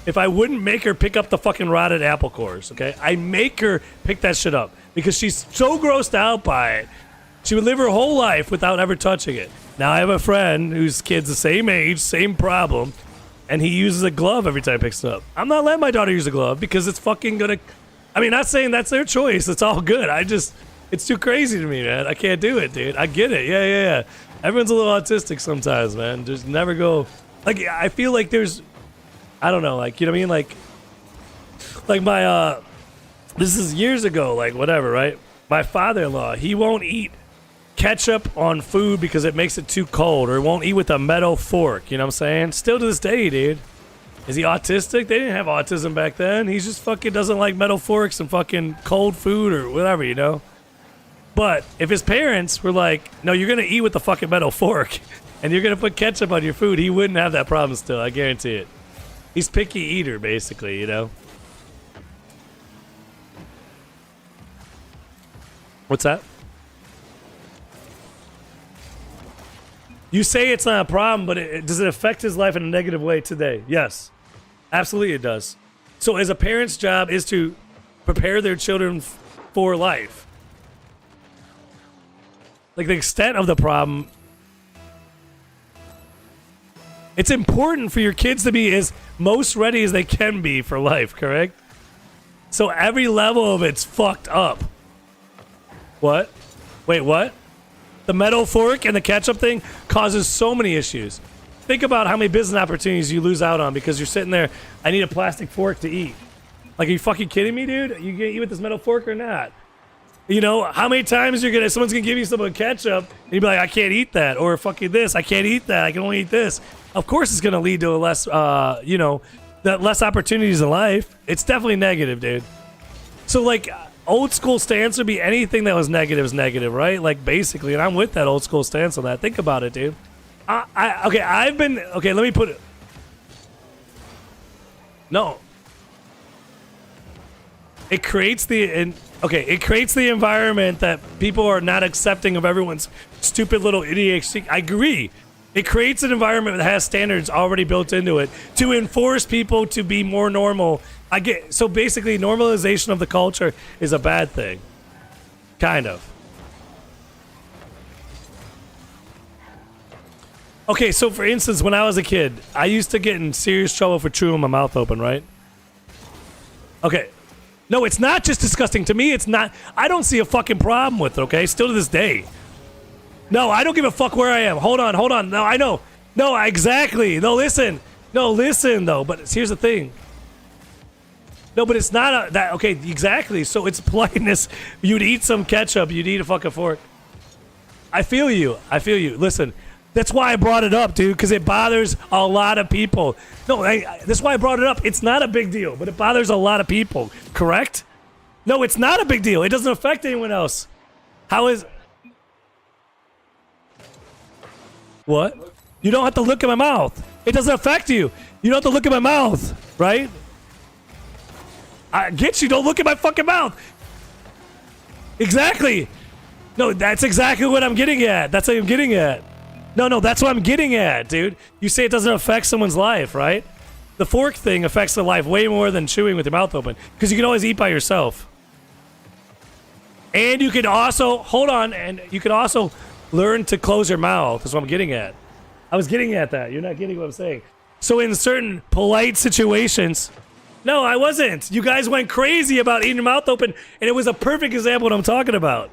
if I wouldn't make her pick up the fucking rotted apple cores, okay? I make her pick that shit up because she's so grossed out by it. She would live her whole life without ever touching it. Now I have a friend whose kid's the same age, same problem, and he uses a glove every time he picks it up. I'm not letting my daughter use a glove because it's fucking gonna... I mean, not saying that's their choice. It's all good. It's too crazy to me, man. I can't do it, dude. I get it. Yeah. Everyone's a little autistic sometimes, man. Just never go... Like, I feel like there's... I don't know, like, you know what I mean? Like my, this is years ago, like, whatever, right? My father-in-law, he won't eat ketchup on food because it makes it too cold, or he won't eat with a metal fork, you know what I'm saying? Still to this day, dude. Is he autistic? They didn't have autism back then. He just fucking doesn't like metal forks and fucking cold food or whatever, you know? But if his parents were like, no, you're going to eat with the fucking metal fork and you're going to put ketchup on your food, he wouldn't have that problem still, I guarantee it. He's picky eater, basically, you know? What's that? You say it's not a problem, but does it affect his life in a negative way today? Yes. Absolutely it does. So as a parent's job is to prepare their children for life. Like the extent of the problem, it's important for your kids to be as most ready as they can be for life, correct? So every level of it's fucked up. What? Wait, what? The metal fork and the ketchup thing causes so many issues. Think about how many business opportunities you lose out on because you're sitting there, I need a plastic fork to eat. Like, are you fucking kidding me, dude? You gonna eat with this metal fork or not? You know, how many times someone's gonna give you some ketchup and you'd be like, I can't eat that. Or fucking this, I can't eat that. I can only eat this. Of course it's gonna lead to a less, less opportunities in life. It's definitely negative, dude. So, like, old school stance would be anything that was negative is negative, right? Like, basically, and I'm with that old school stance on that. Think about it, dude. Let me put it. No. It creates the environment that people are not accepting of everyone's stupid little idiocy. I agree. It creates an environment that has standards already built into it to enforce people to be more normal. So basically, normalization of the culture is a bad thing. Kind of. Okay, so for instance, when I was a kid, I used to get in serious trouble for chewing my mouth open, right? Okay. No, it's not just disgusting. To me, it's not. I don't see a fucking problem with it, okay? Still to this day. No, I don't give a fuck where I am. Hold on. No, I know. No, exactly. No, listen, though. But here's the thing. No, but it's not that. Okay, exactly. So it's politeness. You'd eat some ketchup. You'd eat a fucking fork. I feel you. Listen, That's why I brought it up, dude, because it bothers a lot of people. No, that's why I brought it up. It's not a big deal, but it bothers a lot of people, correct? No, it's not a big deal. It doesn't affect anyone else. How is... What? You don't have to look at my mouth. It doesn't affect you. You don't have to look at my mouth, right? I get you. Don't look at my fucking mouth. Exactly. No, that's exactly what I'm getting at. That's what I'm getting at. No, that's what I'm getting at, dude. You say it doesn't affect someone's life, right? The fork thing affects their life way more than chewing with your mouth open, because you can always eat by yourself. And you can also, hold on, and you can also learn to close your mouth. That's what I'm getting at. I was getting at that. You're not getting what I'm saying. So in certain polite situations, no, I wasn't. You guys went crazy about eating your mouth open, and it was a perfect example of what I'm talking about.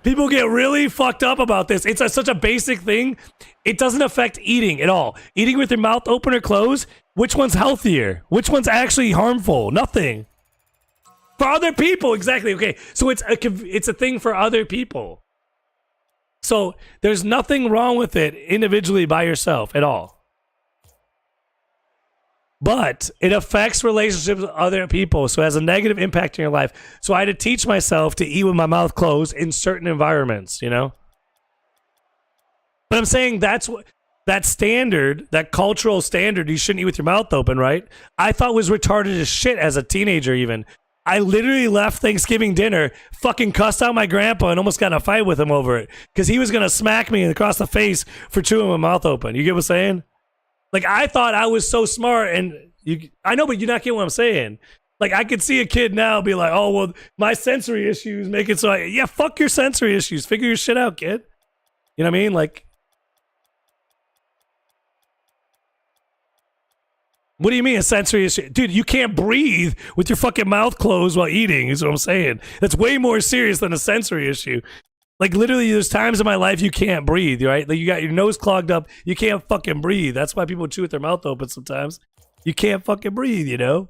People get really fucked up about this. It's such a basic thing. It doesn't affect eating at all. Eating with your mouth open or closed, which one's healthier? Which one's actually harmful? Nothing. For other people, exactly. Okay, so it's a thing for other people. So there's nothing wrong with it individually by yourself at all. But it affects relationships with other people, so it has a negative impact in your life. So I had to teach myself to eat with my mouth closed in certain environments, you know? But I'm saying that's what that standard, that cultural standard, you shouldn't eat with your mouth open, right? I thought was retarded as shit as a teenager even. I literally left Thanksgiving dinner, fucking cussed out my grandpa and almost got in a fight with him over it. Because he was going to smack me across the face for chewing my mouth open. You get what I'm saying? Like, I thought I was so smart, and I know, but you're not getting what I'm saying. Like, I could see a kid now be like, oh, well, my sensory issues make it so yeah, fuck your sensory issues. Figure your shit out, kid. You know what I mean? Like, what do you mean a sensory issue? Dude, you can't breathe with your fucking mouth closed while eating, is what I'm saying. That's way more serious than a sensory issue. Like, literally, there's times in my life you can't breathe, right? Like, you got your nose clogged up. You can't fucking breathe. That's why people chew with their mouth open sometimes. You can't fucking breathe, you know?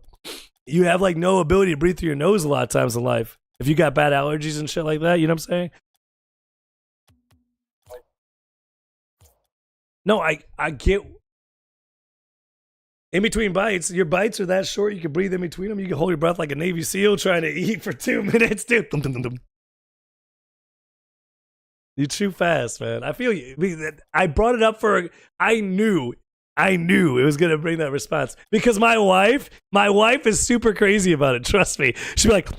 You have, like, no ability to breathe through your nose a lot of times in life. If you got bad allergies and shit like that, you know what I'm saying? No, I get... In between bites, your bites are that short, you can breathe in between them. You can hold your breath like a Navy SEAL trying to eat for 2 minutes, dude. You chew fast, man. I feel you. I brought it up for, I knew it was going to bring that response. Because my wife is super crazy about it. Trust me. She'd be like,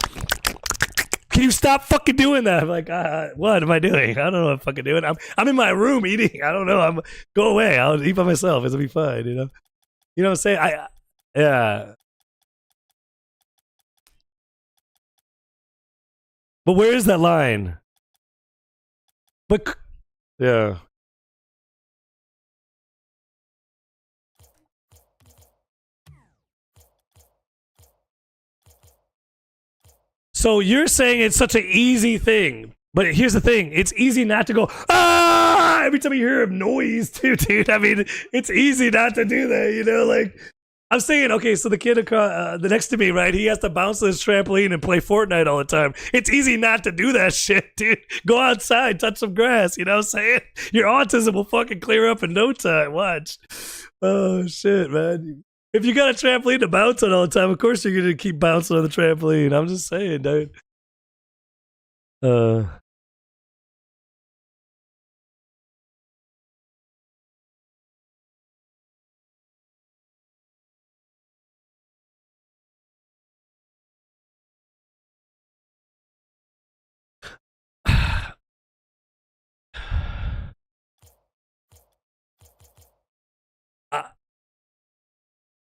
can you stop fucking doing that? I'm like, what am I doing? I don't know what I'm fucking doing. I'm in my room eating. I don't know. Go away. I'll eat by myself. It'll be fine, you know? You know what I'm saying? Yeah. But where is that line? But, yeah. So you're saying it's such an easy thing. But here's the thing. It's easy not to go, ah, every time you hear a noise, too, dude. I mean, it's easy not to do that, you know? Like, I'm saying, okay, so the kid across, the next to me, right? He has to bounce on his trampoline and play Fortnite all the time. It's easy not to do that shit, dude. Go outside, touch some grass, you know what I'm saying? Your autism will fucking clear up in no time. Watch. Oh, shit, man. If you got a trampoline to bounce on all the time, of course you're going to keep bouncing on the trampoline. I'm just saying, dude.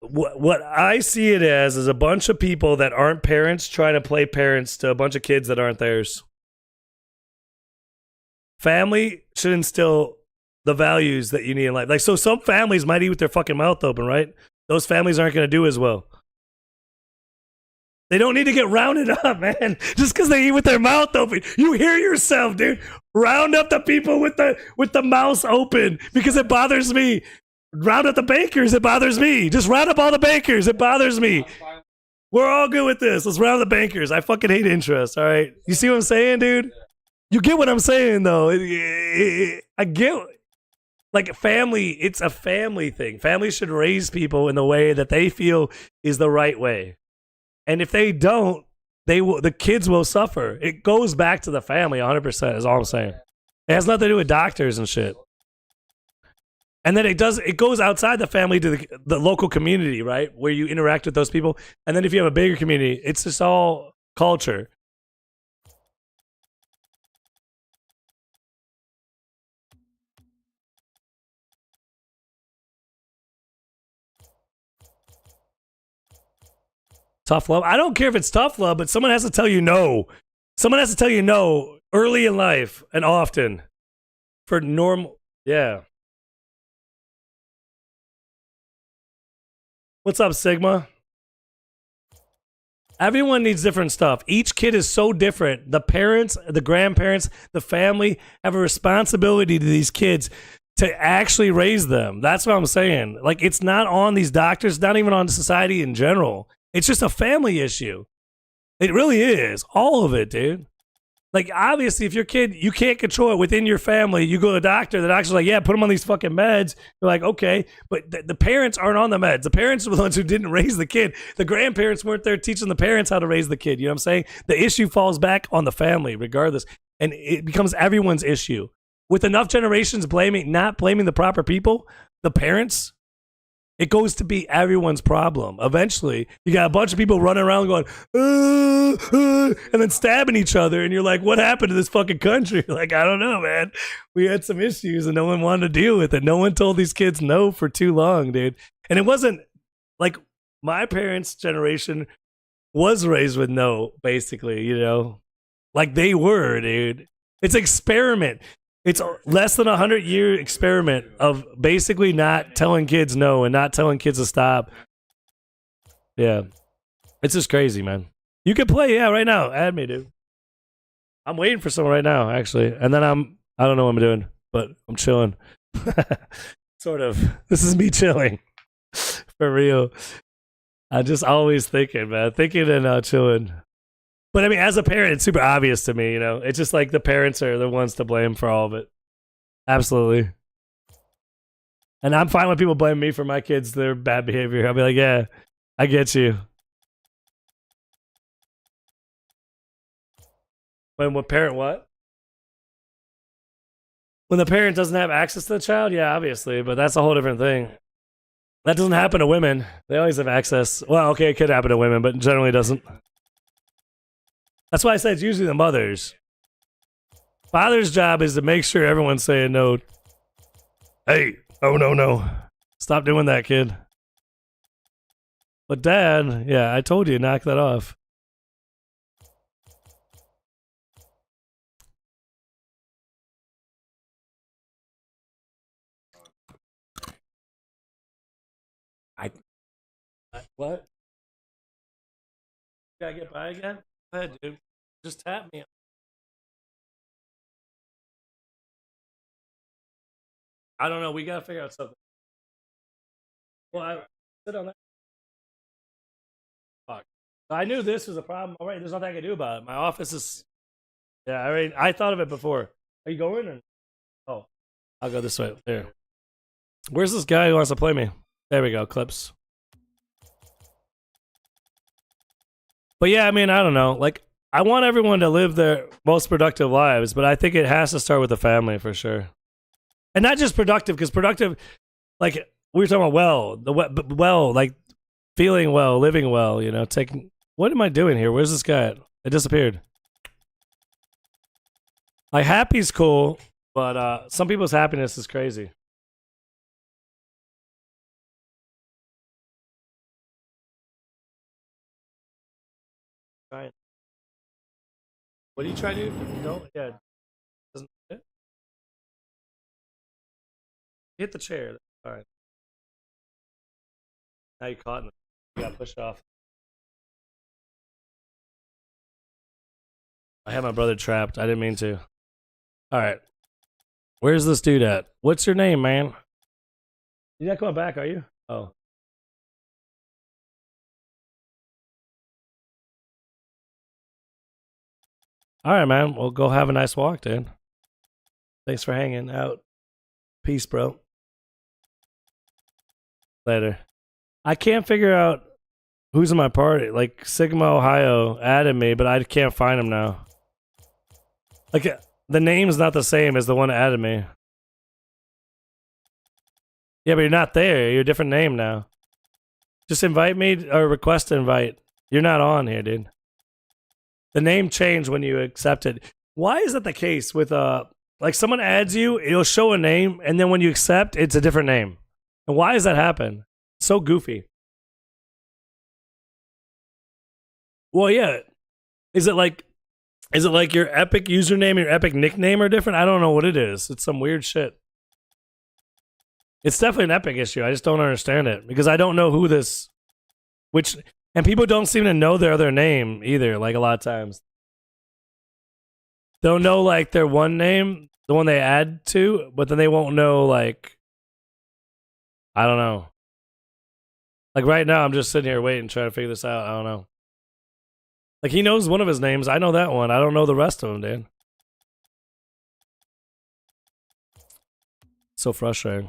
What I see it as is a bunch of people that aren't parents trying to play parents to a bunch of kids that aren't theirs. Family should instill the values that you need in life. Like, so some families might eat with their fucking mouth open, right? Those families aren't going to do as well. They don't need to get rounded up, man. Just because they eat with their mouth open. You hear yourself, dude. Round up the people with the mouths open because it bothers me. Round up the bakers, it bothers me. Just round up all the bakers, it bothers me. We're all good with this. Let's round the bankers. I fucking hate interest, all right? You see what I'm saying, dude? You get what I'm saying, though. I get... Like family, it's a family thing. Families should raise people in the way that they feel is the right way. And if they don't, the kids will suffer. It goes back to the family 100% is all I'm saying. It has nothing to do with doctors and shit. And then it goes outside the family to the local community, right? Where you interact with those people. And then if you have a bigger community, it's just all culture. Tough love. I don't care if it's tough love, but someone has to tell you no. Someone has to tell you no early in life and often for normal. Yeah. What's up, Sigma? Everyone needs different stuff. Each kid is so different. The parents, the grandparents, the family have a responsibility to these kids to actually raise them. That's what I'm saying. Like, it's not on these doctors, not even on society in general. It's just a family issue. It really is. All of it, dude. Like, obviously, if your kid, you can't control it within your family, you go to the doctor's like, yeah, put him on these fucking meds. You're like, okay. But the parents aren't on the meds. The parents are the ones who didn't raise the kid. The grandparents weren't there teaching the parents how to raise the kid. You know what I'm saying? The issue falls back on the family, regardless. And it becomes everyone's issue. With enough generations not blaming the proper people, the parents, it goes to be everyone's problem. Eventually, you got a bunch of people running around going, and then stabbing each other. And you're like, what happened to this fucking country? Like, I don't know, man. We had some issues and no one wanted to deal with it. No one told these kids no for too long, dude. And it wasn't like my parents' generation was raised with no, basically, you know, like they were, dude. It's experiment. It's less than 100-year experiment of basically not telling kids no and not telling kids to stop. Yeah. It's just crazy, man. You can play, yeah, right now. Add me, dude. I'm waiting for someone right now, actually. And then I don't know what I'm doing, but I'm chilling. Sort of. This is me chilling. For real. I'm just always thinking, man. Thinking and chilling. But I mean, as a parent, it's super obvious to me, you know? It's just like the parents are the ones to blame for all of it. Absolutely. And I'm fine when people blame me for my kids, their bad behavior. I'll be like, yeah, I get you. When parent what? When the parent doesn't have access to the child? Yeah, obviously, but that's a whole different thing. That doesn't happen to women. They always have access. Well, okay, it could happen to women, but generally doesn't. That's why I said it's usually the mothers. Father's job is to make sure everyone's saying no. Hey, oh no. Stop doing that, kid. But dad, yeah, I told you, knock that off. What? Gotta get by again? Go ahead, dude. Just tap me. I don't know. We gotta figure out something. Well, I sit on that. Fuck. I knew this was a problem. All right, there's nothing I can do about it. My office is. Yeah, I thought of it before. Are you going? Or... Oh, I'll go this way. There. Where's this guy who wants to play me? There we go. Clips. But yeah, I mean, I don't know. Like, I want everyone to live their most productive lives, but I think it has to start with the family for sure. And not just productive, because productive, like we were talking about like feeling well, living well, you know, taking, what am I doing here? Where's this guy at? It disappeared. Like, happy's cool, but some people's happiness is crazy. Right. What do you try to do? No, yeah. Doesn't hit the chair. All right. Now you caught in the, you got pushed off. I had my brother trapped. I didn't mean to. All right. Where's this dude at? What's your name, man? You're not coming back, are you? Oh. All right, man. Well, go have a nice walk, dude. Thanks for hanging out. Peace, bro. Later. I can't figure out who's in my party. Like Sigma Ohio added me, but I can't find him now. Like the name's not the same as the one that added me. Yeah, but you're not there. You're a different name now. Just invite me or request to invite. You're not on here, dude. The name changed when you accept it. Why is that the case with like someone adds you, it'll show a name, and then when you accept, it's a different name. And why does that happen? So goofy. Well, yeah. Is it like your Epic username, your Epic nickname are different? I don't know what it is. It's some weird shit. It's definitely an Epic issue. I just don't understand it because I don't know who this, and people don't seem to know their other name either. Like a lot of times, they'll know like their one name, the one they add to, but then they won't know like, I don't know. Like right now, I'm just sitting here waiting, trying to figure this out. I don't know. Like he knows one of his names. I know that one. I don't know the rest of them, dude. So frustrating.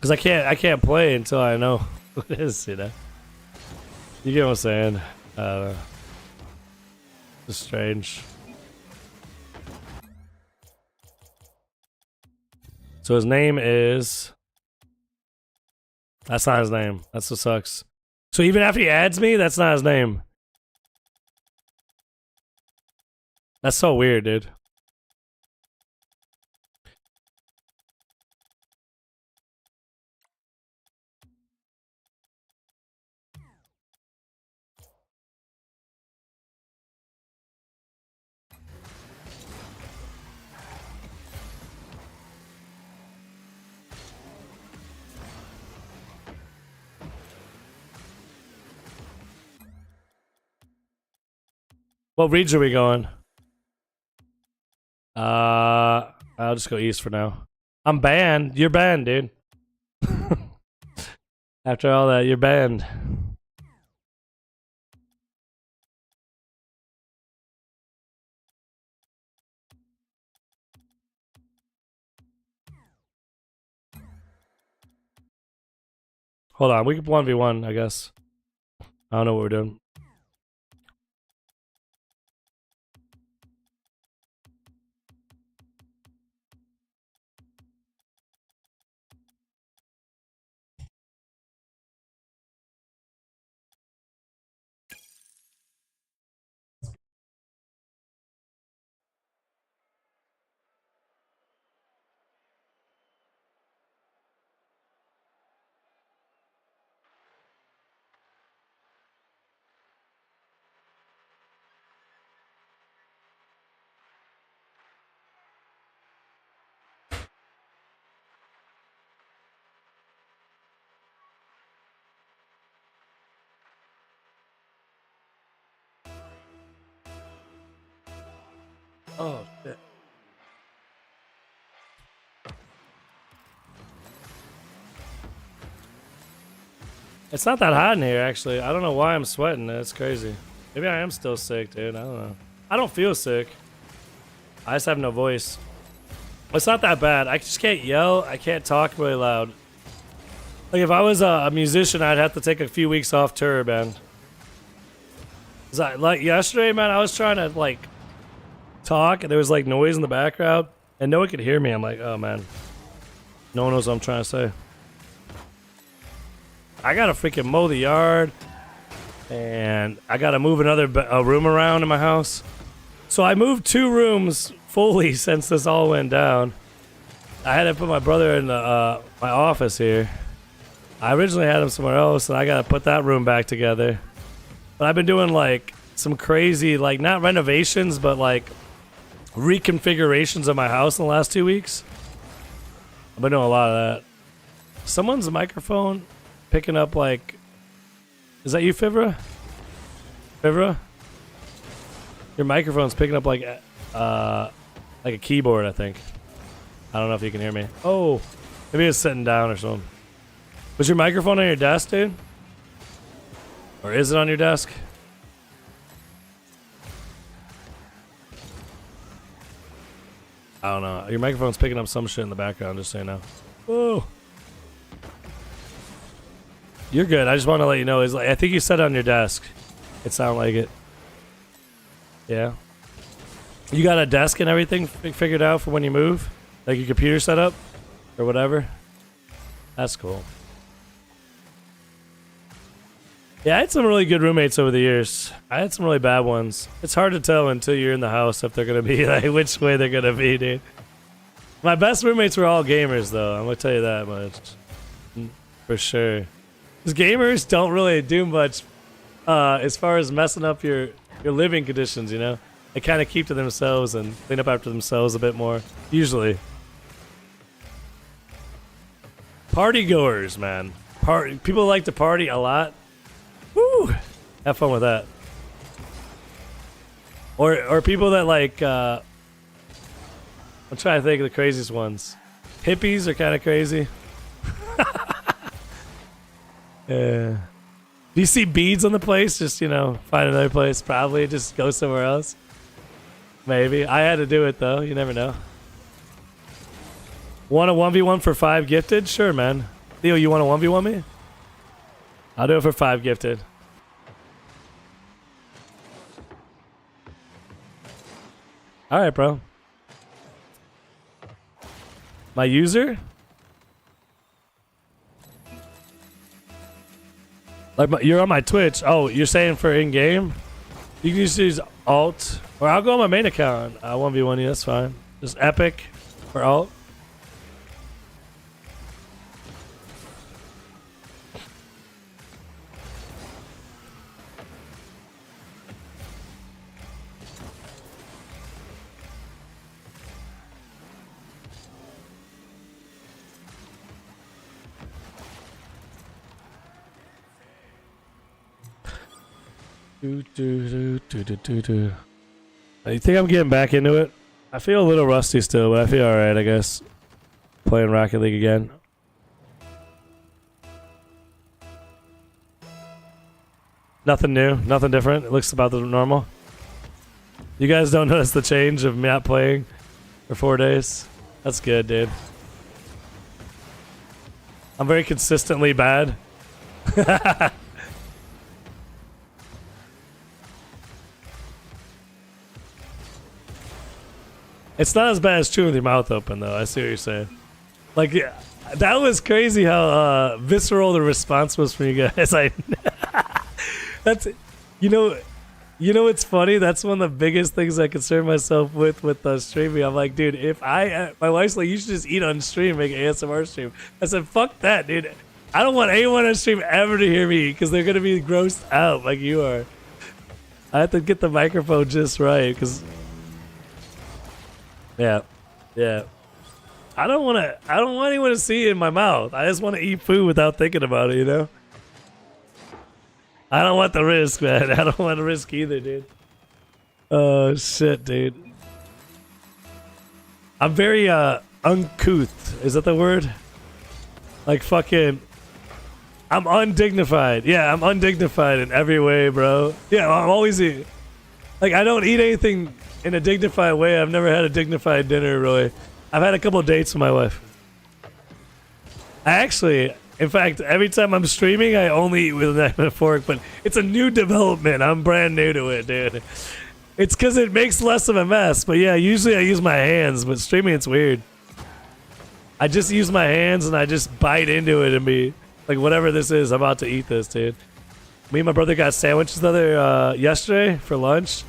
Because I can't play until I know who it is, you know? You get what I'm saying? It's strange. So his name is... That's not his name. That's what sucks. So even after he adds me, that's not his name. That's so weird, dude. What region are we going? I'll just go east for now. I'm banned. You're banned, dude. After all that, you're banned. Hold on, we can 1v1, I guess. I don't know what we're doing. Oh, shit. It's not that hot in here, actually. I don't know why I'm sweating. That's crazy. Maybe I am still sick, dude. I don't know. I don't feel sick. I just have no voice. It's not that bad. I just can't yell. I can't talk really loud. Like, if I was a musician, I'd have to take a few weeks off tour, man. Like, yesterday, man, I was trying to, like, talk, and there was, like, noise in the background, and no one could hear me. I'm like, oh, man. No one knows what I'm trying to say. I gotta freaking mow the yard, and I gotta move another room around in my house. So I moved 2 rooms fully since this all went down. I had to put my brother in my office here. I originally had him somewhere else, and I gotta put that room back together. But I've been doing like some crazy, like not renovations, but like reconfigurations of my house in the last 2 weeks. I've been doing a lot of that. Someone's microphone picking up like, is that you, Fivra? Fivra? Your microphone's picking up like a keyboard, I think. I don't know if you can hear me. Oh, maybe it's sitting down or something. Was your microphone on your desk, dude? Or is it on your desk? I don't know. Your microphone's picking up some shit in the background, just so you know. Whoa. You're good. I just want to let you know. Is like I think you said it on your desk. It sounded like it. Yeah. You got a desk and everything figured out for when you move? Like your computer set up? Or whatever? That's cool. Yeah, I had some really good roommates over the years. I had some really bad ones. It's hard to tell until you're in the house if they're going to be, like, which way they're going to be, dude. My best roommates were all gamers, though. I'm going to tell you that much. For sure. Because gamers don't really do much as far as messing up your living conditions, you know? They kind of keep to themselves and clean up after themselves a bit more. Usually. Party goers, man. People like to party a lot. Woo! Have fun with that. Or people that like, I'm trying to think of the craziest ones. Hippies are kind of crazy. Yeah. Do you see beads on the place? Just, you know, find another place. Probably just go somewhere else. Maybe. I had to do it, though. You never know. Want a 1v1 for 5 gifted? Sure, man. Theo, you want to 1v1 me? I'll do it for 5 gifted. Alright, bro. My user? Like you're on my Twitch. Oh, you're saying for in-game? You can just use alt. Or I'll go on my main account. 1v1 you, that's fine. Just epic for alt. You think I'm getting back into it? I feel a little rusty still, but I feel alright, I guess. Playing Rocket League again. Nothing new, nothing different. It looks about the normal. You guys don't notice the change of me not playing for 4 days? That's good, dude. I'm very consistently bad. It's not as bad as chewing with your mouth open, though. I see what you're saying. Like, yeah, that was crazy how visceral the response was from you guys. That's, you know, it's funny. That's one of the biggest things I concern myself with streaming. I'm like, dude, if my wife's like, you should just eat on stream, make an ASMR stream. I said, fuck that, dude. I don't want anyone on stream ever to hear me because they're gonna be grossed out like you are. I have to get the microphone just right because. Yeah. I don't want anyone to see it in my mouth. I just want to eat food without thinking about it, you know? I don't want the risk, man. I don't want the risk either, dude. Oh, shit, dude. I'm very, uncouth. Is that the word? Like, fucking... I'm undignified. Yeah, I'm undignified in every way, bro. Yeah, I'm always eating... Like, I don't eat anything... in a dignified way. I've never had a dignified dinner, really. I've had a couple dates with my wife. In fact, every time I'm streaming, I only eat with a knife and a fork, but it's a new development. I'm brand new to it, dude. It's because it makes less of a mess, but yeah, usually I use my hands, but streaming, it's weird. I just use my hands and I just bite into it and be like, whatever this is, I'm about to eat this, dude. Me and my brother got sandwiches yesterday for lunch,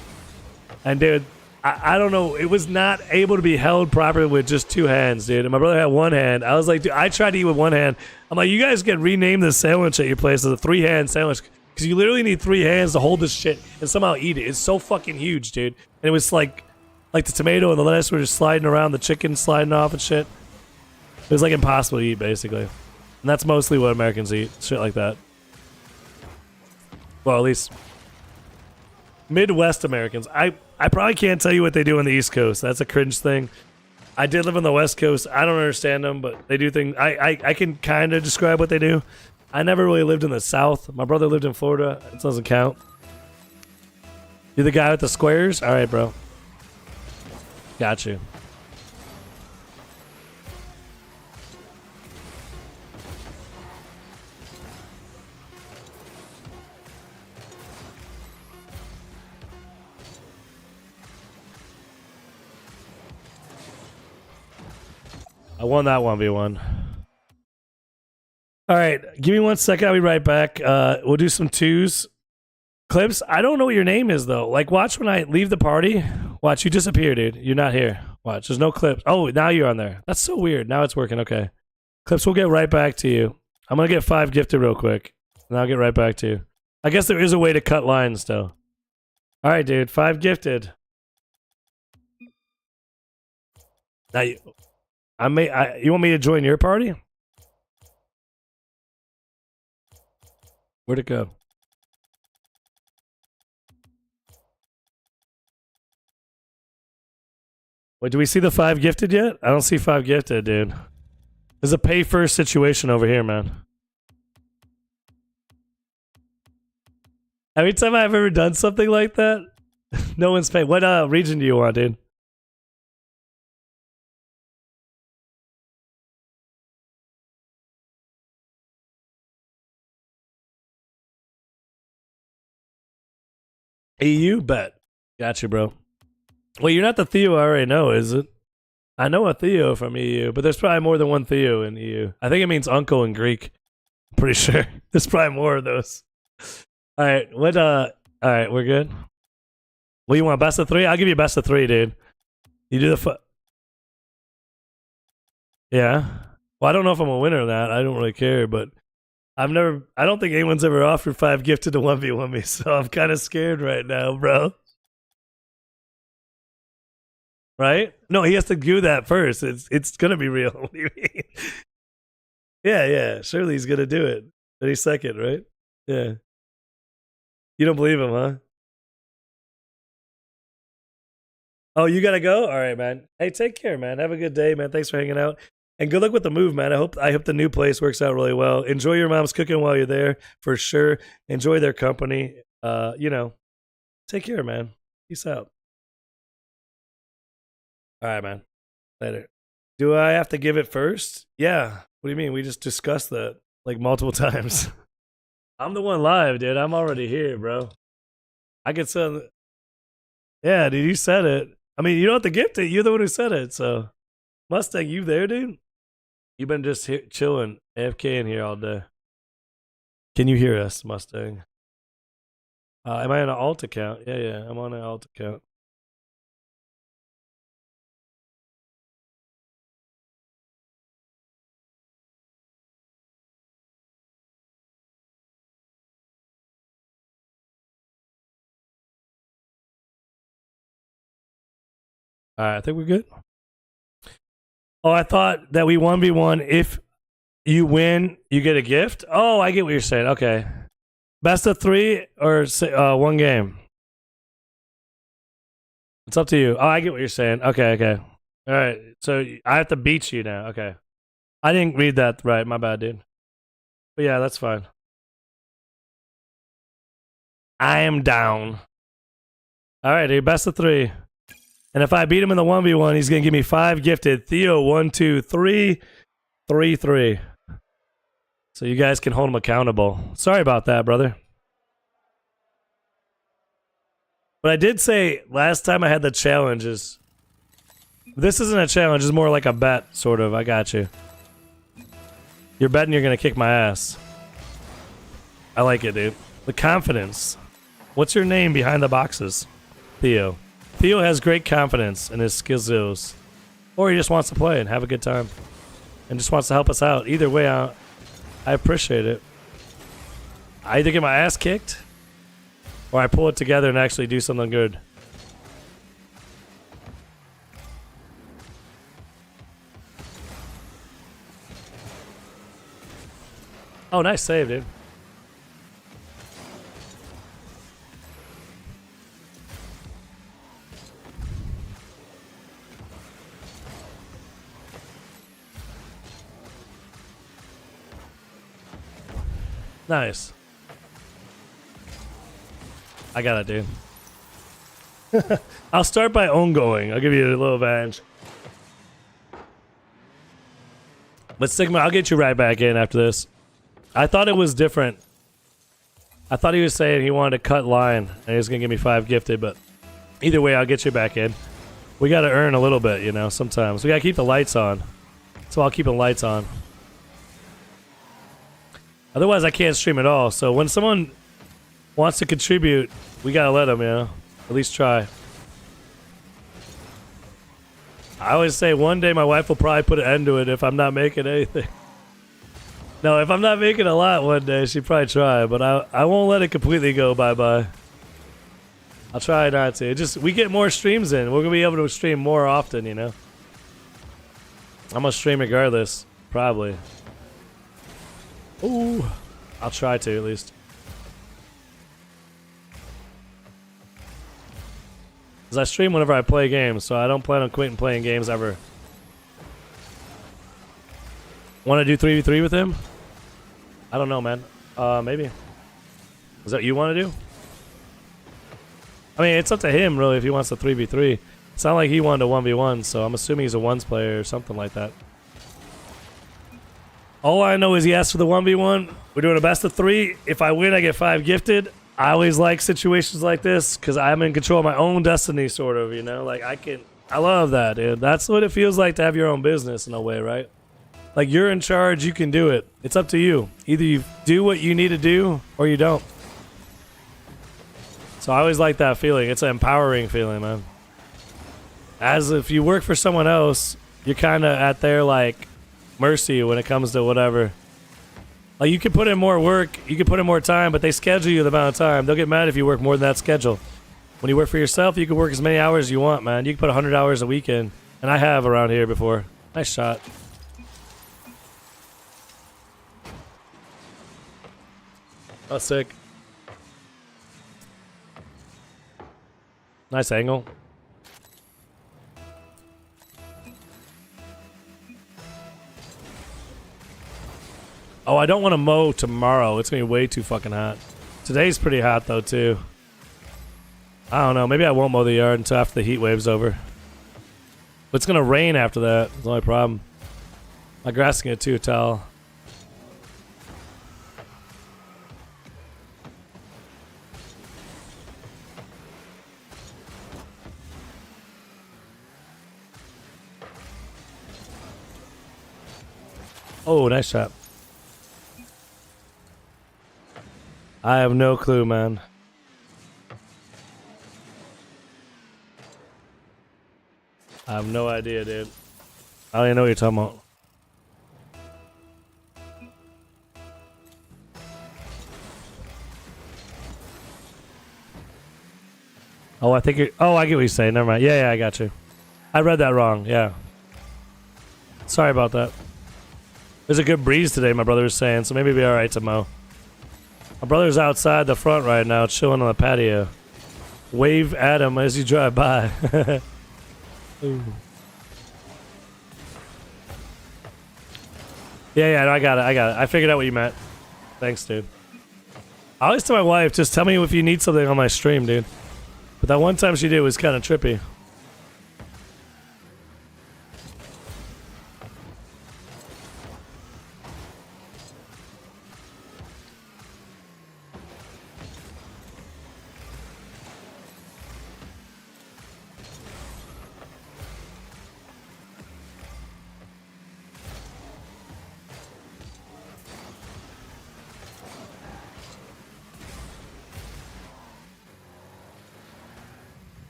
and dude, I don't know. It was not able to be held properly with just 2 hands, dude. And my brother had 1 hand. I was like, dude, I tried to eat with 1 hand. I'm like, you guys can rename this sandwich at your place as a 3-hand sandwich. Because you literally need 3 hands to hold this shit and somehow eat it. It's so fucking huge, dude. And it was like the tomato and the lettuce were just sliding around, the chicken sliding off and shit. It was like impossible to eat, basically. And that's mostly what Americans eat. Shit like that. Well, at least Midwest Americans. I probably can't tell you what they do on the East Coast. That's a cringe thing. I did live on the West Coast. I don't understand them, but they do things. I can kind of describe what they do. I never really lived in the South. My brother lived in Florida. It doesn't count. You're the guy with the squares? All right, bro. Got you. I won that 1v1. All right, give me 1 second. I'll be right back. We'll do some twos. Clips, I don't know what your name is, though. Like, watch when I leave the party. Watch, you disappear, dude. You're not here. Watch, there's no clips. Oh, now you're on there. That's so weird. Now it's working. Okay. Clips, we'll get right back to you. I'm going to get 5 gifted real quick, and I'll get right back to you. I guess there is a way to cut lines, though. All right, dude. 5 gifted. Now, you want me to join your party? Where'd it go? Wait, do we see the 5 gifted yet? I don't see 5 gifted, dude. There's a pay first situation over here, man. Every time I've ever done something like that, no one's paid. What region do you want, dude? EU? Bet. Gotcha, bro. Well, you're not the Theo I already know, is it? I know a Theo from EU, but there's probably more than one Theo in EU. I think it means uncle in Greek. I'm pretty sure. There's probably more of those. All right, all right, we're good. What you want, best of 3? I'll give you best of 3, dude. You do the yeah. Well, I don't know if I'm a winner or not. I don't really care, but I don't think anyone's ever offered 5 gifted to 1v1 me, so I'm kind of scared right now, bro. Right? No, he has to do that first. It's gonna be real. What do you mean? Yeah. Surely he's gonna do it. Any second, right? Yeah. You don't believe him, huh? Oh, you gotta go? All right, man. Hey, take care, man. Have a good day, man. Thanks for hanging out. And good luck with the move, man. I hope the new place works out really well. Enjoy your mom's cooking while you're there, for sure. Enjoy their company. Take care, man. Peace out. All right, man. Later. Do I have to give it first? Yeah. What do you mean? We just discussed that like multiple times. I'm the one live, dude. I'm already here, bro. I could send. Yeah, dude, you said it. I mean, you don't have to gift it. You're the one who said it. So, Mustang, you there, dude? You've been just here, chilling, AFK in here all day. Can you hear us, Mustang? Am I on an alt account? Yeah. I'm on an alt account. All right, I think we're good. Oh, I thought that we 1v1. If you win, you get a gift. Oh, I get what you're saying. Okay. Best of 3 or 1 game? It's up to you. Oh, I get what you're saying. Okay. All right. So I have to beat you now. Okay. I didn't read that right. My bad, dude. But yeah, that's fine. I am down. All right, dude. Best of 3. And if I beat him in the 1v1, he's going to give me 5 gifted. Theo, 1, 2, 3, 3, 3. So you guys can hold him accountable. Sorry about that, brother. But I did say last time I had the challenges. This isn't a challenge. It's more like a bet, sort of. I got you. You're betting you're going to kick my ass. I like it, dude. The confidence. What's your name behind the boxes? Theo. Theo has great confidence in his skills. Or he just wants to play and have a good time. And just wants to help us out. Either way, I appreciate it. I either get my ass kicked, or I pull it together and actually do something good. Oh, nice save, dude. Nice. I got it, dude. I'll start by own going. I'll give you a little advantage. But Sigma, I'll get you right back in after this. I thought it was different. I thought he was saying he wanted to cut line and he was going to give me 5 gifted, but either way, I'll get you back in. We got to earn a little bit, you know, sometimes. We got to keep the lights on. So I'll keep the lights on. Otherwise, I can't stream at all. So when someone wants to contribute, we gotta let them, you know? At least try. I always say one day my wife will probably put an end to it if I'm not making anything. No, if I'm not making a lot one day, she'd probably try, but I won't let it completely go bye-bye. I'll try not to. We get more streams in. We're gonna be able to stream more often, you know? I'm gonna stream regardless, probably. Ooh, I'll try to at least. Cause I stream whenever I play games, so I don't plan on quitting playing games ever. Want to do 3v3 with him? I don't know, man. Maybe. Is that what you want to do? I mean, it's up to him, really, if he wants to 3v3. It's not like he wanted a 1v1, so I'm assuming he's a ones player or something like that. All I know is he asked for the 1v1. We're doing a best of 3. If I win, I get 5 gifted. I always like situations like this because I'm in control of my own destiny, sort of, you know? Like, I love that, dude. That's what it feels like to have your own business in a way, right? Like, you're in charge, you can do it. It's up to you. Either you do what you need to do or you don't. So I always like that feeling. It's an empowering feeling, man. As if you work for someone else, you're kind of at their, like, mercy when it comes to whatever. Like, you can put in more work, you can put in more time, but they schedule you the amount of time. They'll get mad if you work more than that schedule. When you work for yourself, you can work as many hours as you want, man. You can put 100 hours a weekend. And I have around here before. Nice shot. Oh, sick. Nice angle. Oh, I don't want to mow tomorrow. It's going to be way too fucking hot. Today's pretty hot, though, too. I don't know. Maybe I won't mow the yard until after the heat wave's over. But it's going to rain after that. That's the only problem. My grass is going to get too tall. Oh, nice shot. I have no clue, man. I have no idea, dude. I don't even know what you're talking about. Oh, I think you're... Oh, I get what you're saying. Never mind. Yeah, I got you. I read that wrong. Yeah. Sorry about that. There's a good breeze today, my brother was saying, so maybe it'll be alright to mow. My brother's outside the front right now, chilling on the patio. Wave at him as you drive by. Ooh. Yeah, no, I got it. I figured out what you meant. Thanks, dude. I always tell my wife, just tell me if you need something on my stream, dude. But that one time she did was kind of trippy.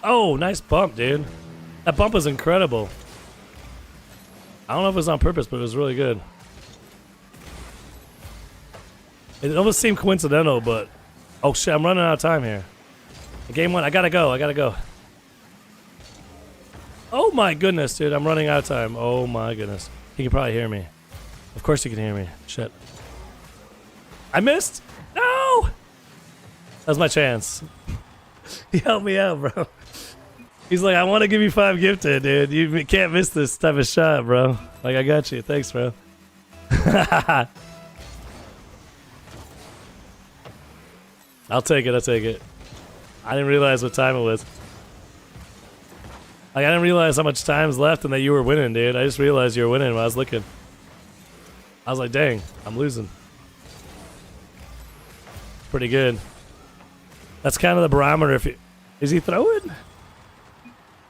Oh, nice bump, dude. That bump was incredible. I don't know if it was on purpose, but it was really good. It almost seemed coincidental, but... Oh, shit, I'm running out of time here. Game 1, I gotta go. Oh, my goodness, dude. I'm running out of time. Oh, my goodness. He can probably hear me. Of course he can hear me. Shit. I missed! No! That was my chance. He helped me out, bro. He's like, I want to give you 5 gifted, dude. You can't miss this type of shot, bro. Like, I got you. Thanks, bro. I'll take it. I didn't realize what time it was. Like, I didn't realize how much time's left and that you were winning, dude. I just realized you were winning when I was looking. I was like, dang, I'm losing. Pretty good. That's kind of the barometer. If he, is he throwing?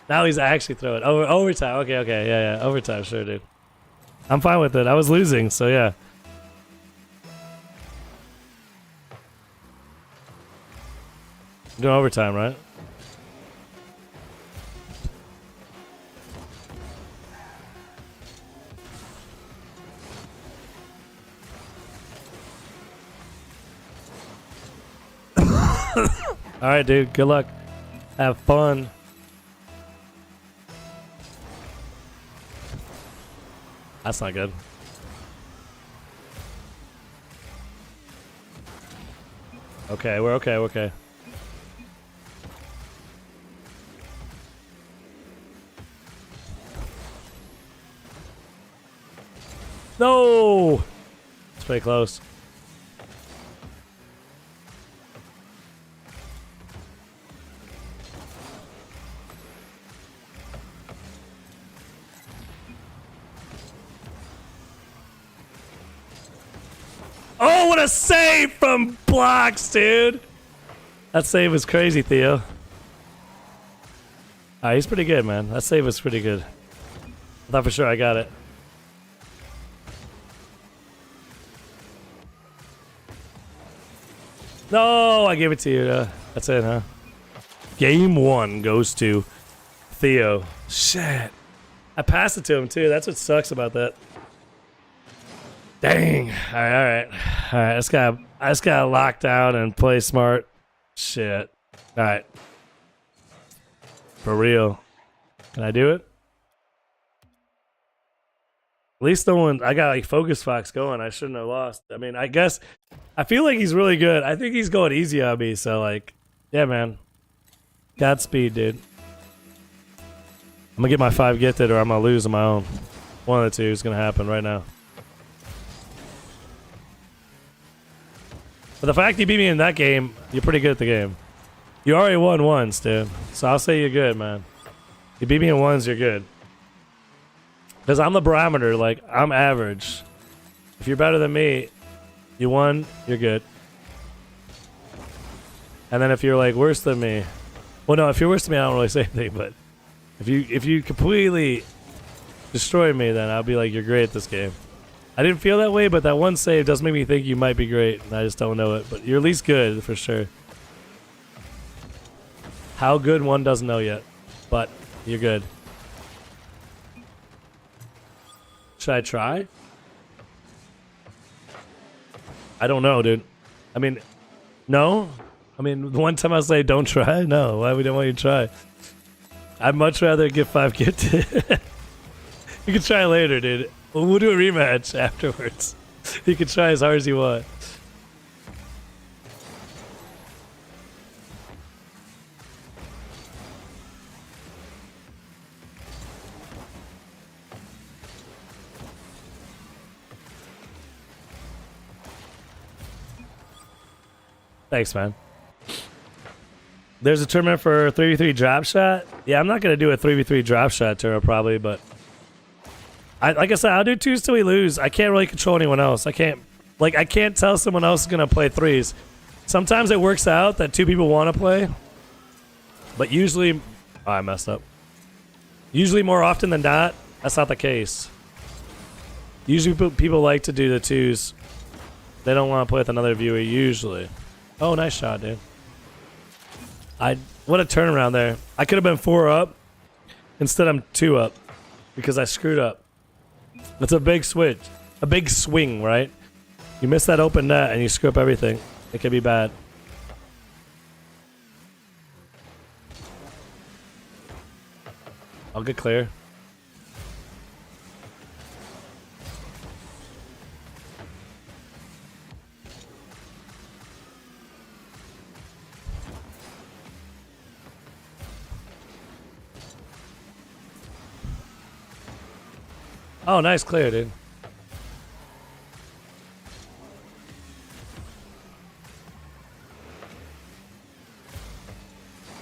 Now he's actually throwing. Overtime. Okay. Yeah. Overtime. Sure, dude. I'm fine with it. I was losing, so yeah. Doing overtime, right? All right, dude. Good luck. Have fun. That's not good. Okay, we're okay. We're okay. No! It's pretty close. Oh, what a save from blocks, dude! That save was crazy, Theo. He's pretty good, man. That save was pretty good. I thought for sure I got it. No, I gave it to you. That's it, huh? Game 1 goes to Theo. Shit. I passed it to him, too. That's what sucks about that. Dang. All right. I just gotta lock down and play smart. Shit. All right. For real. Can I do it? At least no one. I got like Focus Fox going. I shouldn't have lost. I mean, I guess I feel like he's really good. I think he's going easy on me. So like, yeah, man. Godspeed, dude. I'm gonna get my 5 gifted, or I'm gonna lose on my own. One of the two is gonna happen right now. But the fact you beat me in that game, you're pretty good at the game. You already won once, dude. So I'll say you're good, man. You beat me in ones, you're good. Because I'm the barometer, like, I'm average. If you're better than me, you won, you're good. And then if you're, like, worse than me... Well, no, if you're worse than me, I don't really say anything, but... If you completely destroy me, then I'll be like, you're great at this game. I didn't feel that way, but that one save does make me think you might be great, and I just don't know it. But you're at least good, for sure. How good, one doesn't know yet. But you're good. Should I try? I don't know, dude. I mean, no? I mean, the one time I say don't try? No, why we don't want you to try? I'd much rather get 5 gifted. You can try later, dude. We'll do a rematch afterwards. You can try as hard as you want. Thanks, man. There's a tournament for 3v3 drop shot. Yeah, I'm not going to do a 3v3 drop shot tournament probably, but... like I said, I'll do 2s till we lose. I can't really control anyone else. I can't tell someone else is going to play 3s. Sometimes it works out that 2 people want to play. But usually... Oh, I messed up. Usually more often than not, that's not the case. Usually people like to do the 2s. They don't want to play with another viewer, usually. Oh, nice shot, dude. What a turnaround there. I could have been 4 up. Instead, I'm 2 up. Because I screwed up. It's a big switch. A big swing, right? You miss that open net and you screw up everything. It can be bad. I'll get clear. Oh, nice clear, dude.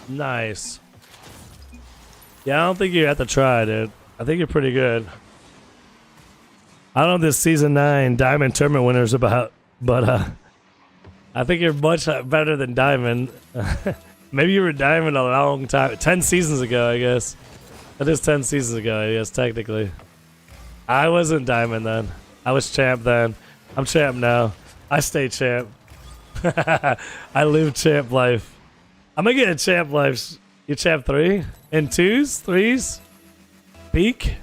Nice. Yeah, I don't think you have to try, dude. I think you're pretty good. I don't know what this season 9 Diamond tournament winner's about, but I think you're much better than Diamond. Maybe you were Diamond a long time, 10 seasons ago, I guess. That is 10 seasons ago, I guess, technically. I wasn't Diamond then. I was champ then. I'm champ now. I stay champ. I live champ life. I'm gonna get a champ life. You champ 3? In 2s? 3s? Peak?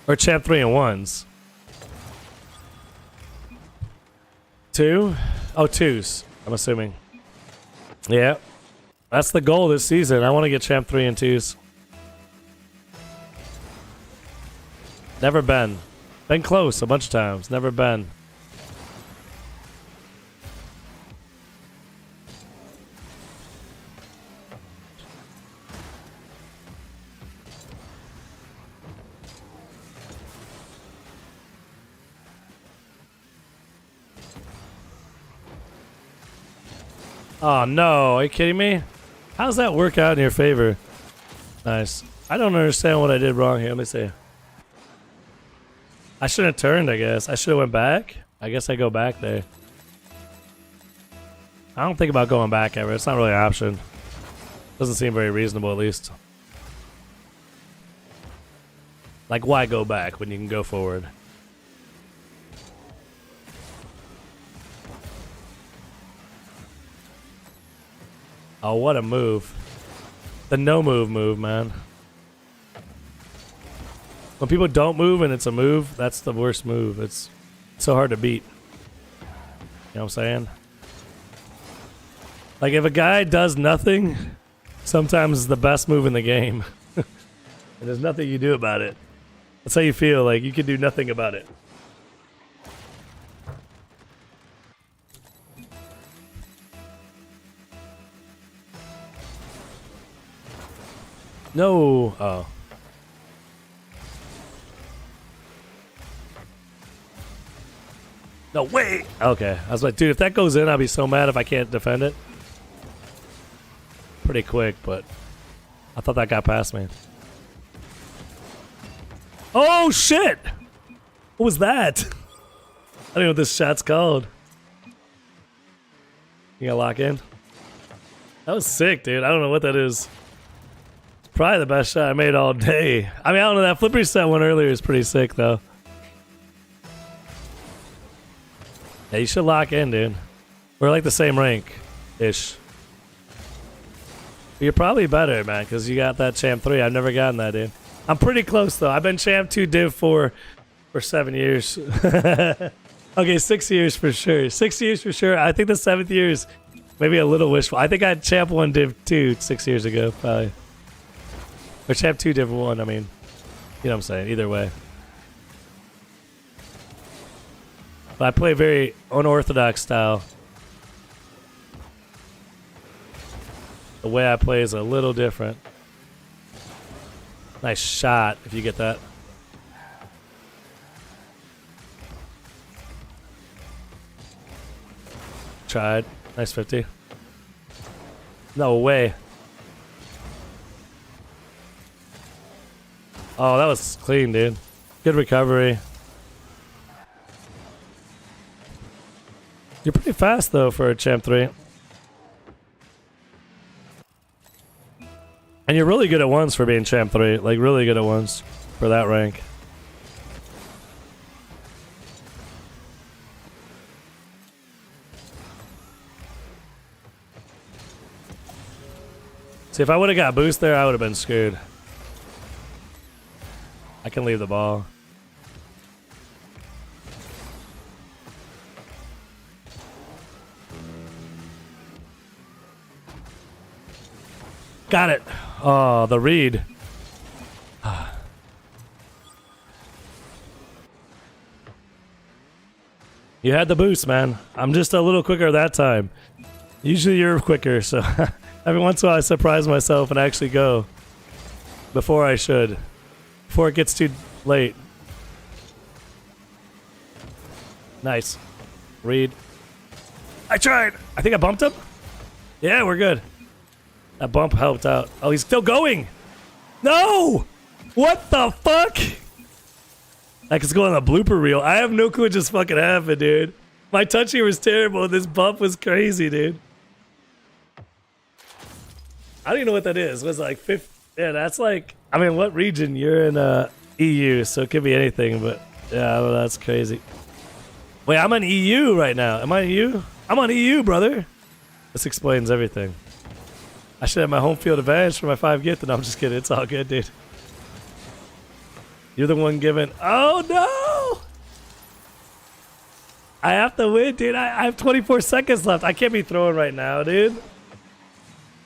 Or champ 3 and 1s? 2? Oh, 2s. I'm assuming. Yeah. That's the goal this season. I want to get champ 3 and 2s. Never been. Been close a bunch of times. Never been. Oh no, are you kidding me? How's that work out in your favor? Nice. I don't understand what I did wrong here. Let me see. I shouldn't have turned, I guess. I should have went back. I guess I go back there. I don't think about going back ever. It's not really an option. Doesn't seem very reasonable, at least. Like, why go back when you can go forward? Oh, what a move. The no move, man. When people don't move and it's a move, that's the worst move. It's so hard to beat. You know what I'm saying? Like, if a guy does nothing, sometimes it's the best move in the game. And there's nothing you do about it. That's how you feel, like you can do nothing about it. No. Oh. No, wait. Okay. I was like, dude, if that goes in, I'll be so mad if I can't defend it. Pretty quick, but I thought that got past me. Oh, shit. What was that? I don't know what this shot's called. You gotta lock in? That was sick, dude. I don't know what that is. Probably the best shot I made all day. I mean, I don't know, that flip reset one earlier is pretty sick, though. Yeah, you should lock in, dude. We're like the same rank-ish. You're probably better, man, because you got that champ 3. I've never gotten that, dude. I'm pretty close, though. I've been champ 2 div 4 for 7 years. Okay, 6 years for sure. 6 years for sure. I think the 7th year is maybe a little wishful. I think I had champ 1 div 2 6 years ago, probably. Or champ 2 div 1, I mean. You know what I'm saying? Either way. But I play very unorthodox style. The way I play is a little different. Nice shot, if you get that. Tried. Nice 50. No way. Oh, that was clean, dude. Good recovery. You're pretty fast, though, for a champ 3. And you're really good at ones for being champ 3. Like, really good at ones for that rank. See, if I would have got boost there, I would have been screwed. I can leave the ball. Got it. Oh, the read. You had the boost, man. I'm just a little quicker that time. Usually you're quicker, so every once in a while I surprise myself and actually go before I should. Before it gets too late. Nice. Read. I tried. I think I bumped him. Yeah, we're good. That bump helped out. Oh, he's still going. No! What the fuck? I could go on the blooper reel. I have no clue what just fucking happened, dude. My touch here was terrible. This bump was crazy, dude. I don't even know what that is. Was like 50? Yeah, that's like. I mean, what region? You're in EU, so it could be anything. But yeah, well, that's crazy. Wait, I'm on EU right now. Am I in EU? I'm on EU, brother. This explains everything. I should have my home field advantage for my 5 gifted. No, I'm just kidding. It's all good, dude. You're the one giving. Oh no! I have to win, dude. I have 24 seconds left. I can't be throwing right now, dude.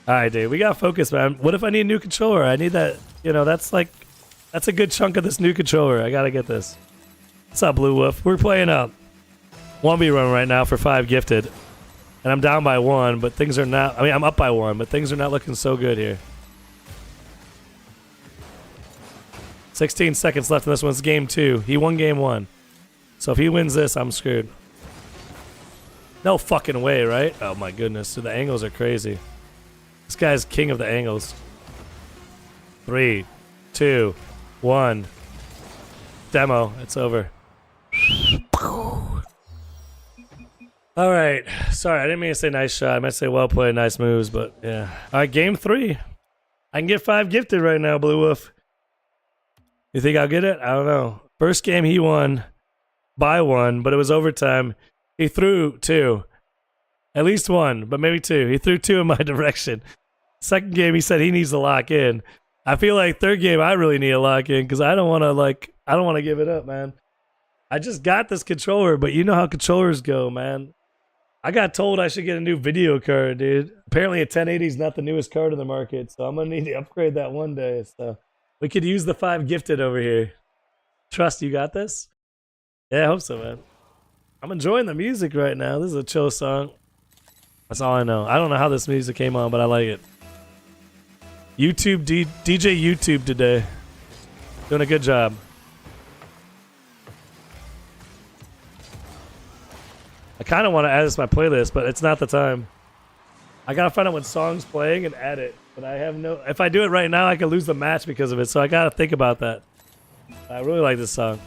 All right, dude. We got focus, man. What if I need a new controller? I need that. You know, that's a good chunk of this new controller. I gotta get this. What's up, Blue Wolf? We're playing up 1v run right now for 5 gifted, and I'm down by 1, but things are not. I mean, I'm up by 1, but things are not looking so good here. 16 seconds left in this one. It's game 2. He won game 1. So if he wins this, I'm screwed. No fucking way, right? Oh my goodness. Dude, the angles are crazy. This guy's king of the angles. 3, 2, 1. Demo. It's over. All right. Sorry, I didn't mean to say nice shot. I meant to say well played, nice moves, but yeah. All right, game 3. I can get 5 gifted right now, Blue Wolf. You think I'll get it? I don't know. First game he won by 1, but it was overtime. He threw 2. At least 1, but maybe 2. He threw 2 in my direction. Second game he said he needs to lock in. I feel like third game I really need to lock in because I don't want to give it up, man. I just got this controller, but you know how controllers go, man. I got told I should get a new video card, dude. Apparently a 1080 is not the newest card in the market, so I'm going to need to upgrade that one day. So we could use the 5 gifted over here. Trust, you got this? Yeah, I hope so, man. I'm enjoying the music right now. This is a chill song. That's all I know. I don't know how this music came on, but I like it. YouTube, DJ YouTube today. Doing a good job. I kind of want to add this to my playlist, but it's not the time. I got to find out when song's playing and add it. But I have no... If I do it right now, I could lose the match because of it, so I got to think about that. I really like this song.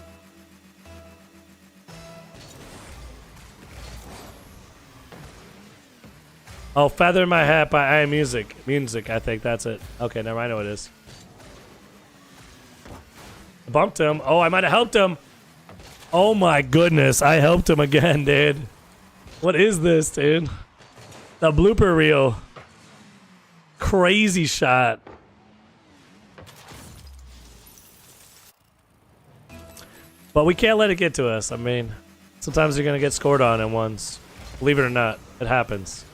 Oh, Feather in My Hat by I Music. Music, I think that's it. Okay, never mind, I know what it is. I bumped him. Oh, I might have helped him. Oh my goodness, I helped him again, dude. What is this, dude? The blooper reel. Crazy shot. But we can't let it get to us. I mean, sometimes you're going to get scored on in ones. Believe it or not, it happens.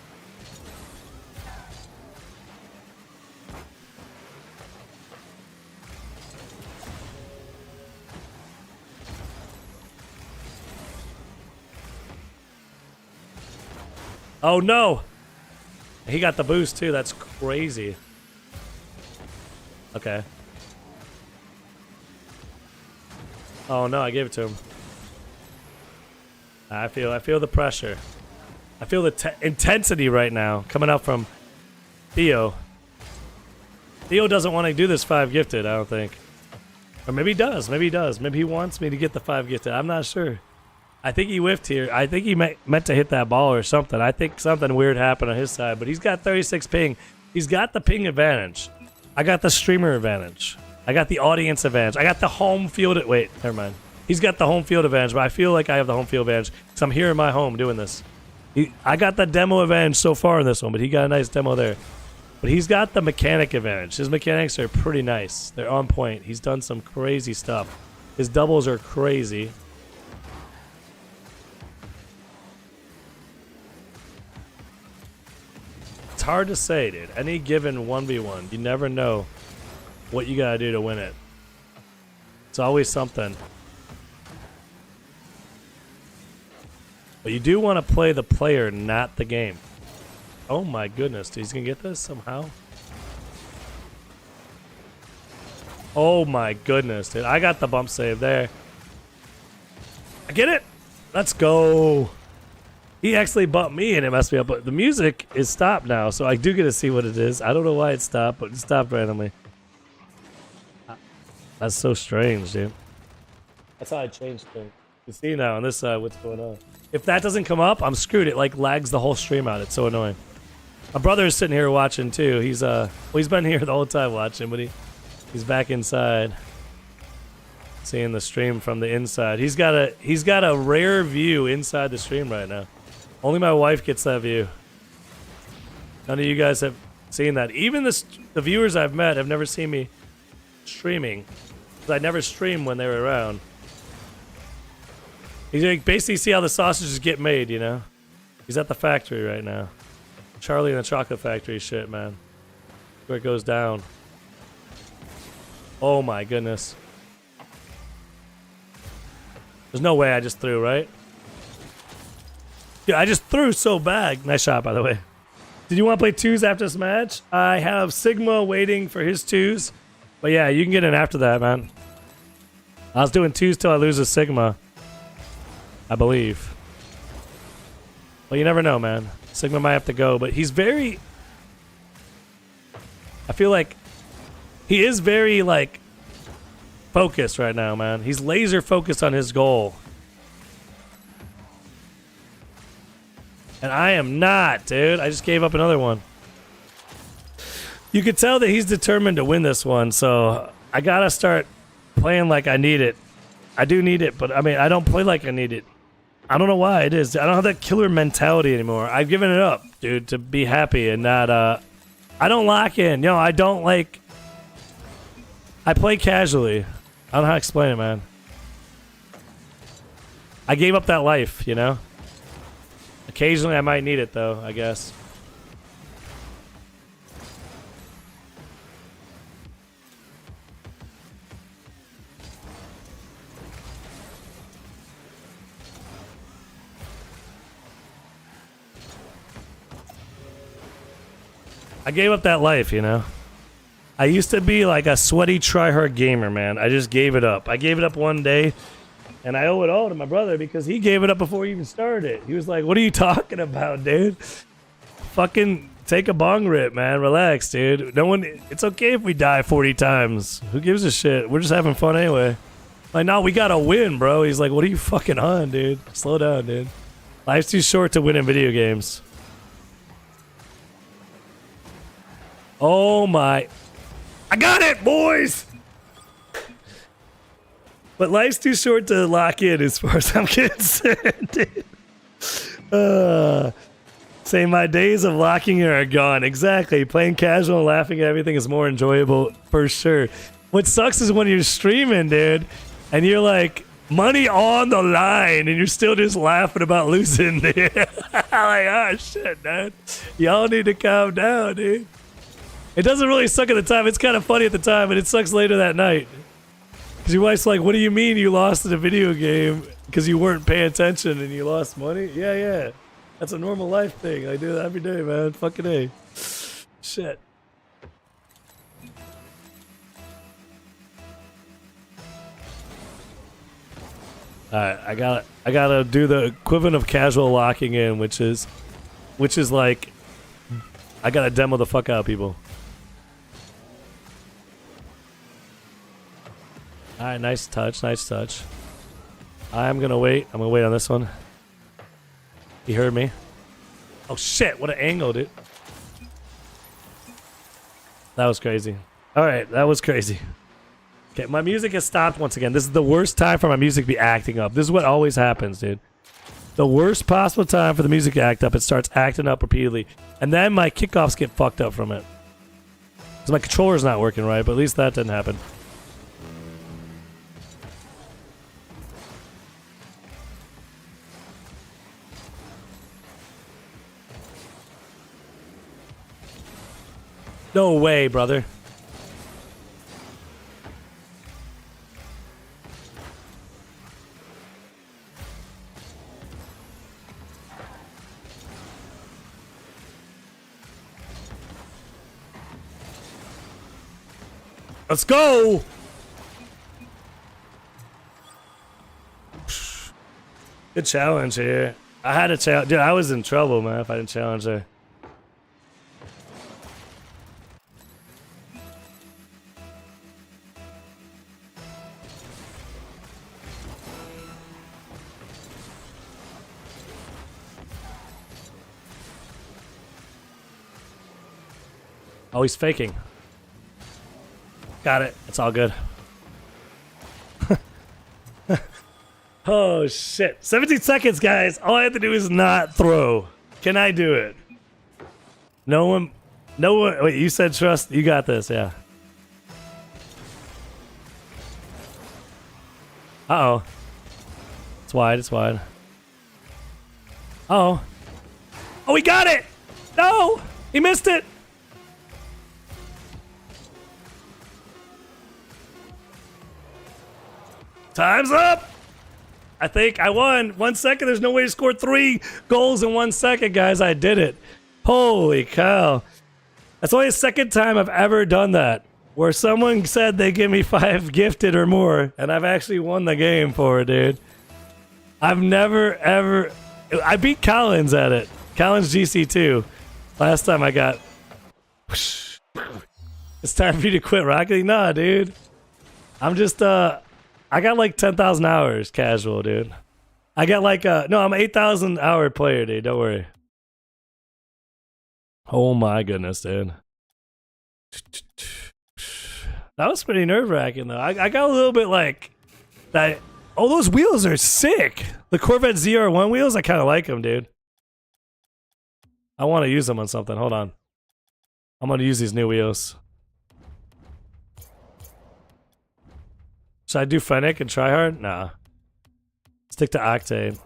Oh no! He got the boost too, that's crazy. Okay. Oh no, I gave it to him. I feel the pressure. I feel the intensity right now coming up from Theo. Theo doesn't want to do this 5 gifted, I don't think. Or maybe he does, maybe he does. Maybe he wants me to get the 5 gifted, I'm not sure. I think he whiffed here. I think he meant to hit that ball or something. I think something weird happened on his side, but he's got 36 ping. He's got the ping advantage. I got the streamer advantage. I got the audience advantage. I got the home field. Wait, never mind. He's got the home field advantage, but I feel like I have the home field advantage because I'm here in my home doing this. I got the demo advantage so far in this one, but he got a nice demo there. But he's got the mechanic advantage. His mechanics are pretty nice. They're on point. He's done some crazy stuff. His doubles are crazy. It's hard to say, dude. Any given 1v1, you never know what you gotta do to win it. It's always something. But you do want to play the player, not the game. Oh my goodness, dude. He's gonna get this somehow. Oh my goodness, dude. I got the bump save there. I get it. Let's go. He actually bumped me and it messed me up, but the music is stopped now, so I do get to see what it is. I don't know why it stopped, but it stopped randomly. That's so strange, dude. That's how I changed things. You see now on this side what's going on. If that doesn't come up, I'm screwed. It like lags the whole stream out. It's so annoying. My brother is sitting here watching too. He's he's been here the whole time watching, but he's back inside, seeing the stream from the inside. He's got a rare view inside the stream right now. Only my wife gets that view. None of you guys have seen that. Even the viewers I've met have never seen me streaming, because I never stream when they were around. You can basically see how the sausages get made, you know? He's at the factory right now. Charlie and the Chocolate Factory shit, man. Where it goes down. Oh my goodness. There's no way I just threw, right? Dude, I just threw so bad. Nice shot, by the way. Did you want to play twos after this match? I have Sigma waiting for his twos. But yeah, you can get in after that, man. I was doing twos till I lose a Sigma, I believe. Well, you never know, man. Sigma might have to go, but he's very... I feel like he is very, like, focused right now, man. He's laser focused on his goal. And I am not, dude. I just gave up another one. You could tell that he's determined to win this one, so I gotta start playing like I need it. I do need it, but I mean, I don't play like I need it. I don't know why it is. I don't have that killer mentality anymore. I've given it up, dude, to be happy and not, I don't lock in. You know, I don't like... I play casually. I don't know how to explain it, man. I gave up that life, you know? Occasionally I might need it, though, I guess. I gave up that life, you know? I used to be like a sweaty tryhard gamer, man. I just gave it up. I gave it up one day, and I owe it all to my brother because he gave it up before he even started. He was like, what are you talking about, dude? Fucking take a bong rip, man. Relax, dude. No one... It's okay if we die 40 times. Who gives a shit? We're just having fun anyway. Like, no, we gotta win, bro. He's like, what are you fucking on, dude? Slow down, dude. Life's too short to win in video games. Oh my... I got it, boys! But life's too short to lock in as far as I'm concerned, dude. Say my days of locking in are gone. Exactly. Playing casual and laughing at everything is more enjoyable, for sure. What sucks is when you're streaming, dude, and you're like, money on the line, and you're still just laughing about losing, dude. Like, oh, shit, dude. Y'all need to calm down, dude. It doesn't really suck at the time. It's kind of funny at the time, but it sucks later that night. Because your wife's like, what do you mean you lost in a video game because you weren't paying attention and you lost money? Yeah, yeah. That's a normal life thing. I do that every day, man. Fucking A. Shit. Alright, I gotta do the equivalent of casual locking in, which is like, I gotta demo the fuck out of people. Alright, nice touch, nice touch. I'm gonna wait. I'm gonna wait on this one. He heard me. Oh shit, what an angle, dude. That was crazy. Alright, that was crazy. Okay, my music has stopped once again. This is the worst time for my music to be acting up. This is what always happens, dude. The worst possible time for the music to act up. It starts acting up repeatedly. And then my kickoffs get fucked up from it. Because my controller's not working right, but at least that didn't happen. No way, brother. Let's go! Good challenge here. I had a challenge. Dude, I was in trouble, man, if I didn't challenge her. Oh, he's faking. Got it. It's all good. Oh, shit. 17 seconds, guys. All I have to do is not throw. Can I do it? No one. Wait, you said trust. You got this, yeah. Uh-oh. It's wide. It's wide. Uh-oh. Oh, he got it! No! He missed it! Time's up! I think I won. 1 second. There's no way to score 3 goals in 1 second, guys. I did it. Holy cow. That's only the second time I've ever done that, where someone said they give me 5 gifted or more, and I've actually won the game for it, dude. I've never, ever... I beat Collins at it. Collins GC2. Last time I got... It's time for you to quit Rocket League? Nah, dude. I'm just, I got like 10,000 hours casual, dude. I got like, no, I'm an 8,000 hour player, dude. Don't worry. Oh my goodness, dude. That was pretty nerve-wracking, though. I got a little bit like that. Oh, those wheels are sick. The Corvette ZR1 wheels, I kind of like them, dude. I want to use them on something. Hold on. I'm going to use these new wheels. Should I do Fennec and try hard? Nah. Stick to Octane.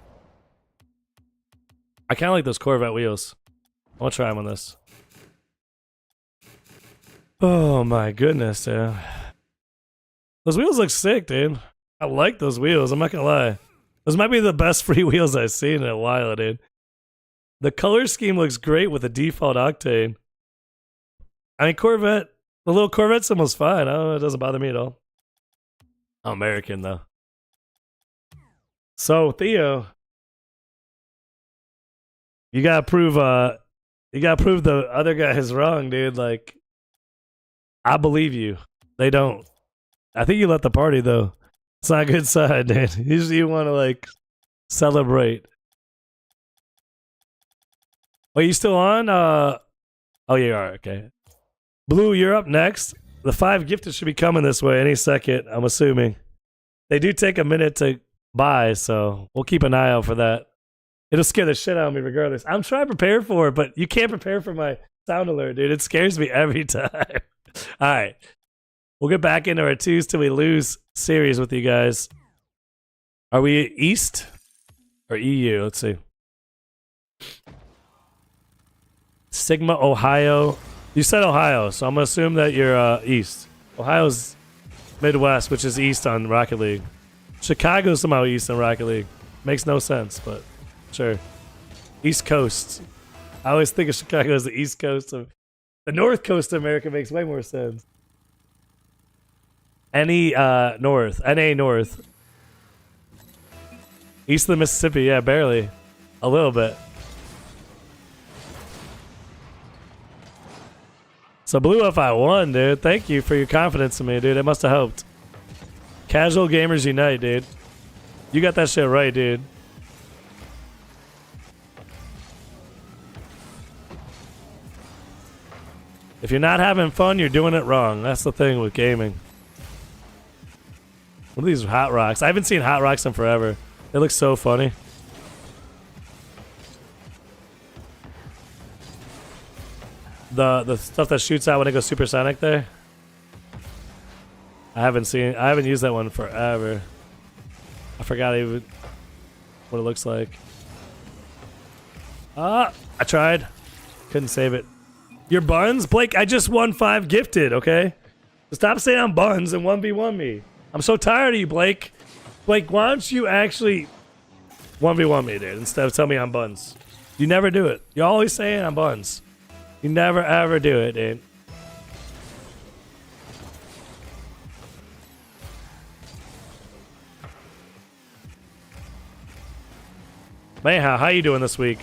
I kind of like those Corvette wheels. I want to try them on this. Oh my goodness, dude. Those wheels look sick, dude. I like those wheels. I'm not gonna lie. Those might be the best free wheels I've seen in a while, dude. The color scheme looks great with the default Octane. I mean, Corvette, the little Corvette symbol's fine. I don't know, it doesn't bother me at all. I'm American, though. So, Theo, you gotta prove the other guy is wrong, dude. Like, I believe you. They don't. I think you left the party, though. It's not a good sign, dude. Usually you want to, like, celebrate. Are you still on? Oh, you are. Okay. Blue, you're up next. The 5 gifted should be coming this way any second, I'm assuming. They do take a minute to buy, so we'll keep an eye out for that. It'll scare the shit out of me regardless. I'm trying to prepare for it, but you can't prepare for my sound alert, dude. It scares me every time. All right. We'll get back into our twos till we lose series with you guys. Are we East or EU? Let's see. Sigma, Ohio. You said Ohio, so I'm going to assume that you're East. Ohio's Midwest, which is East on Rocket League. Chicago's somehow East on Rocket League. Makes no sense, but sure. East Coast. I always think of Chicago as the East Coast of... The North Coast of America makes way more sense. North. NA North. East of the Mississippi, yeah, barely. A little bit. So Blue F I won, dude. Thank you for your confidence in me, dude. It must have helped. Casual Gamers Unite, dude. You got that shit right, dude. If you're not having fun, you're doing it wrong. That's the thing with gaming. What are these Hot Rocks? I haven't seen Hot Rocks in forever. They look so funny. The stuff that shoots out when it goes supersonic there. I haven't used that one forever. I forgot even what it looks like. I tried. Couldn't save it. Your buns? Blake, I just won 5 gifted, okay? Stop saying I'm buns and 1v1 me. I'm so tired of you, Blake. Blake, why don't you actually 1v1 me, dude, instead of telling me I'm buns? You never do it. You're always saying I'm buns. You never, ever do it, dude. Mayha, how you doing this week?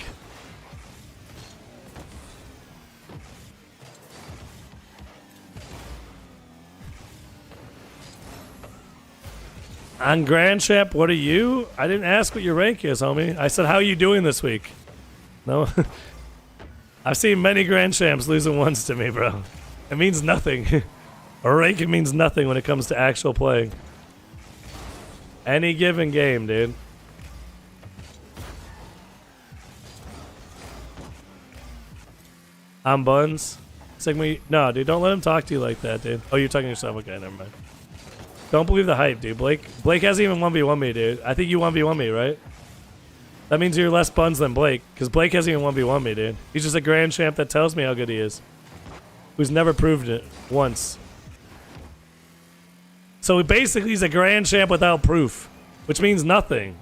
On Grand Champ, what are you? I didn't ask what your rank is, homie. I said, how are you doing this week? No? I've seen many Grand Champs losing ones to me, bro. It means nothing. A rank means nothing when it comes to actual playing. Any given game, dude. I'm Buns. Sigma, no, dude, don't let him talk to you like that, dude. Oh, you're talking to yourself. Okay, never mind. Don't believe the hype, dude. Blake hasn't even 1v1 me, dude. I think you 1v1 me, right? That means you're less Buns than Blake, because Blake hasn't even 1v1 me, dude. He's just a grand champ that tells me how good he is. Who's never proved it once. So basically he's a grand champ without proof, which means nothing.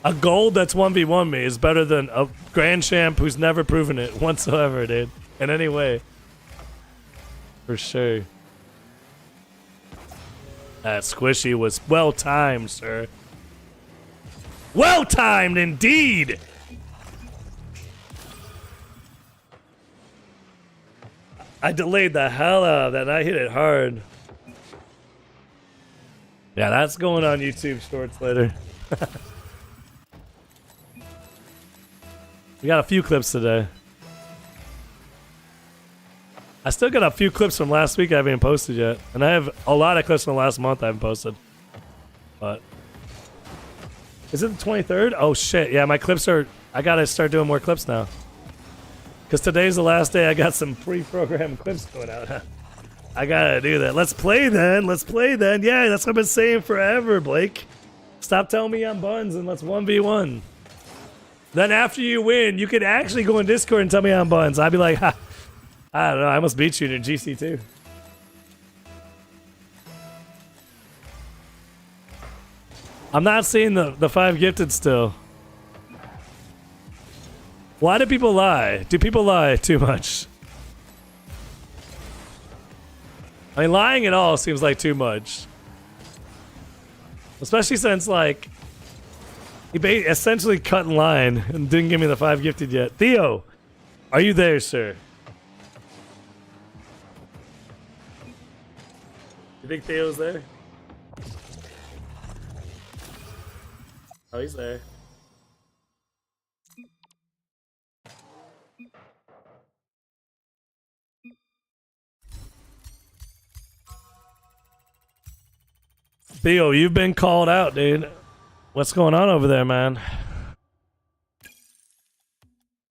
A gold that's 1v1 me is better than a grand champ who's never proven it whatsoever, dude. In any way. For sure. That squishy was well timed, sir. Well timed indeed! I delayed the hell out of that and I hit it hard. Yeah, that's going on YouTube Shorts later. We got a few clips today. I still got a few clips from last week I haven't even posted yet. And I have a lot of clips from the last month I haven't posted. But... is it the 23rd? Oh shit, yeah, my clips are... I gotta start doing more clips now. Because today's the last day I got some pre-programmed clips going out. I gotta do that. Let's play then. Let's play then. Yeah, that's what I've been saying forever, Blake. Stop telling me I'm Buns and let's 1v1. Then after you win, you can actually go in Discord and tell me I'm Buns. I'd be like, ha, I don't know, I must beat you in GC too. I'm not seeing the 5 gifted still. Why do people lie? Do people lie too much? I mean, lying at all seems like too much. Especially since, like, he essentially cut in line and didn't give me the 5 gifted yet. Theo, are you there, sir? You think Theo's there? Oh, he's there. Theo, you've been called out, dude. What's going on over there, man?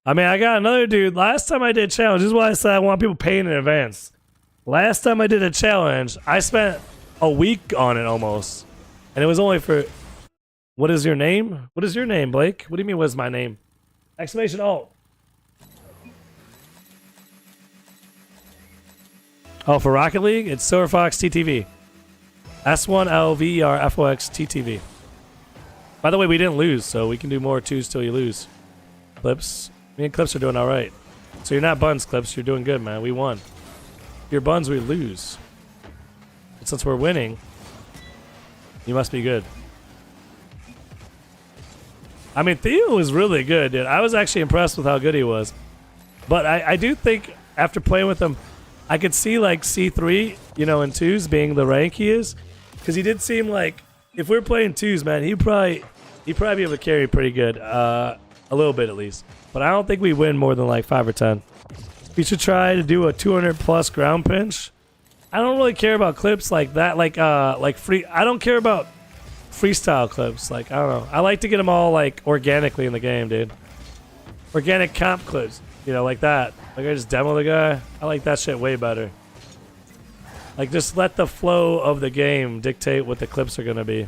I mean, I got another dude. Last time I did a challenge, this is why I said I want people paying in advance. Last time I did a challenge, I spent a week on it almost. And it was only for... What is your name? What is your name, Blake? What do you mean, what's my name? Exclamation alt. Oh, for Rocket League? It's Silver Fox TTV. S1LVERFOX TTV. By the way, we didn't lose, so we can do more 2s till you lose. Clips. Me and Clips are doing alright. So you're not Buns, Clips. You're doing good, man. We won. If you're Buns, we lose. But since we're winning, you must be good. I mean, Theo was really good, dude. I was actually impressed with how good he was. But I do think, after playing with him, I could see, like, C3, you know, in 2s being the rank he is. Because he did seem like, if we're playing 2s, man, he'd probably be able to carry pretty good. A little bit, at least. But I don't think we win more than, like, 5 or 10. We should try to do a 200-plus ground pinch. I don't really care about clips like that. Like free... I don't care about freestyle clips. Like, I don't know. I like to get them all, like, organically in the game, dude. Organic comp clips. You know, like that. Like, I just demo the guy. I like that shit way better. Like, just let the flow of the game dictate what the clips are gonna be.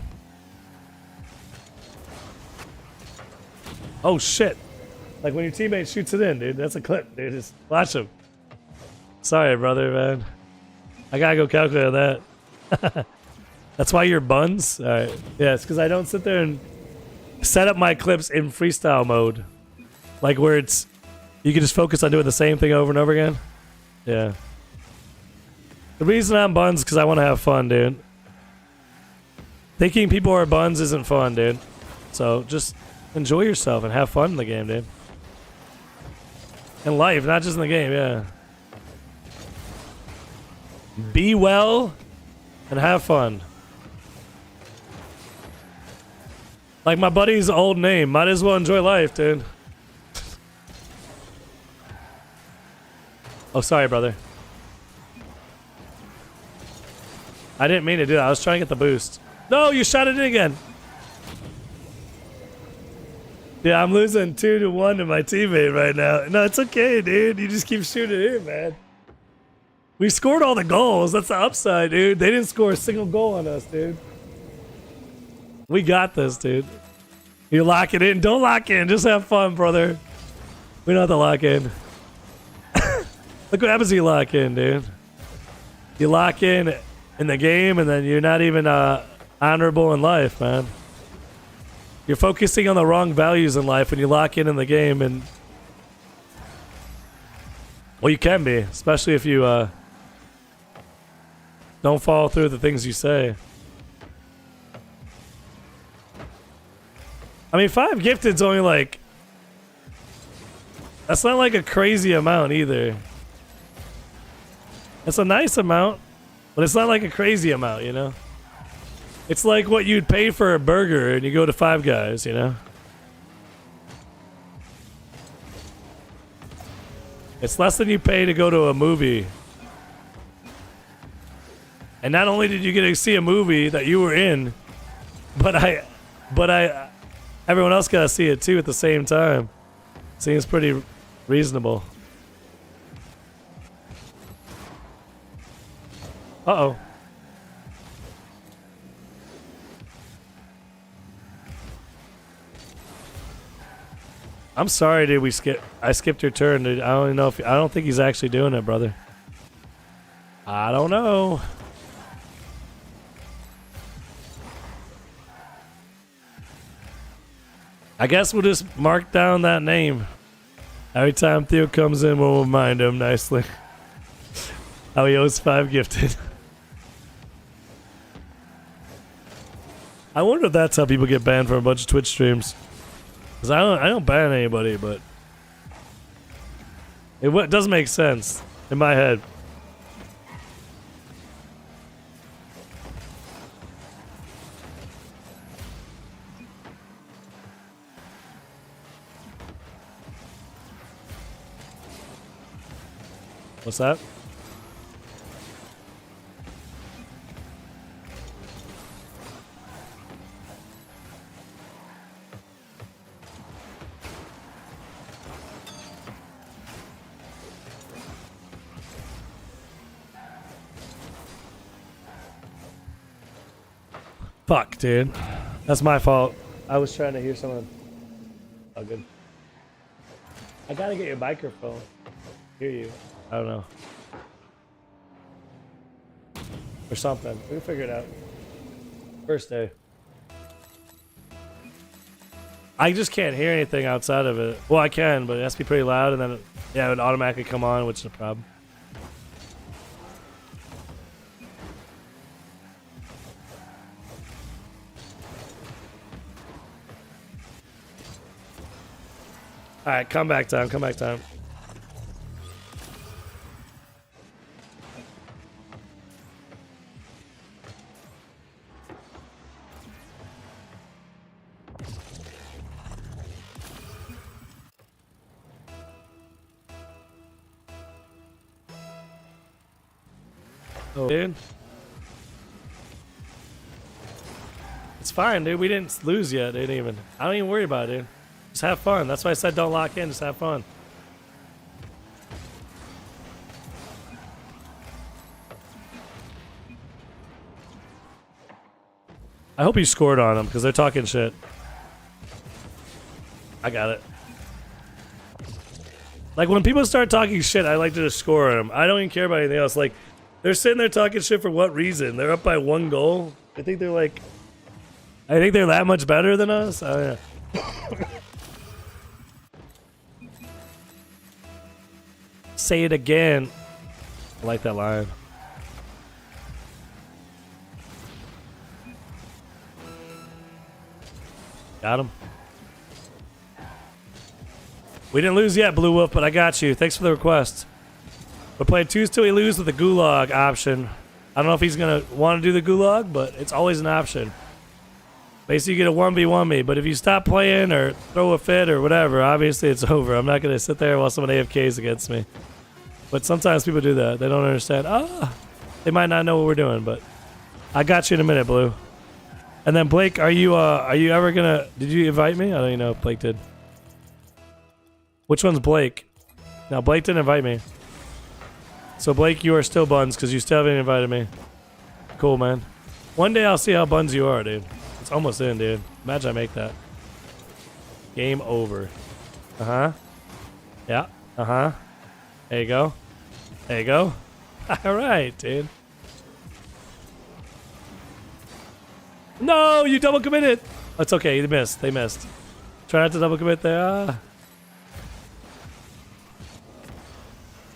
Oh, shit. Like, when your teammate shoots it in, dude. That's a clip, dude. Just watch him. Sorry, brother, man. I gotta go calculate on that. That's why you're Buns? Alright. Yeah, it's because I don't sit there and set up my clips in freestyle mode. Like, where it's... You can just focus on doing the same thing over and over again? Yeah. The reason I'm Buns is because I want to have fun, dude. Thinking people are Buns isn't fun, dude. So, just enjoy yourself and have fun in the game, dude. In life, not just in the game, yeah. Be well and have fun. Like my buddy's old name. Might as well enjoy life, dude. Oh, sorry, brother. I didn't mean to do that. I was trying to get the boost. No, you shot it in again. Yeah, I'm losing 2-1 to my teammate right now. No, it's okay, dude. You just keep shooting it in, man. We scored all the goals. That's the upside, dude. They didn't score a single goal on us, dude. We got this, dude. You lock it in. Don't lock in. Just have fun, brother. We don't have to lock in. Look what happens when you lock in, dude. You lock in the game, and then you're not even honorable in life, man. You're focusing on the wrong values in life when you lock in the game, and well, you can be, especially if you don't follow through the things you say. I mean, 5 gifted's only like, that's not like a crazy amount either. It's a nice amount, but it's not like a crazy amount, you know? It's like what you'd pay for a burger and you go to Five Guys, you know? It's less than you pay to go to a movie. And not only did you get to see a movie that you were in, but everyone else got to see it too at the same time. Seems pretty reasonable. Uh-oh. I'm sorry, dude. I skipped your turn, dude. I don't even know if I don't think he's actually doing it, brother. I don't know. I guess we'll just mark down that name. Every time Theo comes in, we'll remind him nicely how he owes 5 gifted. I wonder if that's how people get banned from a bunch of Twitch streams. Cause I don't ban anybody, but it doesn't make sense in my head. What's that? Fuck, dude. That's my fault. I was trying to hear someone. Oh, good. I gotta get your microphone. Hear you. I don't know. Or something. We'll figure it out. First day. I just can't hear anything outside of it. Well, I can, but it has to be pretty loud, and then it would automatically come on, which is a problem. Alright, comeback time, comeback time. Oh, dude. It's fine, dude. We didn't lose yet, dude, even. I don't even worry about it, dude. Just have fun. That's why I said don't lock in. Just have fun. I hope you scored on them because they're talking shit. I got it. Like, when people start talking shit, I like to just score on them. I don't even care about anything else. Like, they're sitting there talking shit for what reason? They're up by 1 goal. I think they're that much better than us. Oh, yeah. Say it again. I like that line. Got him. We didn't lose yet, Blue Wolf, but I got you. Thanks for the request. We're playing twos till we lose with the gulag option. I don't know if he's going to want to do the gulag, but it's always an option. Basically, you get a 1v1 me, but if you stop playing or throw a fit or whatever, obviously it's over. I'm not going to sit there while someone AFKs against me. But sometimes people do that. They don't understand. They might not know what we're doing, but I got you in a minute, Blue. And then Blake, are you ever gonna? Did you invite me? I don't even know if Blake did. Which one's Blake? No, Blake didn't invite me. So Blake, you are still buns because you still haven't invited me. Cool, man. One day I'll see how buns you are, dude. It's almost in, dude. Imagine I make that. Game over. Uh-huh. Yeah. Uh-huh. There you go. There you go. All right, dude. No, you double committed. It's okay. They missed. They missed. Try not to double commit there.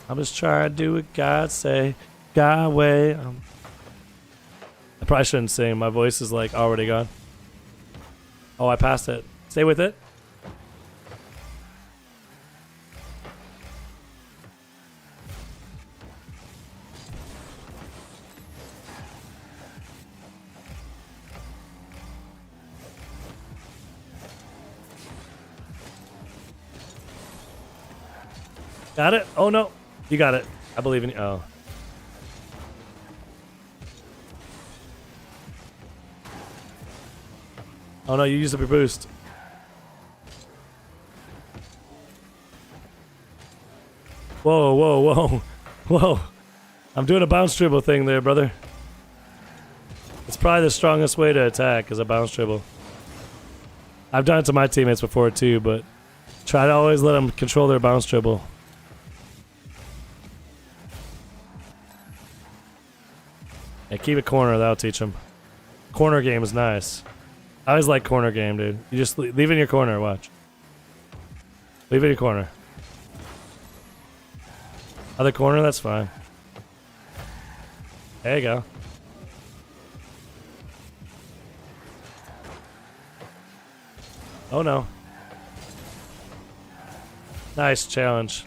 I'm just trying to do what God say. God way. I probably shouldn't sing. My voice is like already gone. Oh, I passed it. Stay with it. Got it? Oh no. You got it. I believe in you. Oh. Oh no, you used up your boost. Whoa, whoa, whoa. Whoa. I'm doing a bounce dribble thing there, brother. It's probably the strongest way to attack is a bounce dribble. I've done it to my teammates before too, but try to always let them control their bounce dribble. Yeah, keep it corner, that'll teach them. Corner game is nice. I always like corner game, dude. You just leave it in your corner, watch. Leave it in your corner. Other corner, that's fine. There you go. Oh no. Nice challenge.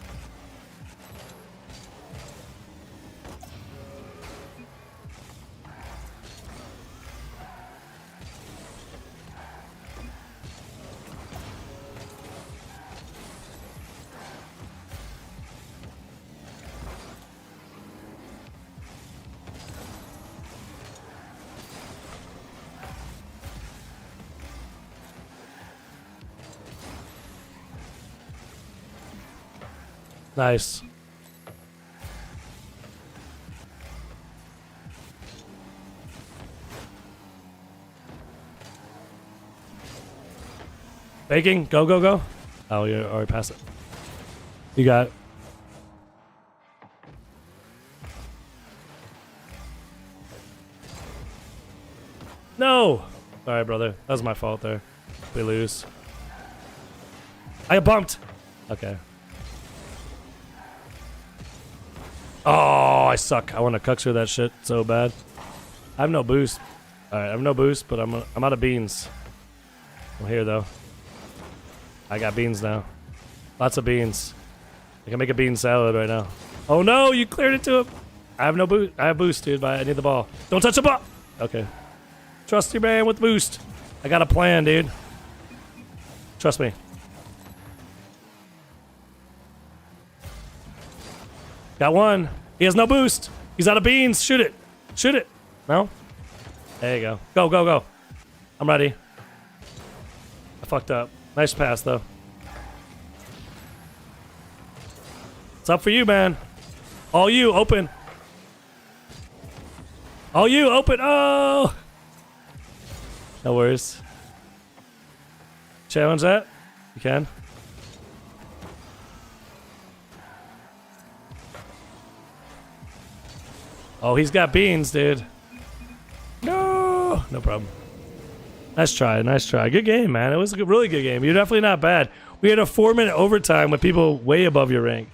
Nice. Baking, go, go, go. Oh, you already passed it. You got it. No! Sorry, brother. That was my fault there. We lose. I got bumped. Okay. Oh, I suck. I want to cuck through that shit so bad. I have no boost. Alright, I have no boost, but I'm out of beans. I'm here, though. I got beans now. Lots of beans. I can make a bean salad right now. Oh, no! You cleared it to him! I have no boost. I have boost, dude, but I need the ball. Don't touch the ball! Okay. Trust your man with boost. I got a plan, dude. Trust me. Got one. He has no boost. He's out of beans. Shoot it. Shoot it. No? There you go. Go, go, go. I'm ready. I fucked up. Nice pass, though. It's up for you, man. All you, open. All you, open. Oh! No worries. Challenge that? You can. Oh, he's got beans, dude. No! No problem. Nice try, nice try. Good game, man. It was a really good game. You're definitely not bad. We had a 4-minute overtime with people way above your rank.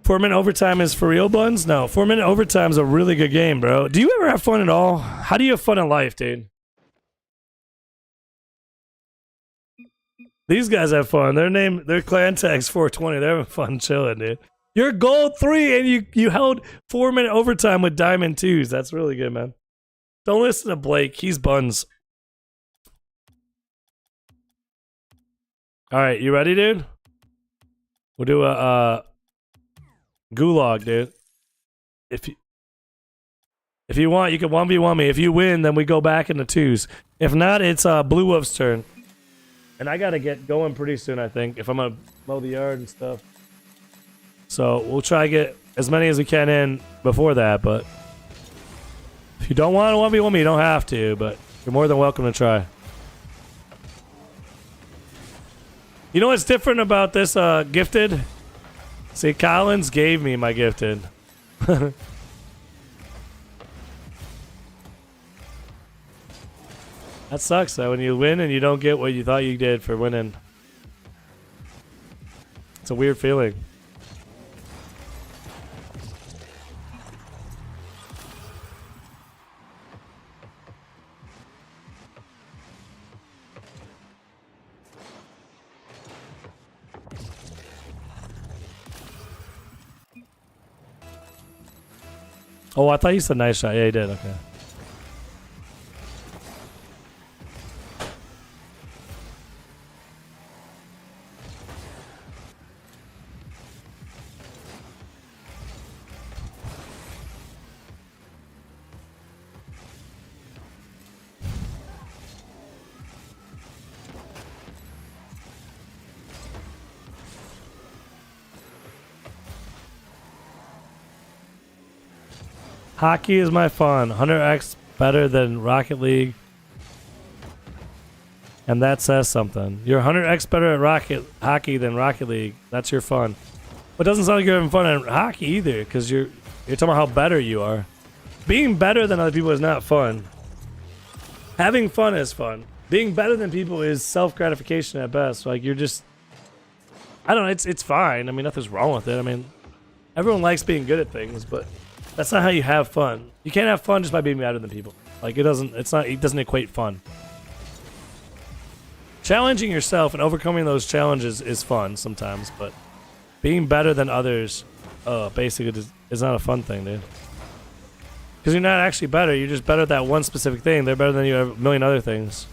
4-minute overtime is for real, buns? No, 4-minute overtime is a really good game, bro. Do you ever have fun at all? How do you have fun in life, dude? These guys have fun. Their clan tag's 420. They're having fun chilling, dude. You're gold 3 and you held 4-minute overtime with diamond 2s. That's really good, man. Don't listen to Blake. He's buns. All right, you ready, dude? We'll do a Gulag, dude. If you want, you can 1v1 me. If you win, then we go back into twos. If not, it's Blue Wolf's turn. And I gotta get going pretty soon, I think, if I'm gonna mow the yard and stuff. So we'll try to get as many as we can in before that, but if you don't want to 1v1 me, you don't have to, but you're more than welcome to try. You know what's different about this gifted? See, Collins gave me my gifted. That sucks though, when you win and you don't get what you thought you did for winning. It's a weird feeling. Oh, I thought you said nice shot. Yeah, you did. Okay. Hockey is my fun. 100x better than Rocket League. And that says something. You're 100x better at hockey than Rocket League. That's your fun. But it doesn't sound like you're having fun at hockey either, because you're talking about how better you are. Being better than other people is not fun. Having fun is fun. Being better than people is self-gratification at best. Like, you're just... I don't know, it's fine. I mean, nothing's wrong with it. I mean, everyone likes being good at things, but... that's not how you have fun. You can't have fun just by being better than people. Like it doesn't equate fun. Challenging yourself and overcoming those challenges is fun sometimes, but being better than others, basically is not a fun thing, dude. Because you're not actually better. You're just better at that one specific thing. They're better than you at a million other things.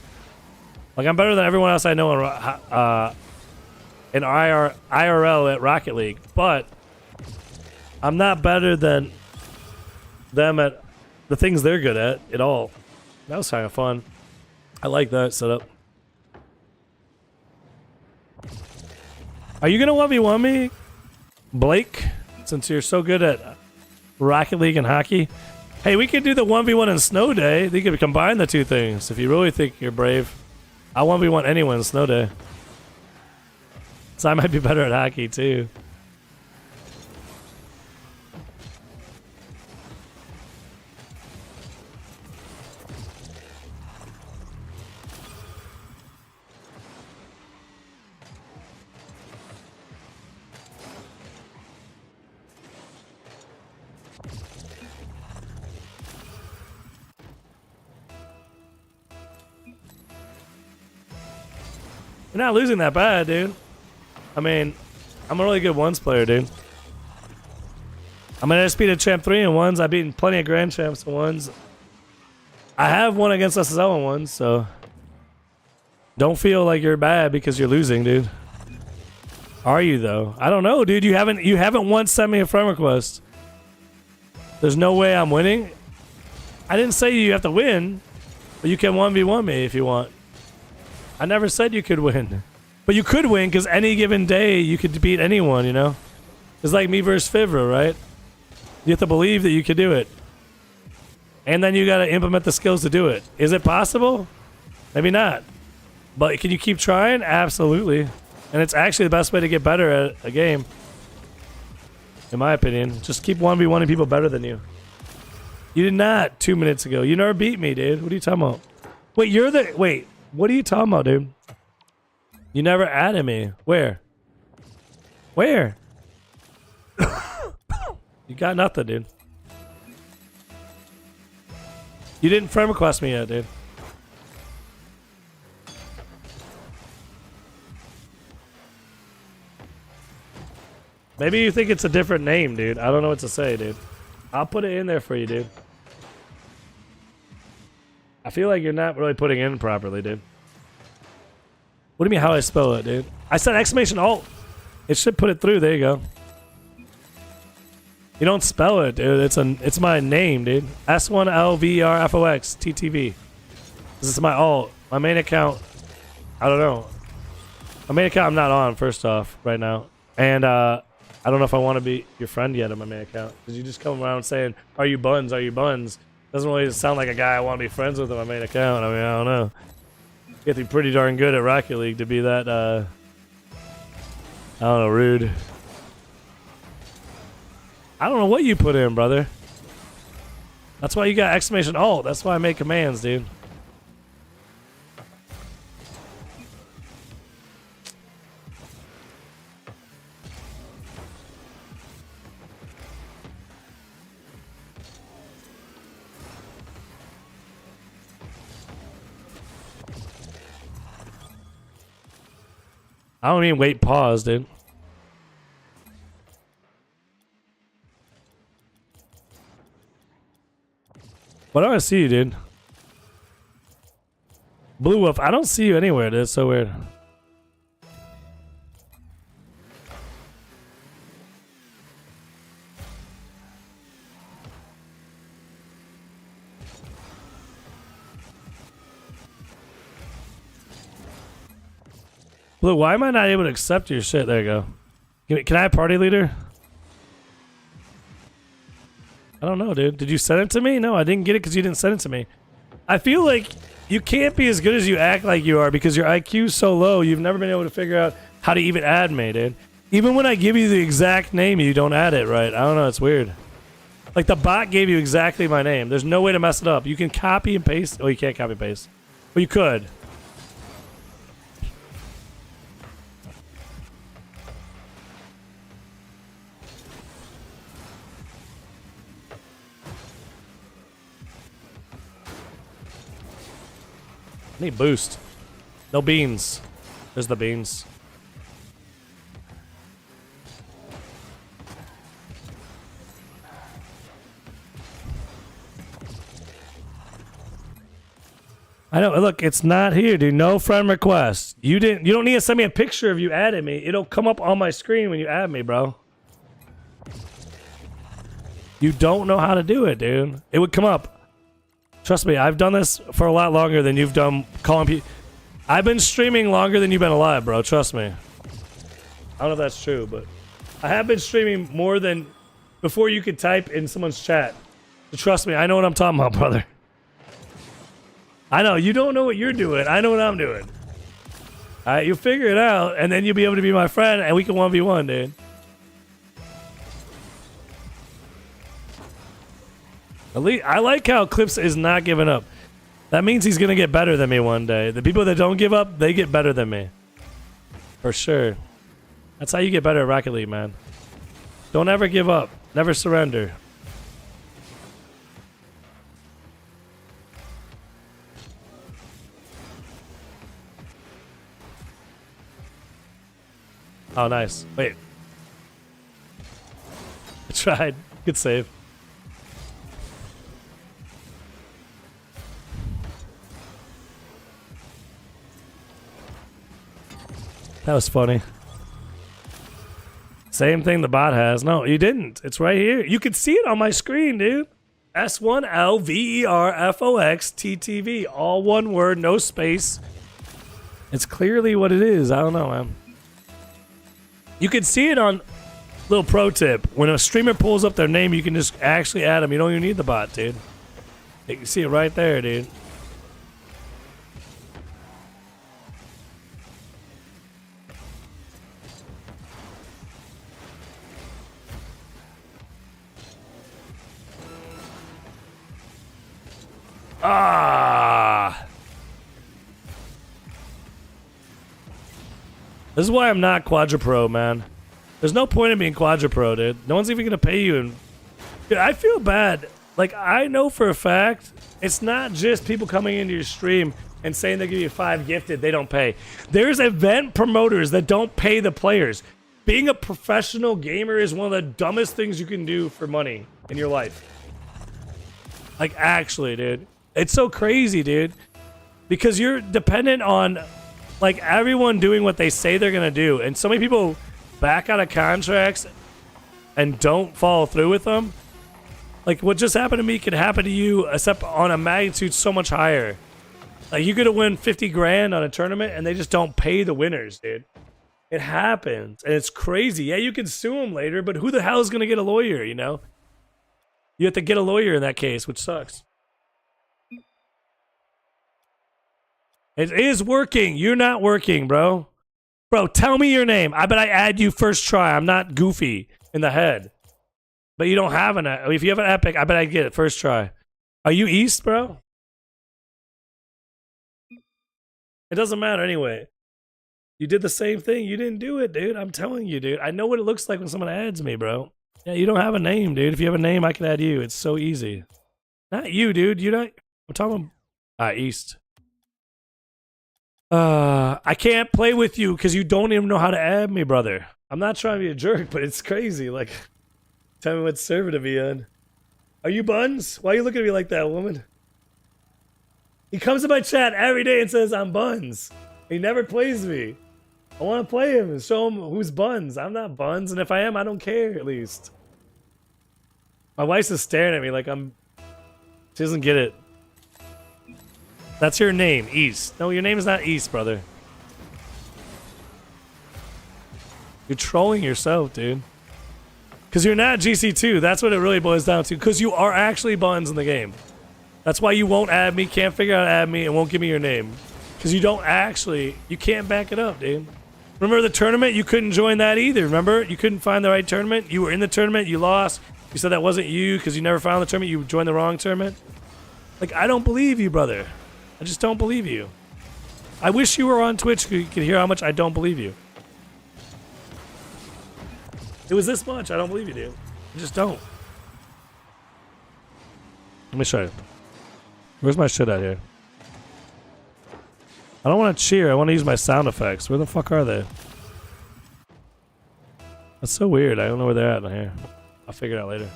Like I'm better than everyone else I know in IRL at Rocket League, but I'm not better than them at the things they're good at all. That was kind of fun. I like that setup. Are you gonna 1v1 me, Blake? Since you're so good at Rocket League and hockey. Hey, we could do the 1v1 in Snow Day. You could combine the two things if you really think you're brave. I'll 1v1 anyone in Snow Day. So I might be better at hockey too. You're not losing that bad, dude. I mean, I'm a really good ones player, dude. I mean, I just beat a champ 3 in ones. I've beaten plenty of grand champs in ones. I have won against SSL in ones, so don't feel like you're bad because you're losing, dude. Are you though? I don't know, dude. You haven't once sent me a friend request. There's no way I'm winning. I didn't say you have to win, but you can 1v1 me if you want. I never said you could win. But you could win because any given day you could beat anyone, you know? It's like me versus Fivra, right? You have to believe that you could do it. And then you got to implement the skills to do it. Is it possible? Maybe not. But can you keep trying? Absolutely. And it's actually the best way to get better at a game. In my opinion. Just keep 1v1ing people better than you. You did not 2 minutes ago. You never beat me, dude. What are you talking about? Wait, what are you talking about, dude? You never added me. Where? Where? You got nothing, dude. You didn't friend request me yet, dude. Maybe you think it's a different name, dude. I don't know what to say, dude. I'll put it in there for you, dude. I feel like you're not really putting it in properly, dude. What do you mean how I spell it, dude? I said exclamation alt. It should put it through. There you go. You don't spell it, dude. It's my name, dude. S1LVERFOX TTV. This is my alt. My main account. I don't know. My main account I'm not on, first off, right now. And I don't know if I want to be your friend yet on my main account. Because you just come around saying, are you buns? Are you buns? Doesn't really sound like a guy I want to be friends with on my main account. I mean, I don't know. You have to be pretty darn good at Rocket League to be that, I don't know, rude. I don't know what you put in, brother. That's why you got exclamation alt. That's why I make commands, dude. I don't even wait pause, dude. Why don't I see you, dude? Blue Wolf, I don't see you anywhere, dude. It's so weird. Blue, why am I not able to accept your shit? There you go. Can I have party leader? I don't know, dude. Did you send it to me? No, I didn't get it because you didn't send it to me. I feel like you can't be as good as you act like you are because your IQ's so low, you've never been able to figure out how to even add me, dude. Even when I give you the exact name, you don't add it right. I don't know, it's weird. Like, the bot gave you exactly my name. There's no way to mess it up. You can copy and paste. Oh, you can't copy and paste. But you could. I need boost. No beans. There's the beans. I know. Look, it's not here, dude. No friend request. You don't need to send me a picture of you added me. It'll come up on my screen when you add me, bro. You don't know how to do it, dude. It would come up. Trust me, I've done this for a lot longer than you've done calling people. I've been streaming longer than you've been alive, bro. Trust me. I don't know if that's true, but I have been streaming more than before you could type in someone's chat. So trust me, I know what I'm talking about, brother. I know, you don't know what you're doing. I know what I'm doing. All right, you'll figure it out, and then you'll be able to be my friend, and we can 1v1, dude. I like how Clips is not giving up. That means he's going to get better than me one day. The people that don't give up, they get better than me. For sure. That's how you get better at Rocket League, man. Don't ever give up. Never surrender. Oh, nice. Wait. I tried. Good save. That was funny. Same thing the bot has. No, you didn't. It's right here. You can see it on my screen, dude. S1LVERFOX TTV. All one word, no space. It's clearly what it is. I don't know, man. You can see it on... Little pro tip. When a streamer pulls up their name, you can just actually add them. You don't even need the bot, dude. You can see it right there, dude. Ah! This is why I'm not Quadra Pro, man. There's no point in being Quadra Pro, dude. No one's even gonna pay you. And dude, I feel bad. Like, I know for a fact, it's not just people coming into your stream and saying they give you 5 gifted, they don't pay. There's event promoters that don't pay the players. Being a professional gamer is one of the dumbest things you can do for money in your life. Like, actually, dude. It's so crazy, dude. Because you're dependent on, like, everyone doing what they say they're gonna do. And so many people back out of contracts and don't follow through with them, like what just happened to me could happen to you, except on a magnitude so much higher. Like you could win 50 grand on a tournament and they just don't pay the winners, dude. It happens and it's crazy. Yeah, you can sue them later, but who the hell is gonna get a lawyer? You know, you have to get a lawyer in that case, which sucks. It is working. You're not working, bro. Bro, tell me your name. I bet I add you first try. I'm not goofy in the head. But you don't have an... If you have an epic, I bet I get it first try. Are you East, bro? It doesn't matter anyway. You did the same thing. You didn't do it, dude. I'm telling you, dude. I know what it looks like when someone adds me, bro. Yeah, you don't have a name, dude. If you have a name, I can add you. It's so easy. Not you, dude. You're not... I'm talking... East. I can't play with you because you don't even know how to add me, brother. I'm not trying to be a jerk, but it's crazy. Like, tell me what server to be on. Are you Buns? Why are you looking at me like that, woman? He comes to my chat every day and says I'm Buns. He never plays me. I want to play him and show him who's Buns. I'm not Buns, and if I am, I don't care, at least. My wife's just staring at me like I'm... She doesn't get it. That's your name, East. No, your name is not East, brother. You're trolling yourself, dude. Because you're not GC2. That's what it really boils down to. Because you are actually Buns in the game. That's why you won't add me, can't figure out how to add me, and won't give me your name. Because you don't actually... You can't back it up, dude. Remember the tournament? You couldn't join that either, remember? You couldn't find the right tournament. You were in the tournament, you lost. You said that wasn't you because you never found the tournament. You joined the wrong tournament. Like, I don't believe you, brother. I just don't believe you. I wish you were on Twitch so you could hear how much I don't believe you. It was this much. I don't believe you, dude. I just don't. Let me show you. Where's my shit at here? I don't want to cheer. I want to use my sound effects. Where the fuck are they? That's so weird. I don't know where they're at in here. I'll figure it out later.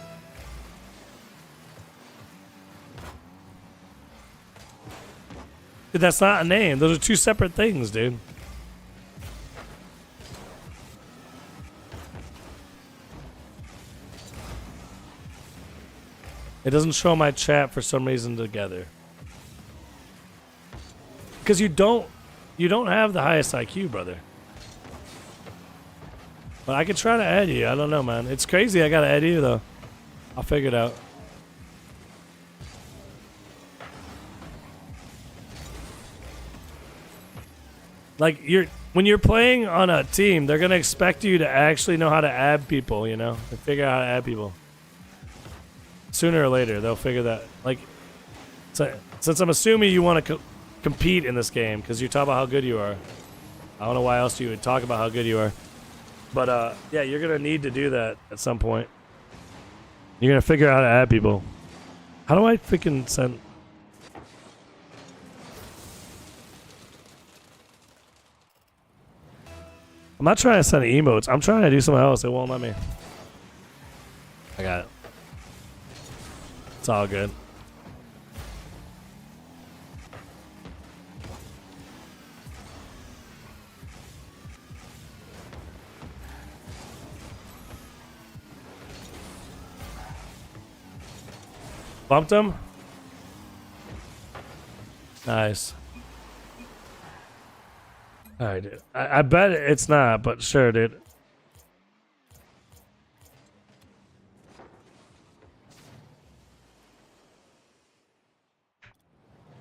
Dude, that's not a name. Those are two separate things, dude. It doesn't show my chat for some reason together. Because you don't have the highest IQ, brother. But I could try to add you. I don't know, man. It's crazy I gotta add you, though. I'll figure it out. Like, when you're playing on a team, they're gonna expect you to actually know how to add people, you know? And figure out how to add people. Sooner or later, they'll figure that. Like, so, since I'm assuming you want to compete in this game, because you talk about how good you are. I don't know why else you would talk about how good you are. But, yeah, you're gonna need to do that at some point. You're gonna figure out how to add people. How do I freaking send... I'm not trying to send emotes. I'm trying to do something else. It won't let me. I got it. It's all good. Bumped him? Nice. Alright, dude. I bet it's not, but sure, dude.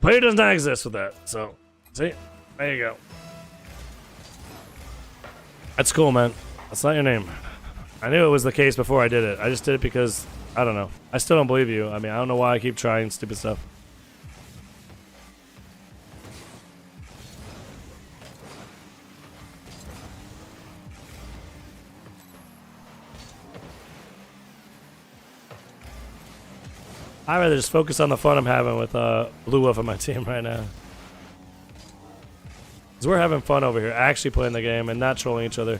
Player does not exist with that, so see? There you go. That's cool, man. That's not your name. I knew it was the case before I did it. I just did it because, I don't know. I still don't believe you. I mean, I don't know why I keep trying stupid stuff. I'd rather just focus on the fun I'm having with Blue Wolf on my team right now. Because we're having fun over here, actually playing the game and not trolling each other.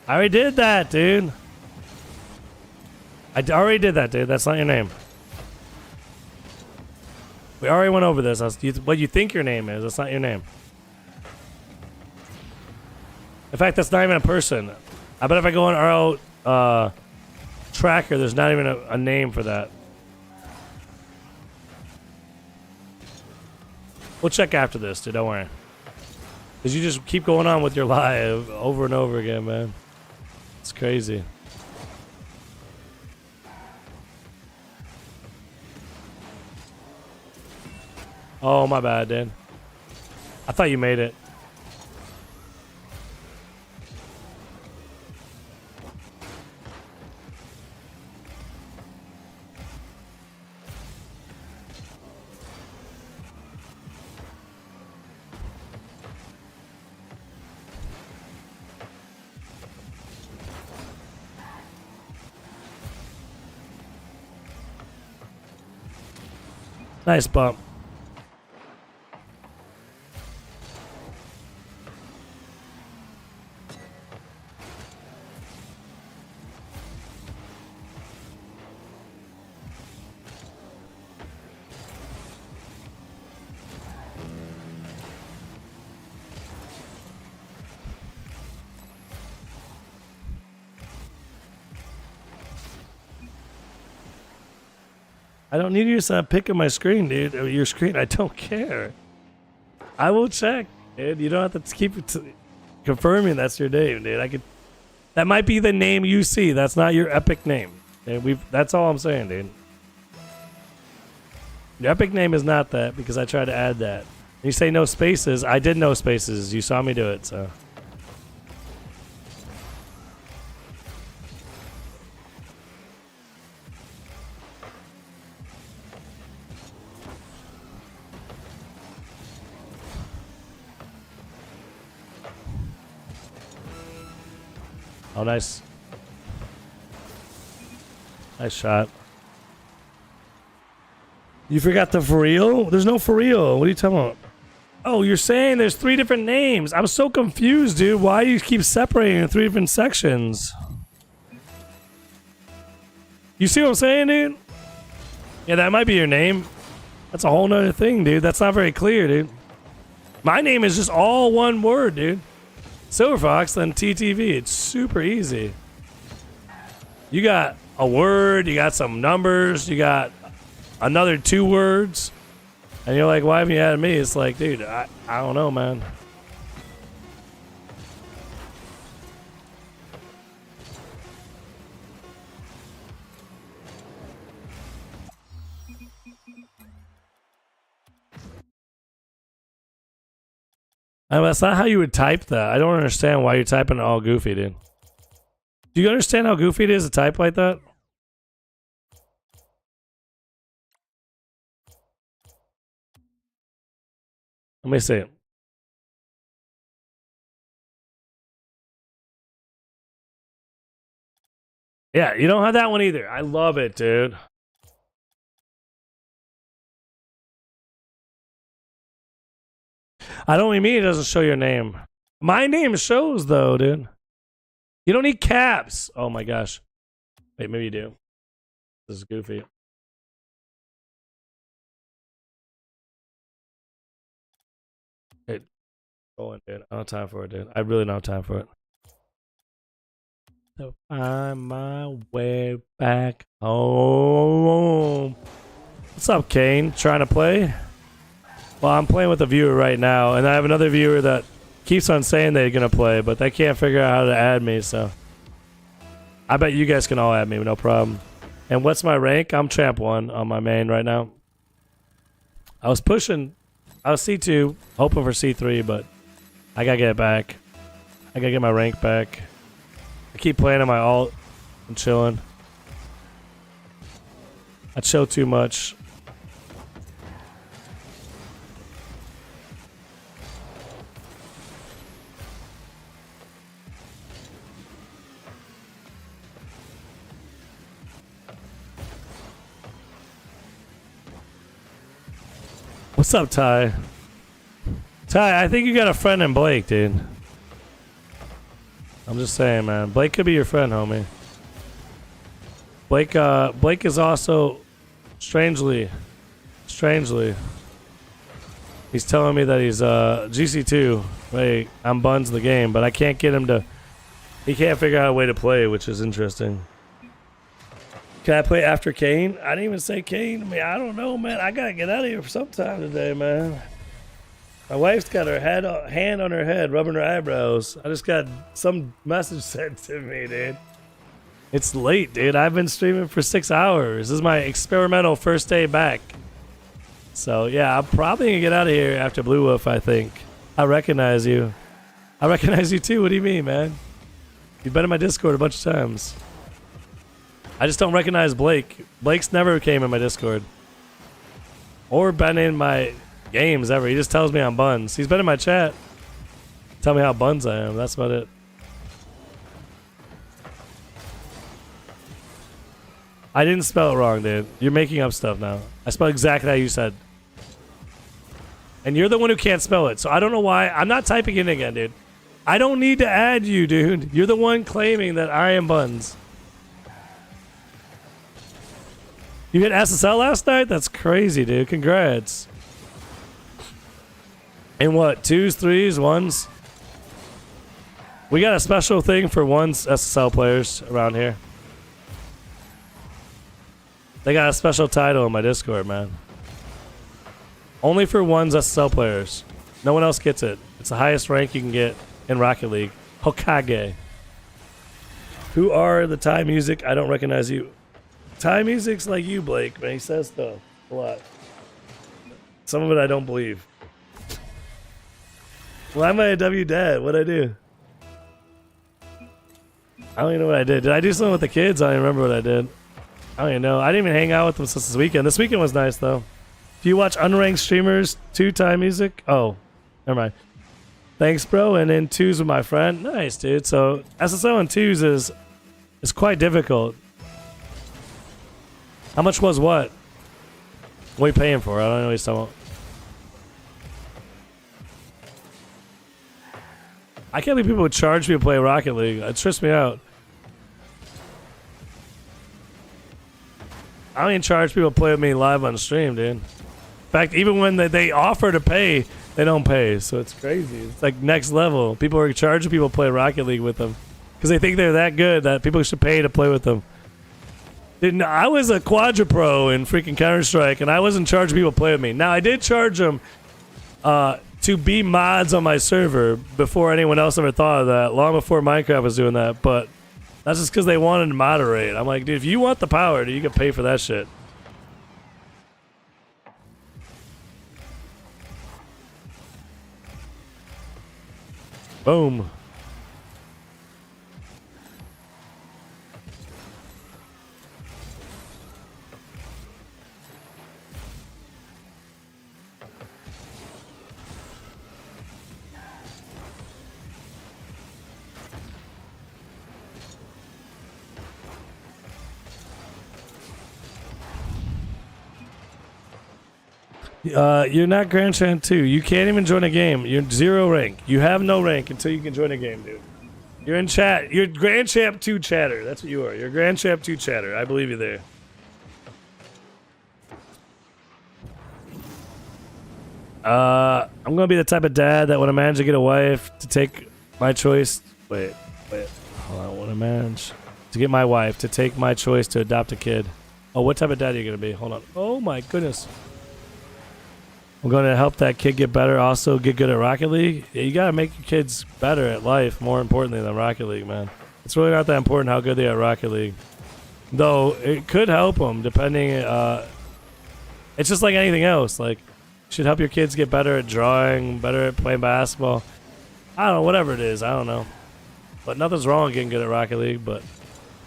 I already did that, dude. already did that, dude. That's not your name. We already went over this. What you think your name is. That's not your name. In fact, that's not even a person. I bet if I go on RL Tracker, there's not even a name for that. We'll check after this, dude. Don't worry. Because you just keep going on with your lie over and over again, man. It's crazy. Oh, my bad, dude. I thought you made it. Nice bump. I don't need you to stop picking my screen, dude. Or your screen. I don't care. I will check, dude. You don't have to keep confirming that's your name, dude. That might be the name you see. That's not your epic name. And that's all I'm saying, dude. Your epic name is not that because I tried to add that. You say no spaces. I did no spaces. You saw me do it, so. Oh, nice. Nice shot. You forgot the for real? There's no for real. What are you talking about? Oh, you're saying there's 3 different names. I'm so confused, dude. Why do you keep separating in 3 different sections? You see what I'm saying, dude? Yeah, that might be your name. That's a whole nother thing, dude. That's not very clear, dude. My name is just all one word, dude. Silver Fox, then TTV. It's super easy. You got a word, you got some numbers, you got another 2 words, and you're like, why haven't you added me? It's like, dude, I don't know, man. That's not how you would type that. I don't understand why you're typing it all goofy, dude. Do you understand how goofy it is to type like that? Let me see. Yeah, you don't have that one either. I love it, dude. I don't mean it doesn't show your name. My name shows though, dude. You don't need caps. Oh my gosh. Wait, maybe you do. This is goofy. Hey, going, dude. I don't have time for it, dude. I really don't have time for it. To find my way back home. What's up, Kane? Trying to play? Well, I'm playing with a viewer right now, and I have another viewer that keeps on saying they're gonna play, but they can't figure out how to add me, so I bet you guys can all add me, no problem. And what's my rank? I'm champ 1 on my main right now. I was C2, hoping for C3, but I gotta get it back. I gotta get my rank back. I keep playing on my alt and chilling. I chill too much. What's up, Ty? Ty, I think you got a friend in Blake, dude. I'm just saying, man. Blake could be your friend, homie. Blake is also strangely, he's telling me that he's GC2. Wait, I'm Buns the game, but I can't get him to. He can't figure out a way to play, which is interesting. Can I play after Kane? I didn't even say Kane. I mean, I don't know, man. I gotta get out of here for some time today, man. My wife's got her hand on her head, rubbing her eyebrows. I just got some message sent to me, dude. It's late, dude. I've been streaming for 6 hours. This is my experimental first day back. So, yeah, I'm probably gonna get out of here after Blue Wolf, I think. I recognize you. I recognize you too. What do you mean, man? You've been in my Discord a bunch of times. I just don't recognize Blake. Blake's never came in my Discord. Or been in my games ever. He just tells me I'm Buns. He's been in my chat. Tell me how Buns I am. That's about it. I didn't spell it wrong, dude. You're making up stuff now. I spelled exactly how you said. And you're the one who can't spell it. So I don't know why. I'm not typing it again, dude. I don't need to add you, dude. You're the one claiming that I am Buns. You hit SSL last night? That's crazy, dude. Congrats. In what? 2s, 3s, 1s? We got a special thing for 1s SSL players around here. They got a special title in my Discord, man. Only for 1s SSL players. No one else gets it. It's the highest rank you can get in Rocket League. Hokage. Who are the Thai music? I don't recognize you. Thai music's like you, Blake, man. He says stuff a lot. Some of it I don't believe. Why am I a W dad? What'd I do? I don't even know what I did. Did I do something with the kids? I don't even remember what I did. I don't even know. I didn't even hang out with them since this weekend. This weekend was nice, though. Do you watch unranked streamers? 2 Thai music? Oh, never mind. Thanks, bro. And then 2s with my friend. Nice, dude. So SSL and 2s is quite difficult. How much was what? What are you paying for? I don't know what he's talking about. I can't believe people would charge me to play Rocket League. It trips me out. I don't even charge people to play with me live on stream, dude. In fact, even when they offer to pay, they don't pay. So it's crazy. It's like next level. People are charging people to play Rocket League with them because they think they're that good that people should pay to play with them. Dude, no, I was a quadra-pro in freaking Counter-Strike, and I wasn't charging people to play with me. Now, I did charge them to be mods on my server before anyone else ever thought of that, long before Minecraft was doing that, but that's just because they wanted to moderate. I'm like, dude, if you want the power, dude, you can pay for that shit. Boom. You're not Grand Champ 2. You can't even join a game. You're 0 rank. You have no rank until you can join a game, dude. You're in chat. You're Grand Champ 2 chatter. That's what you are. You're Grand Champ 2 chatter. I believe you there. I'm gonna be the type of dad that when I manage to get a wife to take my choice. Wait. Hold on. When I manage to get my wife to take my choice to adopt a kid. Oh, what type of dad are you gonna be? Hold on. Oh my goodness. I'm going to help that kid get better, also get good at Rocket League. Yeah, you got to make your kids better at life, more importantly than Rocket League, man. It's really not that important how good they are at Rocket League. Though, it could help them, depending... it's just like anything else. Like, you should help your kids get better at drawing, better at playing basketball. I don't know, whatever it is, I don't know. But nothing's wrong with getting good at Rocket League, but...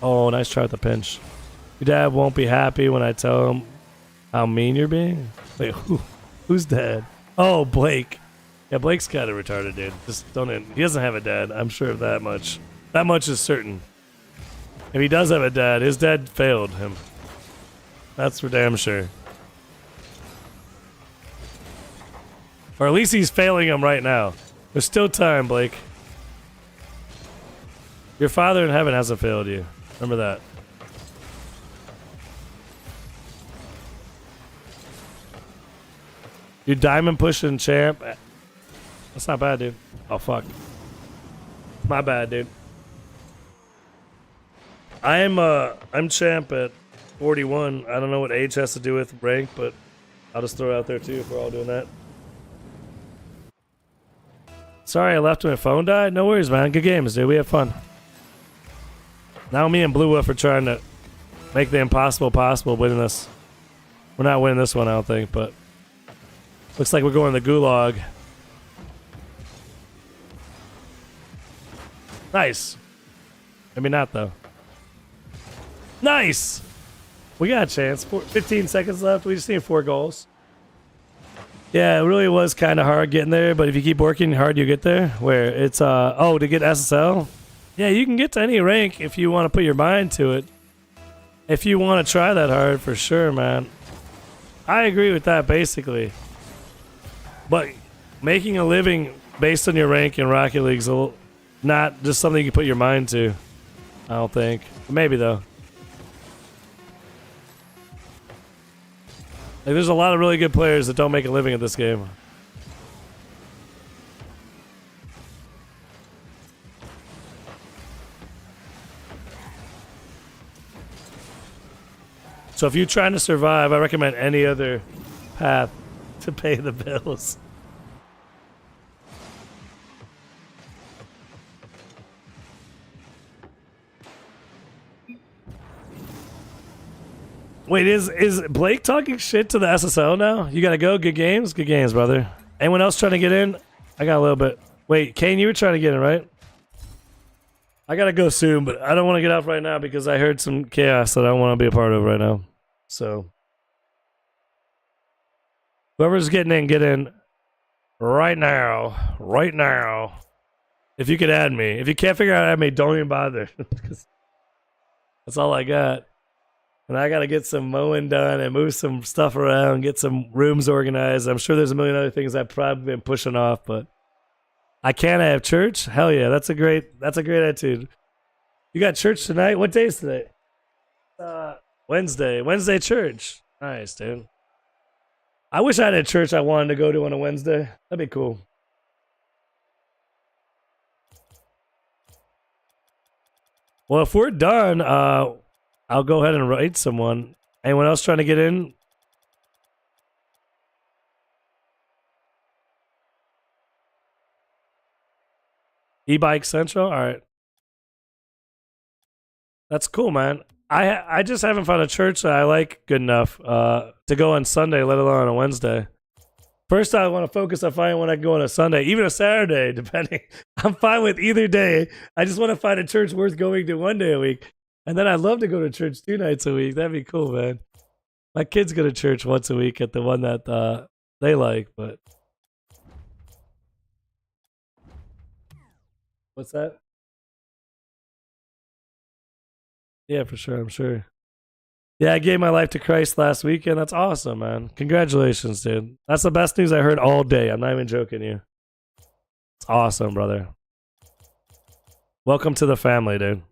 Oh, nice try with the pinch. Your dad won't be happy when I tell him how mean you're being? Wait, who's dad? Oh, Blake. Yeah, Blake's kind of retarded, dude. Just don't. He doesn't have a dad. I'm sure of that much. That much is certain. If he does have a dad, his dad failed him. That's for damn sure. Or at least he's failing him right now. There's still time, Blake. Your father in heaven hasn't failed you. Remember that. You diamond pushing champ. That's not bad, dude. Oh fuck. My bad, dude. I'm champ at 41. I don't know what age has to do with rank, but I'll just throw it out there too if we're all doing that. Sorry I left when my phone died. No worries, man. Good games, dude. We have fun. Now me and Blue Wolf are trying to make the impossible possible winning this. We're not winning this one, I don't think, but looks like we're going to the gulag. Nice. Maybe not, though. Nice! We got a chance. 15 seconds left. We just need 4 goals. Yeah, it really was kind of hard getting there, but if you keep working hard, you get there. Where it's, oh, to get SSL? Yeah, you can get to any rank if you want to put your mind to it. If you want to try that hard, for sure, man. I agree with that, basically. But making a living based on your rank in Rocket League's not just something you can put your mind to. I don't think. Maybe, though. Like, there's a lot of really good players that don't make a living at this game. So if you're trying to survive, I recommend any other path to pay the bills. Wait, is Blake talking shit to the SSL now? You gotta go. Good games, brother. Anyone else trying to get in? I got a little bit. Wait, Kane, you were trying to get in, right? I gotta go soon, but I don't want to get off right now because I heard some chaos that I don't want to be a part of right now. So, whoever's getting in, get in right now. Right now. If you could add me. If you can't figure out how to add me, don't even bother. That's all I got. And I got to get some mowing done and move some stuff around, get some rooms organized. I'm sure there's a million other things I've probably been pushing off, but I can't have church. Hell yeah, that's a great attitude. You got church tonight? What day is today? Wednesday. Wednesday church. Nice, dude. I wish I had a church I wanted to go to on a Wednesday. That'd be cool. Well, if we're done, I'll go ahead and write someone. Anyone else trying to get in? E-Bike Central? All right. That's cool, man. I just haven't found a church that I like good enough to go on Sunday, let alone on a Wednesday. First, I want to focus on finding when I can go on a Sunday, even a Saturday, depending. I'm fine with either day. I just want to find a church worth going to one day a week. And then I'd love to go to church 2 nights a week. That'd be cool, man. My kids go to church once a week at the one that they like, but... What's that? Yeah, for sure, I'm sure. Yeah, I gave my life to Christ last weekend. That's awesome, man. Congratulations, dude. That's the best news I heard all day. I'm not even joking you. It's awesome, brother. Welcome to the family, dude.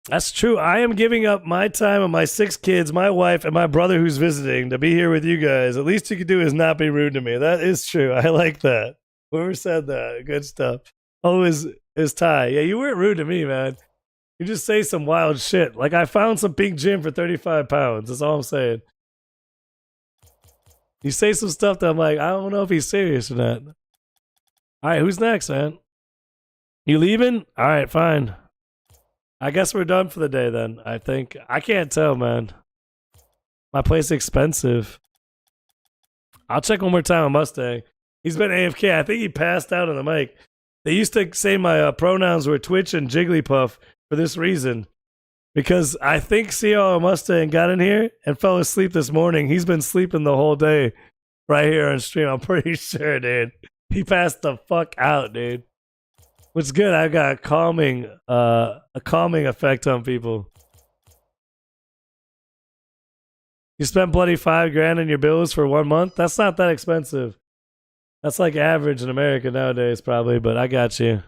That's true. I am giving up my time and my 6 kids, my wife, and my brother who's visiting to be here with you guys. At least you can do is not be rude to me. That is true. I like that. Whoever said that, good stuff. Oh, is Ty. Yeah, you weren't rude to me, man. You just say some wild shit. Like, I found some pink gym for 35 pounds. That's all I'm saying. You say some stuff that I'm like, I don't know if he's serious or not. All right, who's next, man? You leaving? All right, fine. I guess we're done for the day then, I think. I can't tell, man. My place is expensive. I'll check one more time on Mustang. He's been AFK. I think he passed out on the mic. They used to say my pronouns were Twitch and Jigglypuff for this reason. Because I think CL Mustang got in here and fell asleep this morning. He's been sleeping the whole day right here on stream. I'm pretty sure, dude. He passed the fuck out, dude. What's good? I got a calming effect on people. You spent bloody $5,000 on your bills for 1 month? That's not that expensive. That's like average in America nowadays, probably, but I got you.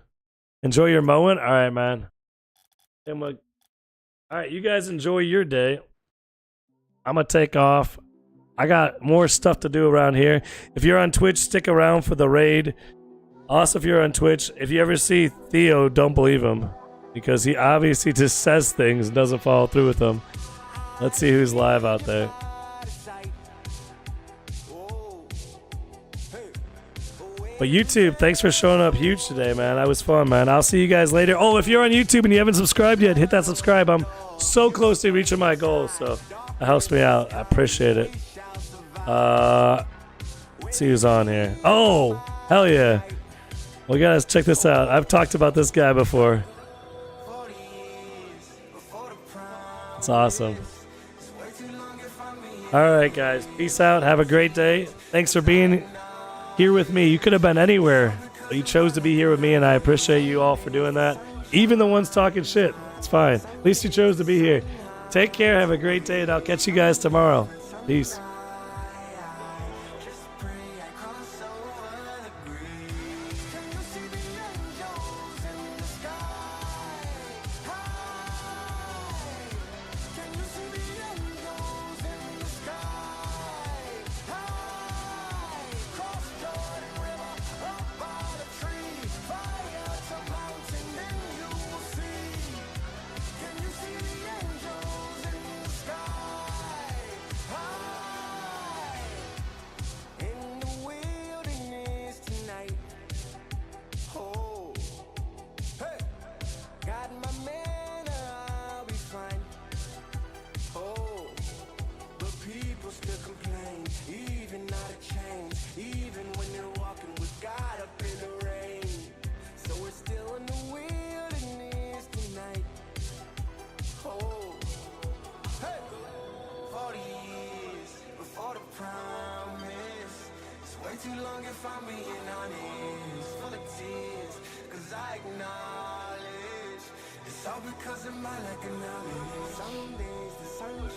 Enjoy your mowing? All right, man. All All right, you guys enjoy your day. I'm going to take off. I got more stuff to do around here. If you're on Twitch, stick around for the raid. Also, if you're on Twitch, if you ever see Theo, don't believe him. Because he obviously just says things and doesn't follow through with them. Let's see who's live out there. But YouTube, thanks for showing up huge today, man. That was fun, man. I'll see you guys later. Oh, if you're on YouTube and you haven't subscribed yet, hit that subscribe. I'm so close to reaching my goal, so that helps me out. I appreciate it. Let's see who's on here. Oh, hell yeah. Well, guys, check this out. I've talked about this guy before. It's awesome. All right, guys. Peace out. Have a great day. Thanks for being here with me. You could have been anywhere, but you chose to be here with me, and I appreciate you all for doing that. Even the ones talking shit. It's fine. At least you chose to be here. Take care. Have a great day, and I'll catch you guys tomorrow. Peace. Too long if I'm being honest, full of tears, cause I acknowledge it's all because of my lack of knowledge. Some days the sun shines.